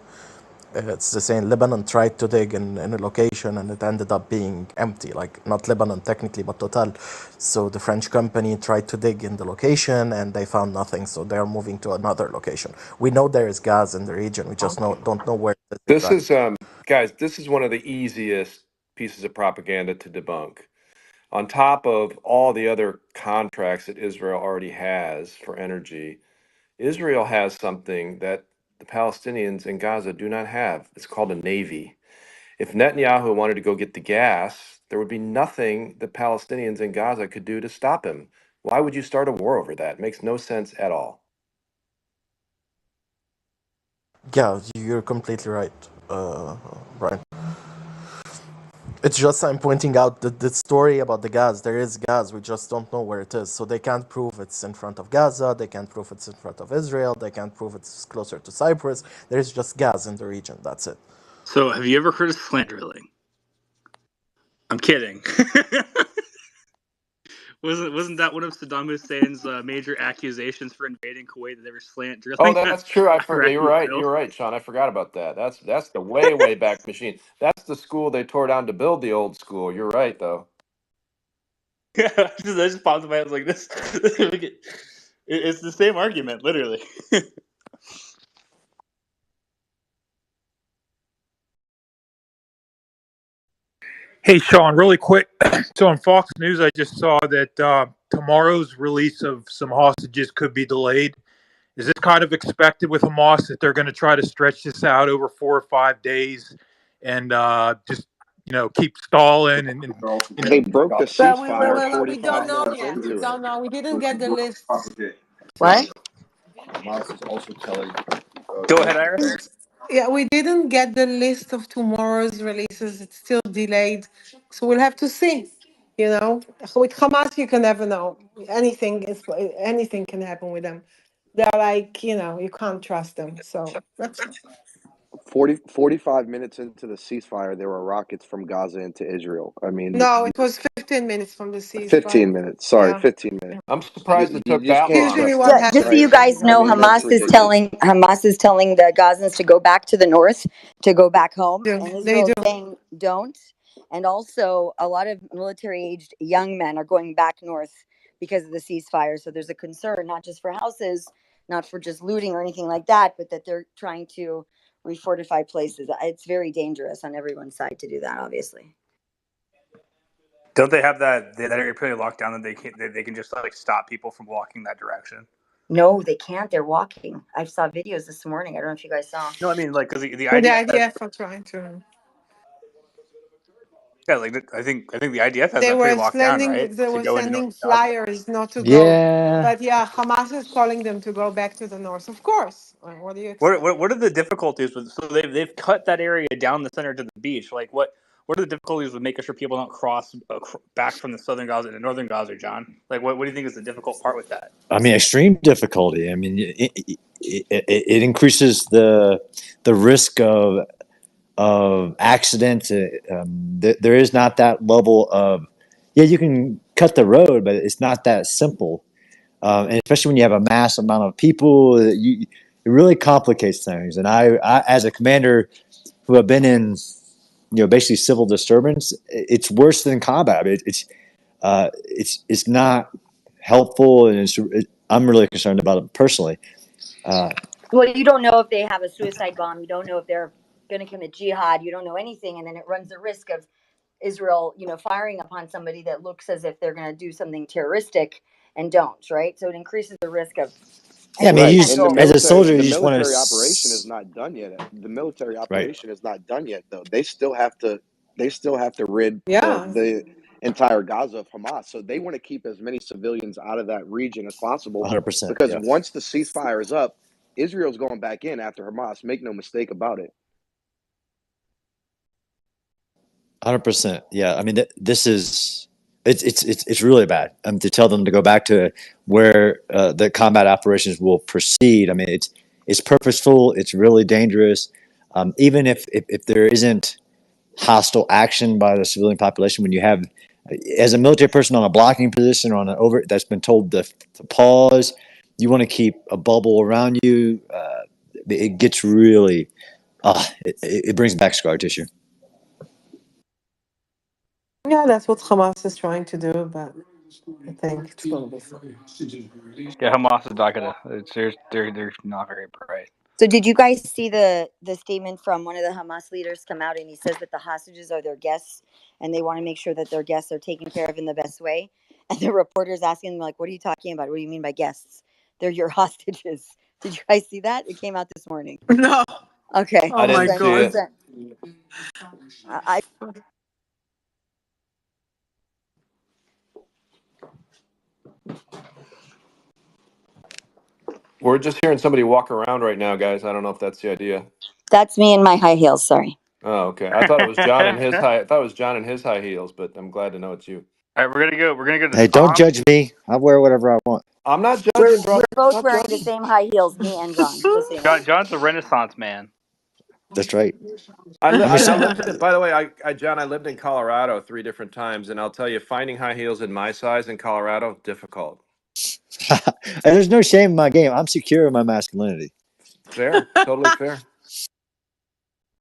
It's the same. Lebanon tried to dig in a location and it ended up being empty. Like, not Lebanon technically, but Total. So the French company tried to dig in the location and they found nothing. So they're moving to another location. We know there is gas in the region. We just don't know where it is This exactly. is guys, this is one of the easiest pieces of propaganda to debunk. On top of all the other contracts that Israel already has for energy, Israel has something that the Palestinians in Gaza do not have. It's called a navy. If Netanyahu wanted to go get the gas, there would be nothing the Palestinians in Gaza could do to stop him. Why would you start a war over that? It makes no sense at all. Yeah, you're completely right, Brian. It's just I'm pointing out that the story about the gas, there is gas, we just don't know where it is. So they can't prove it's in front of Gaza, they can't prove it's in front of Israel, they can't prove it's closer to Cyprus. There is just gas in the region, that's it. So, have you ever heard of slant drilling? I'm kidding. Wasn't that one of Saddam Hussein's major accusations for invading Kuwait, that they were slant Oh, drilling that's true. I forget. You're Iraqi right. oil? You're right, Sean. I forgot about that. That's the way back machine. That's the school they tore down to build the old school. You're right, though. Yeah, that just popped in my head. I was like, it's the same argument, literally. Hey, Sean, really quick. So on Fox News, I just saw that tomorrow's release of some hostages could be delayed. Is this kind of expected with Hamas that they're going to try to stretch this out over 4 or 5 days and just keep stalling and They broke the But ceasefire we don't 45 know minutes yet. We into it. don't know. We didn't get the list. What? Go ahead, Iris. Yeah, we didn't get the list of tomorrow's releases. It's still delayed. So we'll have to see. With Hamas, you can never know. Anything can happen with them. They're like, you can't trust them. So that's 45 minutes into the ceasefire, there were rockets from Gaza into Israel. I mean, no, it was 15 minutes from the 15 ceasefire. minutes. Sorry, Yeah. 15 minutes. I'm surprised it You took just that can't long. Usually trust what that, Just so happens, you right? guys I know, mean, that's ridiculous. Hamas is telling the Gazans to go back to the north, to go back home, and they Israel do. is saying don't. And also, a lot of military-aged young men are going back north because of the ceasefire. So there's a concern, not just for houses, not for just looting or anything like that, but that they're trying to refortify places. It's very dangerous on everyone's side to do that, obviously. Don't they have that area pretty locked down that they can just like stop people from walking that direction? No, they can't. They're walking. I saw videos this morning. I don't know if you guys saw. No, I mean like because the The IDF has, IDF are trying to. yeah, like I think the IDF has They that pretty were locked down, sending right? they To were go into sending North Gaza. flyers not to go. Yeah. But yeah, Hamas is calling them to go back to the north. Of course. What do you What, expect? what what are the difficulties with? So they've cut that area down the center to the beach. Like what are the difficulties with making sure people don't cross back from the southern Gaza to northern Gaza, John? Like what do you think is the difficult part with that? I mean, extreme difficulty. I mean, it increases the risk of accidents. There is not that level of yeah, you can cut the road, but it's not that simple. And especially when you have a mass amount of people, it really complicates things. And I, as a commander who have been in, basically civil disturbance, it's worse than combat. It's not helpful, and I'm really concerned about it personally. Well, you don't know if they have a suicide bomb. You don't know if they're going to commit jihad. You don't know anything, and then it runs the risk of Israel, firing upon somebody that looks as if they're going to do something terroristic and don't. Right, so it increases the risk of Yeah, I any mean, Right. And potential. as a soldier, the you just want military operation is to, not done yet. The military right, operation is not done yet though. They still have to rid Yeah. the entire Gaza of Hamas. So they want to keep as many civilians out of that region as possible 100%. because Yeah. once the ceasefire is up, Israel's going back in after Hamas. Make no mistake about it. 100%. Yeah. I mean, this is it's really bad. To tell them to go back to where the combat operations will proceed. I mean, it's purposeful. It's really dangerous. Even if there isn't hostile action by the civilian population, when you have as a military person on a blocking position or on an over that's been told to pause, you want to keep a bubble around you. It gets really, it brings back scar tissue. Yeah, that's what Hamas is trying to do, but I think it's going to be fine. Yeah, Hamas is not gonna. They're not very bright. So, did you guys see the statement from one of the Hamas leaders come out, and he says that the hostages are their guests, and they want to make sure that their guests are taken care of in the best way. And the reporters asking him, like, "What are you talking about? What do you mean by guests? They're your hostages." Did you guys see that? It came out this morning. No. Okay, Oh I I'll my didn't send. see I'll God. it. send. I We're just hearing somebody walk around right now, guys. I don't know if that's the idea. That's me in my high heels. Sorry. Oh, okay. I thought it was John and his high. I thought it was John and his high heels, but I'm glad to know it's you. All right, we're gonna go to Hey, don't Tom. judge me. I wear whatever I want. I'm not We're judging, we're brother. both Not wearing the judging. same high heels, me and John. Just so you know. John's a Renaissance man. That's right. I Let me mean, I say, lived in. By the way, John, I lived in Colorado 3 different times, and I'll tell you, finding high heels in my size in Colorado difficult. there's no shame in my game. I'm secure in my masculinity. Fair, totally fair.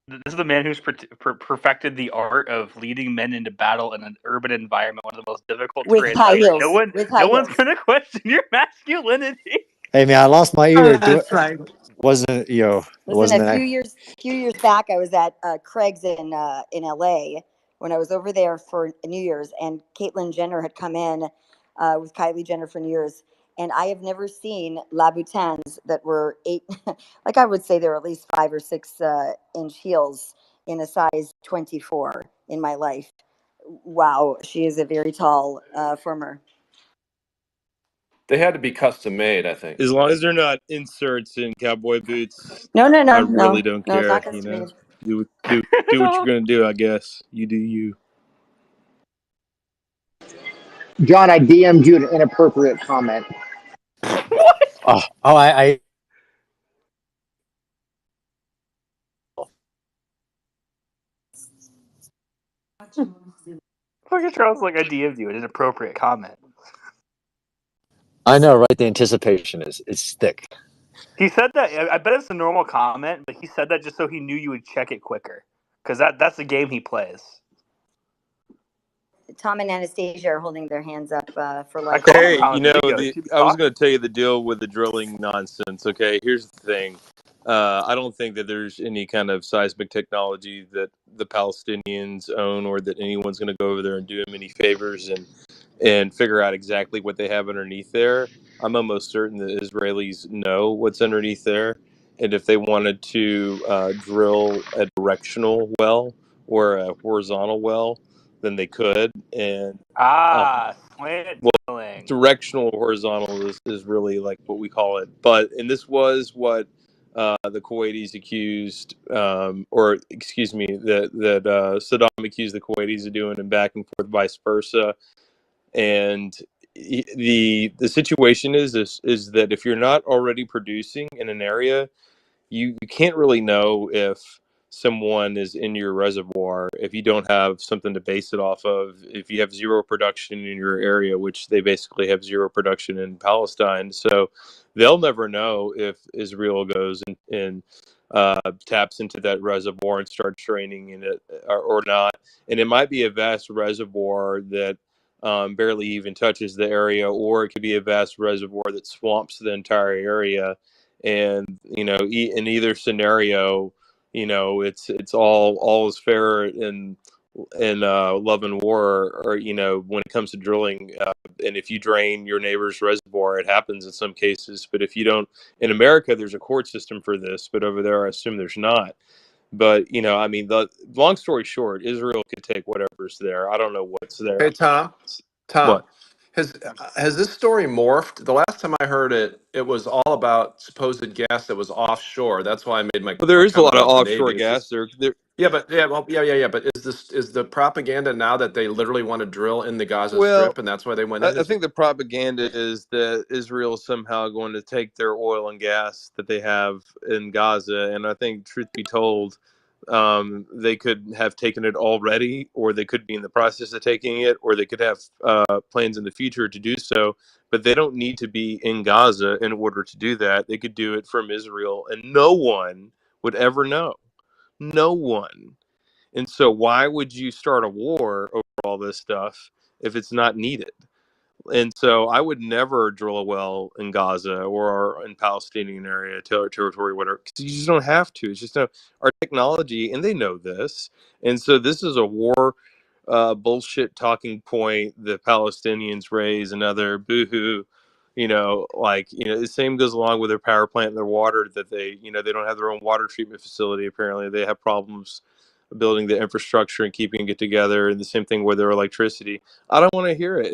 This is the man who's perfected the art of leading men into battle in an urban environment, one of the most difficult With terrains high ever. No heels. one, With no high one's heels. gonna question your masculinity. Hey, man, I lost my ear. That's right. Wasn't it Listen, wasn't a an few act. years back, I was at Craig's in LA when I was over there for New Year's, and Caitlyn Jenner had come in with Kylie Jenner for New Year's, and I have never seen Louboutins that were eight, like I would say they were at least 5 or 6 inch heels in a size 24 in my life. Wow, she is a very tall former. They had to be custom made, I think. As long as they're not inserts in cowboy boots, No, no, I no, really no, don't no, it's not care. You custom know, made. do what you're gonna do. I guess you do you. John, I DM'd you an inappropriate comment. What? I Fucking Charles, like I DM'd you an inappropriate comment. I know, right? The anticipation is thick. He said that. I bet it's a normal comment, but he said that just so he knew you would check it quicker, because that's the game he plays. Tom and Anastasia are holding their hands up for I life called him here. Hey, out on the video. He should be I was talking. gonna tell you the deal with the drilling nonsense. Okay, here's the thing. I don't think that there's any kind of seismic technology that the Palestinians own, or that anyone's going to go over there and do them any favors and figure out exactly what they have underneath there. I'm almost certain that Israelis know what's underneath there, and if they wanted to drill a directional well or a horizontal well, then they could. And Slant drilling. directional horizontal is really like what we call it. But and this was what the Kuwaitis accused, or excuse me, that Saddam accused the Kuwaitis of doing, and back and forth, vice versa. And the situation is that if you're not already producing in an area, you can't really know if someone is in your reservoir, if you don't have something to base it off of, if you have zero production in your area, which they basically have zero production in Palestine, so they'll never know if Israel goes and taps into that reservoir and starts draining in it or not. And it might be a vast reservoir that barely even touches the area, or it could be a vast reservoir that swamps the entire area. And in either scenario, it's all is fair in love and war, or when it comes to drilling. And if you drain your neighbor's reservoir, it happens in some cases. But if you don't, in America, there's a court system for this, but over there, I assume there's not. But I mean, the long story short, Israel could take whatever's there. I don't know what's there. Hey, Tom, What? has this story morphed? The last time I heard it, it was all about supposed gas that was offshore. That's why I made my, Well, there my is a comment lot of about the offshore Navy. Is gas this? there. Yeah, but yeah, well, yeah. But is the propaganda now that they literally want to drill in the Gaza Well, Strip, and that's why they went in? I Is think the propaganda is that Israel is somehow going to take their oil and gas that they have in Gaza. And I think, truth be told, they could have taken it already, or they could be in the process of taking it, or they could have plans in the future to do so. But they don't need to be in Gaza in order to do that. They could do it from Israel, and no one would ever know. No one. And so, why would you start a war over all this stuff if it's not needed? And so I would never drill a well in Gaza or in Palestinian area, territory, whatever, because you just don't have to. It's just our technology, and they know this. And so this is a war bullshit talking point the Palestinians raise, another boohoo. The same goes along with their power plant and their water, that they don't have their own water treatment facility. Apparently, they have problems building the infrastructure and keeping it together. And the same thing with their electricity. I don't want to hear it.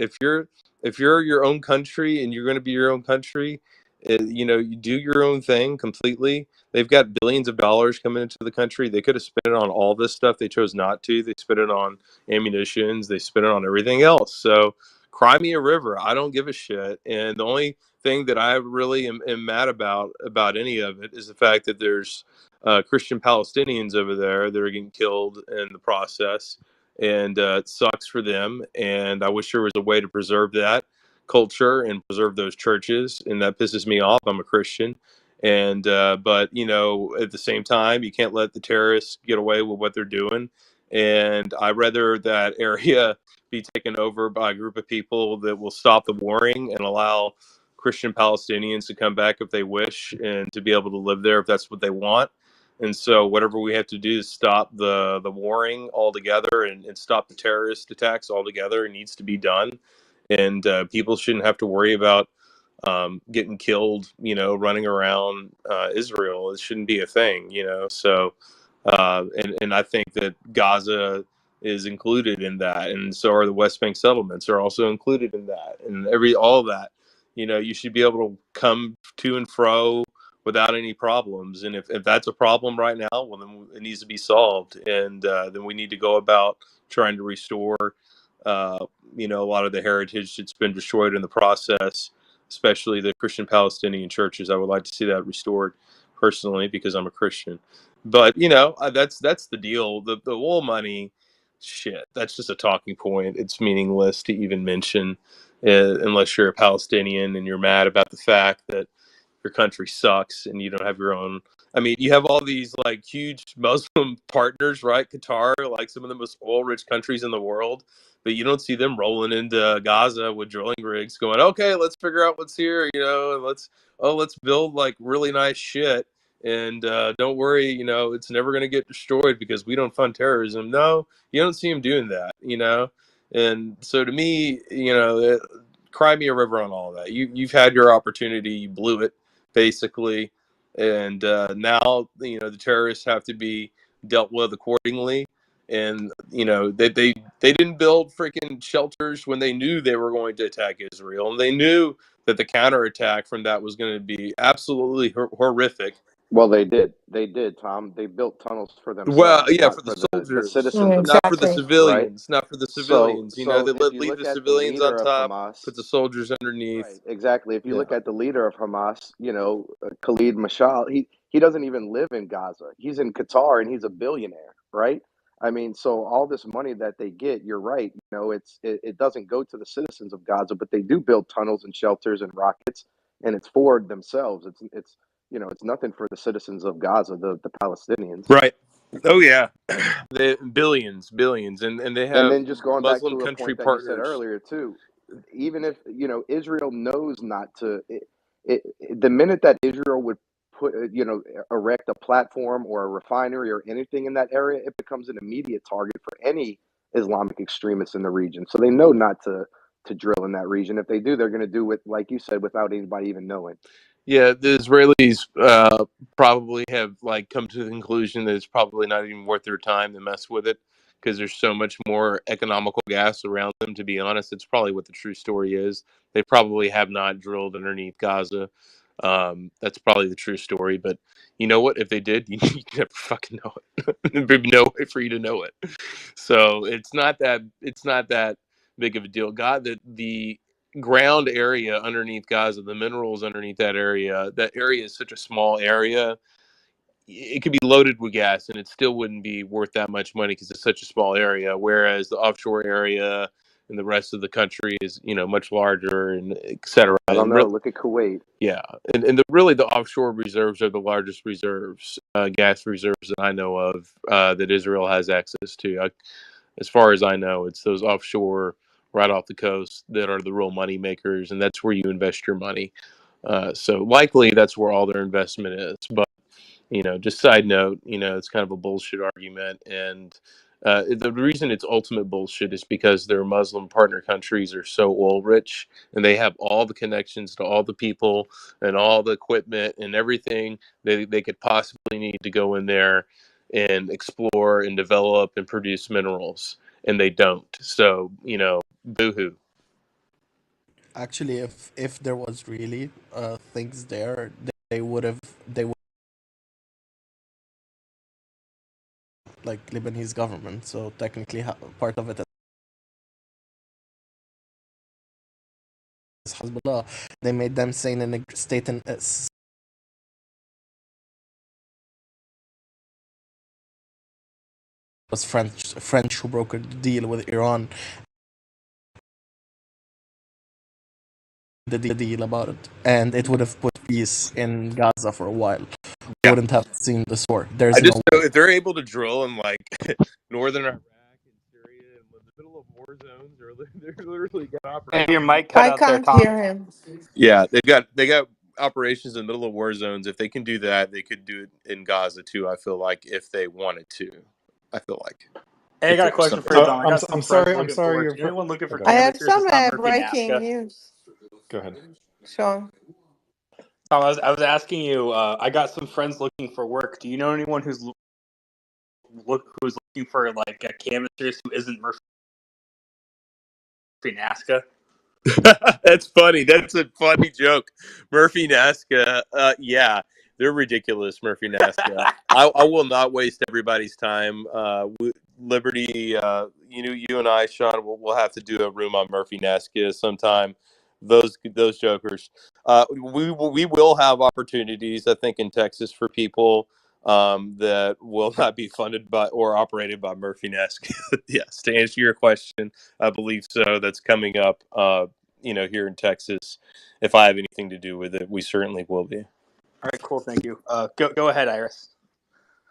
If you're your own country and you're going to be your own country, you do your own thing completely. They've got billions of dollars coming into the country. They could have spent it on all this stuff. They chose not to. They spent it on ammunitions. They spent it on everything else. So cry me a river. I don't give a shit. And the only thing that I really am mad about any of it is the fact that there's Christian Palestinians over there that are getting killed in the process, and it sucks for them. And I wish there was a way to preserve that culture and preserve those churches, and that pisses me off. I'm a Christian, and but at the same time, you can't let the terrorists get away with what they're doing. And I'd rather that area be taken over by a group of people that will stop the warring and allow Christian Palestinians to come back if they wish, and to be able to live there if that's what they want. And so whatever we have to do to stop the warring altogether, and stop the terrorist attacks altogether, needs to be done. And people shouldn't have to worry about getting killed, running around Israel. It shouldn't be a thing, So, and I think that Gaza is included in that, and so are the West Bank settlements are also included in that, and all of that. You should be able to come to and fro without any problems. And if that's a problem right now, well, then it needs to be solved, and then we need to go about trying to restore, a lot of the heritage that's been destroyed in the process, especially the Christian Palestinian churches. I would like to see that restored personally, because I'm a Christian. But that's the deal. The oil money, shit. That's just a talking point. It's meaningless to even mention, unless you're a Palestinian and you're mad about the fact that your country sucks and you don't have your own. I mean, you have all these like huge Muslim partners, right? Qatar, like some of the most oil-rich countries in the world, but you don't see them rolling into Gaza with drilling rigs, going, "Okay, let's figure out what's here," and let's build like really nice shit, and don't worry, it's never going to get destroyed because we don't fund terrorism. No, you don't see them doing that. And so to me, cry me a river on all of that. You've had your opportunity, you blew it basically, and now the terrorists have to be dealt with accordingly. And they didn't build freaking shelters when they knew they were going to attack Israel, and they knew that the counterattack from that was going to be absolutely horrific. Well, they did. They did, Tom. They built tunnels for Well, themselves, yeah, not for the for the soldiers, citizens of not for the Gaza, Exactly. right? civilians, not for the So, civilians. so They if you leave look the at the civilians on leader of top, put Hamas, the soldiers underneath. right, exactly. If you Yeah. look at the leader of Hamas, Khalid Mashal, he doesn't even live in Gaza. He's in Qatar and he's a billionaire, right? I mean, so all this money that they get, you're right. It doesn't go to the citizens of Gaza, but they do build tunnels and shelters and rockets, and it's for themselves. It's nothing for the citizens of Gaza, the Palestinians. Right. Oh yeah. They billions, and they And have then just going back Muslim to a country point that you said partners. earlier too, even if Israel knows not to, the minute that Israel would put erect a platform or a refinery or anything in that area, it becomes an immediate target for any Islamic extremists in the region. So they know not to drill in that region. If they do, they're going to do it, like you said, without anybody even knowing. Yeah, the Israelis probably have like come to the conclusion that it's probably not even worth their time to mess with it because there's so much more economical gas around them. To be honest, it's probably what the true story is. They probably have not drilled underneath Gaza. That's probably the true story. But you know what? If they did, you never fucking know it. There'd be no way for you to know it. So it's not that big of a deal. God, the ground area underneath Gaza, the minerals underneath that area is such a small area. It could be loaded with gas and it still wouldn't be worth that much money because it's such a small area. Whereas the offshore area and the rest of the country is, much larger and et cetera. I don't And know. Look at Kuwait. yeah, and really the offshore reserves are the largest reserves, gas reserves that I know of that Israel has access to. As far as I know, it's those offshore, right off the coast, that are the real money makers, and that's where you invest your money. So likely that's where all their investment is. But just side note, it's kind of a bullshit argument, and the reason it's ultimate bullshit is because their Muslim partner countries are so oil rich, and they have all the connections to all the people and all the equipment and everything they could possibly need to go in there and explore and develop and produce minerals, and they don't. So, boohoo. Actually, if there was really things there, they would like Lebanese government. So technically, part of it is Hezbollah. They made them sign in a state in was French who brokered the deal with Iran. The deal about it, and it would have put peace in Gaza for a while. We Yeah. wouldn't have seen the war. I There's just no know way. if they're able to drill in like northern Iraq and Syria and in the middle of war zones, or they're literally got And operations. your mic cut I out there, can't Tom. hear him. Yeah, they got operations in the middle of war zones. If they can do that, they could do it in Gaza too. I feel like if they wanted to, I feel like Hey, I if got there a was question for something. you, Tom. I got some I'm friends sorry. I'm looking for sorry. work. You're. Do you know anyone looking Oh, for go I ahead. have canvassers? some It's not Murphy breaking Nasca. news, Go ahead. Sean. Tom, I was asking you. I got some friends looking for work. Do you know anyone who's looking for like canvassers who isn't Murphy Nasca? That's funny. That's a funny joke. Murphy Nasca. Yeah, they're ridiculous. Murphy Nasca. I will not waste everybody's time. Liberty. You and I, Sean, we'll have to do a room on Murphy Nasca sometime. Those jokers. We will have opportunities, I think, in Texas for people that will not be funded by or operated by Murphy Nasca. Yes, to answer your question, I believe so. That's coming up. Here in Texas, if I have anything to do with it, we certainly will be. All right, cool. Thank you. Go ahead, Iris.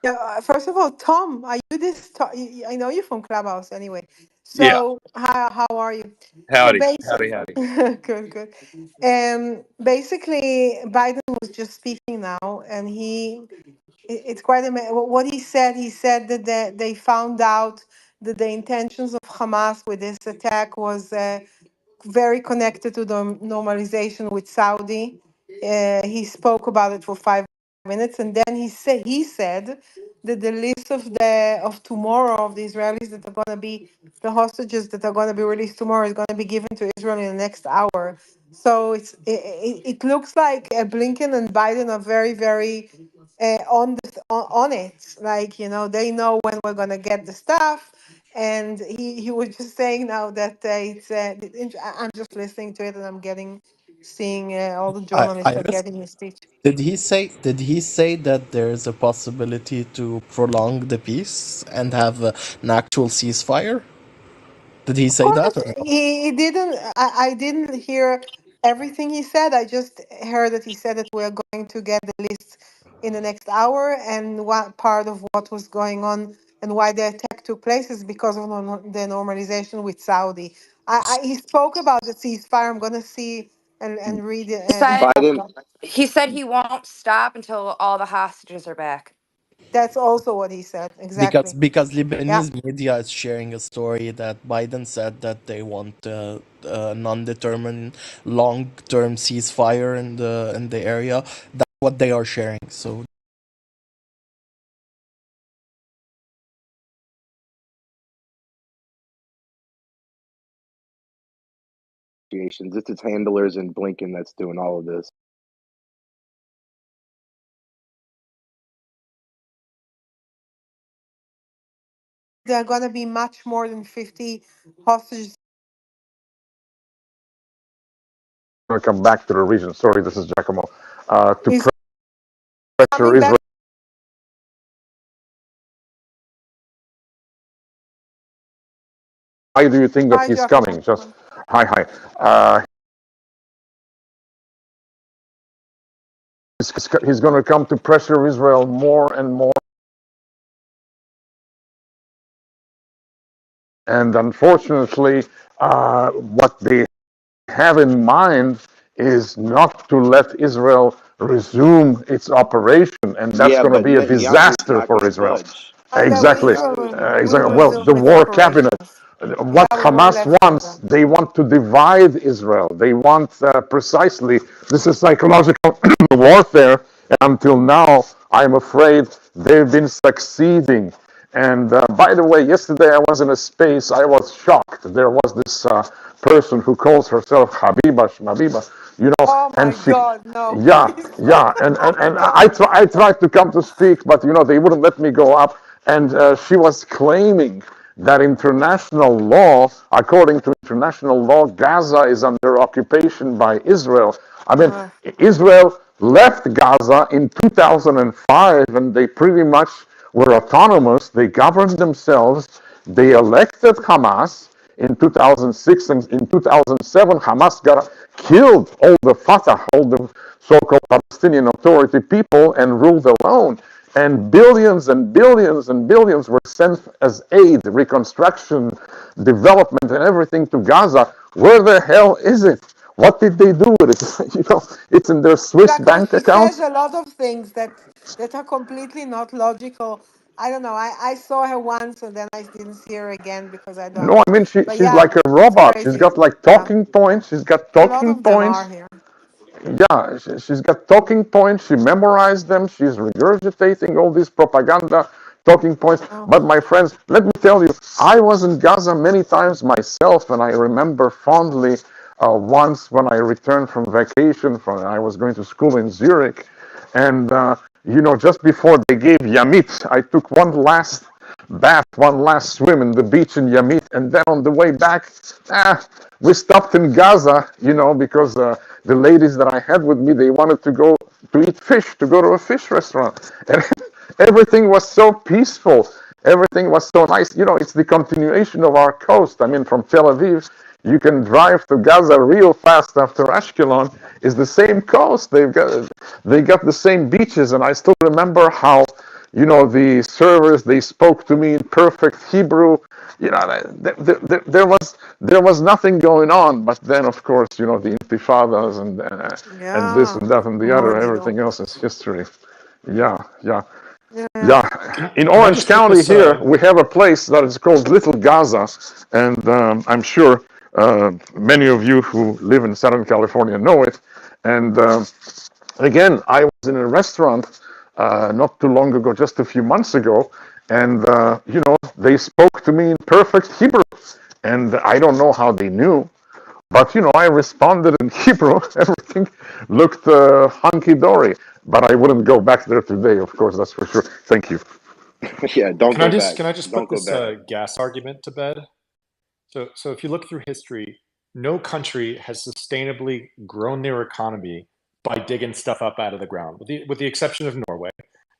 Yeah, first of all, Tom, are you this? I know you from Clubhouse anyway. Yeah. So how are you? So Howdy. basic, Howdy, howdy. good, good. Basically, Biden was just speaking now, and it's quite amazing what he said. He said that they found out that the intentions of Hamas with this attack was very connected to the normalization with Saudi. He spoke about it for 5 minutes, and then he said that the list of tomorrow of the Israelis that are going to be the hostages that are going to be released tomorrow is going to be given to Israel in the next hour. So it looks like Blinken and Biden are very very on it. Like they know when we're going to get the stuff, and he was just saying now that I'm just listening to it and I'm getting seeing all the I journalists are Iris, getting a speech. did he say that there is a possibility to prolong the peace and have an actual ceasefire? Did he Of say course, that or no? he didn't. I didn't hear everything he said. I just heard that he said that we're going to get the list in the next hour, and what part of what was going on and why the attack took place is because of the normalization with Saudi. He spoke about the ceasefire. I'm gonna see and read the Said part. Biden. he said he won't stop until all the hostages are back. That's also what he said. Exactly. Because Yeah. Lebanese media is sharing a story that Biden said that they want a non-determined long-term ceasefire in the area. That's what they are sharing. So Negotiations. It's its handlers and Blinken that's doing all of this. There are gonna be much more than 50 hostages. going to come back to the region. Sorry, this is Giacomo. To Is pressure coming Israel. back. Why do you think that Hi, he's Giacomo. coming? Just hi, hi. He's going to come to pressure Israel more and more. And unfortunately, what they have in mind is not to let Israel resume its operation, and that's Yeah, going to but be a Netanyahu's disaster not for going to Israel. budge. Yeah, well, Exactly. Israel Netanyahu's not will Exactly. going to Well, resume the its budge. war cabinet. operations. What Yeah, we will Hamas let them wants, go. they want to divide Israel. They want precisely, this is psychological warfare. And until now, I'm afraid they've been succeeding. And by the way, yesterday I was in a space, I was shocked. There was this person who calls herself Habiba, Shmabiba, Oh and my she, God, no, yeah, please yeah, and don't. I tried to come to speak, but they wouldn't let me go up. And she was claiming that international law, according to international law, Gaza is under occupation by Israel. I mean, Uh, Israel left Gaza in 2005, and they pretty much were autonomous. They governed themselves. They elected Hamas in 2006, and in 2007, Hamas got killed all the Fatah, all the so-called Palestinian Authority people, and ruled alone. And billions and billions and billions were sent as aid, reconstruction, development, and everything to Gaza. Where the hell is it? What did they do with it? It's in their Swiss because bank she says accounts. a lot of things that are completely not logical. I don't know. I saw her once and then I didn't see her again because I No, don't. I mean But she's yeah, like a it's robot. She's crazy. got like Yeah, talking points. She's got a lot talking of them are points. here. Yeah, she's got talking points. She memorized them. She's regurgitating all these propaganda talking points. Oh, But my friends, let me tell you, I was in Gaza many times myself, and I remember fondly once when I returned from vacation. I was going to school in Zurich, and just before they gave Yamit, I took one last bath, one last swim in the beach in Yamit, and then on the way back, we stopped in Gaza, because the ladies that I had with me, they wanted to go to eat fish, to go to a fish restaurant, and everything was so peaceful. Everything was so nice. It's the continuation of our coast. I mean, from Tel Aviv, you can drive to Gaza real fast after Ashkelon. It's the same coast. They got the same beaches, and I still remember how the servers, they spoke to me in perfect Hebrew. There was nothing going on. But then, of course, the intifadas and this yeah, and that and the other. Morning. Everything else is history. Yeah, yeah. Yeah. Yeah, in Can I Orange just hit County this? here, we have a place that is called Little Gaza, and I'm sure many of you who live in Southern California know it. And again, I was in a restaurant not too long ago, just a few months ago, and they spoke to me in perfect Hebrew, and I don't know how they knew, but I responded in Hebrew. Everything looked hunky dory. But I wouldn't go back there today, of course. That's for sure. Thank you. Yeah, don't Can I go just back. can I just Don't put go this back. gas argument to bed? So if you look through history, no country has sustainably grown their economy by digging stuff up out of the ground, with the exception of Norway.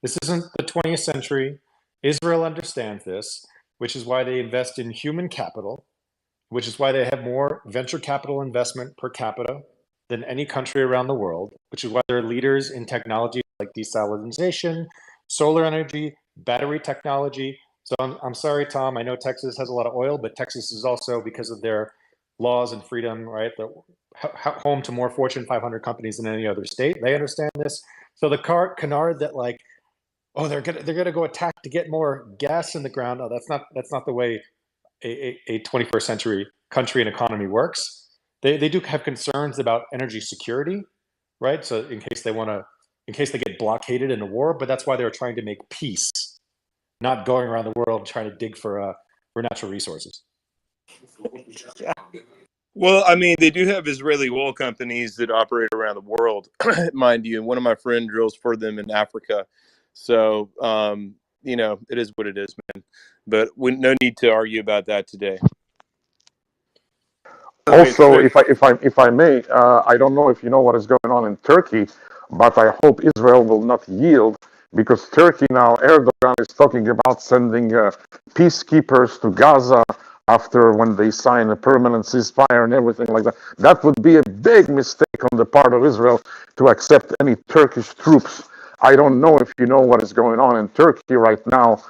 This isn't the 20th century. Israel understands this, which is why they invest in human capital, which is why they have more venture capital investment per capita than any country around the world, which is why they're leaders in technology like desalinization, solar energy, battery technology. So I'm sorry, Tom, I know Texas has a lot of oil, but Texas is also, because of their laws and freedom, right, home to more Fortune 500 companies than any other state. They understand this. So the canard that, like, oh, they're gonna go attack to get more gas in the ground. Oh, that's not the way a 21st century country and economy works. They do have concerns about energy security, right? So in case they get blockaded in a war, but that's why they're trying to make peace, not going around the world trying to dig for natural resources. Well, I mean, they do have Israeli oil companies that operate around the world, mind you. And one of my friends drills for them in Africa. So, it is what it is, man. But no need to argue about that today. Also, if I may, I don't know if you know what is going on in Turkey, but I hope Israel will not yield, because Turkey now, Erdogan is talking about sending peacekeepers to Gaza after when they sign a permanent ceasefire and everything like that. That would be a big mistake on the part of Israel to accept any Turkish troops. I don't know if you know what is going on in Turkey right now.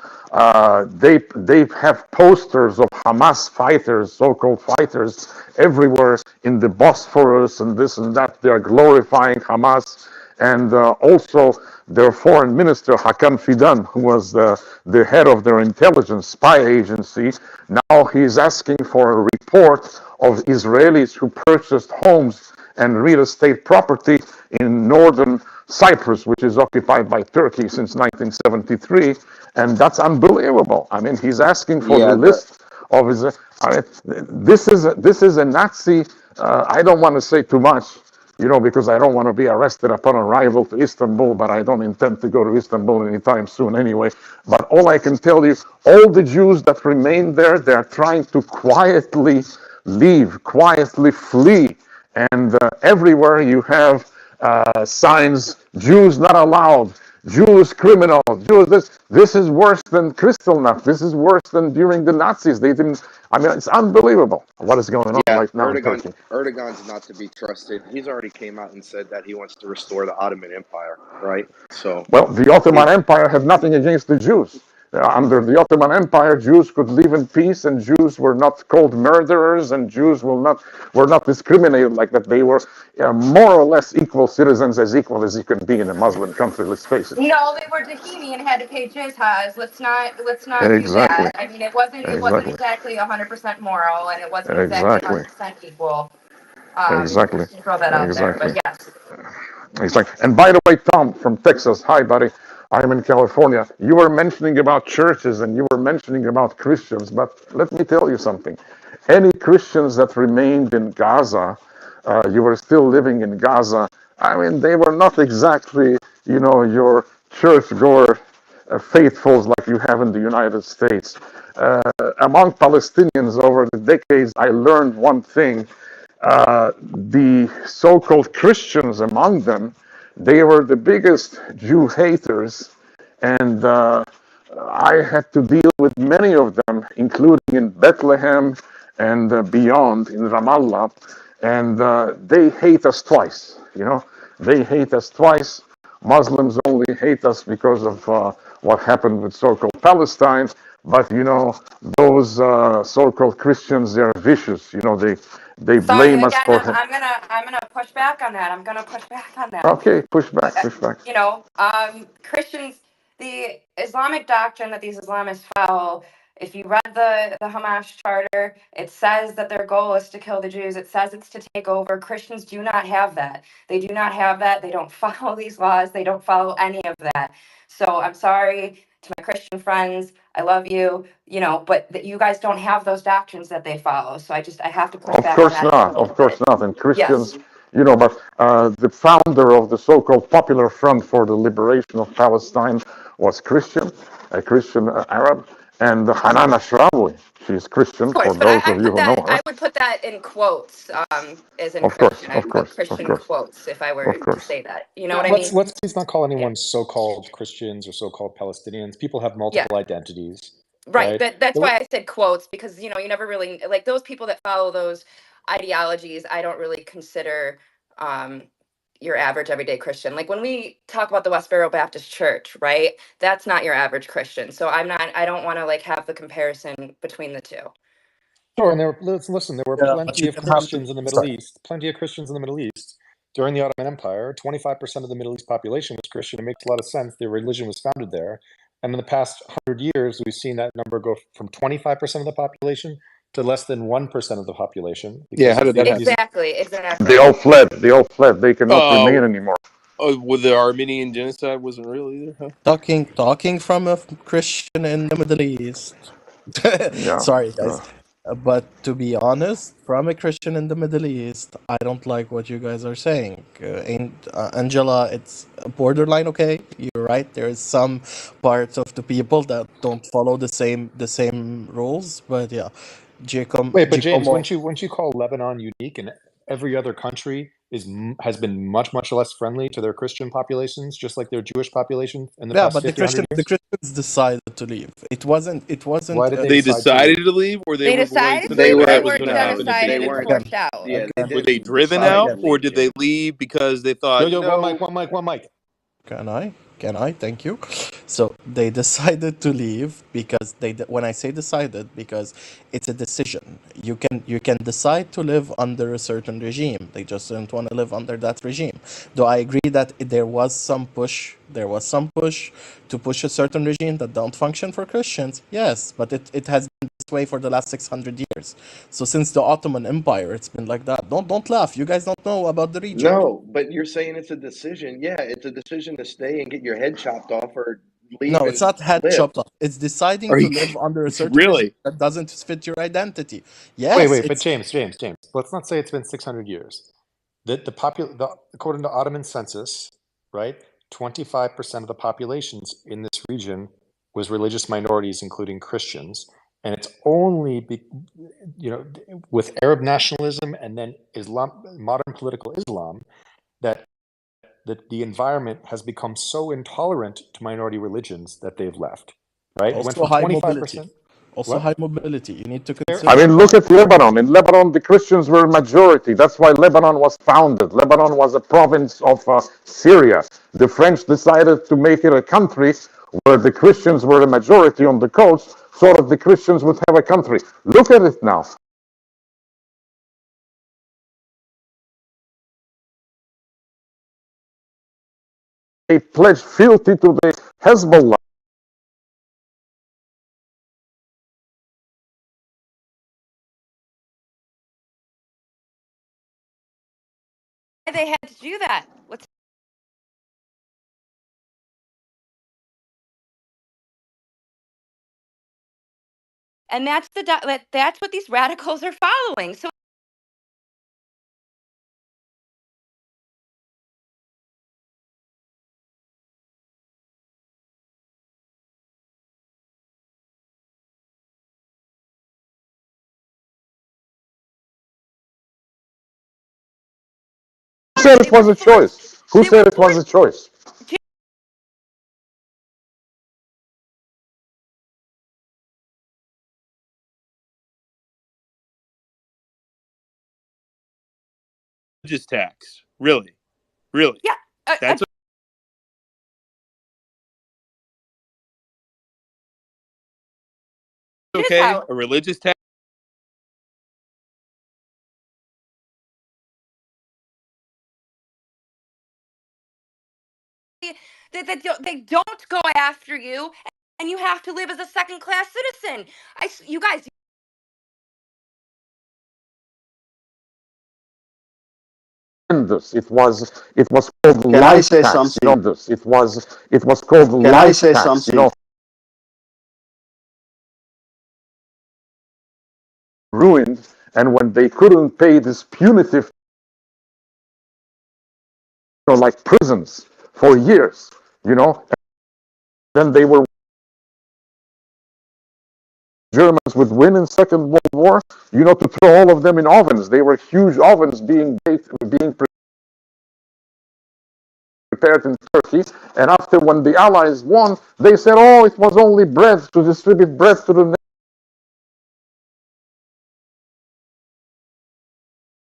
They have posters of Hamas fighters, so-called fighters, everywhere in the Bosphorus and this and that. They are glorifying Hamas. And also their foreign minister, Hakan Fidan, who was the head of their intelligence spy agency, now he's asking for a report of Israelis who purchased homes and real estate property in northern Cyprus, which is occupied by Turkey since 1973. And that's unbelievable. I mean, he's asking for the list of his. This is a Nazi. I don't want to say too much, because I don't want to be arrested upon arrival to Istanbul, but I don't intend to go to Istanbul anytime soon anyway. But all I can tell you, all the Jews that remain there, they're trying to quietly leave, quietly flee. And everywhere you have signs, Jews not allowed, Jews criminal, Jews this. This is worse than Kristallnacht. This is worse than during the Nazis. It's unbelievable what is going on right now in Turkey. Erdogan's not to be trusted. He's already came out and said that he wants to restore the Ottoman Empire, right? So, well, the Ottoman Empire had nothing against the Jews. Under the Ottoman Empire, Jews could live in peace, and Jews were not called murderers, and Jews were not discriminated like that. They were more or less equal citizens, as equal as you can be in a Muslim country. Let's face it. No, they were Dahimi and had to pay jizya. Let's not do Exactly. that. I mean, it wasn't exactly 100% moral, and it wasn't exactly Exactly. 100% equal. Exactly. Just throw that out there, Exactly. but yes. Exactly. And by the way, Tom from Texas, hi, buddy. I'm in California. You were mentioning about churches and you were mentioning about Christians, but let me tell you something. Any Christians that remained in Gaza, you were still living in Gaza. I mean, they were not exactly, your churchgoer faithfuls like you have in the United States. Among Palestinians over the decades, I learned one thing. The so-called Christians among them, they were the biggest Jew haters, and I had to deal with many of them, including in Bethlehem and beyond in Ramallah, and they hate us twice. They hate us twice. Muslims only hate us because of what happened with so-called Palestine, but those so-called Christians, they're vicious. They Sorry, blame us again, for. I'm gonna push back on that. Okay, push back. Christians, the Islamic doctrine that these Islamists follow. If you read the Hamas charter, it says that their goal is to kill the Jews. It says it's to take over. Christians do not have that. They do not have that. They don't follow these laws. They don't follow any of that. So I'm sorry to my Christian friends. I love you, but you guys don't have those doctrines that they follow. So I have to push back on that. Of course not. And Yes. Christians, but the founder of the so-called Popular Front for the Liberation of Palestine was Christian, a Christian Arab, and Hanan Ashrawi. She's Of Christian, for course, but those of you who know I her. would put that in quotes, as in Of course, Christian. of I'd put course, of Christian course, quotes if I were of to course. say that. You know what I Let's mean? please not call Yeah. anyone so-called Christians or so-called Palestinians. People have Yeah. multiple identities, Right. right? That's why I said quotes, because you never really like those people that follow those ideologies. I don't really consider um your average everyday Christian. Like when we talk about the Westboro Baptist Church, right? That's not your average Christian. So I don't want to like have the comparison between the two. Sure, and listen, there were Yeah, but plenty you of can have. Christians in the Middle Sorry. East, plenty of Christians in the Middle East during the Ottoman Empire. 25% of the Middle East population was Christian. It makes a lot of sense. Their religion was founded there. And in the past 100 years, we've seen that number go from 25% of the population to less than 1% of the population Yeah, because how of did that happen? Exactly. They Exactly. all fled. They all fled. They cannot remain anymore. Well, the Armenian genocide wasn't real either, huh? Talking from a Christian in the Middle East. Yeah. Sorry, guys. But to be honest, from a Christian in the Middle East, I don't like what you guys are saying. Angela, it's borderline okay. You're right. There is some parts of the people that don't follow the same rules. But yeah, Wait, but James, Giacomo. wouldn't you call Lebanon unique, and every other country has been much less friendly to their Christian populations, just like their Jewish population in the Yeah, past but the 50, 100 Christian the years? Christians decided to leave. It wasn't. It Why wasn't. did they They decide to leave? decided to leave, or they They were going decided to to They leave, because but were they that was weren't going to happen to they genocided and begin weren't. with. forced out. Yeah, they Were Again. they didn't driven decide Again. out, to or leave, did they James. leave because they thought, Yo, one mic. Can I? Can I? Thank you. So they decided to leave because when I say decided, because it's a decision. You can decide to live under a certain regime. They just didn't want to live under that regime. Do I agree that there was some push? There was some push to push a certain regime that don't function for Christians. Yes, but it has been this way for the last 600 years. So since the Ottoman Empire, it's been like that. Don't laugh. You guys don't know about the region. No, but you're saying it's a decision. Yeah, it's a decision to stay and get your head chopped off or leave No, it's and not head live. chopped off. It's deciding are to you live under a certain regime really? that doesn't fit your identity. Wait, Yes, but it's James, let's not say it's been 600 years. According to Ottoman census, right, 25% of the populations in this region was religious minorities, including Christians, and it's only with Arab nationalism and then Islam, modern political Islam, that the environment has become so intolerant to minority religions that they've left. Right, it went also from high mobility. 25%. Also high What? mobility. You need to I consider mean, look at Lebanon. In Lebanon, the Christians were a majority. That's why Lebanon was founded. Lebanon was a province of Syria. The French decided to make it a country where the Christians were a majority on the coast, so that the Christians would have a country. Look at it now. They pledged fealty to the Hezbollah. They had to do that. What's and that's what these radicals are following. So Who said they it were was a forced. choice? Who They were said it was a forced. choice? Religious tax, really? Yeah. That's It is okay. how A religious tax. they don't go after you, and you have to live as a second class citizen. You guys. It was called Can I life say tax. something? It was called Can I life say tax. something? Ruined, and when they couldn't pay this punitive, like prisons for years, then they were Germans would win in Second World War, to throw all of them in ovens. They were huge ovens being prepared in Turkey. And after, when the Allies won, they said, oh, it was only bread, to distribute bread to the.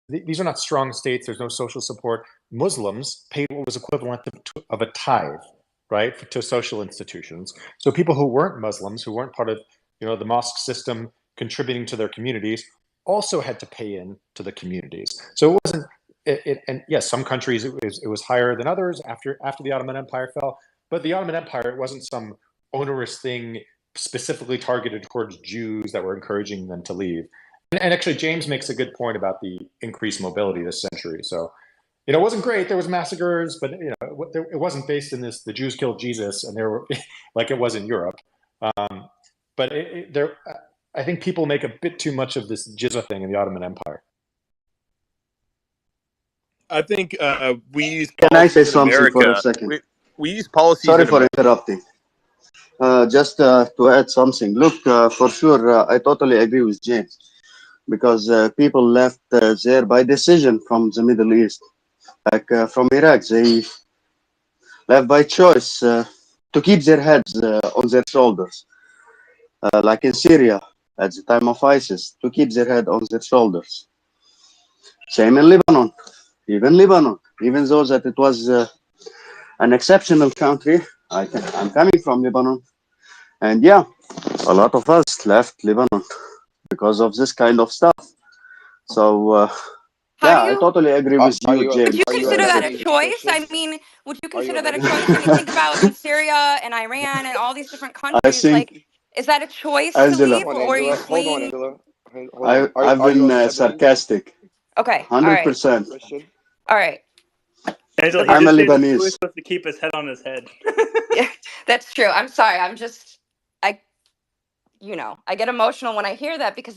These are not strong states. There's no social support. Muslims paid what was equivalent of a tithe, right, to social institutions. So people who weren't Muslims, who weren't part of the mosque system, contributing to their communities, also had to pay in to the communities. So it wasn't. And yes, some countries it was higher than others after the Ottoman Empire fell. But the Ottoman Empire, it wasn't some onerous thing specifically targeted towards Jews that were encouraging them to leave. And actually, James makes a good point about the increased mobility this century. So, it wasn't great. There was massacres, but it wasn't based in this. The Jews killed Jesus, and there were like it was in Europe. But I think people make a bit too much of this jizya thing in the Ottoman Empire. I think we use Can I say policies in something for a America. second? We use policies Sorry in for America. interrupting. Just to add something. Look, for sure, I totally agree with James, because people left there by decision from the Middle East, like from Iraq. They left by choice to keep their heads on their shoulders, like in Syria at the time of ISIS, to keep their head on their shoulders. Same in Lebanon, even though that it was an exceptional country. I'm coming from Lebanon, and yeah, a lot of us left Lebanon because of this kind of stuff. So yeah, I totally agree with you, Would James. you consider that a Lebanese choice? Christian? I mean, would you Are you a consider that a choice Lebanese when you think Christian? about in Syria and Iran and all these different I countries? think, Like, is that a choice to Angela, leave, Hold on, or are you Angela. Hold on, fleeing? Angela. Hold on. I've Are you a been Lebanese sarcastic, Okay, all right, 100%. Christian? all right. Angela, he The I'm a just thinks he's really Lebanese. supposed to keep his head on his head. yeah, that's true. I'm sorry. I I get emotional when I hear that, because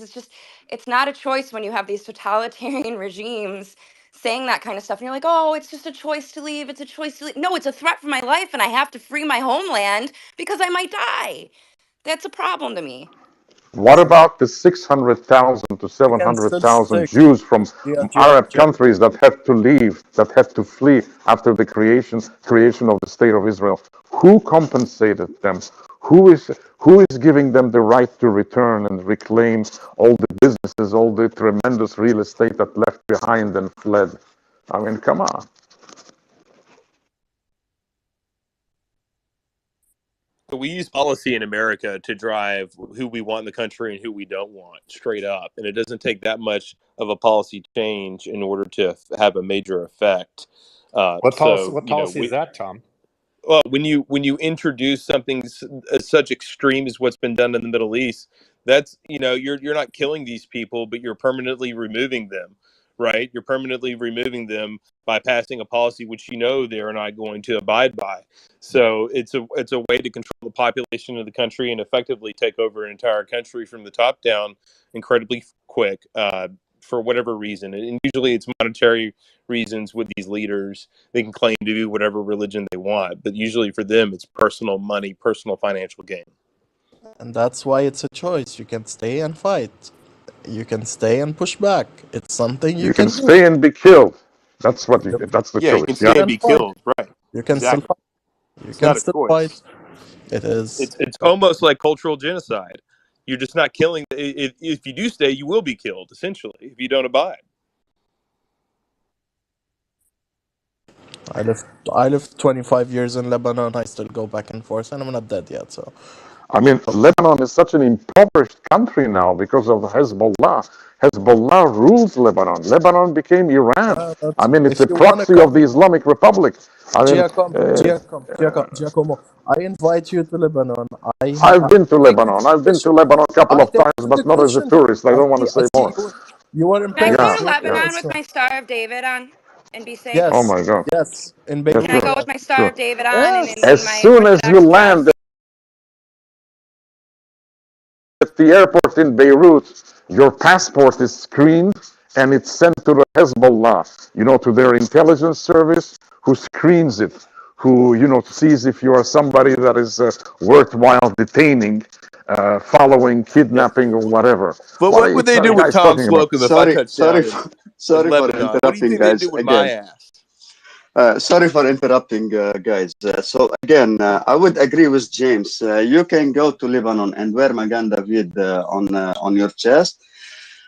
it's not a choice when you have these totalitarian regimes saying that kind of stuff. And you're like, oh, it's just a choice to leave. It's a choice to leave. No, it's a threat for my life, and I have to free my homeland because I might die. That's a problem to me. What about the 600,000 to You can still 700,000 stick. Jews from Arab Gia. countries that had to leave, that had to flee after the creation of the state of Israel? Who compensated them? Who is giving them the right to return and reclaim all the businesses, all the tremendous real estate that left behind and fled? I mean, come on. So we use policy in America to drive who we want in the country and who we don't want, straight up. And it doesn't take that much of a policy change in order to have a major effect. What So policy is that, Tom? well, when you introduce something as such extreme as what's been done in the Middle East, that's you're not killing these people, but you're permanently removing them, right? You're permanently removing them by passing a policy which they're not going to abide by. So it's a way to control the population of the country and effectively take over an entire country from the top down, incredibly quick, for whatever reason. And usually it's monetary reasons with these leaders. They can claim to do whatever religion they want, but usually for them it's personal money, personal financial gain. And that's why it's a choice. You can stay and fight. You can stay and push back. It's something you You can can do. stay and be killed. That's the Yeah, you can choice. Yeah. stay You and can be fight. killed, right? You can still Exactly. fight. You It's can not a still fight. choice. It is. It's almost like cultural genocide. You're just not killing. If you do stay, you will be killed, essentially, if you don't abide. I lived 25 years in Lebanon. I still go back and forth, and I'm not dead yet. So I mean, Lebanon is such an impoverished country now because of Hezbollah. Hezbollah rules Lebanon. Lebanon became Iran. I mean, it's if a you wanna proxy of come, the Islamic Republic. I mean, Giacomo, I invite you to Lebanon. I've been to See you Lebanon. I've been to Christian. Lebanon a couple I of take times, you to but not as a Christian. tourist. I don't want to I say see more. you are in Can I go paradise. Yeah, to You are yeah. Lebanon with Christian. my Star of David on and be safe? Oh Yes, my God. yes, in Yeah, Can I Beirut. go sure, with my Star sure. of David on and in, Yes. in As my soon as you Orthodox land dress? at the airport in Beirut, your passport is screened and it's sent to the Hezbollah, to their intelligence service, who screens it, who, sees if you are somebody that is worthwhile detaining. following, kidnapping, or whatever. But What are what you would they do with guys Tom talking about? Slocum if I Sorry, touched down in sorry for Lebanon? What do you interrupting, think they'd guys. do with my Again, ass? sorry for interrupting, guys. So again, I would agree with James. You can go to Lebanon and wear Magan David on your chest,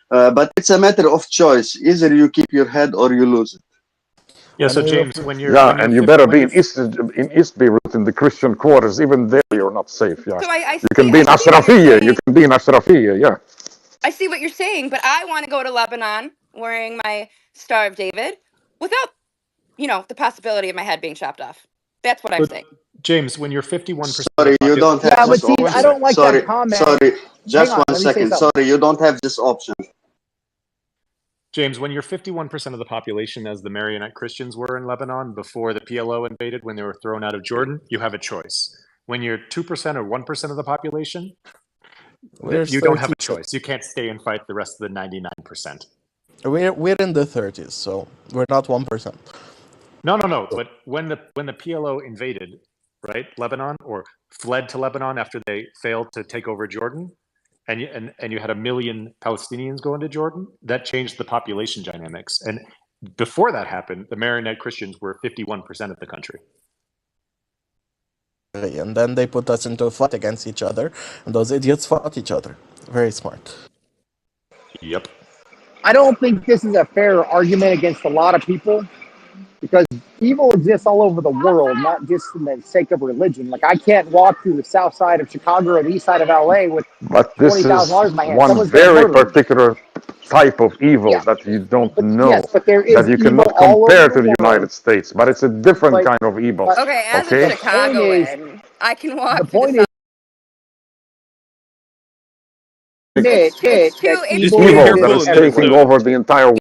but it's a matter of choice. Either you keep your head or you lose it. Yeah. I So mean, James, when you're Yeah, and you better be when in East Beirut in the Christian quarters. Even there, you're not safe. Yeah, So you can be I in see what you're Ashrafiyya. You saying. can be in Ashrafiyya. Yeah. I see what you're saying, but I want to go to Lebanon wearing my Star of David without, the possibility of my head being chopped off. That's what I'm but saying. James, when you're 51% of the Sorry, you population, don't have Yeah, but this see, one I option. don't second. like that Sorry, comment. sorry. Hang Just on, one let me say second. something. Sorry, you don't have this option. James, when you're 51% of the population, as the Maronite Christians were in Lebanon before the PLO invaded, when they were thrown out of Jordan, you have a choice. When you're 2% or 1% of the population, we're you don't have 30. a choice. You can't stay and fight the rest of the 99%. We're in the 30s, so we're not 1%. No. But when the PLO invaded, right, Lebanon, or fled to Lebanon after they failed to take over Jordan, and you had 1 million Palestinians go into Jordan, that changed the population dynamics. And before that happened, the Maronite Christians were 51% of the country. And then they put us into a fight against each other, and those idiots fought each other. Very smart. Yep. I don't think this is a fair argument against a lot of people because evil exists all over the world, not just in the sake of religion. Like I can't walk through the south side of Chicago or the east side of LA with But this is $20,000 in my hand. one Someone's going to very murder me. particular type of evil Yeah, that you don't but know, yes, but there that is you evil cannot all over compare the to the world. United States. But it's a different But kind of evil. but Okay, as a Okay? the point is, Chicagoan, I can the walk through the point south. is, admit that It's Just evil be Evil exists that careful is in taking everywhere. Minnesota. over the entire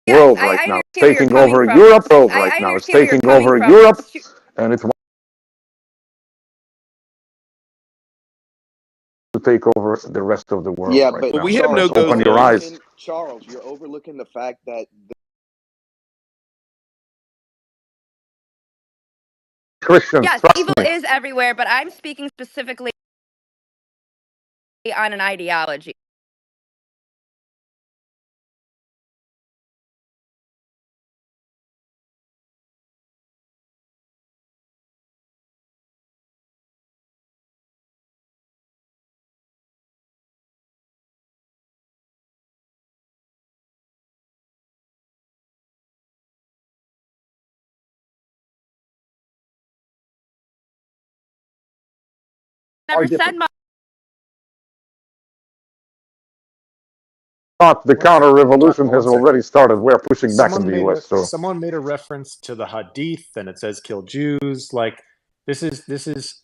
yes, world right I now. understand It's where you're taking coming over from. Europe world I right now. It's understand where you're taking coming over from. Europe, and it's to take over the rest of the world Yeah, right but But now. we have So no Charles, let's you're open go your eyes. zones. overlooking the fact that Christians, Yes, trust evil me. is everywhere, but I'm speaking specifically on an ideology. Are Never said different. much. Thought the One sec. counter revolution One has second. already started. We're pushing back in the US. So Someone made a reference to the Hadith, and it says kill Jews. Like this is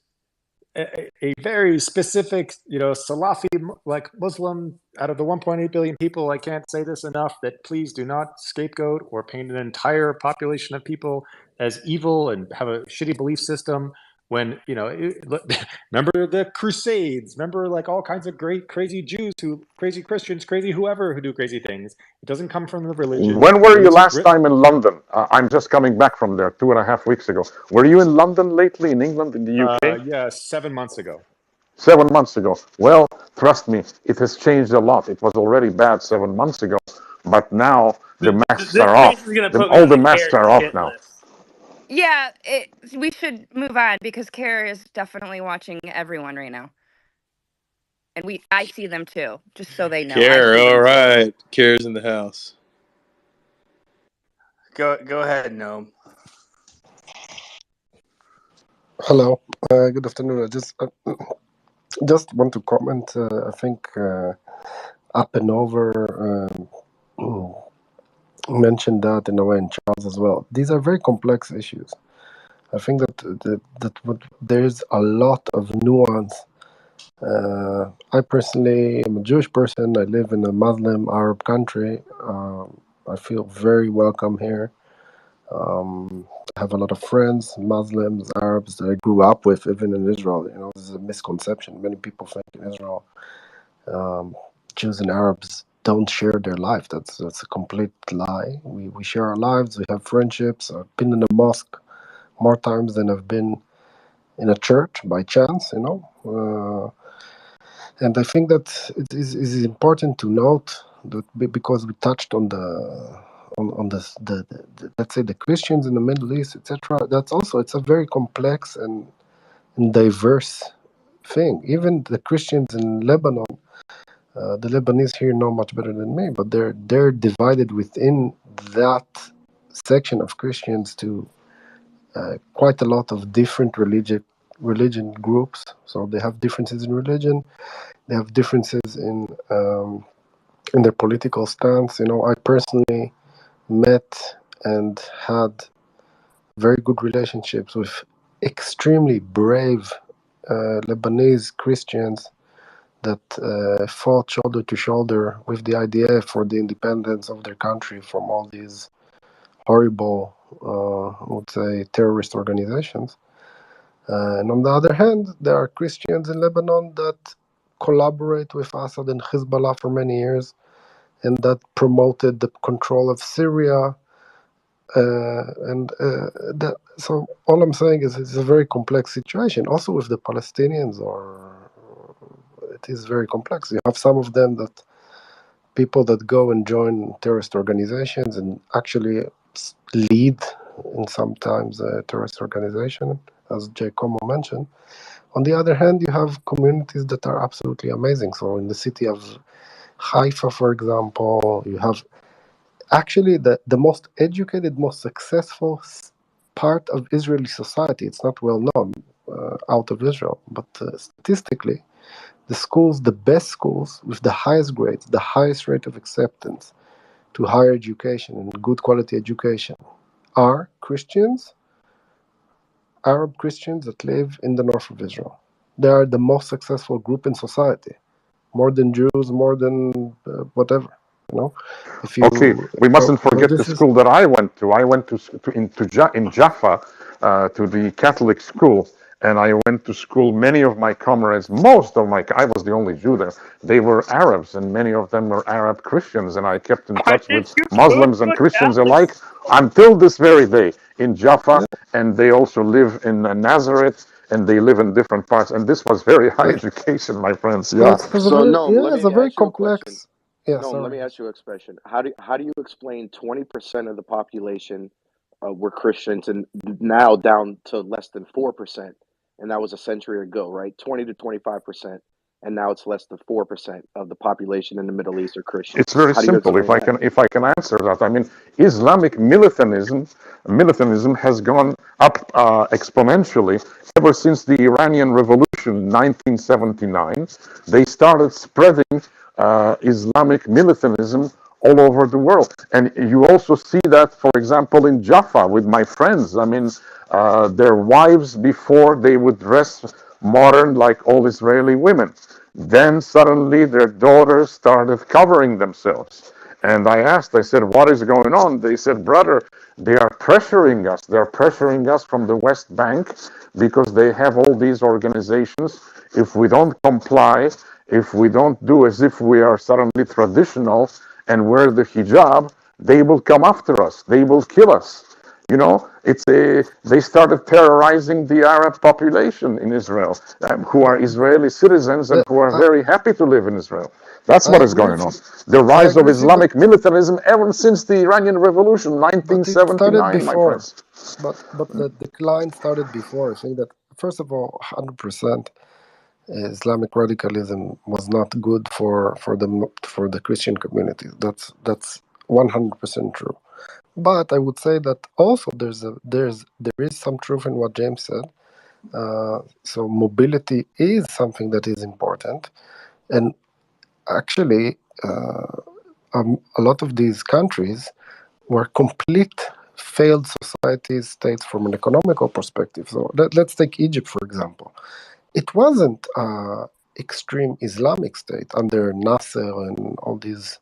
a very specific, Salafi like Muslim out of the 1.8 billion people. I can't say this enough that please do not scapegoat or paint an entire population of people as evil and have a shitty belief system. When remember the Crusades, remember like all kinds of great crazy Jews, crazy Christians, crazy whoever who do crazy things. It doesn't come from the religion. when were you Religion. last time in London? I'm just coming back from there 2.5 weeks ago. Were you in London lately, in England, in the UK? Yeah, 7 months ago. 7 months ago. Well, trust me, it has changed a lot. It was already bad 7 months ago, but now the masks This are case off. is gonna put me All on the the masks care are off shit now. list. Yeah, we should move on because Kara is definitely watching everyone right now. And I see them too, just so they know. I Care, see all them too. right. Care's in the house. Go ahead, Gnome. Hello, good afternoon. I just want to comment. I think Up and Over mentioned that in a way, and Charles as well. These are very complex issues. I think there's a lot of nuance. I personally am a Jewish person. I live in a Muslim Arab country. I feel very welcome here. I have a lot of friends, Muslims, Arabs that I grew up with, even in Israel. This is a misconception. Many people think in Israel, Jews and Arabs don't share their life. That's a complete lie. We share our lives. We have friendships. I've been in a mosque more times than I've been in a church by chance, and I think that it is important to note that because we touched on the let's say the Christians in the Middle East, etc. That's also it's a very complex and diverse thing. Even the Christians in Lebanon, the Lebanese here know much better than me, but they're divided within that section of Christians to quite a lot of different religion groups. So they have differences in religion. They have differences in their political stance. I personally met and had very good relationships with extremely brave Lebanese Christians that fought shoulder to shoulder with the IDF for the independence of their country from all these horrible, I would say, terrorist organizations. And on the other hand, there are Christians in Lebanon that collaborate with Assad and Hezbollah for many years and that promoted the control of Syria. So all I'm saying is it's a very complex situation. Also with the Palestinians, it is very complex. You have some of them that people that go and join terrorist organizations and actually lead in sometimes a terrorist organization, as Giacomo mentioned. On the other hand, you have communities that are absolutely amazing. So in the city of Haifa, for example, you have actually the most educated, most successful part of Israeli society. It's not well known out of Israel, but statistically, the best schools with the highest grades, the highest rate of acceptance to higher education and good quality education are Arab Christians that live in the north of Israel. They are the most successful group in society, more than Jews, more than whatever. If you Okay, we mustn't forget the this is school that I went to. I went in Jaffa to the Catholic school, and I went to school. Many of my comrades, I was the only Jew there. They were Arabs, and many of them were Arab Christians, and I kept in Why touch did with you go Muslims to and a Christians Catholic alike school? until this very day in Jaffa, and they also live in Nazareth, and they live in different parts. And this was very high yeah. education, my friends. So Yeah. it's a So very Noam, let it's me a very ask you a question. complex. Yeah, Noam, let sorry. me ask you a question. How do you explain 20% of the population were Christians and now down to less than 4%, and that was a century ago, right? 20 to 25%, and now it's less than 4% of the population in the Middle East are Christians. It's very How do you simple. explain that? If I can answer that, I mean, Islamic militarism has gone up exponentially ever since the Iranian Revolution, 1979. They started spreading Islamic militarism all over the world, and you also see that, for example, in Jaffa with my friends. I mean, their wives before they would dress modern like all Israeli women. Then suddenly their daughters started covering themselves. And I said, what is going on? They said, brother, they are pressuring us. They're pressuring us from the West Bank because they have all these organizations. If we don't comply, if we don't do as if we are suddenly traditional and wear the hijab, they will come after us. They will kill us. They started terrorizing the Arab population in Israel, who are Israeli citizens and Yeah, who are very happy to live in Israel. That's I what is agree going with on. you. The I rise agree of with you, but Islamic militarism ever since the Iranian Revolution, it started 1979, my before. friends. But the decline started before. I think that first of all, 100% Islamic radicalism was not good for the Christian community. That's 100% true. But I would say that also there is some truth in what James said. So mobility is something that is important, and actually, a lot of these countries were complete failed societies, states from an economical perspective. So let's take Egypt, for example. It wasn't extreme Islamic state under Nasser and all these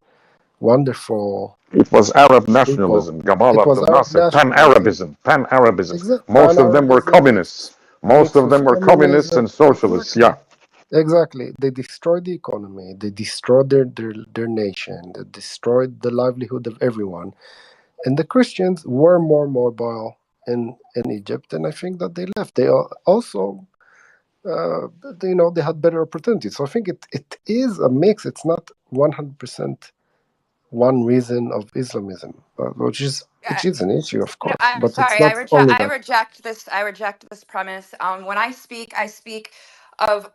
wonderful It was Arab people. nationalism, Gamal It was Abdel Arab Nasser, nationalism, pan-Arabism. Most of them were pan-Arabism communists. Most mixed of with them were communists communism. and socialists. Exactly. Yeah. Exactly. They destroyed the economy. They destroyed their nation. They destroyed the livelihood of everyone. And the Christians were more mobile. in Egypt, and I think that they left. They also, they had better opportunities. So I think it is a mix. It's not 100% one reason of Islamism, which is an issue, of No, course, I'm but it's sorry. not only I that. reject this. I reject this premise. When I speak of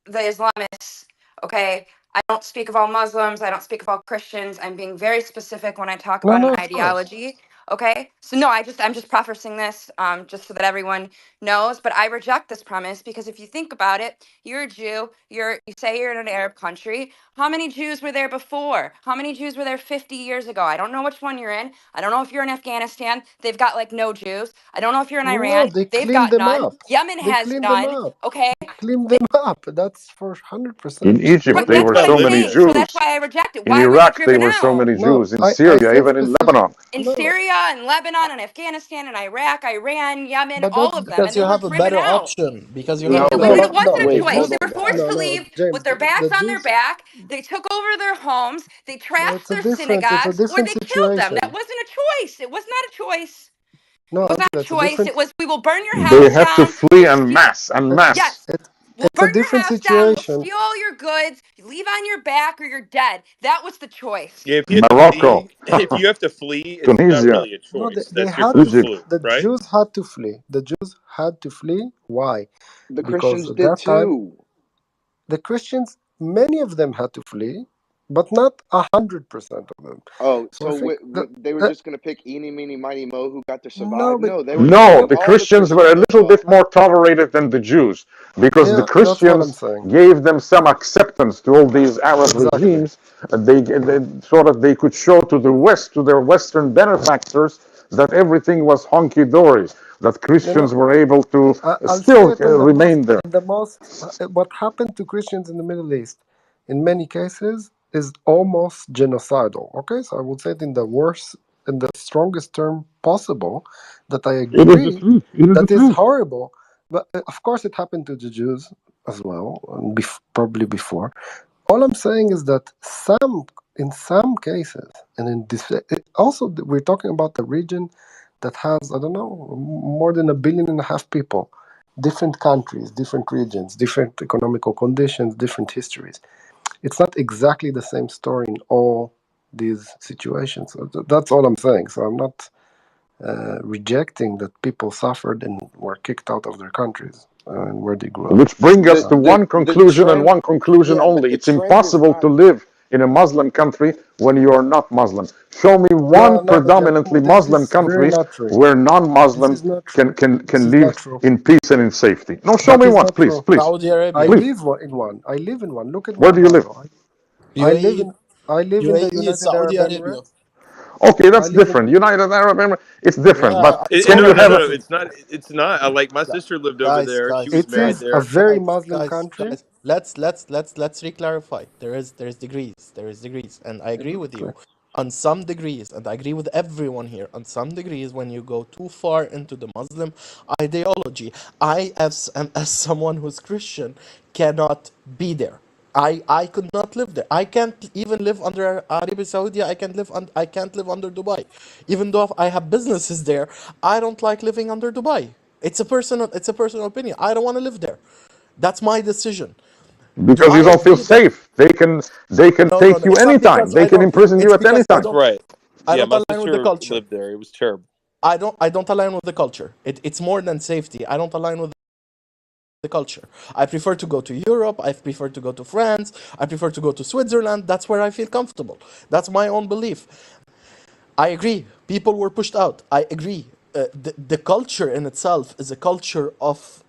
the Islamists. Okay, I don't speak of all Muslims. I don't speak of all Christians. I'm being very specific when I talk No, about an no, of course. ideology. Okay, so no, I'm just prefacing this, just so that everyone knows. But I reject this premise because if you think about it, you're a Jew. You say you're in an Arab country. How many Jews were there before? How many Jews were there 50 years ago? I don't know which one you're in. I don't know if you're in Afghanistan. They've got like no Jews. I don't know if you're in No, Iran. they They've cleaned got them none. up. Yemen They has cleaned them none. up. Okay, They cleaned them up. That's for In 100%. Egypt, right, they that's were what I'm so many saying. Libya. So that's Jews. why I reject it. In Why was it Iraq, there driven were so out? many No, Jews. In I Syria, said even in specific. Lebanon. In No, Syria and Lebanon and Afghanistan and Iraq, Iran, Yemen, but all that's of them, Because and they you were have a driven better out. option. Because you have No, a no, better wait, It but wasn't no, a wait, choice. hold They Jews. on, were forced guys. No, to no, leave with James. their backs The on their Jews. back. They took over their homes. They No, trashed it's a their different. It's a synagogues, or different they killed them. That situation. wasn't a choice. It was not a choice. No, It was not a Attila, it's a choice. different. It was, we will burn your They house had to down. flee We'll en steal. masse, en It, masse. Yes. it We'll it's a burn your different house down. We'll situation. steal all your goods. You leave on your back or you're dead. That was the choice. Yeah, if you have to Morocco, flee, if you have to flee, it's not Tunisia, really a No, choice. they That's your had to. first Egypt. clue, The right? Jews had to flee. The Jews had to flee. Why? The Because Christians at did that time, too. the Christians, many of them had to flee, but not 100% of them. Oh, So I so think they were that just gonna pick eeny, meeny, miny, mo who got to no, survive? but No, they were gonna No, kill no, the all the Christians were Christians a that little bit fought. more tolerated than the Jews because the yeah, that's what I'm Christians saying. gave them some acceptance to all these Arab Exactly. regimes. They sort of they could show to the West, to their Western benefactors, that everything was hunky dory. That You know, Christians were able to I'll say still it in the most, remain there. what happened to Christians in the Middle East, in many cases, is almost genocidal. Okay, so I would say it in the worst, in the strongest term possible, that I It is the agree truth. It is the that is truth. horrible. But of course, it happened to the Jews as well, and probably before. All I'm saying is that in some cases, and in this, also we're talking about a region that has, I don't know, more than 1.5 billion people, different countries, different regions, different economical conditions, different histories. It's not exactly the same story in all these situations. So that's all I'm saying. So I'm not rejecting that people suffered and were kicked out of their countries and where they grew up. Which bring us The to the one the conclusion and trend, one conclusion yeah, but only. the It's trend is impossible not. to live in a Muslim country when you are not Muslim. Show me one No, no, predominantly Giacomo, this Muslim is very country not true. where This is non-Muslims not true. can This is live not true. in peace and in safety. No, show That me is one, not please, true. please, Saudi I Arabia. please. live in one. I live in one. Look at Where my do you live? bio. I live UAE. in I live in the UAE is United Saudi Arab Arabia. Emirates. Okay, I that's live in different. United Arab Emirates, it's different. Yeah, But I can saw you the have No, a? no, country. it's not. It's not. Like my Gu- sister lived over Guys, there. She guys, was it married is a there. very guys, Muslim country. let's re-clarify. There is degrees. There is degrees, and I agree with Exactly. you on some degrees, and I agree with everyone here on some degrees. When you go too far into the Muslim ideology, as someone who's Christian, cannot be there. I could not live there. I can't even live under Arabia Saudi. I can't live under Dubai, even though I have businesses there. I don't like living under Dubai. It's a personal opinion. I don't want to live there. That's my decision. Do Because I you don't feel agree that safe. They can no, no, take no? you It's not anytime. because They I can don't. imprison you It's at because any I time. That's don't. right. I Yeah, don't my align with the sister culture. lived there. It was terrible. I don't align with the culture. It's more than safety. I don't align with the culture. I prefer to go to Europe. I prefer to go to France. I prefer to go to Switzerland. That's where I feel comfortable. That's my own belief. I agree. People were pushed out. I agree. The culture in itself is a culture of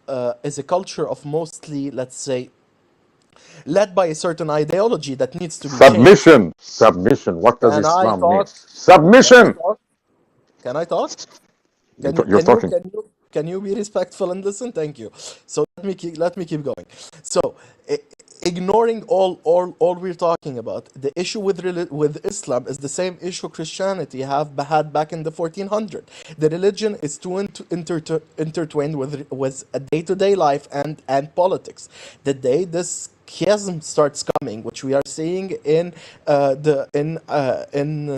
mostly, let's say, led by a certain ideology that needs to be changed. Submission. Submission. What does Can I Islam mean? talk? Can I Submission. talk? Can I talk? You- Can you You're can you talking. can you can you be respectful and listen? Thank you. So let me keep going. So ignoring all we're talking about, the issue with Islam is the same issue Christianity had back in the 1400. The religion is too intertwined with a day-to-day life and politics. The day this chiasm starts coming, which we are seeing in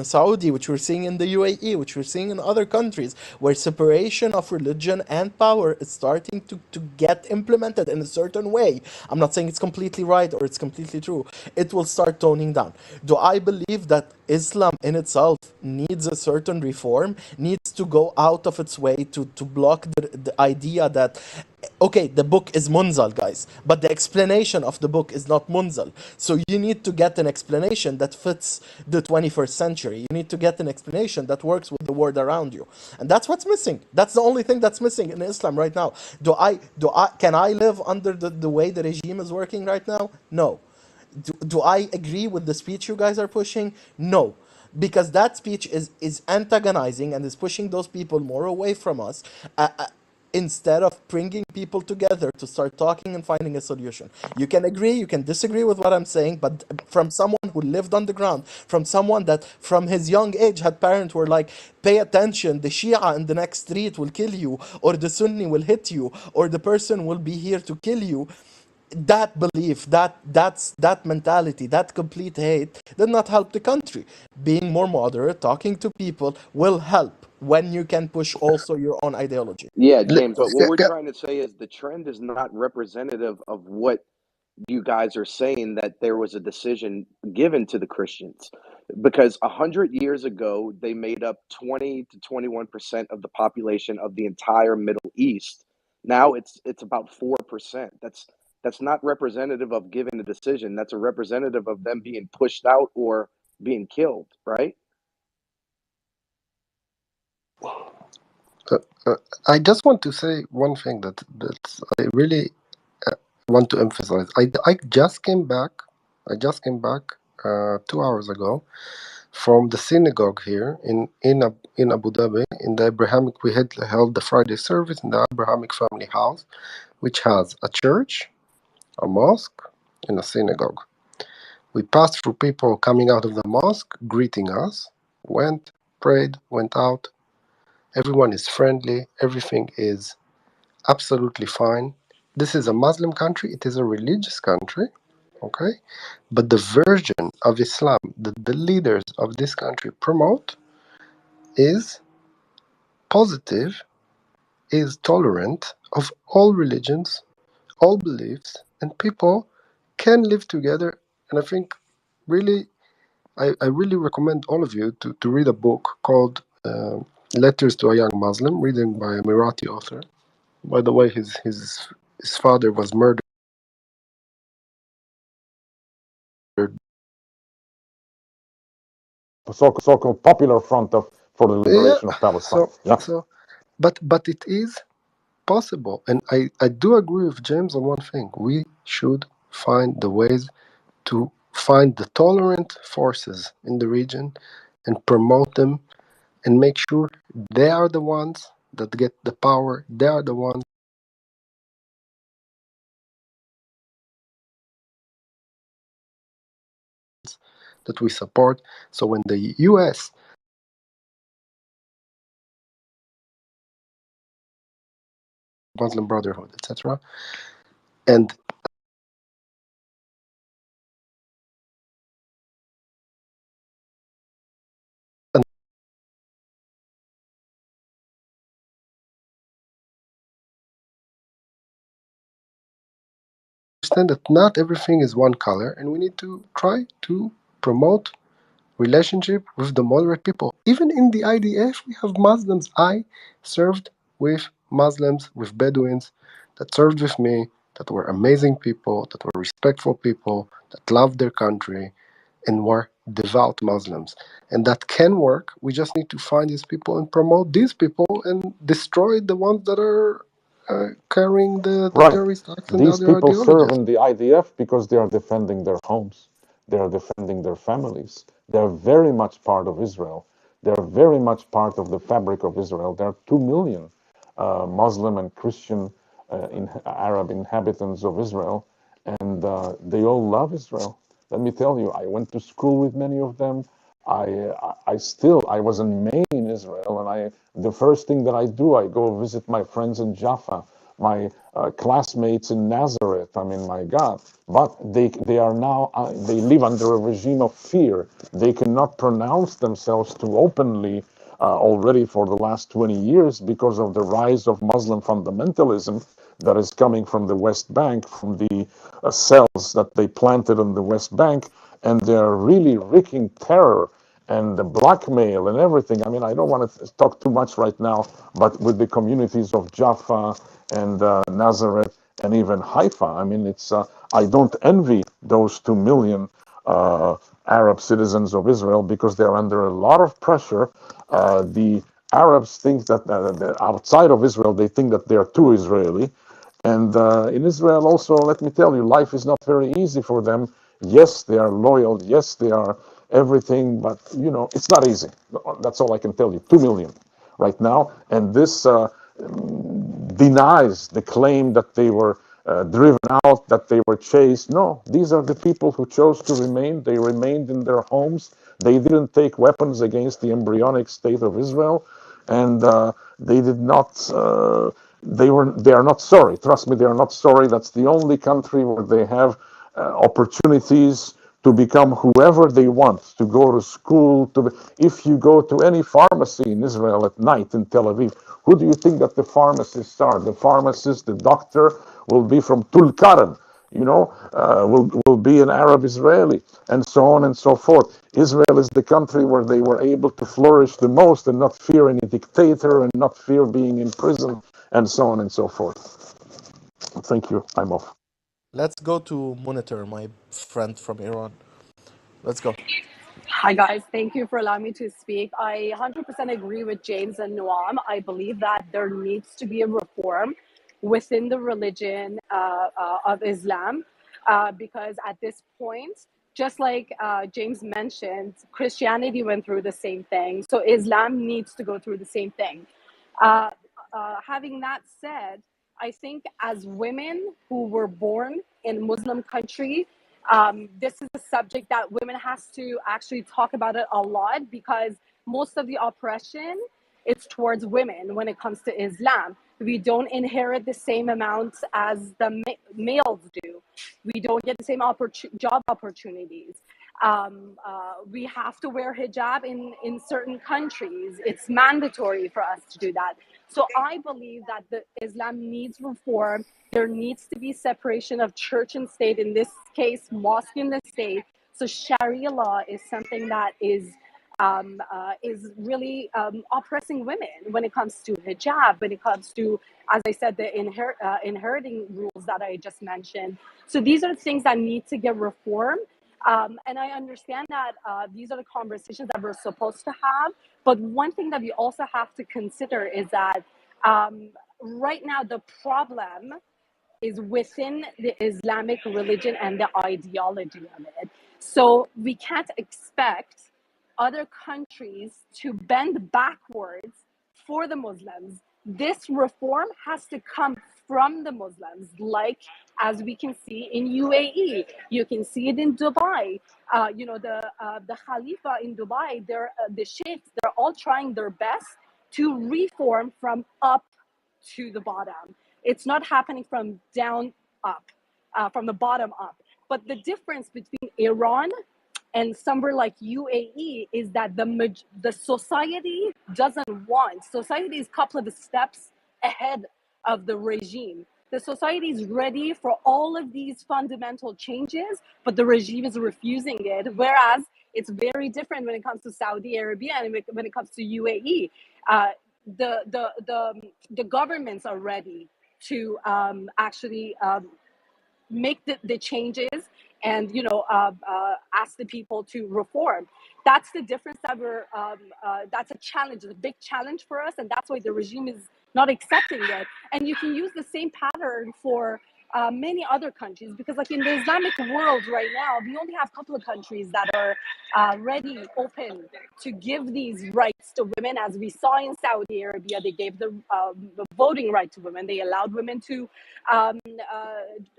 Saudi, which we're seeing in the UAE, which we're seeing in other countries, where separation of religion and power is starting to get implemented in a certain way. I'm not saying it's completely right or it's completely true. It will start toning down. Do I believe that Islam in itself needs a certain reform, needs to go out of its way to block the idea that, okay, the book is munzal, guys, but the explanation of the book is not munzal. So you need to get an explanation that fits the 21st century. You need to get an explanation that works with the world around you. And that's what's missing. That's the only thing that's missing in Islam right now. Can I live under the way the regime is working right now? No. Do I agree with the speech you guys are pushing? No. Because that speech is antagonizing and is pushing those people more away from us, instead of bringing people together to start talking and finding a solution. You can agree, you can disagree with what I'm saying, but from someone who lived on the ground, from someone that from his young age had parents who were like, pay attention, the Shia in the next street will kill you, or the Sunni will hit you, or the person will be here to kill you. That belief, that mentality, that complete hate did not help the country. Being more moderate, talking to people will help when you can push also your own ideology. Yeah, Le- James, but what we're trying to say is the trend is not representative of what you guys are saying, that there was a decision given to the Christians. Because 100 years ago, they made up 20 to 21% of the population of the entire Middle East. Now it's about 4%. That's not representative of giving a decision. That's a representative of them being pushed out or being killed, right? Uh, uh, I just want to say one thing that I really want to emphasize. I just came back. I just came back 2 hours ago from the synagogue here in Abu Dhabi, in the Abrahamic. We had held the Friday service in the Abrahamic Family House, which has a church, a mosque, and a synagogue. We passed through people coming out of the mosque, greeting us, went, prayed, went out. Everyone is friendly. Everything is absolutely fine. This is a Muslim country. It is a religious country, okay? But the version of Islam that the leaders of this country promote is positive, is tolerant of all religions, all beliefs, and people can live together. And I think really, I really recommend all of you to read a book called Letters to a Young Muslim, written by a Emirati author. By the way, his father was murdered so-called Popular Front for the Liberation of Palestine. Yeah. But it is possible, and I do agree with James on one thing. We should find the ways to find the tolerant forces in the region and promote them and make sure they are the ones that get the power. They are the ones that we support. So when the US Muslim Brotherhood, etc., and understand that not everything is one color, and we need to try to promote relationship with the moderate people. Even in the IDF, we have Muslims. I served with Muslims, with Bedouins that served with me, that were amazing people, that were respectful people, that loved their country, and were devout Muslims. And that can work. We just need to find these people and promote these people and destroy the ones that are carrying the Right. terrorist acts and These other people serve ideologies. in the IDF because they are defending their homes. They are defending their families. They are very much part of Israel. They are very much part of the fabric of Israel. There are 2 million Muslim and Christian Arab inhabitants of Israel, and they all love Israel. Let me tell you, I went to school with many of them. I was in May in Israel, and the first thing that I do, I go visit my friends in Jaffa, my classmates in Nazareth. I mean, my God. But they are now, they live under a regime of fear. They cannot pronounce themselves too openly already for the last 20 years because of the rise of Muslim fundamentalism that is coming from the West Bank, from the cells that they planted on the West Bank, and they're really wreaking terror and the blackmail and everything. I mean, I don't want to talk too much right now, but with the communities of Jaffa and Nazareth and even Haifa, I mean, it's I don't envy those 2 million Arab citizens of Israel because they're under a lot of pressure. The Arabs think that outside of Israel, they think that they're too Israeli. And in Israel also, let me tell you, life is not very easy for them. Yes, they are loyal. Yes, they are everything, but you know, it's not easy. That's all I can tell you. 2 million right now. And this denies the claim that they were driven out, that they were chased. No, these are the people who chose to remain. They remained in their homes. They didn't take weapons against the embryonic state of Israel, and they did not. They are not sorry. Trust me, they are not sorry. That's the only country where they have opportunities to become whoever they want, to go to school. If you go to any pharmacy in Israel at night in Tel Aviv, who do you think that the pharmacists are? The pharmacist, the doctor will be from Tulkarm, you know, will be an Arab Israeli, and so on and so forth. Israel is the country where they were able to flourish the most and not fear any dictator and not fear being in prison and so on and so forth. Thank you. I'm off. Let's go to Monitor, my friend from Iran. Let's go. Hi, guys. Thank you for allowing me to speak. I 100% agree with James and Noam. I believe that there needs to be a reform within the religion of Islam because at this point, just like James mentioned, Christianity went through the same thing. So Islam needs to go through the same thing. Uh, Having that said, I think as women who were born in Muslim country, this is a subject that women has to actually talk about it a lot because most of the oppression it's towards women when it comes to Islam. We don't inherit the same amounts as the males do. We don't get the same job opportunities. We have to wear hijab in certain countries. It's mandatory for us to do that. So I believe that the Islam needs reform. There needs to be separation of church and state. In this case, mosque in the state. So Sharia law is something that is really oppressing women when it comes to hijab, when it comes to, as I said, the inheriting rules that I just mentioned. So these are things that need to get reformed. And I understand that these are the conversations that we're supposed to have. But one thing that we also have to consider is that right now the problem is within the Islamic religion and the ideology of it. So we can't expect other countries to bend backwards for the Muslims. This reform has to come from the Muslims, like as we can see in UAE. You can see it in Dubai. The Khalifa in Dubai, they're the sheikhs. They're all trying their best to reform from up to the bottom. It's not happening from down up, from the bottom up. But the difference between Iran and somewhere like UAE is that the society doesn't want. Society is a couple of steps ahead of the regime. The society is ready for all of these fundamental changes, but the regime is refusing it. Whereas it's very different when it comes to Saudi Arabia and when it comes to UAE. The governments are ready to actually make the changes and ask the people to reform. That's the difference that that's a challenge, a big challenge for us, and that's why the regime is not accepting it. And you can use the same pattern for many other countries, because like in the Islamic world right now, we only have a couple of countries that are ready, open to give these rights to women. As we saw in Saudi Arabia, they gave the voting right to women. They allowed women to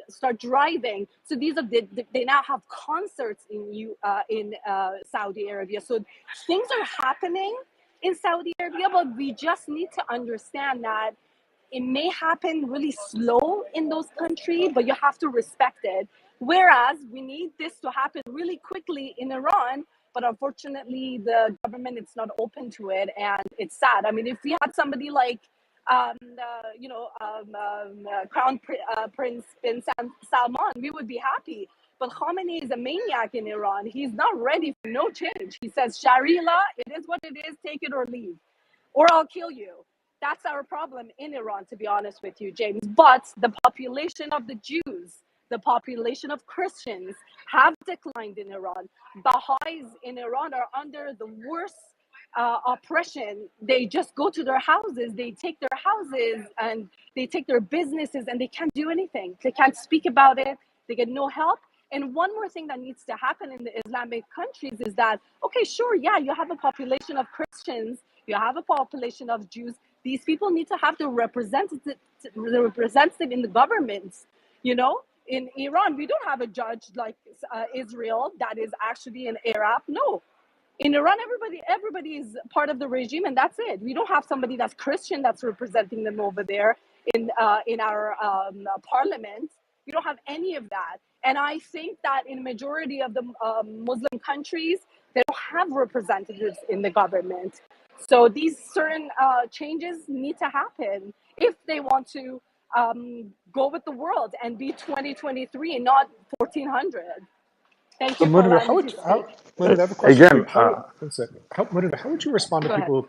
start driving. So these are they now have concerts in Saudi Arabia. So things are happening in Saudi Arabia, but we just need to understand that It may happen really slow in those countries, but you have to respect it. Whereas we need this to happen really quickly in Iran, but unfortunately the government is not open to it, and it's sad. I mean, if we had somebody like Prince bin Salman, we would be happy. But Khamenei is a maniac in Iran. He's not ready for no change. He says, Sharia law, it is what it is, take it or leave, or I'll kill you. That's our problem in Iran, to be honest with you, James. But the population of the Jews, the population of Christians have declined in Iran. Baha'is in Iran are under the worst oppression. They just go to their houses, they take their houses and they take their businesses, and they can't do anything. They can't speak about it. They get no help. And one more thing that needs to happen in the Islamic countries is that, okay, sure, yeah, you have a population of Christians, you have a population of Jews. These people need to have the representative in the governments. You know, in Iran, we don't have a judge like Israel that is actually an Arab. No, in Iran, everybody is part of the regime, and that's it. We don't have somebody that's Christian that's representing them over there in our parliament. We don't have any of that. And I think that in majority of the Muslim countries, they don't have representatives in the government. So these certain changes need to happen if they want to go with the world and be 2023 and not 1400. Thank So, you for Monitor, allowing me to speak. Monitor, I have a question for Again, you. One second. Monitor, how would you respond to Go ahead. people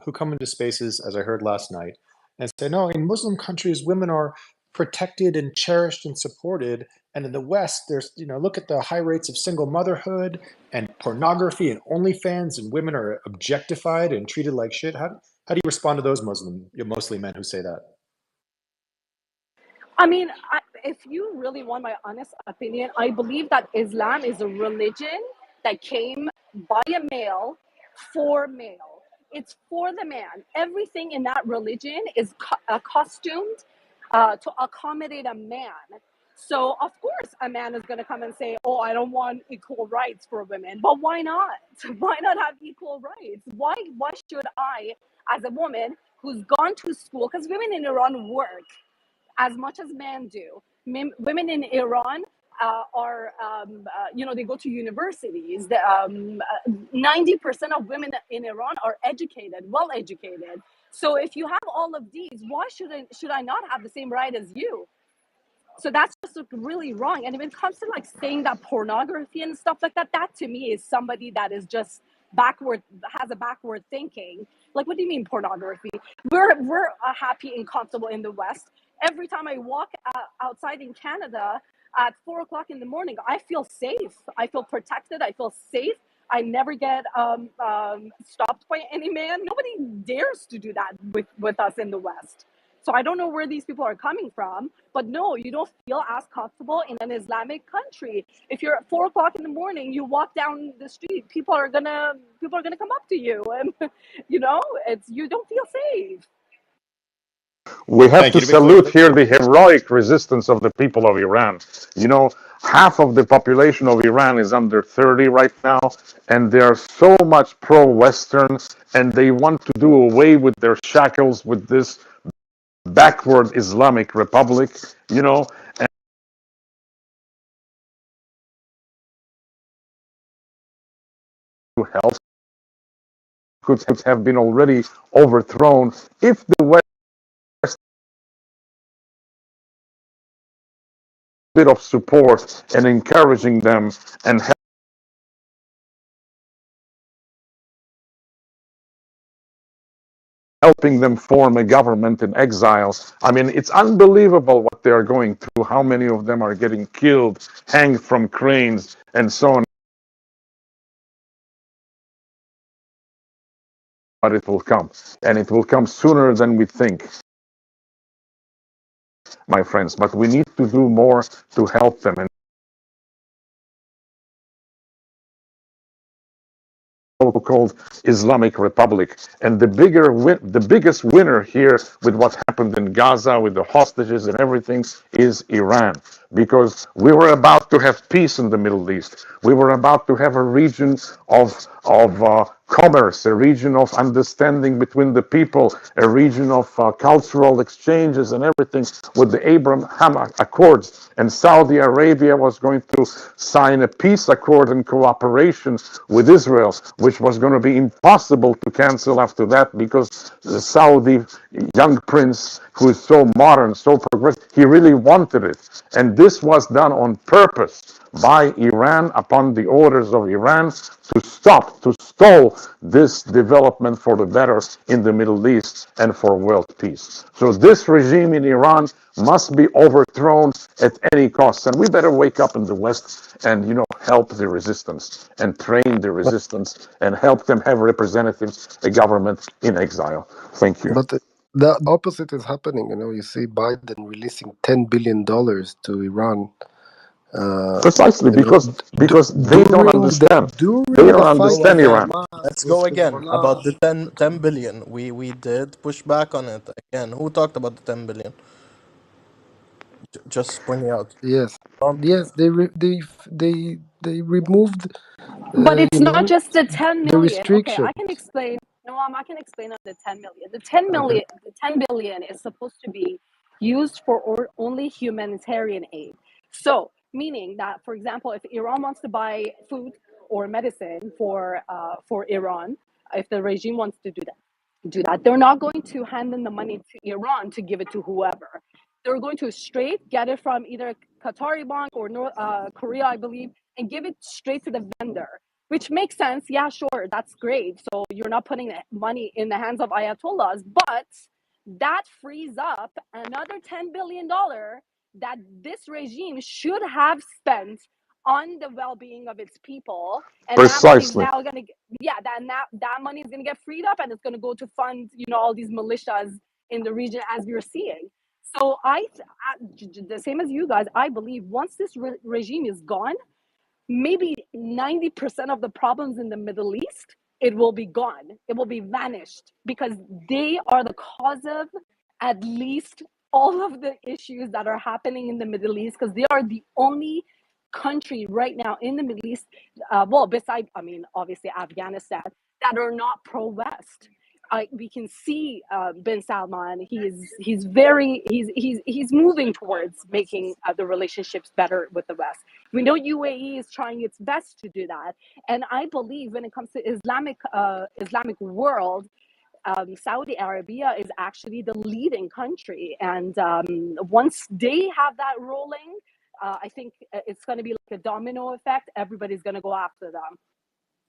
who come into spaces, as I heard last night, and say, no, in Muslim countries, women are protected and cherished and supported, and in the West, there's, look at the high rates of single motherhood and pornography and OnlyFans, and women are objectified and treated like shit. How do you respond to those mostly men who say that? I mean, if you really want my honest opinion, I believe that Islam is a religion that came by a male for male. It's for the man. Everything in that religion is costumed to accommodate a man. So, of course, a man is going to come and say, oh, I don't want equal rights for women. But why not? Why not have equal rights? Why should I, as a woman who's gone to school, because women in Iran work as much as men do. Women in Iran they go to universities. 90% of women in Iran are educated, well educated. So if you have all of these, why should I not have the same right as you? So that's just really wrong. And when it comes to like saying that pornography and stuff like that, that to me is somebody that is just has a backward thinking. Like, what do you mean pornography? We're happy and comfortable in the West. Every time I walk outside in Canada at 4 o'clock in the morning, I feel safe. I feel protected. I feel safe. I never get stopped by any man. Nobody dares to do that with us in the West. So I don't know where these people are coming from, but no, you don't feel as comfortable in an Islamic country. If you're at 4 o'clock in the morning, you walk down the street, people are gonna come up to you, and you don't feel safe. we have Thank to you. To be clear, salute here the heroic resistance of the people of Iran. Half of the population of Iran is under 30 right now, and they are so much pro-Western, and they want to do away with their shackles with this backward Islamic Republic, and health could have been already overthrown if the West bit of support and encouraging them and helping them form a government in exile. I mean, it's unbelievable what they're going through, how many of them are getting killed, hanged from cranes, and so on. But it will come, and it will come sooner than we think, my friends. But we need to do more to help them. And so-called Islamic Republic. And the biggest winner here with what happened in Gaza, with the hostages and everything, is Iran. Because we were about to have peace in the Middle East. We were about to have a region of commerce, a region of understanding between the people, a region of cultural exchanges and everything with the Abraham Accords. And Saudi Arabia was going to sign a peace accord and cooperation with Israel, which was going to be impossible to cancel after that because the Saudi young prince, who is so modern, so progressive, he really wanted it. And this was done on purpose by Iran upon the orders of Iran to stall this development for the better in the Middle East and for world peace. So this regime in Iran must be overthrown at any cost. And we better wake up in the West and, help the resistance and train the But resistance and help them have representatives, a government in exile. Thank you. but the opposite is happening. You see Biden releasing $10 billion to Iran. Precisely You know, because they don't during the understand. They during the don't Let's fight go with understand again. Iran. Hamas, Let's with go again about Hezbollah. the 10 billion. We did push back on it again. Who talked about the 10 billion? Just point it out. Yes, Um, yes, they removed, But it's not just the 10 the million. Okay, restriction. I can explain. No, I can explain on the 10 million. The 10 Okay. million, the 10 billion is supposed to be used for only humanitarian aid. So, meaning that, for example, if Iran wants to buy food or medicine for Iran, if the regime wants to do that, they're not going to hand in the money to Iran to give it to whoever. They're going to straight get it from either Qatari bank or Korea, I believe, and give it straight to the vendor, which makes sense. Yeah, sure, that's great. So you're not putting money in the hands of ayatollahs, but that frees up another $10 billion that this regime should have spent on the well-being of its people, and that money is Precisely. now going to, that money is going to get freed up, and it's going to go to fund all these militias in the region, as we're seeing. So the same as you guys, I believe once this regime is gone, maybe 90% of the problems in the Middle East, it will be gone. It will be vanished because they are the cause of at least all of the issues that are happening in the Middle East, because they are the only country right now in the Middle East, besides, obviously Afghanistan, that are not pro-West. We can see bin Salman. He's moving towards making the relationships better with the West. We know UAE is trying its best to do that, and I believe when it comes to Islamic world, Saudi Arabia is actually the leading country, and once they have that rolling, I think it's going to be like a domino effect. Everybody's going to go after them.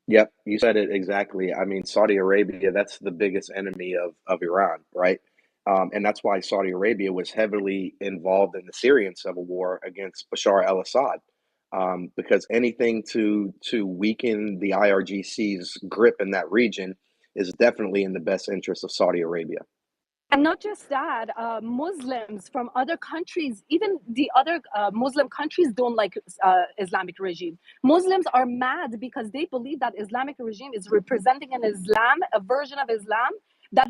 Yep, you said it exactly. I mean, Saudi Arabia, that's the biggest enemy of Iran, right? And that's why Saudi Arabia was heavily involved in the Syrian civil war against Bashar al-Assad, because anything to weaken the IRGC's grip in that region is definitely in the best interest of Saudi Arabia. And not just that, Muslims from other countries, even the other Muslim countries, don't like Islamic regime. Muslims are mad because they believe that Islamic regime is representing a version of Islam that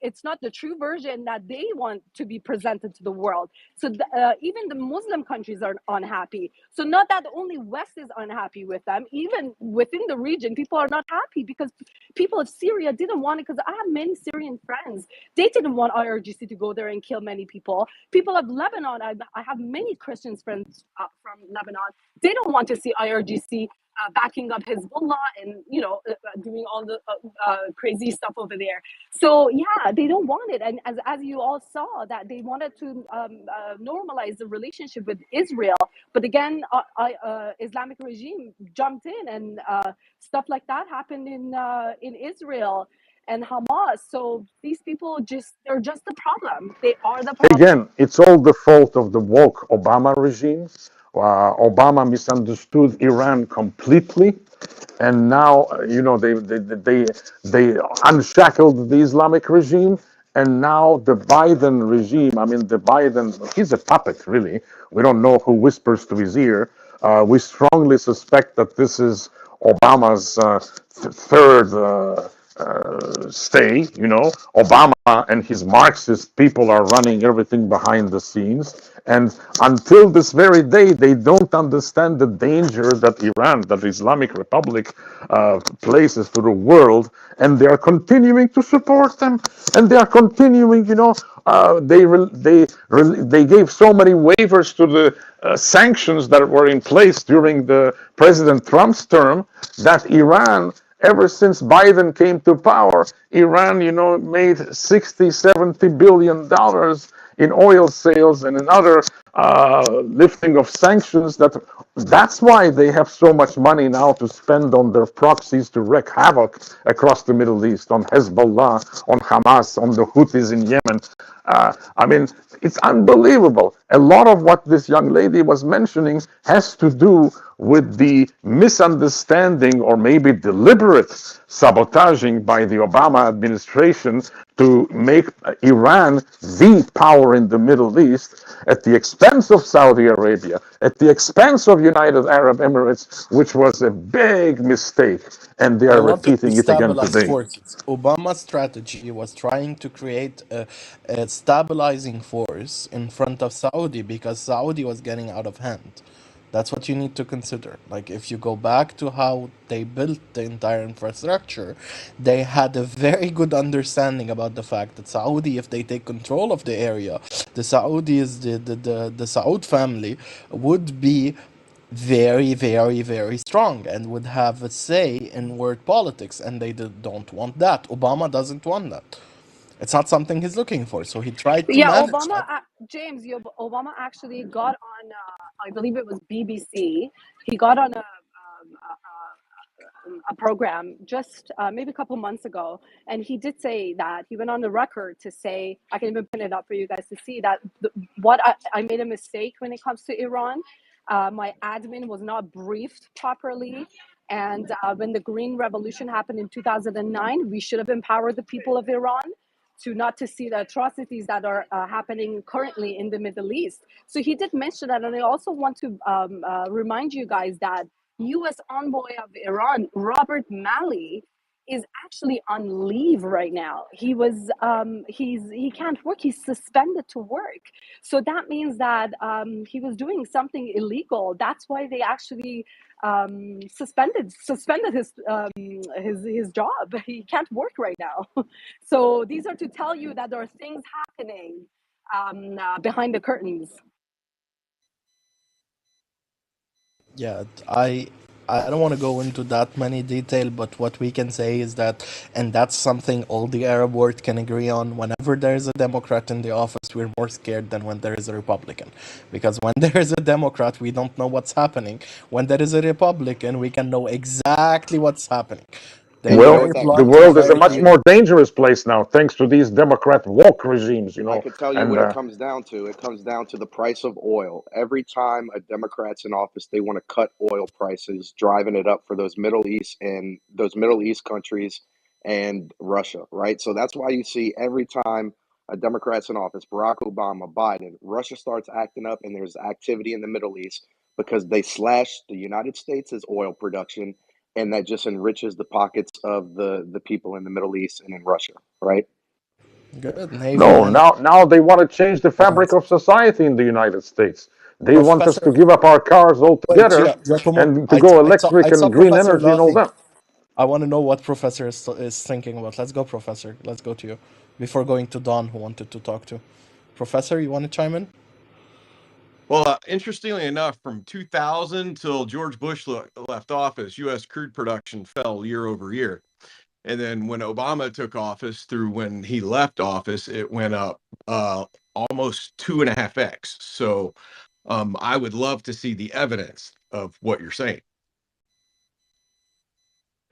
it's not the true version that they want to be presented to the world. So even the Muslim countries are unhappy. So not that only West is unhappy with them, even within the region, people are not happy because people of Syria didn't want it. Because I have many Syrian friends, they didn't want IRGC to go there and kill many people. People of Lebanon, I have many Christian friends from Lebanon. They don't want to see IRGC backing up Hezbollah and doing all the crazy stuff over there. So yeah, they don't want it, and as you all saw, that they wanted to normalize the relationship with Israel, but again, Islamic regime jumped in, and stuff like that happened in Israel and Hamas. So these people they're just the problem. They are the problem. Again, it's all the fault of the woke Obama regime. Obama misunderstood Iran completely, and now they unshackled the Islamic regime, and now the Biden regime. I mean, the Biden, he's a puppet, really. We don't know who whispers to his ear. We strongly suspect that this is Obama's third stay. Obama and his Marxist people are running everything behind the scenes. And until this very day, they don't understand the danger that Iran, that Islamic Republic, places to the world. And they are continuing to support them. And they are continuing, they gave so many waivers to the sanctions that were in place during the President Trump's term that Iran, ever since Biden came to power, Iran, made 60, 70 billion dollars in oil sales and in other lifting of sanctions. That's why they have so much money now to spend on their proxies to wreak havoc across the Middle East, on Hezbollah, on Hamas, on the Houthis in Yemen. I mean, it's unbelievable. A lot of what this young lady was mentioning has to do with the misunderstanding or maybe deliberate sabotaging by the Obama administration to make Iran the power in the Middle East at the expense of Saudi Arabia, at the expense of United Arab Emirates, which was a big mistake. And they They are wanted to repeating it again stabilize today. forces. Obama's strategy was trying to create a stabilizing force in front of Saudi because Saudi was getting out of hand. That's what you need to consider. Like, if you go back to how they built the entire infrastructure, they had a very good understanding about the fact that Saudi, if they take control of the area, the Saudis, the Saud family would be very, very, very strong and would have a say in world politics, and they don't want that. Obama doesn't want that. It's not something he's looking for, so he tried to Yeah, manage Obama, that. Obama actually got on, I believe it was BBC. He got on a program just maybe a couple months ago, and he did say that he went on the record to say, I can even pin it up for you guys to see that what I made a mistake when it comes to Iran. My admin was not briefed properly. And when the Green Revolution happened in 2009, we should have empowered the people of Iran to not to see the atrocities that are happening currently in the Middle East. So he did mention that, and I also want to remind you guys that U.S. envoy of Iran, Robert Malley, is actually on leave right now. He can't work. He's suspended to work. So that means that he was doing something illegal. That's why they actually suspended his job. He can't work right now. So these are to tell you that there are things happening behind the curtains. Yeah, I don't want to go into that many detail, but what we can say is that, and that's something all the Arab world can agree on, whenever there is a Democrat in the office, we're more scared than when there is a Republican. Because when there is a Democrat, we don't know what's happening. When there is a Republican, we can know exactly what's happening. They're And you know Well, what very that the comes blunt down and world is a to, very much right? clear. more dangerous place now, thanks to these Democrat woke regimes, I could tell you and what it comes down to. It comes down to the price of oil. Every time a Democrat's in office, they want to cut oil prices, driving it up for those Middle East countries and Russia, right? So that's why you see every time a Democrat's in office, Barack Obama, Biden, Russia starts acting up and there's activity in the Middle East because they slash the United States' oil production, and that just enriches the pockets of the people in the Middle East and in Russia, right? Good. Navy no, man. now they want to change the fabric Yes. of society in the United States. They want us to Professor, give up our cars wait, altogether Giacomo, and to go I electric saw and green Professor energy and all laughing. that. I want to know what Professor is thinking about. Let's go, Professor. Let's go to you. Before going to Don, who wanted to talk to. Professor, you want to chime in? Well, interestingly enough, from 2000 till George Bush left office, U.S. crude production fell year over year. And then when Obama took office through when he left office, it went up almost 2.5x. So I would love to see the evidence of what you're saying.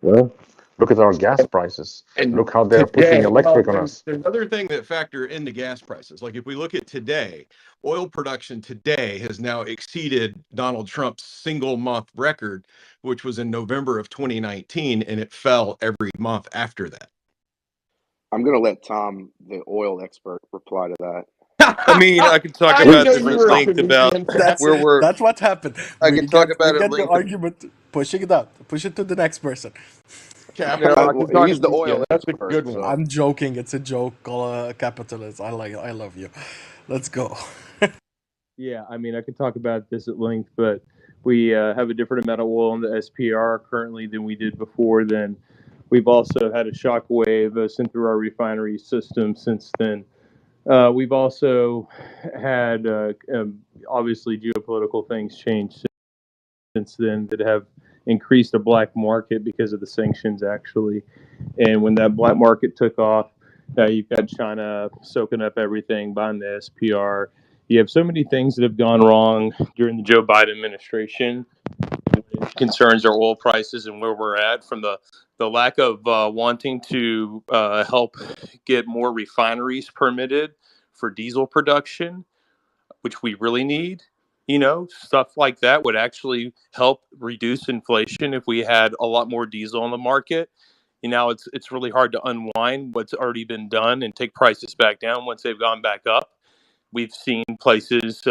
Well, look at our gas prices. And Look how they're pushing today, well, electric on us. there's another thing that factor into gas prices. Like if we look at today, oil production today has now exceeded Donald Trump's single month record, which was in November of 2019, and it fell every month after that. I'm gonna let Tom, the oil expert, reply to that. I mean, I could talk I We, didn't about know this you at were a length about comedian. where we're. That's what happened. I could talk We about it at get the length. argument pushing it out. Push it to the next person. No, I can talk. He's the Yeah, oil that's a expert. good one. So I'm joking. It's a joke. Capitalist. I love you. Let's go. Yeah, I mean, I could talk about this at length, but we have a different amount of oil in the SPR currently than we did before then. We've also had a shock wave sent through our refinery system since then. We've also had, obviously, geopolitical things changed since then that have increased a black market because of the sanctions, actually. And when that black market took off, you've got China soaking up everything, buying the SPR. You have so many things that have gone wrong during the Joe Biden administration. It concerns our oil prices and where we're at, from the lack of wanting to help get more refineries permitted for diesel production, which we really need. Stuff like that would actually help reduce inflation if we had a lot more diesel on the market. It's really hard to unwind what's already been done and take prices back down once they've gone back up. We've seen places,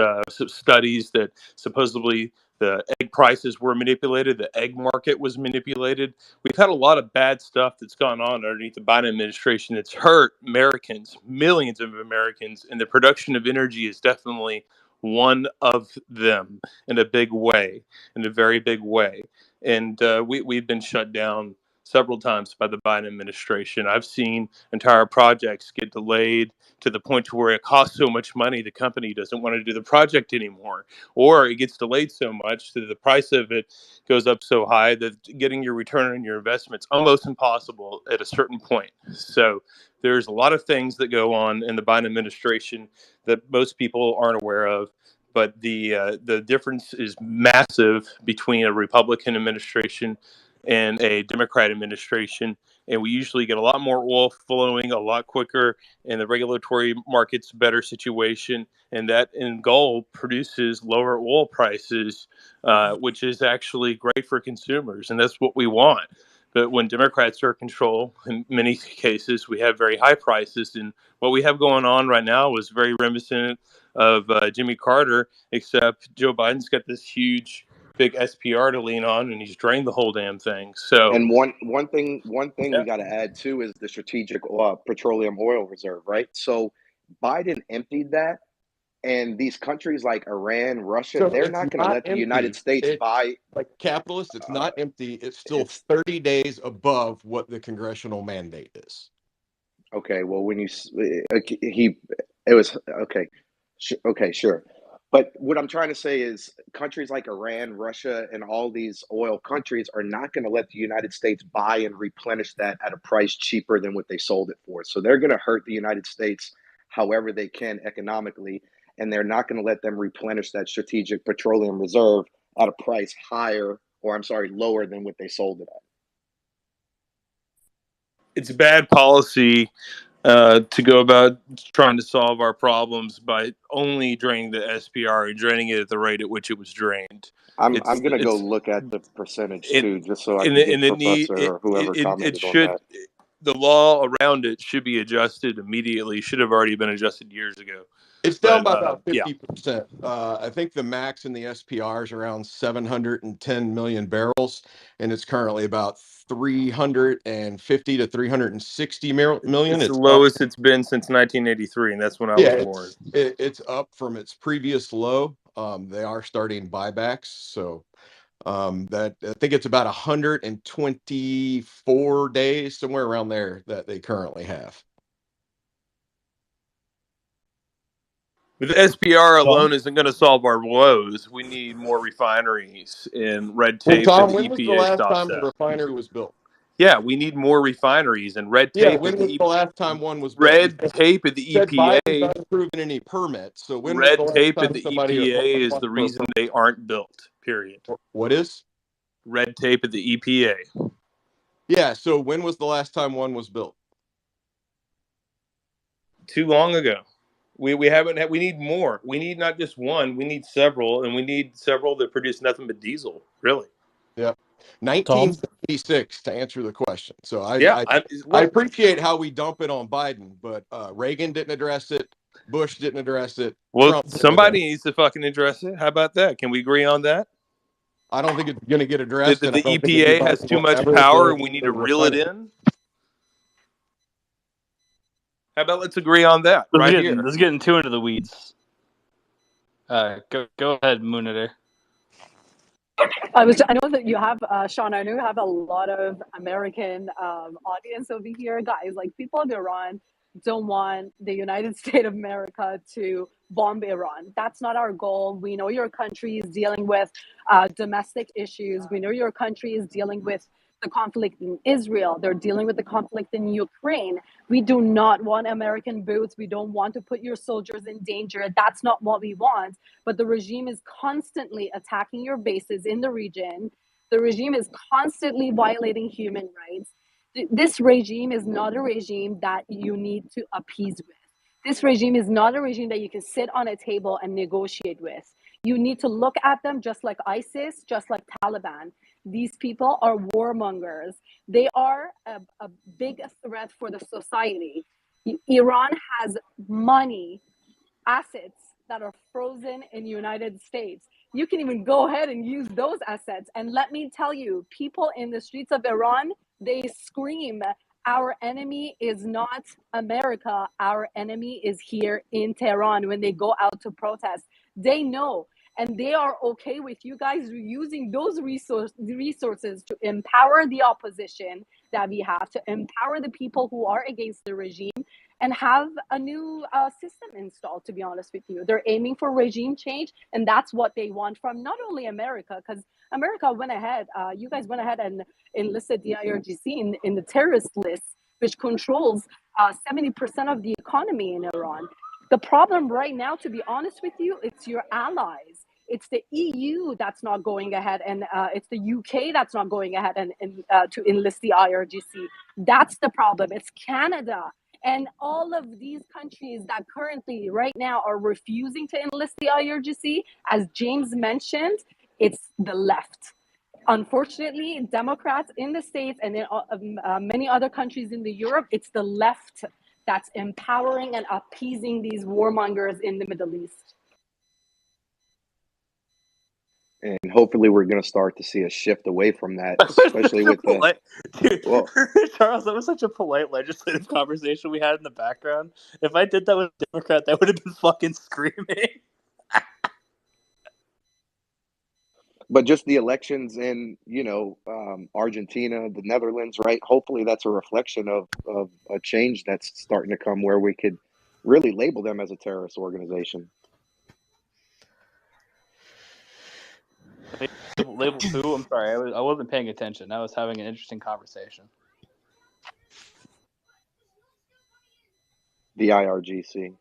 studies that supposedly the egg prices were manipulated, the egg market was manipulated. We've had a lot of bad stuff that's gone on underneath the Biden administration that's hurt Americans, millions of Americans, and the production of energy is definitely one of them in a big way, in a very big way. And we've been shut down several times by the Biden administration. I've seen entire projects get delayed to the point to where it costs so much money the company doesn't want to do the project anymore, or it gets delayed so much that the price of it goes up so high that getting your return on your investment is almost impossible at a certain point. So there's a lot of things that go on in the Biden administration that most people aren't aware of. But the difference is massive between a Republican administration and a Democrat administration, and we usually get a lot more oil flowing a lot quicker, and the regulatory market's better situation, and that in goal produces lower oil prices, which is actually great for consumers, and that's what we want. But when Democrats are in control, in many cases, we have very high prices, and what we have going on right now is very reminiscent of Jimmy Carter, except Joe Biden's got this huge big SPR to lean on, and he's drained the whole damn thing. So, and one thing yeah. we got to add too is the strategic petroleum oil reserve, right? So Biden emptied that, and these countries like Iran, Russia, So they're it's not going to not let the United empty. States It buy. like capitalist. It's Uh, not empty. It's still it's 30 days above what the congressional mandate is. Okay, well, when he, it was okay, okay, sure. But what I'm trying to say is countries like Iran, Russia, and all these oil countries are not going to let the United States buy and replenish that at a price cheaper than what they sold it for. So they're going to hurt the United States however they can economically, and they're not going to let them replenish that strategic petroleum reserve at a price higher, or I'm sorry, lower than what they sold it at. It's bad policy to go about trying to solve our problems by only draining the SPR and draining it at the rate at which it was drained. I'm It's gonna go it's look at the percentage it too, just so I and can it, give and it need Professor it or it, whoever it commented on should that. the law around it should be adjusted immediately. Should have already been adjusted years ago. It's down But by about yeah, 50%. I think the max in the SPR is around 710 million barrels, and it's currently about 350 to 360 million. it's the It's up. lowest it's been since 1983, and that's when I Yeah, was born. it's up from its previous low. They are starting buybacks, so that I think it's about 124 days, somewhere around there, that they currently have. But the SPR Tom? alone isn't going to solve our woes. We need more refineries, and red Well, tape at Tom, the when was the EPA last stops time a that. refinery was built? Yeah, we need more refineries, and red Yeah, tape when at was the the last time one was built? red tape at You the said Biden's EPA. not approving any permits. So when was the Red last tape at time the somebody EPA is applied the for a reason permit? they aren't built. Period. What is? Red tape at the EPA. Yeah, so when was the last time one was built? Too long ago. We haven't had, we need more. We need not just one, we need several, and we need several that produce nothing but diesel, really. Yeah. Tom? 1976 to answer the question. So Yeah, I look, appreciate how we dump it on Biden, but Reagan didn't address it, Bush didn't address it, well, Trump didn't address somebody needs to fucking address it. How about that? Can we agree on that? I don't think it's going to get That addressed, and I the don't think EPA anybody has too will much ever power go and we need to to reel it replenish. in? How about let's agree on that right here? Let's get too into the weeds. Go ahead, Munir. I know that you have, Sean. I know you have a lot of American audience over here, guys. Like, people of Iran don't want the United States of America to bomb Iran. That's not our goal. We know your country is dealing with domestic issues. We know your country is dealing with the conflict in Israel. They're dealing with the conflict in Ukraine. We do not want American boots. We don't want to put your soldiers in danger. That's not what we want. But the regime is constantly attacking your bases in the region. The regime is constantly violating human rights. This regime is not a regime that you need to appease with. This regime is not a regime that you can sit on a table and negotiate with. You need to look at them just like ISIS, just like Taliban. These people are warmongers. They are a big threat for the society. Iran has money, assets that are frozen in the United States. You can even go ahead and use those assets. And let me tell you, people in the streets of Iran, they scream, our enemy is not America. Our enemy is here in Tehran when they go out to protest. They know. And they are okay with you guys using those resources to empower the opposition that we have, to empower the people who are against the regime, and have a new system installed. To be honest with you, they're aiming for regime change, and that's what they want from not only America, because America went ahead, you guys went ahead and enlisted the IRGC in the terrorist list, which controls 70% of the economy in Iran. The problem right now, to be honest with you, it's your allies. It's the EU that's not going ahead, and it's the UK that's not going ahead and to enlist the IRGC. That's the problem. It's Canada and all of these countries that currently, right now, are refusing to enlist the IRGC. As James mentioned, it's the left. Unfortunately, Democrats in the States and in many other countries in Europe, it's the left that's empowering and appeasing these warmongers in the Middle East. And hopefully we're going to start to see a shift away from that, especially with the well, Charles, that was such a polite legislative conversation we had in the background. If I did that with a Democrat, that would have been fucking screaming. but just the elections in Argentina, the Netherlands, right? Hopefully that's a reflection of a change that's starting to come where we could really label them as a terrorist organization. Label who? I'm sorry, I wasn't paying attention. I was having an interesting conversation. The IRGC.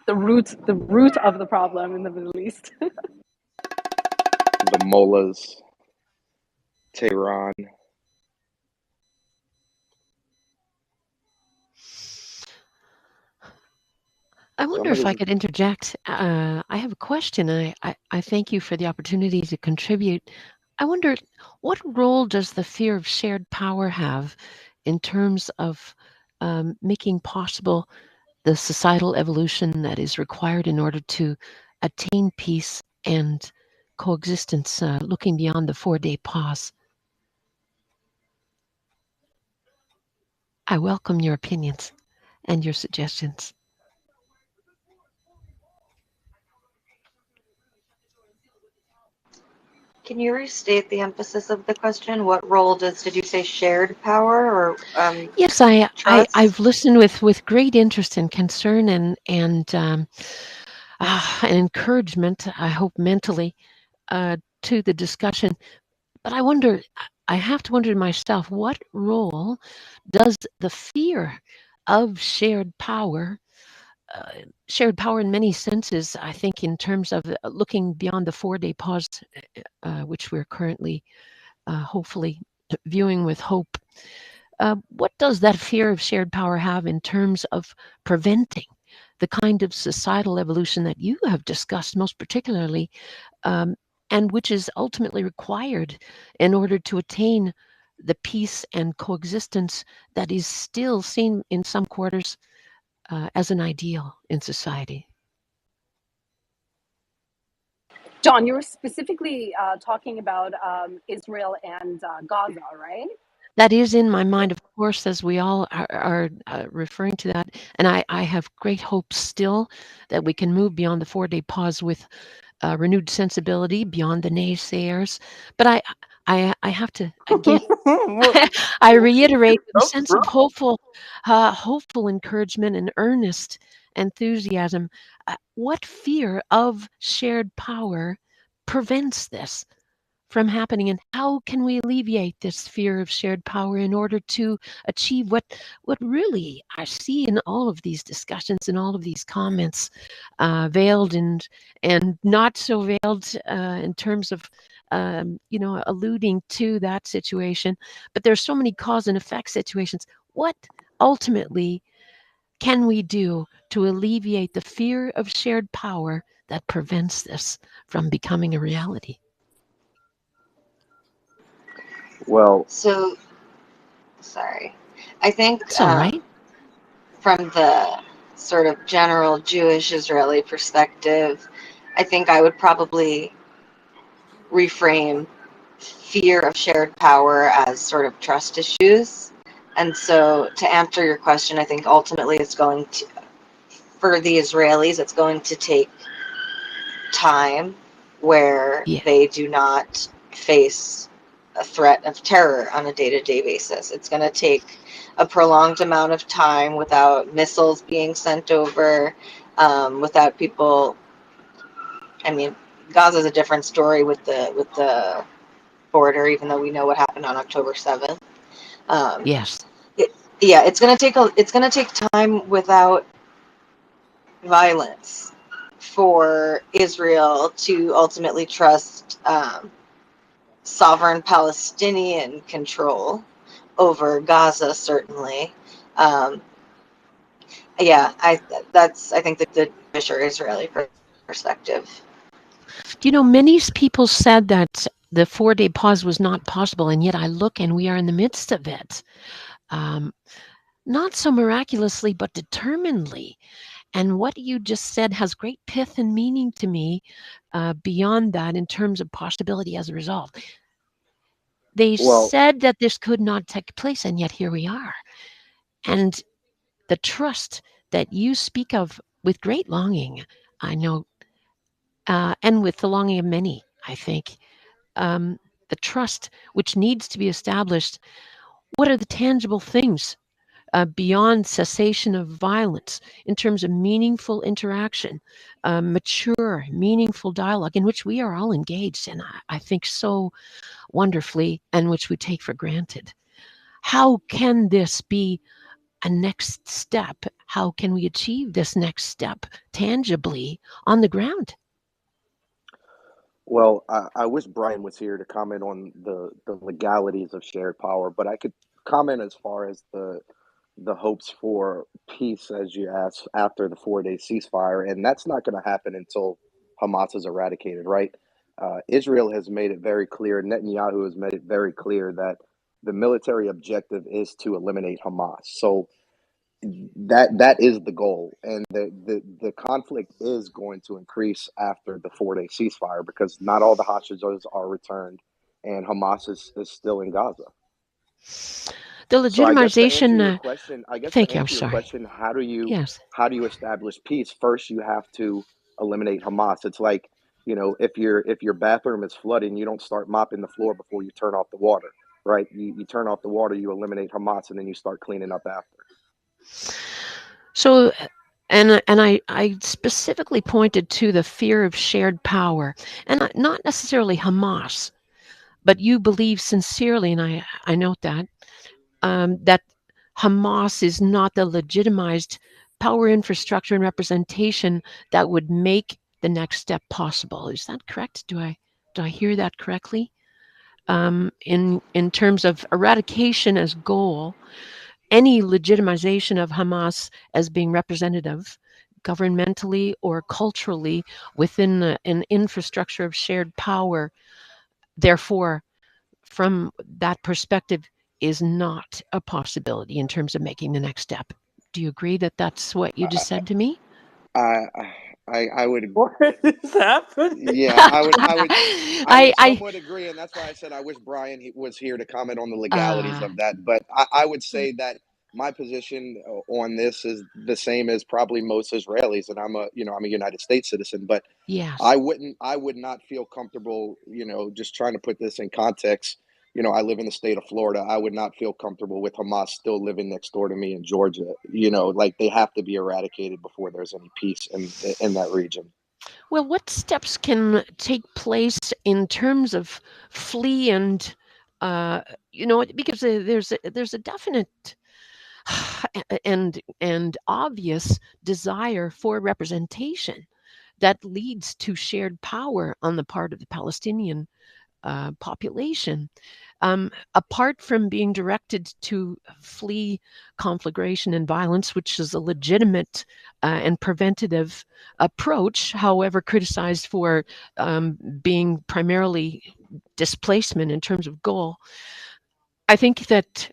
The root of the problem in the Middle East. The mullahs, Tehran. I wonder if I could interject. I have a question. I thank you for the opportunity to contribute. I wonder, what role does the fear of shared power have in terms of making possible the societal evolution that is required in order to attain peace and coexistence, looking beyond the 4-day pause? I welcome your opinions and your suggestions. Can you restate the emphasis of the question? What role did you say shared power or Yes, trust? I've listened with great interest and concern and an encouragement, I hope mentally, to the discussion. But I have to wonder to myself, what role does the fear of shared power in many senses, I think, in terms of looking beyond the 4-day pause, which we're currently hopefully viewing with hope. What does that fear of shared power have in terms of preventing the kind of societal evolution that you have discussed most particularly, and which is ultimately required in order to attain the peace and coexistence that is still seen in some quarters as an ideal in society? John, you were specifically talking about Israel and Gaza, right? That is in my mind, of course, as we all are referring to that. And I have great hopes still that we can move beyond the 4-day pause with renewed sensibility, beyond the naysayers. But I have to, again, I reiterate with a sense of hopeful encouragement and earnest enthusiasm. What fear of shared power prevents this from happening, and how can we alleviate this fear of shared power in order to achieve what really I see in all of these discussions and all of these comments, veiled and not so veiled, in terms of alluding to that situation, but there's so many cause and effect situations. What ultimately can we do to alleviate the fear of shared power that prevents this from becoming a reality? Well, so sorry. I think It's all right. from the sort of general Jewish Israeli perspective, I think I would probably reframe fear of shared power as sort of trust issues. And so, to answer your question, I think ultimately it's going to, for the Israelis, it's going to take time where they do not face a threat of terror on a day-to-day basis. It's going to take a prolonged amount of time without missiles being sent over, without people. I mean, Gaza is a different story with the border, even though we know what happened on October 7th. Yes. It's going to take time without violence for Israel to ultimately trust sovereign Palestinian control over Gaza, certainly. I think that the Jewish or Israeli perspective. Many people said that the 4-day pause was not possible, and yet I look and we are in the midst of it. Not so miraculously, but determinedly. And what you just said has great pith and meaning to me, beyond that, in terms of possibility as a result. They said that this could not take place, and yet here we are. And the trust that you speak of with great longing, I know, and with the longing of many, I think, the trust which needs to be established. What are the tangible things beyond cessation of violence in terms of meaningful interaction, mature, meaningful dialogue in which we are all engaged, and I think so wonderfully, and which we take for granted? How can this be a next step? How can we achieve this next step tangibly on the ground? Well, I wish Brian was here to comment on the legalities of shared power, but I could comment as far as the hopes for peace, as you asked, after the 4-day ceasefire, and that's not going to happen until Hamas is eradicated, right? Israel has made it very clear, Netanyahu has made it very clear that the military objective is to eliminate Hamas. So that is the goal, and the conflict is going to increase after the 4-day ceasefire because not all the hostages are returned, and Hamas is still in Gaza. The So I guess to answer legitimization. your question, Thank you. I'm sorry. how do you Yes. establish peace? First, you have to eliminate Hamas. It's like, if your bathroom is flooding, you don't start mopping the floor before you turn off the water, right? You turn off the water, you eliminate Hamas, and then you start cleaning up after. So, and I specifically pointed to the fear of shared power, and not necessarily Hamas, but you believe sincerely, and I note that, that Hamas is not the legitimized power infrastructure and representation that would make the next step possible. Is that correct? Do I hear that correctly? In terms of eradication as goal, any legitimization of Hamas as being representative, governmentally or culturally, within an infrastructure of shared power, therefore, from that perspective, is not a possibility in terms of making the next step. Do you agree that that's what you just said to me? I would What is happening? Yeah, I would I somewhat agree, and that's why I said I wish Brian was here to comment on the legalities uh of that. But I would say that my position on this is the same as probably most Israelis, and I'm a United States citizen, but yes. I would not feel comfortable, just trying to put this in context. I live in the state of Florida. I would not feel comfortable with Hamas still living next door to me in Georgia. Like they have to be eradicated before there's any peace in that region. Well, what steps can take place in terms of flee and because there's a definite and obvious desire for representation that leads to shared power on the part of the Palestinian population. Apart from being directed to flee conflagration and violence, which is a legitimate and preventative approach, however, criticized for being primarily displacement in terms of goal, I think that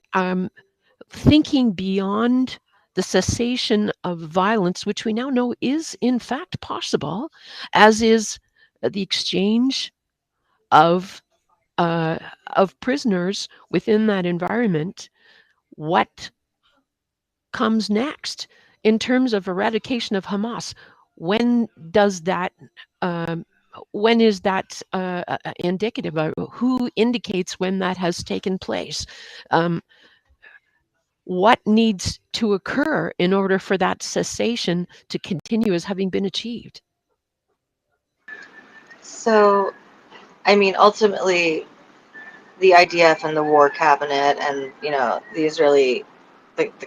thinking beyond the cessation of violence, which we now know is in fact possible, as is the exchange of uh, of prisoners within that environment, what comes next in terms of eradication of Hamas? When does that? Um, when is that indicative? Who indicates when that has taken place? Um, what needs to occur in order for that cessation to continue as having been achieved? So, I mean, ultimately, the IDF and the War Cabinet and the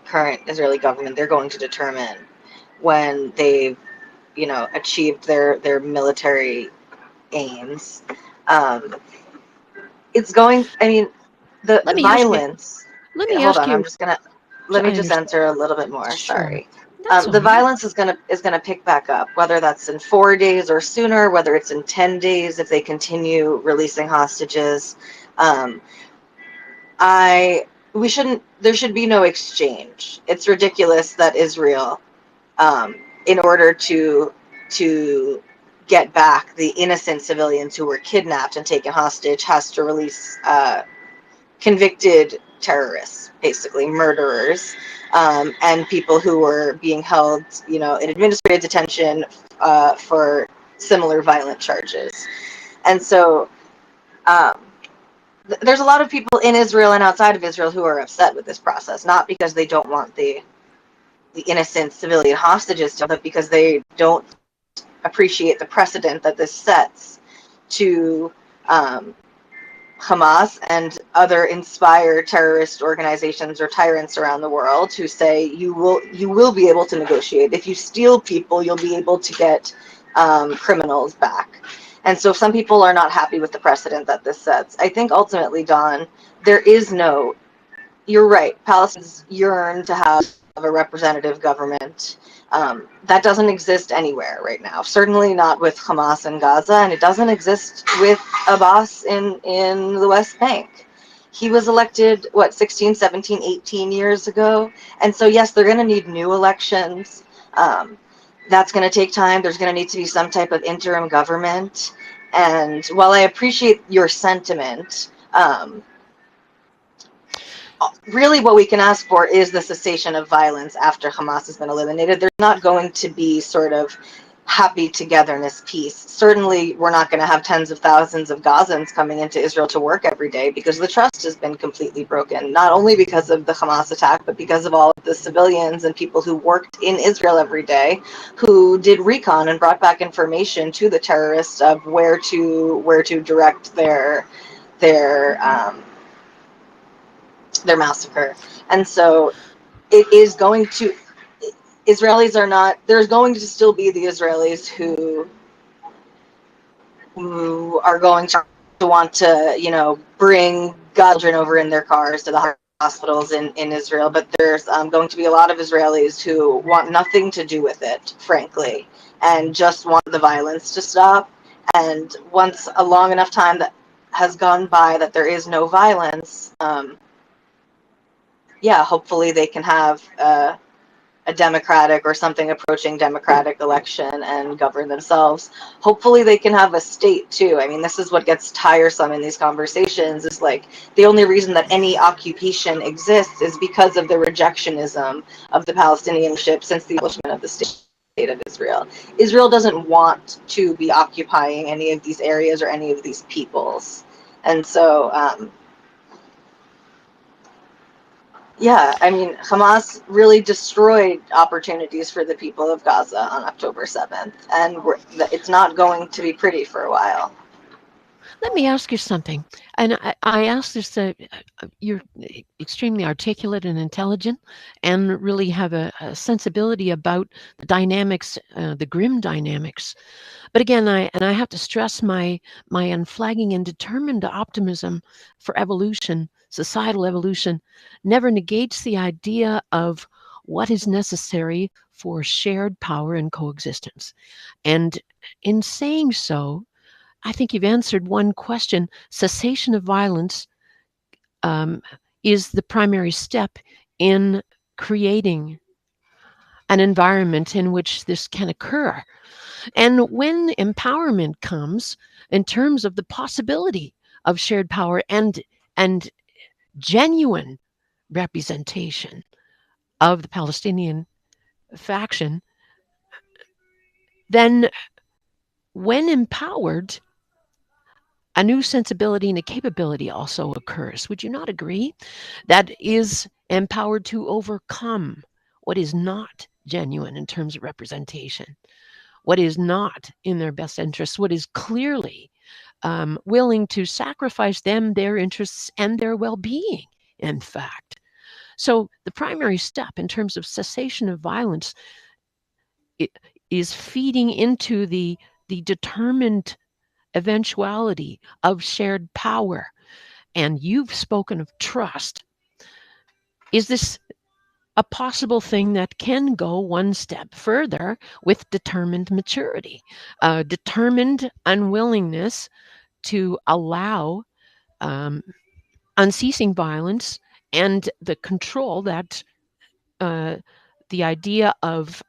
current Israeli government, they're going to determine when they've achieved their military aims. Um, it's going. I mean, the Let me ask you. violence. Let me Hold ask on, you. let me I just understand. answer a little bit more. Sure, Sorry. that's all The right. violence is gonna pick back up, whether that's in 4 days or sooner, whether it's in 10 days if they continue releasing hostages. Um, I we shouldn't. There should be no exchange. It's ridiculous that Israel, in order to get back the innocent civilians who were kidnapped and taken hostage, has to release convicted terrorists, basically murderers, and people who were being held, in administrative detention for similar violent charges. And so, um, there's a lot of people in Israel and outside of Israel who are upset with this process, not because they don't want the innocent civilian hostages, but because they don't appreciate the precedent that this sets to um, Hamas and other inspired terrorist organizations or tyrants around the world who say you will be able to negotiate. If you steal people, you'll be able to get criminals back. And so some people are not happy with the precedent that this sets. I think ultimately, Don, there is no. You're right. Palestinians yearn to have a representative government. That doesn't exist anywhere right now. Certainly not with Hamas in Gaza, and it doesn't exist with Abbas in the West Bank. He was elected, 16, 17, 18 years ago. And so, yes, they're going to need new elections. That's going to take time. There's going to need to be some type of interim government. And while I appreciate your sentiment, really what we can ask for is the cessation of violence after Hamas has been eliminated. There's not going to be sort of happy togetherness peace. Certainly, we're not going to have tens of thousands of Gazans coming into Israel to work every day because the trust has been completely broken, not only because of the Hamas attack, but because of all of the civilians and people who worked in Israel every day, who did recon and brought back information to the terrorists of where to direct their their massacre. And so it is going to, Israelis are not, there's going to still be the Israelis who are going to want to, bring children over in their cars to the hospitals in Israel. But there's going to be a lot of Israelis who want nothing to do with it, frankly, and just want the violence to stop. And once a long enough time that has gone by that there is no violence, yeah, hopefully they can have a democratic or something approaching democratic election and govern themselves. Hopefully they can have a state too. I mean, this is what gets tiresome in these conversations, is like the only reason that any occupation exists is because of the rejectionism of the Palestinian ship since the establishment of the state of Israel. Israel doesn't want to be occupying any of these areas or any of these peoples. And so, yeah, I mean, Hamas really destroyed opportunities for the people of Gaza on October 7th, and it's not going to be pretty for a while. Let me ask you something. And I ask this, you're extremely articulate and intelligent and really have a sensibility about the dynamics, the grim dynamics. But again, I have to stress my unflagging and determined optimism for evolution, societal evolution, never negates the idea of what is necessary for shared power and coexistence. And in saying so, I think you've answered one question. Cessation of violence is the primary step in creating an environment in which this can occur. And when empowerment comes in terms of the possibility of shared power and genuine representation of the Palestinian faction, then when empowered, a new sensibility and a capability also occurs. Would you not agree? That is empowered to overcome what is not genuine in terms of representation, what is not in their best interests, what is clearly willing to sacrifice them, their interests, and their well-being, in fact. So the primary step in terms of cessation of violence is feeding into the determined eventuality of shared power. And you've spoken of trust. Is this a possible thing that can go one step further with determined maturity, determined unwillingness to allow unceasing violence and the control that the idea of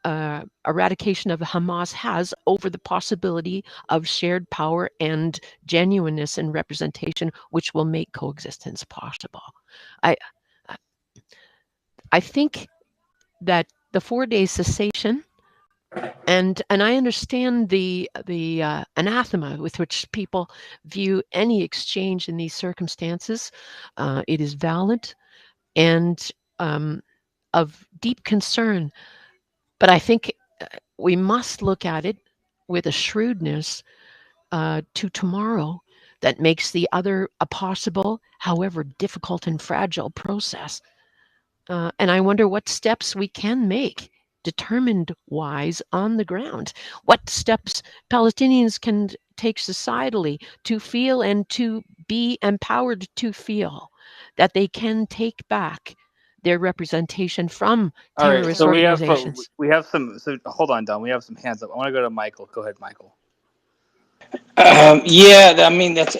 eradication of Hamas has over the possibility of shared power and genuineness and representation, which will make coexistence possible. I think that the 4-day cessation, and I understand the anathema with which people view any exchange in these circumstances. It is valid and of deep concern, but I think we must look at it with a shrewdness to tomorrow that makes the other a possible, however difficult and fragile process. And I wonder what steps we can make determined wise on the ground, what steps Palestinians can take societally to feel and to be empowered to feel that they can take back their representation from All right, terrorist so organizations. we have some. So hold on, Don. We have some hands up. I want to go to Michael. Go ahead, Michael. Yeah, I mean that's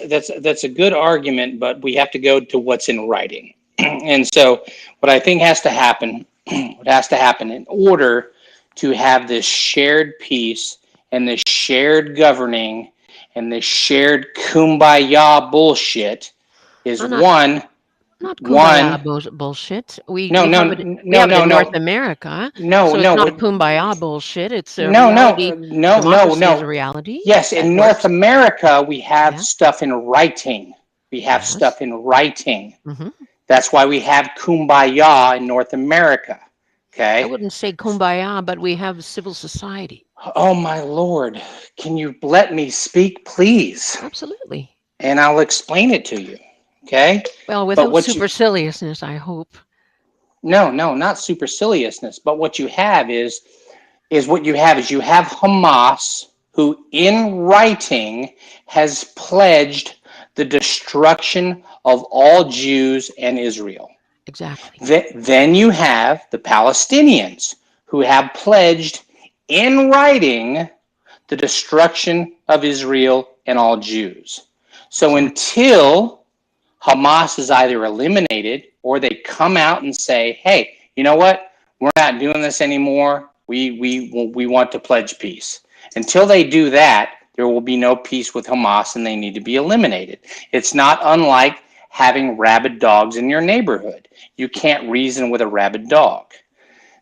a good argument, but we have to go to what's in writing. And so, what I think has to happen, what has to happen in order to have this shared peace and this shared governing and this shared kumbaya bullshit is Not one. kumbaya bullshit. We No, no, have it. We no, have it no, in North no, America, no, so it's no. not kumbaya bullshit. It's a No, reality. no, no, no, Democracy is a no. reality Yes, that in North works. America, we have Yeah. stuff in writing. We have Yes. stuff in writing. Mm-hmm. That's why we have kumbaya in North America. Okay. I wouldn't say kumbaya, but we have civil society. Oh my Lord. Can you let me speak, please? Absolutely. And I'll explain it to you. Okay. Well, But without what you superciliousness, I hope. no, not superciliousness, but what you have is what you have is you have Hamas, who in writing has pledged the destruction of all Jews and Israel. Exactly. Then you have the Palestinians, who have pledged in writing the destruction of Israel and all Jews. So Exactly. until Hamas is either eliminated or they come out and say, hey, you know what? we're not doing this anymore. We want to pledge peace. Until they do that, there will be no peace with Hamas, and they need to be eliminated. It's not unlike having rabid dogs in your neighborhood. You can't reason with a rabid dog.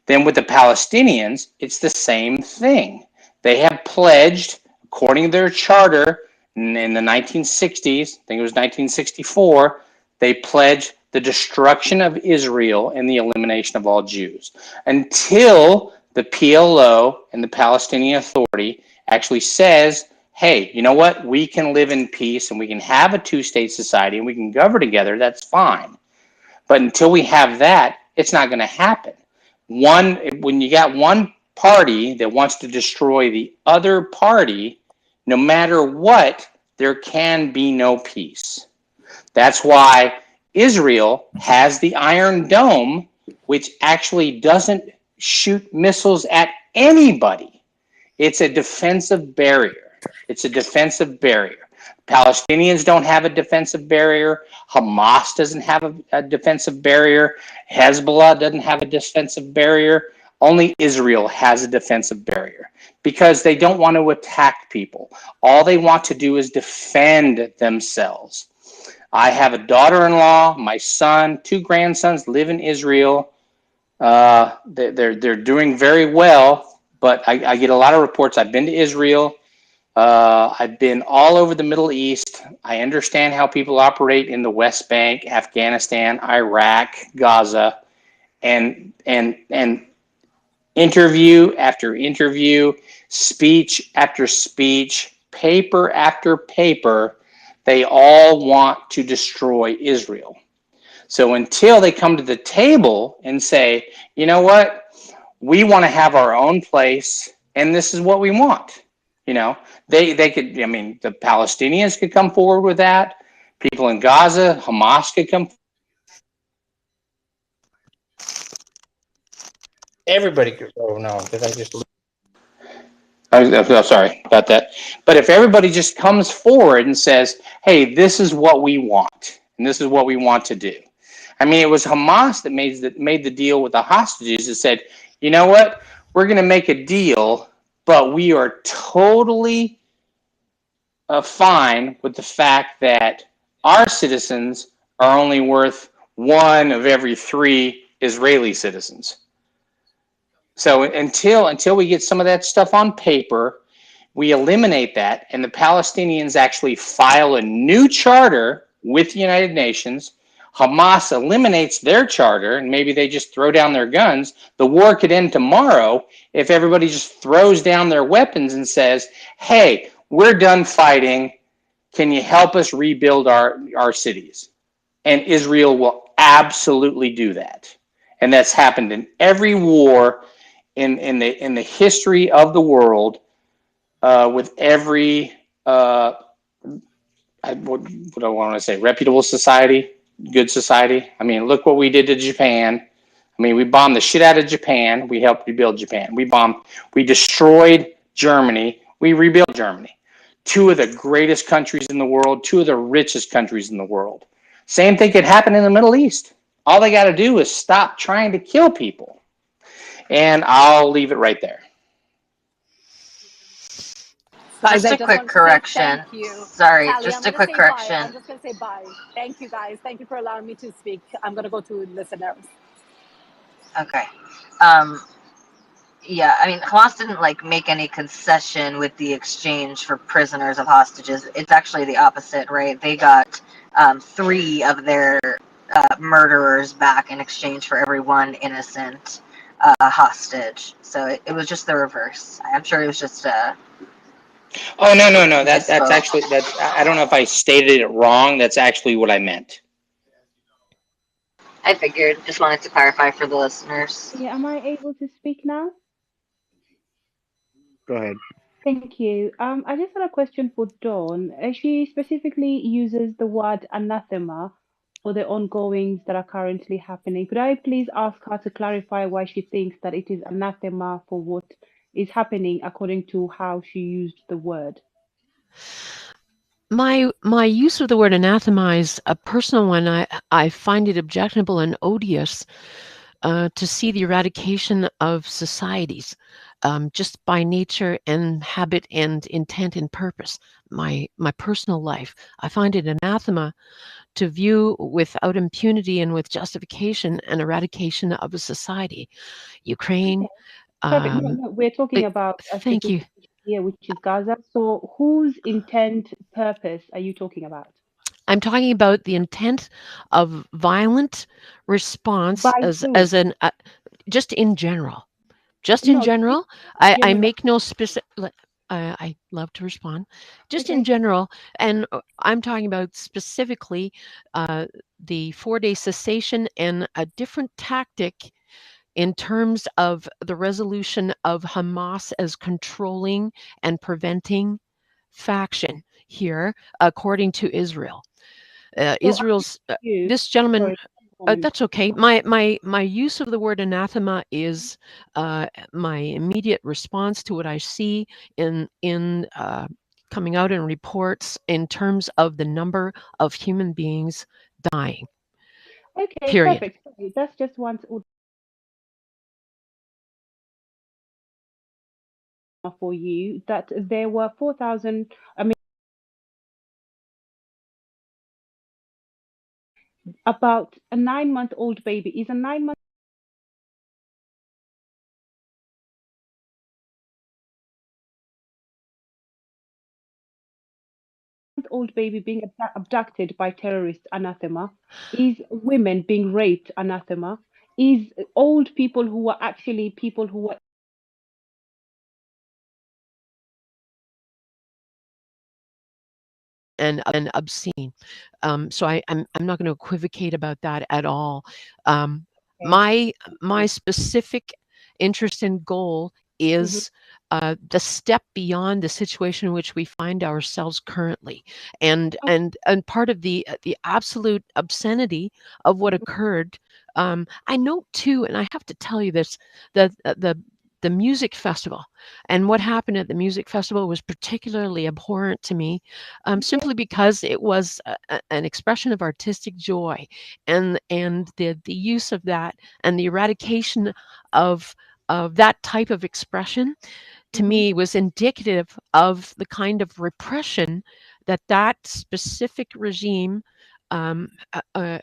Then with the Palestinians, it's the same thing. They have pledged, according to their charter in the 1960s, I think it was 1964, they pledged the destruction of Israel and the elimination of all Jews until the PLO and the Palestinian Authority actually says, hey, you know what? We can live in peace and we can have a two-state society and we can govern together. That's fine. But until we have that, it's not going to happen. When you got one party that wants to destroy the other party, no matter what, there can be no peace. That's why Israel has the Iron Dome, which actually doesn't shoot missiles at anybody. It's a defensive barrier. It's a defensive barrier. Palestinians don't have a defensive barrier. Hamas doesn't have a defensive barrier. Hezbollah doesn't have a defensive barrier. Only Israel has a defensive barrier because they don't want to attack people. All they want to do is defend themselves. I have a daughter-in-law, my son, 2 grandsons live in Israel. They're doing very well, but I get a lot of reports. I've been to Israel. I've been all over the Middle East. I understand how people operate in the West Bank, Afghanistan, Iraq, Gaza, and interview after interview, speech after speech, paper after paper, they all want to destroy Israel. So until they come to the table and say, you know what, we want to have our own place, and this is what we want. They could, the Palestinians could come forward with that. People in Gaza, Hamas could come. Everybody could. Oh no, did I just? I'm sorry about that. But if everybody just comes forward and says, hey, this is what we want, and this is what we want to do. It was Hamas that made the deal with the hostages that said, you know what, we're going to make a deal, but we are totally fine with the fact that our citizens are only worth 1 of every 3 Israeli citizens. So until we get some of that stuff on paper, we eliminate that, and the Palestinians actually file a new charter with the United Nations. Hamas eliminates their charter, and maybe they just throw down their guns. The war could end tomorrow if everybody just throws down their weapons and says, hey, we're done fighting. Can you help us rebuild our cities? And Israel will absolutely do that. And that's happened in every war in the history of the world, with every what do I want to say, reputable society, good society. Look what we did to Japan. We bombed the shit out of Japan. We helped rebuild Japan. We destroyed Germany. We rebuilt Germany. 2 of the greatest countries in the world, 2 of the richest countries in the world. Same thing could happen in the Middle East. All they got to do is stop trying to kill people. And I'll leave it right there. Just Guys, I a just quick want to say correction. thank you. Sorry, Callie, I'm just a going to quick say bye. correction. I'm just going to say bye. Thank you, guys. Thank you for allowing me to speak. I'm going to go to listeners. Okay. Yeah, Hamas didn't make any concession with the exchange for prisoners of hostages. It's actually the opposite, right? They got 3 of their murderers back in exchange for every 1 innocent hostage. So it was just the reverse. I'm sure it was just Oh, no. That's misspoke. actually, I don't know if I stated it wrong. That's actually what I meant. I figured. Just wanted to clarify for the listeners. Yeah, am I able to speak now? Go ahead. Thank you. I just had a question for Dawn. She specifically uses the word anathema for the ongoings that are currently happening. Could I please ask her to clarify why she thinks that it is anathema for what is happening according to how she used the word? My use of the word anathema is a personal one. I find it objectionable and odious to see the eradication of societies just by nature and habit and intent and purpose. My personal life, I find it anathema to view without impunity and with justification an eradication of a society. Ukraine. Perfect. No, we're talking about a Thank you. specific here, which is Gaza. So, whose intent, purpose are you talking about? I'm talking about the intent of violent response By as who? an just in general. Just in No, general, I general. make no specific. I love to respond. Just in Okay. general, and I'm talking about specifically the 4-day cessation and a different tactic in terms of the resolution of Hamas as controlling and preventing faction here, according to Israel. So, Israel's you, this gentleman. sorry, comment. That's okay. My use of the word anathema is my immediate response to what I see in coming out in reports in terms of the number of human beings dying. Okay, Period. perfect. Sorry, that's just one for you that there were 4,000. I mean, about a 9-month-old baby. Is a 9-month old baby being abducted by terrorists anathema? Is women being raped anathema? Is old people who were actually people who were And obscene. So I'm not going to equivocate about that at all. okay? My specific interest and goal Hmm. is the step beyond the situation in which we find ourselves currently, and part of the absolute obscenity of what occurred. I note too, and I have to tell you this, that the music festival and what happened at the music festival was particularly abhorrent to me, simply because it was an expression of artistic joy, and the use of that and the eradication of that type of expression to Hmm. me was indicative of the kind of repression that that specific regime um, uh, uh,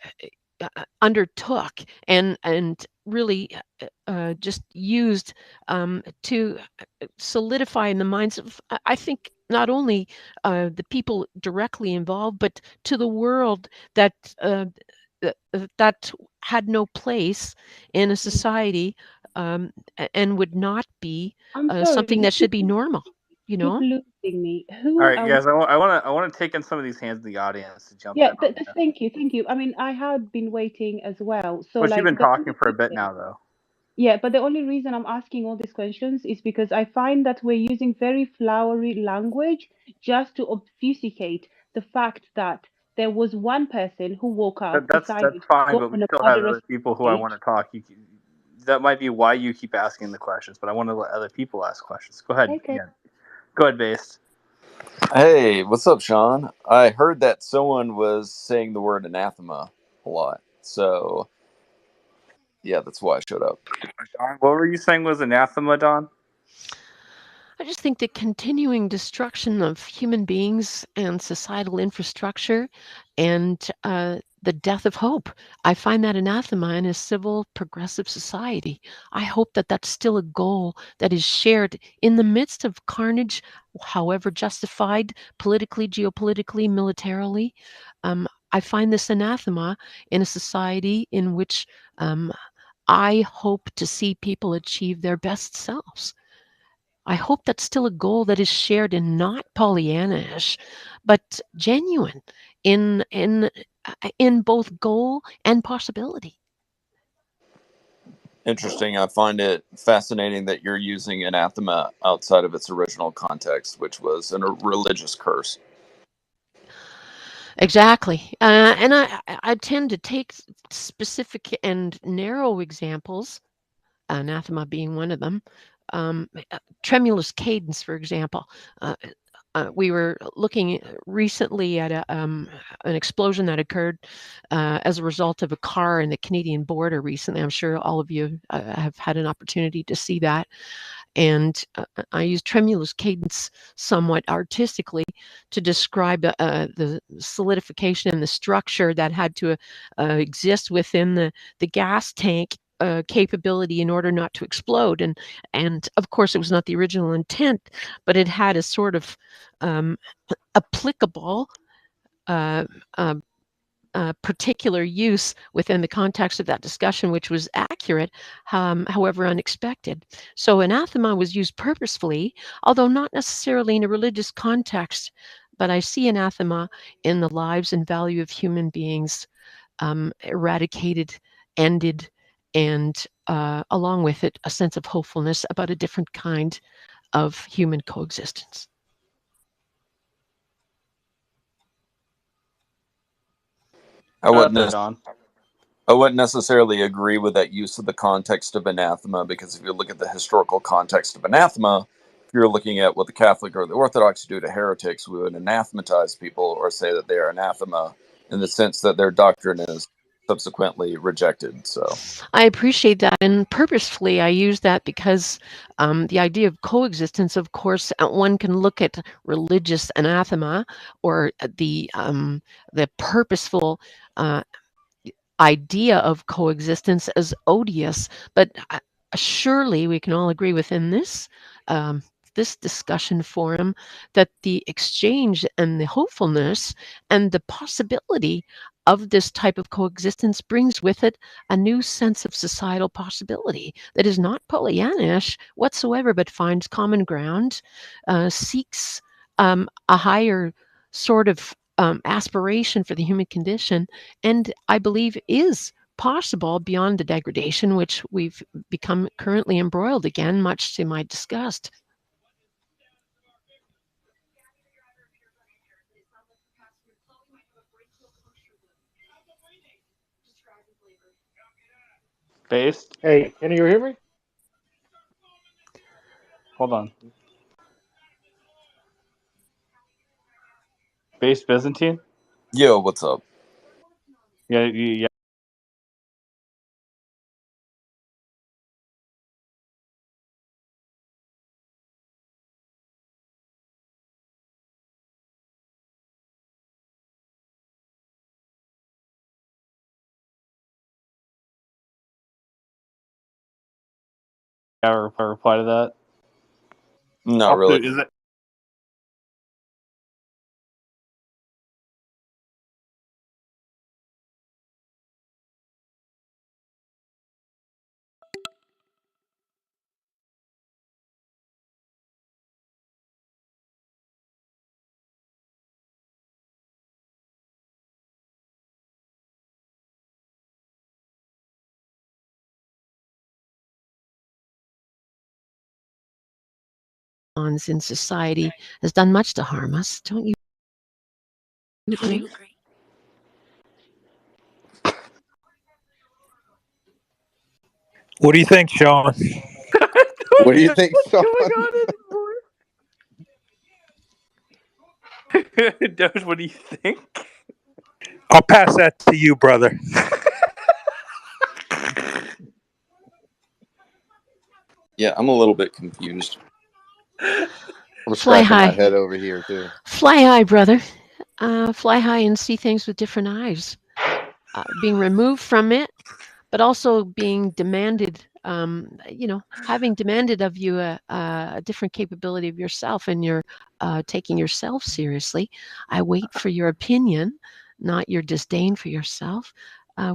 undertook and really just used to solidify in the minds of, I think, not only the people directly involved, but to the world that that had no place in a society, and would not be I'm sorry, something you that should be normal. You keep know. losing me. All Who right, are we? guys, I want to take in some of these hands in the audience to jump Yeah, in on this. thank you, thank you. I mean, I had been waiting as well. So, Well, you've like, been the talking only for a bit reason, now, though. yeah, but the only reason I'm asking all these questions is because I find that we're using very flowery language just to obfuscate the fact that there was one person who woke up, That's decided to fine, go but we on a still have murderous other people who I want rampage. to talk. That might be why you keep asking the questions, but I want to let other people ask questions. Go ahead. Okay. Yeah. Go ahead, Based. Hey, what's up, Sean? I heard that someone was saying the word anathema a lot. So, yeah, that's why I showed up. Don, what were you saying was anathema, Don? I just think the continuing destruction of human beings and societal infrastructure and the death of hope. I find that anathema in a civil, progressive society. I hope that that's still a goal that is shared in the midst of carnage, however justified politically, geopolitically, militarily. I find this anathema in a society in which I hope to see people achieve their best selves. I hope that's still a goal that is shared and not Pollyannish, but genuine in both goal and possibility. Interesting. I find it fascinating that you're using anathema outside of its original context, which was a religious curse. Exactly, and I tend to take specific and narrow examples, anathema being one of them. Tremulous cadence, for example. we were looking recently at an explosion that occurred as a result of a car in the Canadian border recently. I'm sure all of you have had an opportunity to see that. And I used tremulous cadence somewhat artistically to describe the solidification and the structure that had to exist within the gas tank capability in order not to explode. And of course, it was not the original intent, but it had a sort of applicable uh, uh, particular use within the context of that discussion, which was accurate, however unexpected. So anathema was used purposefully, although not necessarily in a religious context, but I see anathema in the lives and value of human beings eradicated, ended, and along with it, a sense of hopefulness about a different kind of human coexistence. I wouldn't Right on. I wouldn't necessarily agree with that use of the context of anathema, because if you look at the historical context of anathema, if you're looking at what the Catholic or the Orthodox do to heretics, we would anathematize people or say that they are anathema in the sense that their doctrine is subsequently rejected. So I appreciate that, and purposefully I use that because the idea of coexistence, of course, one can look at religious anathema or the purposeful idea of coexistence as odious, but surely we can all agree within this discussion forum that the exchange and the hopefulness and the possibility of this type of coexistence brings with it a new sense of societal possibility that is not Pollyannish whatsoever, but finds common ground, seeks a higher sort of aspiration for the human condition, and I believe is possible beyond the degradation which we've become currently embroiled again, much to my disgust. Based? Hey, can you hear me? Hold on. Based Byzantine? yo, what's up? Yeah, yeah. I reply to that. Not Also, really. is it In society has done much to harm us. Don't you agree? What do you think, Sean? What do you think, what's Sean? going on anymore? Doge, what do you think? I'll pass that to you, brother. Yeah, I'm a little bit confused. I'm Fly scratching my high. head over here too. Fly high, brother. Fly high and see things with different eyes. Being removed from it, but also being demanded, having demanded of you a different capability of yourself, and you're taking yourself seriously. I wait for your opinion, not your disdain for yourself,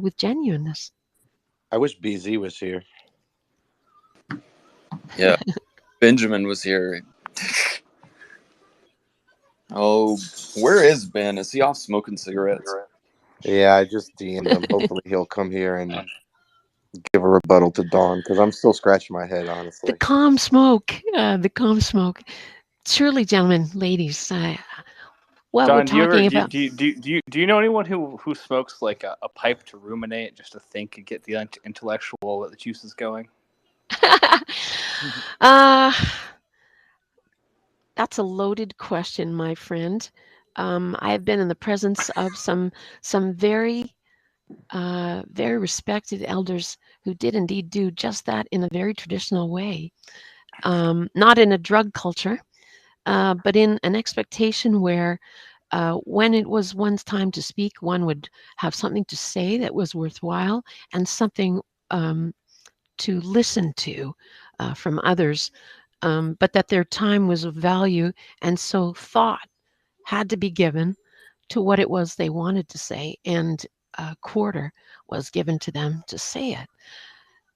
with genuineness. I wish BZ was here. Yeah, Benjamin was here. Oh, where is Ben? Is he off smoking cigarettes? Yeah, I just DM'd him. Hopefully he'll come here and give a rebuttal to Dawn, because I'm still scratching my head, The honestly. calm smoke, the calm smoke. Surely, gentlemen, ladies, what we're John, do you ever talking do about. do you know anyone who smokes like a pipe to ruminate, just to think and get the intellectual juices going? uh, That's a loaded question, my friend. I have been in the presence of some very respected elders who did indeed do just that in a very traditional way. Not in a drug culture, but in an expectation where when it was one's time to speak, one would have something to say that was worthwhile and something to listen to from others, but that their time was of value, and so thought had to be given to what it was they wanted to say, and a quarter was given to them to say it.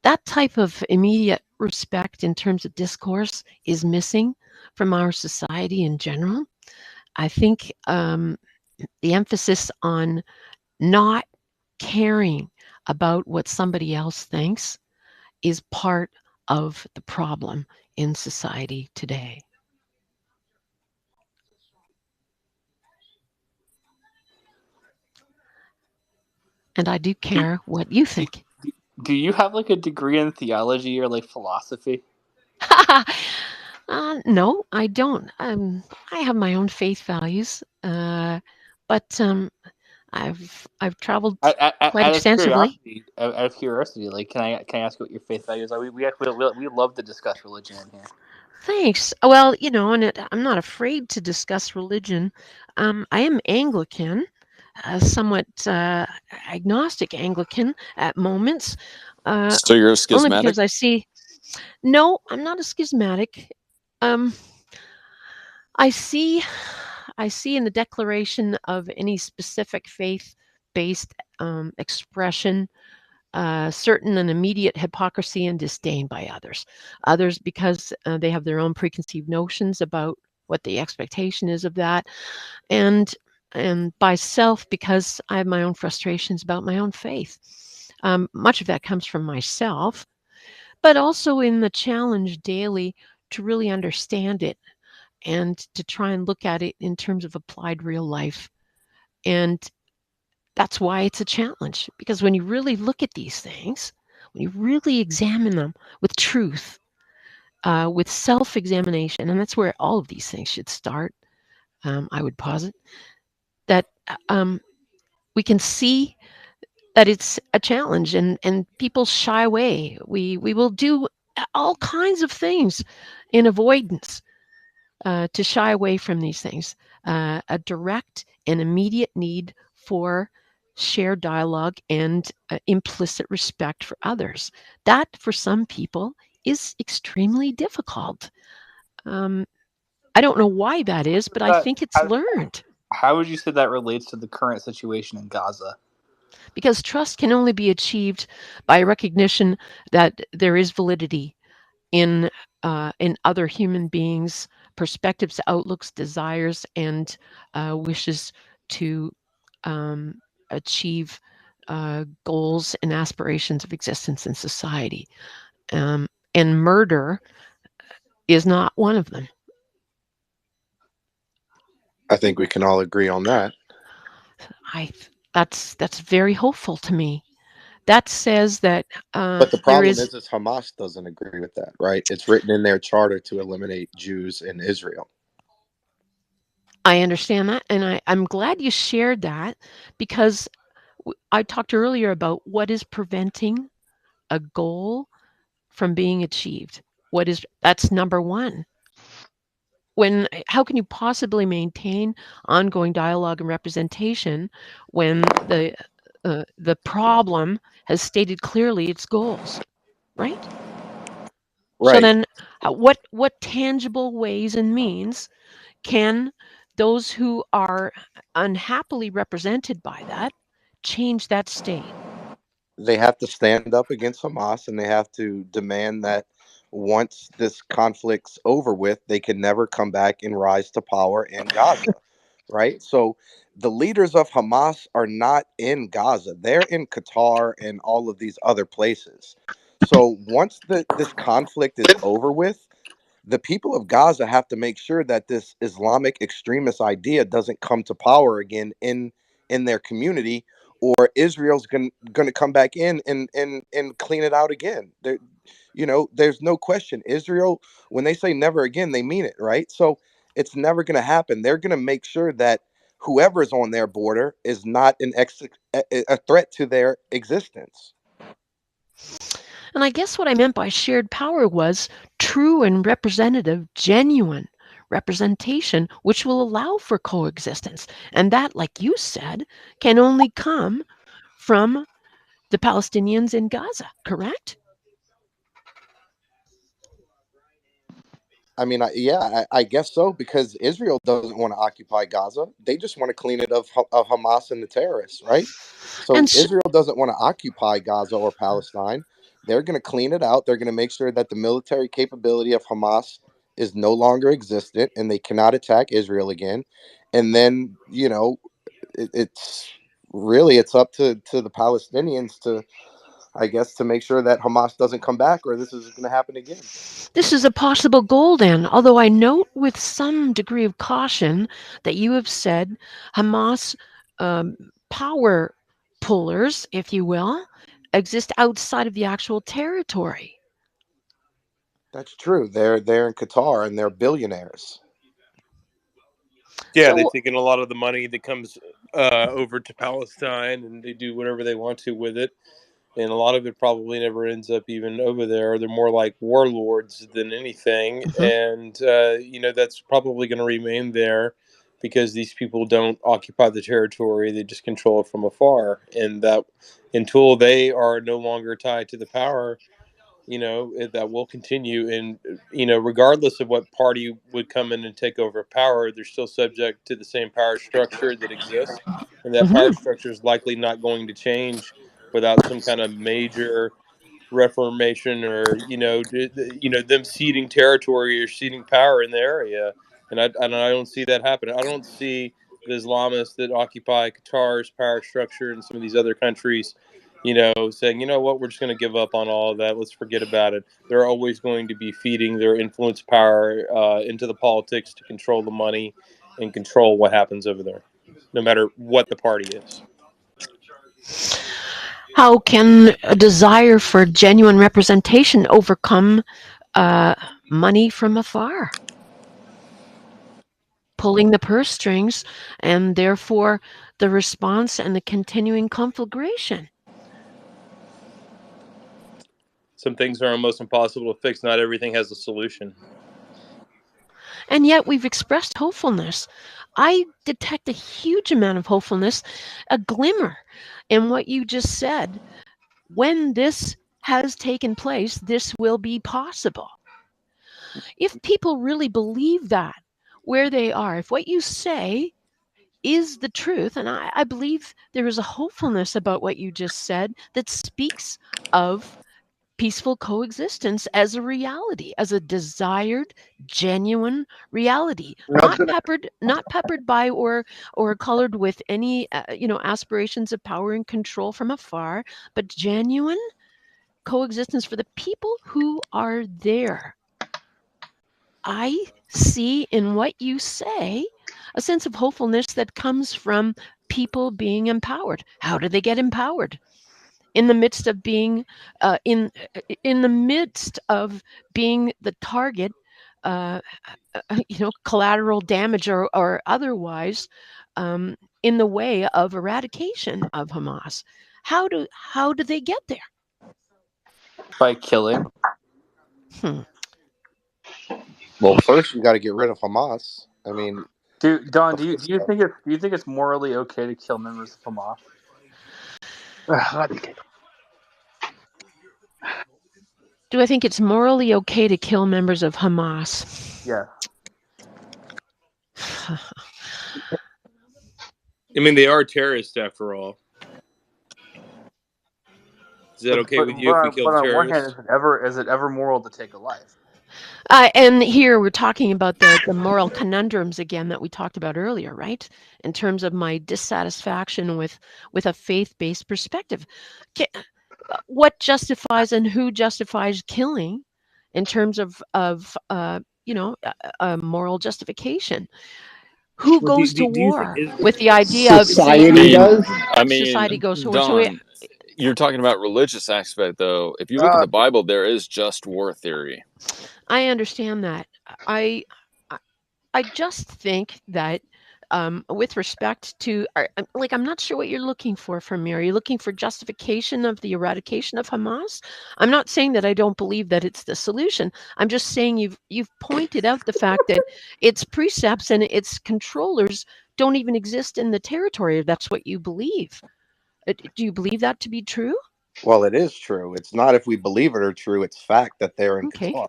That type of immediate respect in terms of discourse is missing from our society in general. I think the emphasis on not caring about what somebody else thinks is part of the problem in society today. And I do Do, care what you do, think. do you have like a degree in theology or like philosophy? No, I don't. I have my own faith values, but I've traveled quite Out of extensively. curiosity, like, can I ask you what your faith values are? We love to discuss religion in here. Thanks. Well, and I'm not afraid to discuss religion. I am Anglican, somewhat agnostic Anglican at moments, uh, So you're a only schismatic? because I see. No, I'm not a schismatic. Um, I see. I see in the declaration of any specific faith-based expression certain and immediate hypocrisy and disdain by others. Others because they have their own preconceived notions about what the expectation is of that, and by self because I have my own frustrations about my own faith. Much of that comes from myself, but also in the challenge daily to really understand it and to try and look at it in terms of applied real life. And that's why it's a challenge, because when you really look at these things, when you really examine them with truth, with self examination, and that's where all of these things should start, I would posit, that we can see that it's a challenge, and people shy away. We will do all kinds of things in avoidance to shy away from these things. A direct and immediate need for shared dialogue and implicit respect for others. That, for some people, is extremely difficult. Um, I don't know why that is, but I But think it's how, learned how would you say that relates to the current situation in Gaza? because trust can only be achieved by recognition that there is validity in other human beings' perspectives, outlooks, desires, and wishes to um, achieve goals and aspirations of existence in society. Um, and murder is not one of them. I think we can all agree on that. I that's very hopeful to me. That says that But the there problem is. is Hamas doesn't agree with that, right? It's written in their charter to eliminate Jews in Israel. I understand that, and I'm glad you shared that because I talked earlier about what is preventing a goal from being achieved. That's number one. How can you possibly maintain ongoing dialogue and representation when the problem has stated clearly its goals, right? So Right. then, what tangible ways and means can those who are unhappily represented by that change that state? They have to stand up against Hamas and they have to demand that once this conflict's over with, they can never come back and rise to power in Gaza, right? So the leaders of Hamas are not in Gaza. They're in Qatar and all of these other places. So once this conflict is over with, the people of Gaza have to make sure that this Islamic extremist idea doesn't come to power again in their community, or Israel's going to come back in and clean it out again. There's no question. Israel, when they say never again, they mean it, right? So It's never going to happen. They're going to make sure that whoever's on their border is not a threat to their existence. And I guess what I meant by shared power was true and representative, genuine representation, which will allow for coexistence. And that, like you said, can only come from the Palestinians in Gaza, correct? I mean, I guess so, because Israel doesn't want to occupy Gaza. They just want to clean it of Hamas and the terrorists, right? So And so, Israel doesn't want to occupy Gaza or Palestine. They're going to clean it out. They're going to make sure that the military capability of Hamas is no longer existent and they cannot attack Israel again. And then, it's up to the Palestinians to, I guess, to make sure that Hamas doesn't come back, or this is going to happen again. this is a possible goal then, although I note with some degree of caution that you have said Hamas power pullers, if you will, exist outside of the actual territory. That's true. They're in Qatar and they're billionaires. Yeah, they So, take in a lot of the money that comes over to Palestine, and they do whatever they want to with it. And a lot of it probably never ends up even over there. They're more like warlords than anything, mhm. and that's probably going to remain there because these people don't occupy the territory; they just control it from afar. And that until they are no longer tied to the power, that will continue. And regardless of what party would come in and take over power, they're still subject to the same power structure that exists, and that power Mhm. structure is likely not going to change without some kind of major reformation, or them ceding territory or ceding power in the area. And I don't see that happening. I don't see the Islamists that occupy Qatar's power structure and some of these other countries, saying, you know what, we're just going to give up on all of that. Let's forget about it. They're always going to be feeding their influence power into the politics to control the money and control what happens over there, no matter what the party is. How can a desire for genuine representation overcome uh, money from afar, pulling the purse strings, and therefore the response and the continuing conflagration? Some things are almost impossible to fix. Not everything has a solution. And yet we've expressed hopefulness. I detect a huge amount of hopefulness, a glimmer in what you just said. When this has taken place, this will be possible. If people really believe that where they are, if what you say is the truth, and I believe there is a hopefulness about what you just said that speaks of peaceful coexistence as a reality, as a desired, genuine reality, I was gonna not peppered by or colored with any aspirations of power and control from afar, but genuine coexistence for the people who are there. I see in what you say a sense of hopefulness that comes from people being empowered. How do they get empowered? In the midst of being in the midst of being the target, uh, collateral damage or otherwise, in the way of eradication of Hamas. How do they get there? By killing. Hmm. Well, first you got to get rid of Hamas. I mean, Don, the do you first do you step. think it's morally okay to kill members of Hamas? Do I think it's morally okay to kill members of Hamas? Yeah. I mean, they are terrorists after all. Is that okay But with you but if we on, but kill on one hand, terrorists? is it ever moral to take a life? And here we're talking about the moral conundrums again that we talked about earlier, right? In terms of my dissatisfaction with a faith-based perspective. What justifies and who justifies killing in terms of moral justification? Who Well, goes to do you think war is with the idea of I society saying mean, does. I society mean, goes to war? Don, you're talking about religious aspect though. If you look in Uh, the Bible, there is just war theory. I understand that. I I just think that with respect to, like, I'm not sure what you're looking for from me. Are you looking for justification of the eradication of Hamas? I'm not saying that I don't believe that it's the solution. I'm just saying you've pointed out the fact that its precepts and its controllers don't even exist in the territory. If that's what you believe. Do you believe that to be true? Well, it is true. It's not if we believe it or true. It's fact that they're in Okay. Qatar.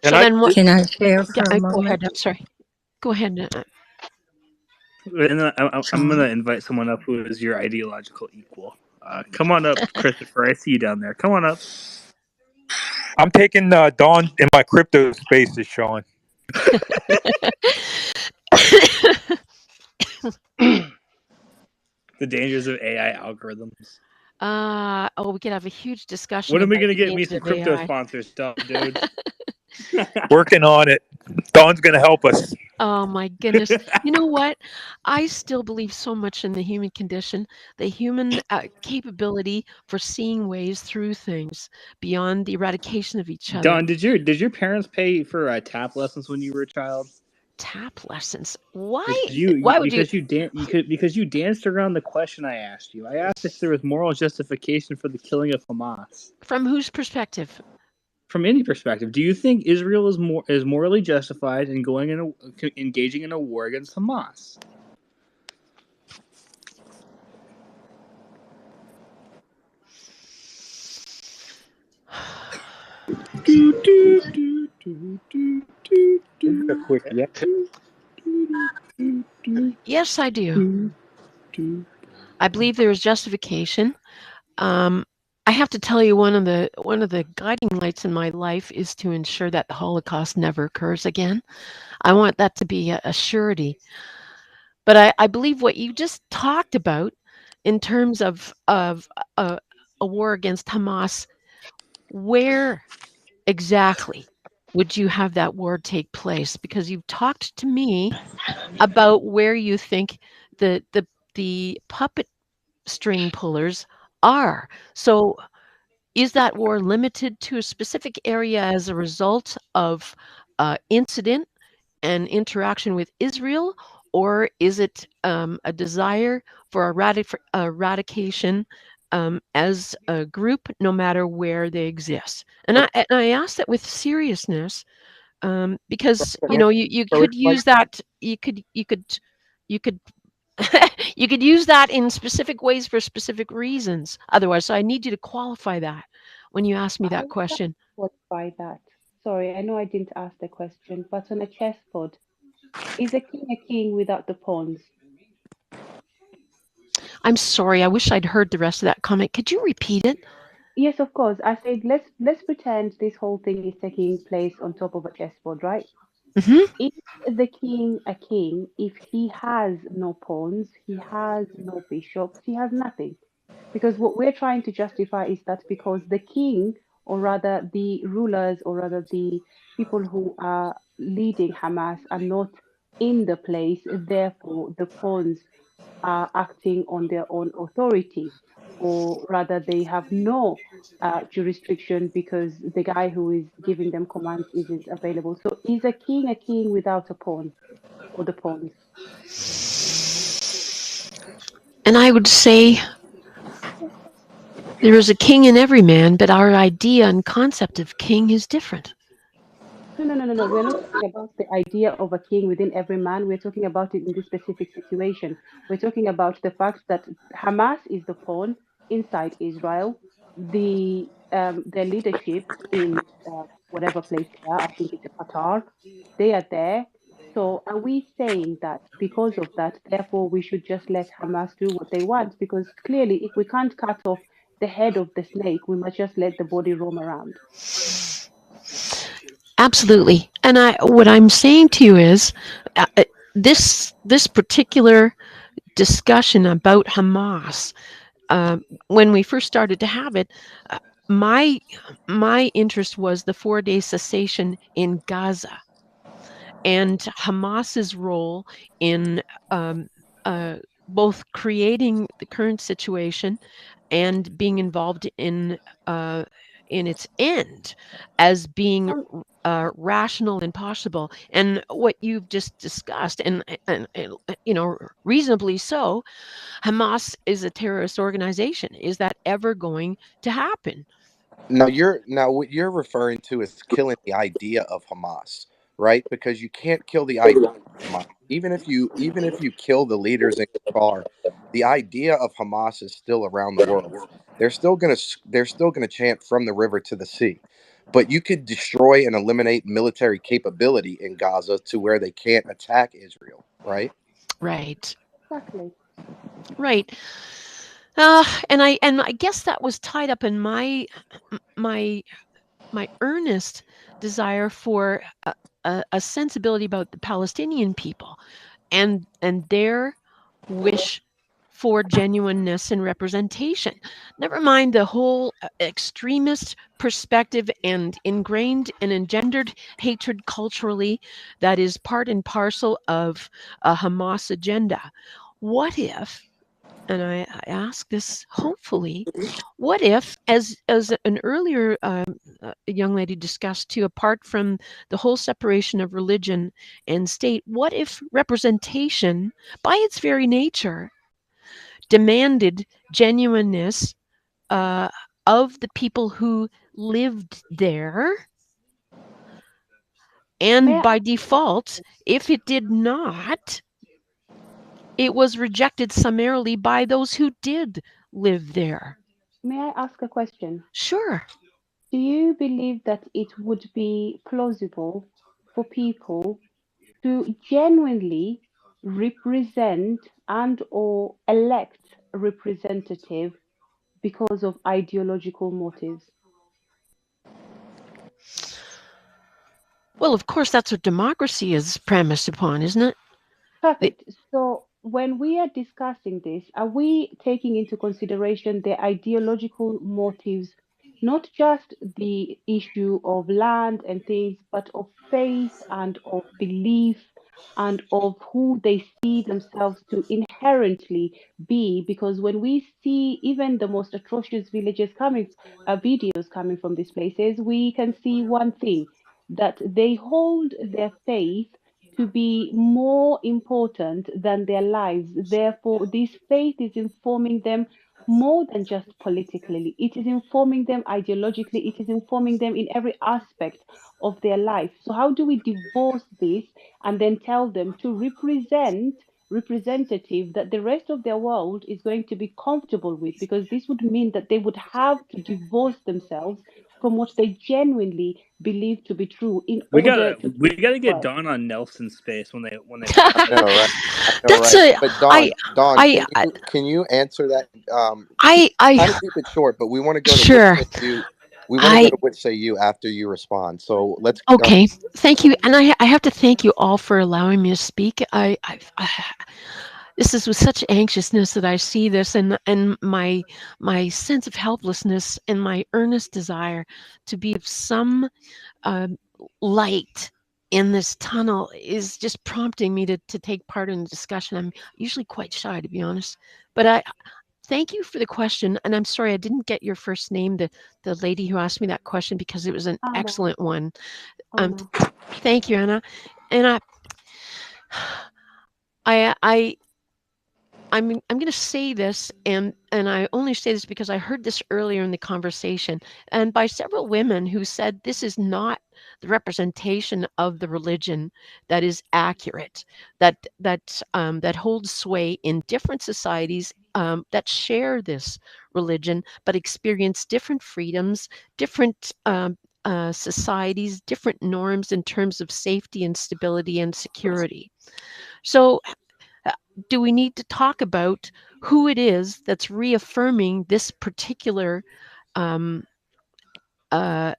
Can So I? then what? Can I share for a Go ahead. moment, I'm sorry. Go ahead. And then I'm going Sean? to invite someone up who is your ideological equal. Come on up, Christopher. I see you down there. Come on up. I'm taking Dawn in my crypto spaces, Sean. The dangers of AI algorithms. We could have a huge discussion When are we about going to the get me dangers some of crypto AI. sponsors stuff, dude? Working on it. Dawn's gonna help us. Oh my goodness. You know what? I still believe so much in the human condition, the human capability for seeing ways through things beyond the eradication of each other. Don, did your parents pay for tap lessons when you were a child? Tap lessons. Why? Because you Why would you? because you dan- you could because you danced around the question I asked you. I asked if there was moral justification for the killing of Hamas. From whose perspective? From any perspective, do you think Israel is morally justified in engaging in a war against Hamas? A quick yeah. Yes, I do. I believe there is justification. I have to tell you, one of the guiding lights in my life is to ensure that the Holocaust never occurs again. I want that to be a surety. But I believe what you just talked about in terms of a war against Hamas, where exactly would you have that war take place? Because you've talked to me about where you think the puppet string pullers are. So is that war limited to a specific area as a result of incident and interaction with Israel, or is it a desire for eradication as a group, no matter where they exist? And I ask that with seriousness because you So could it's like use that you could you could use that in specific ways for specific reasons. Otherwise, so I need you to qualify that when you ask me I that would like question. to qualify that. Sorry, I know I didn't ask the question, but on a chessboard, is a king without the pawns? I'm sorry. I wish I'd heard the rest of that comment. Could you repeat it? Yes, of course. I said let's pretend this whole thing is taking place on top of a chessboard, right? Hmm. Is the king a king if he has no pawns, he has no bishops, he has nothing? Because what we're trying to justify is that because the king, or rather the rulers, or rather the people who are leading Hamas, are not in the place, therefore the pawns are acting on their own authority, or rather they have no jurisdiction because the guy who is giving them commands isn't available. So is a king without a pawn or the pawns? And I would say there is a king in every man, but our idea and concept of king is different. No. We're not talking about the idea of a king within every man. We're talking about it in this specific situation. We're talking about the fact that Hamas is the pawn inside Israel. Their leadership in whatever place they are, I think it's Qatar, they are there. So are we saying that because of that, therefore we should just let Hamas do what they want? Because clearly, if we can't cut off the head of the snake, we must just let the body roam around. Absolutely. And what I'm saying to you is this particular discussion about Hamas, when we first started to have it, my interest was the 4-day cessation in Gaza and Hamas's role in um, both creating the current situation and being involved in in its end as being Um, rational and possible. And what you've just discussed, and reasonably so, Hamas is a terrorist organization. Is that ever going to happen? Now what you're referring to is killing the idea of Hamas, right? Because you can't kill the idea of Hamas. Even if you kill the leaders in Qatar, the idea of Hamas is still around the world. They're still gonna chant from the river to the sea. But you could destroy and eliminate military capability in Gaza to where they can't attack Israel, right? Right. exactly. Right. And I guess that was tied up in my my earnest desire for a sensibility about the Palestinian people and their wish for genuineness and representation. Never mind the whole extremist perspective and ingrained and engendered hatred culturally that is part and parcel of a Hamas agenda. What if, and I ask this hopefully, what if, as an earlier young lady discussed too, apart from the whole separation of religion and state, what if representation, by its very nature, demanded genuineness uh, of the people who lived there, May and I by default, if it did not, it was rejected summarily by those who did live there. may I ask a question? Sure. Do you believe that it would be plausible for people to genuinely represent and or elect a representative because of ideological motives? Well, of course, that's what democracy is premised upon, isn't it? The, Perfect. So when we are discussing this, are we taking into consideration the ideological motives, not just the issue of land and things, but of faith and of belief and of who they see themselves to inherently be? Because when we see even the most atrocious villages coming, videos coming from these places, we can see one thing, that they hold their faith to be more important than their lives. Therefore, this faith is informing them more than just politically. It is informing them ideologically. It is informing them in every aspect of their life. So how do we divorce this and then tell them to representative that the rest of their world is going to be comfortable with? Because this would mean that they would have to divorce themselves from what they genuinely believe to be true in We order gotta to we gotta get well. Don on Nelson's space when they I want know, right? I know, that's right? a But I Don, I can you answer that? Try I to keep it short, but we want to go to what sure. say you. We want to go I to what say you after you respond. So let's. Okay. Thank you, and I have to thank you all for allowing me to speak. I this is with such anxiousness that I see this, and my sense of helplessness and my earnest desire to be of some um, light in this tunnel is just prompting me to take part in the discussion. I'm usually quite shy, to be honest, but I thank you for the question. And I'm sorry I didn't get your first name, the lady who asked me that question, because it was an Anna, excellent one. Anna. Thank you, Anna. And I I'm going to say this, and I only say this because I heard this earlier in the conversation, and by several women who said this is not the representation of the religion that is accurate, that holds sway in different societies that share this religion, but experience different freedoms, different societies, different norms in terms of safety and stability and security. So uh, do we need to talk about who it is that's reaffirming this particular um, uh,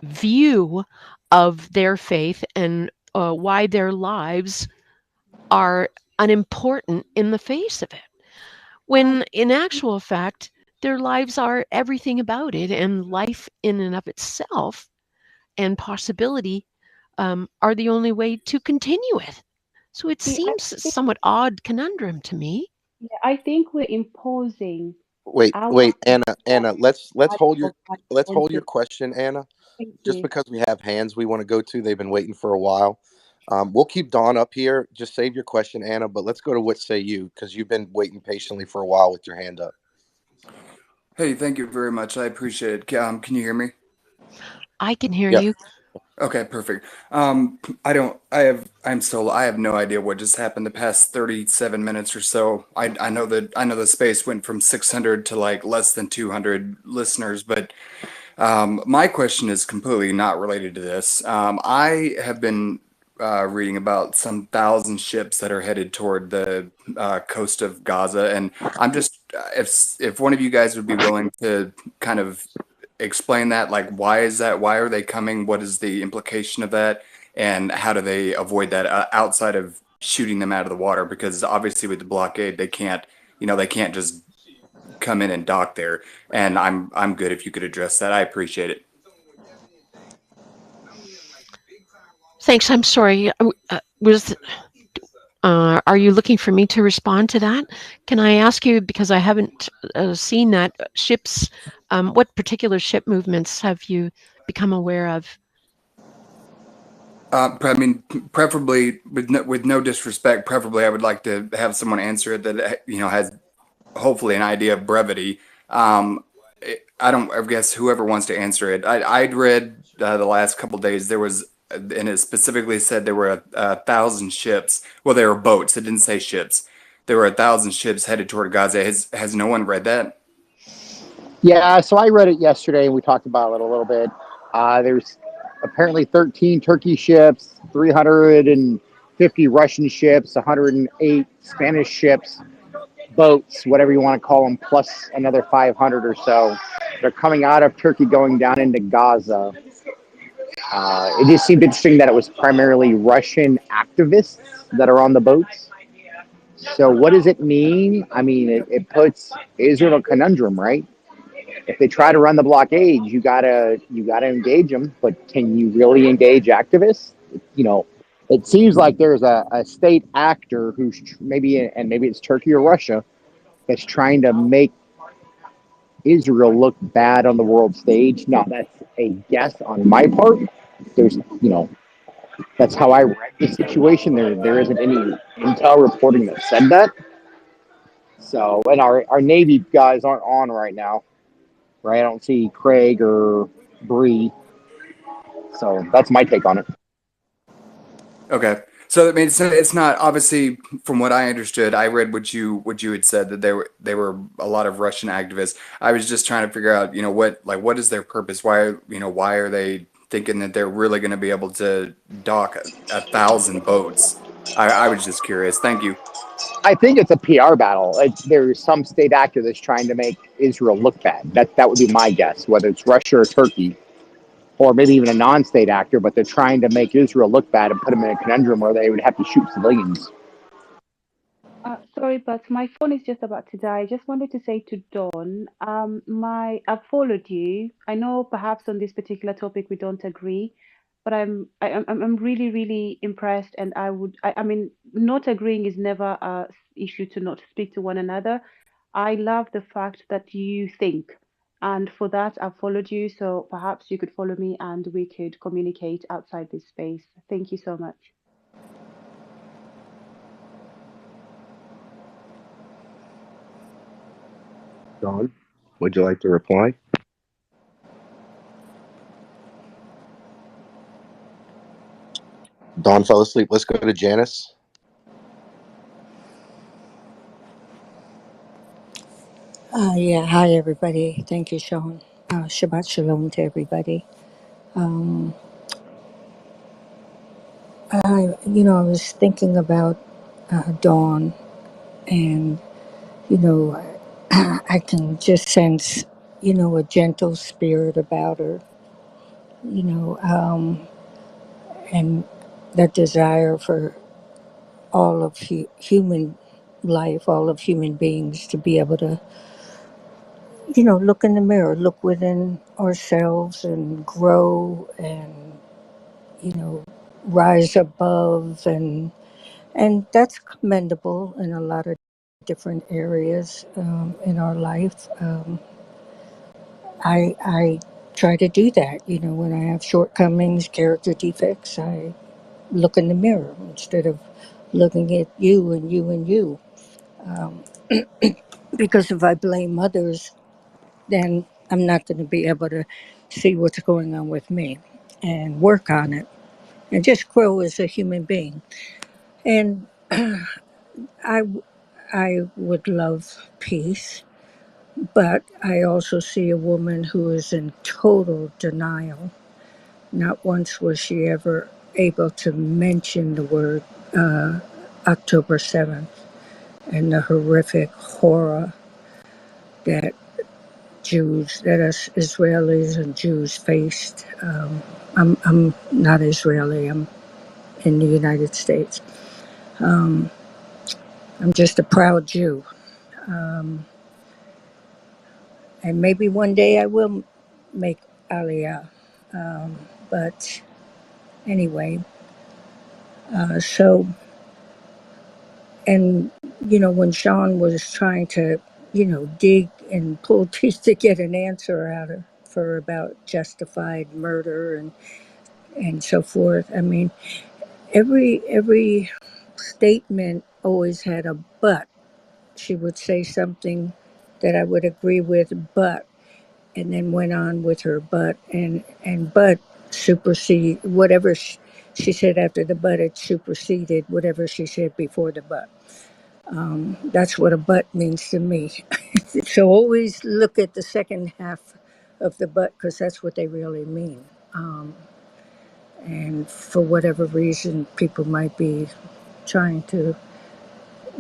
view of their faith and why their lives are unimportant in the face of it? When in actual fact, their lives are everything about it, and life in and of itself and possibility are the only way to continue it. So it See, seems a somewhat odd conundrum to me. I think we're imposing Our Anna. Let's hold your audience. question, Anna. Thank Just you. because we have hands we want to go to, they've been waiting for a while. We'll keep Dawn up here. Just save your question, Anna. But let's go to what say you, because you've been waiting patiently for a while with your hand up. Hey, thank you very much. I appreciate it. Can you hear me? I can hear Yep. you. Okay, perfect. I have no idea what just happened the past 37 minutes or so. I know the space went from 600 to like less than 200 listeners, but my question is completely not related to this. I have been reading about some thousand ships that are headed toward the coast of Gaza, and I'm just if one of you guys would be willing to kind of explain that, like why is that? Why are they coming? What is the implication of that? And how do they avoid that outside of shooting them out of the water? Because obviously with the blockade, they can't just come in and dock there. And I'm good if you could address that. I appreciate it. Thanks. I'm sorry. Are you looking for me to respond to that? Can I ask you, because I haven't seen that, ships, what particular ship movements have you become aware of? I mean, preferably with no disrespect, preferably I would like to have someone answer it that has hopefully an idea of brevity. I don't. I guess whoever wants to answer it. I'd read the last couple days there was, and it specifically said there were a thousand ships. Well, there were boats. It didn't say ships. There were a thousand ships headed toward Gaza. Has no one read that? Yeah, so I read it yesterday and we talked about it a little bit. There's apparently 13 Turkey ships, 350 Russian ships, 108 Spanish ships, boats, whatever you want to call them, plus another 500 or so. They're coming out of Turkey, going down into Gaza. It just seemed interesting that it was primarily Russian activists that are on the boats. So what does it mean? I mean, it puts Israel in a conundrum, right? If they try to run the blockade, you gotta engage them, but can you really engage activists? You know, it seems like there's a state actor who's maybe it's Turkey or Russia that's trying to make Israel look bad on the world stage. Now that's a guess on my part. There's that's how I read the situation. There isn't any intel reporting that said that. So and our Navy guys aren't on right now, right? I don't see Craig or Bree. So that's my take on it. Okay. So I mean, it's not obviously from what I understood. I read what you had said that they were a lot of Russian activists. I was just trying to figure out, what is their purpose? Why are they thinking that they're really going to be able to dock a thousand boats? I was just curious. Thank you. I think it's a PR battle. There's some state actor that's trying to make Israel look bad. That would be my guess, whether it's Russia or Turkey, or maybe even a non-state actor, but they're trying to make Israel look bad and put them in a conundrum where they would have to shoot civilians. Sorry, but my phone is just about to die. I just wanted to say to Dawn, I've followed you. I know perhaps on this particular topic we don't agree, but I'm really really impressed, and I mean not agreeing is never a issue to not speak to one another. I love the fact that you think, and for that I've followed you. So perhaps you could follow me, and we could communicate outside this space. Thank you so much. Dawn, would you like to reply? Dawn fell asleep. Let's go to Janice. Yeah, hi everybody. Thank you, Sean. Shabbat shalom to everybody. Um, I was thinking about Dawn, and you know, I can just sense, a gentle spirit about her. You know, and that desire for all of human life, all of human beings, to be able to, look in the mirror, look within ourselves, and grow and rise above, and that's commendable in a lot of different areas in our life. I try to do that. You know, when I have shortcomings, character defects, I look in the mirror instead of looking at you and you and you. Um, because if I blame others, then I'm not going to be able to see what's going on with me and work on it and just grow as a human being. And I, I would love peace, but I also see a woman who is in total denial. Not once was she ever able to mention the word uh, October 7th and the horrific horror that that us Israelis and Jews faced. I'm not Israeli, I'm in the United States. Um, I'm just a proud Jew. Um, and maybe one day I will make Aliyah. But anyway, so, and, you know, when Sean was trying to, you know, dig and pull teeth to get an answer out of her about justified murder and so forth, I mean, every statement always had a but. She would say something that I would agree with, but, and then went on with her but, and but supersede whatever she said after the but, it superseded whatever she said before the but. That's what a but means to me. So always look at the second half of the but, because that's what they really mean. And for whatever reason, people might be trying to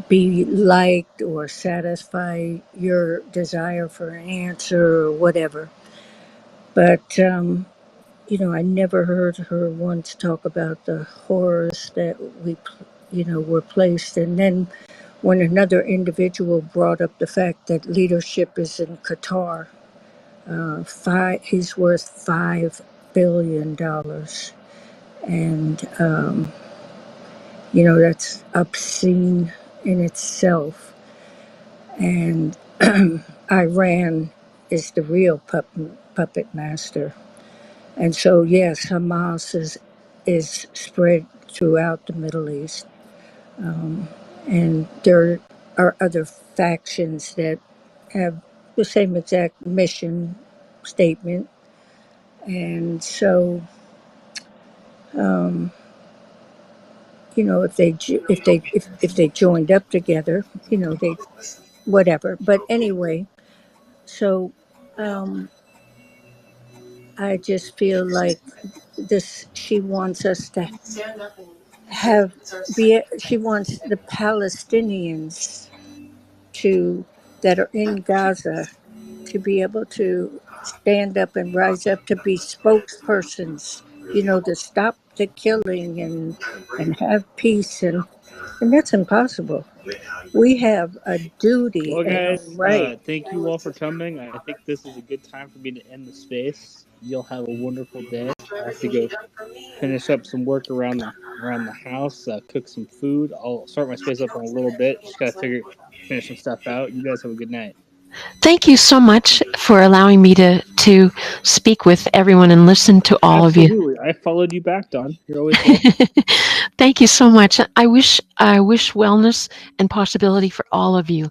be liked or satisfy your desire for an answer or whatever. But, you know, I never heard her once talk about the horrors that you know, were placed. And then when another individual brought up the fact that leadership is in Qatar, he's worth $5 billion. And, you know, that's obscene in itself. And Iran is the real puppet master. And so, yes, Hamas is spread throughout the Middle East. And there are other factions that have the same exact mission statement. And so, um, you know, if they joined up together, you know, they whatever. But anyway, so um, I just feel like this. She wants us to she wants the Palestinians to that are in Gaza to be able to stand up and rise up to be spokespersons, you know, to stop the killing and have peace, and that's impossible. We have a duty Well, and a guys, right. thank you all for coming. I think this is a good time for me to end the space. You'll have a wonderful day. I have to go finish up some work around the house, cook some food. I'll start my space up in a little bit. Just gotta finish some stuff out. You guys have a good night. Thank you so much for allowing me to speak with everyone and listen to all of you. Absolutely, I followed you back, Don. You're always welcome. Thank you so much. I wish wellness and possibility for all of you.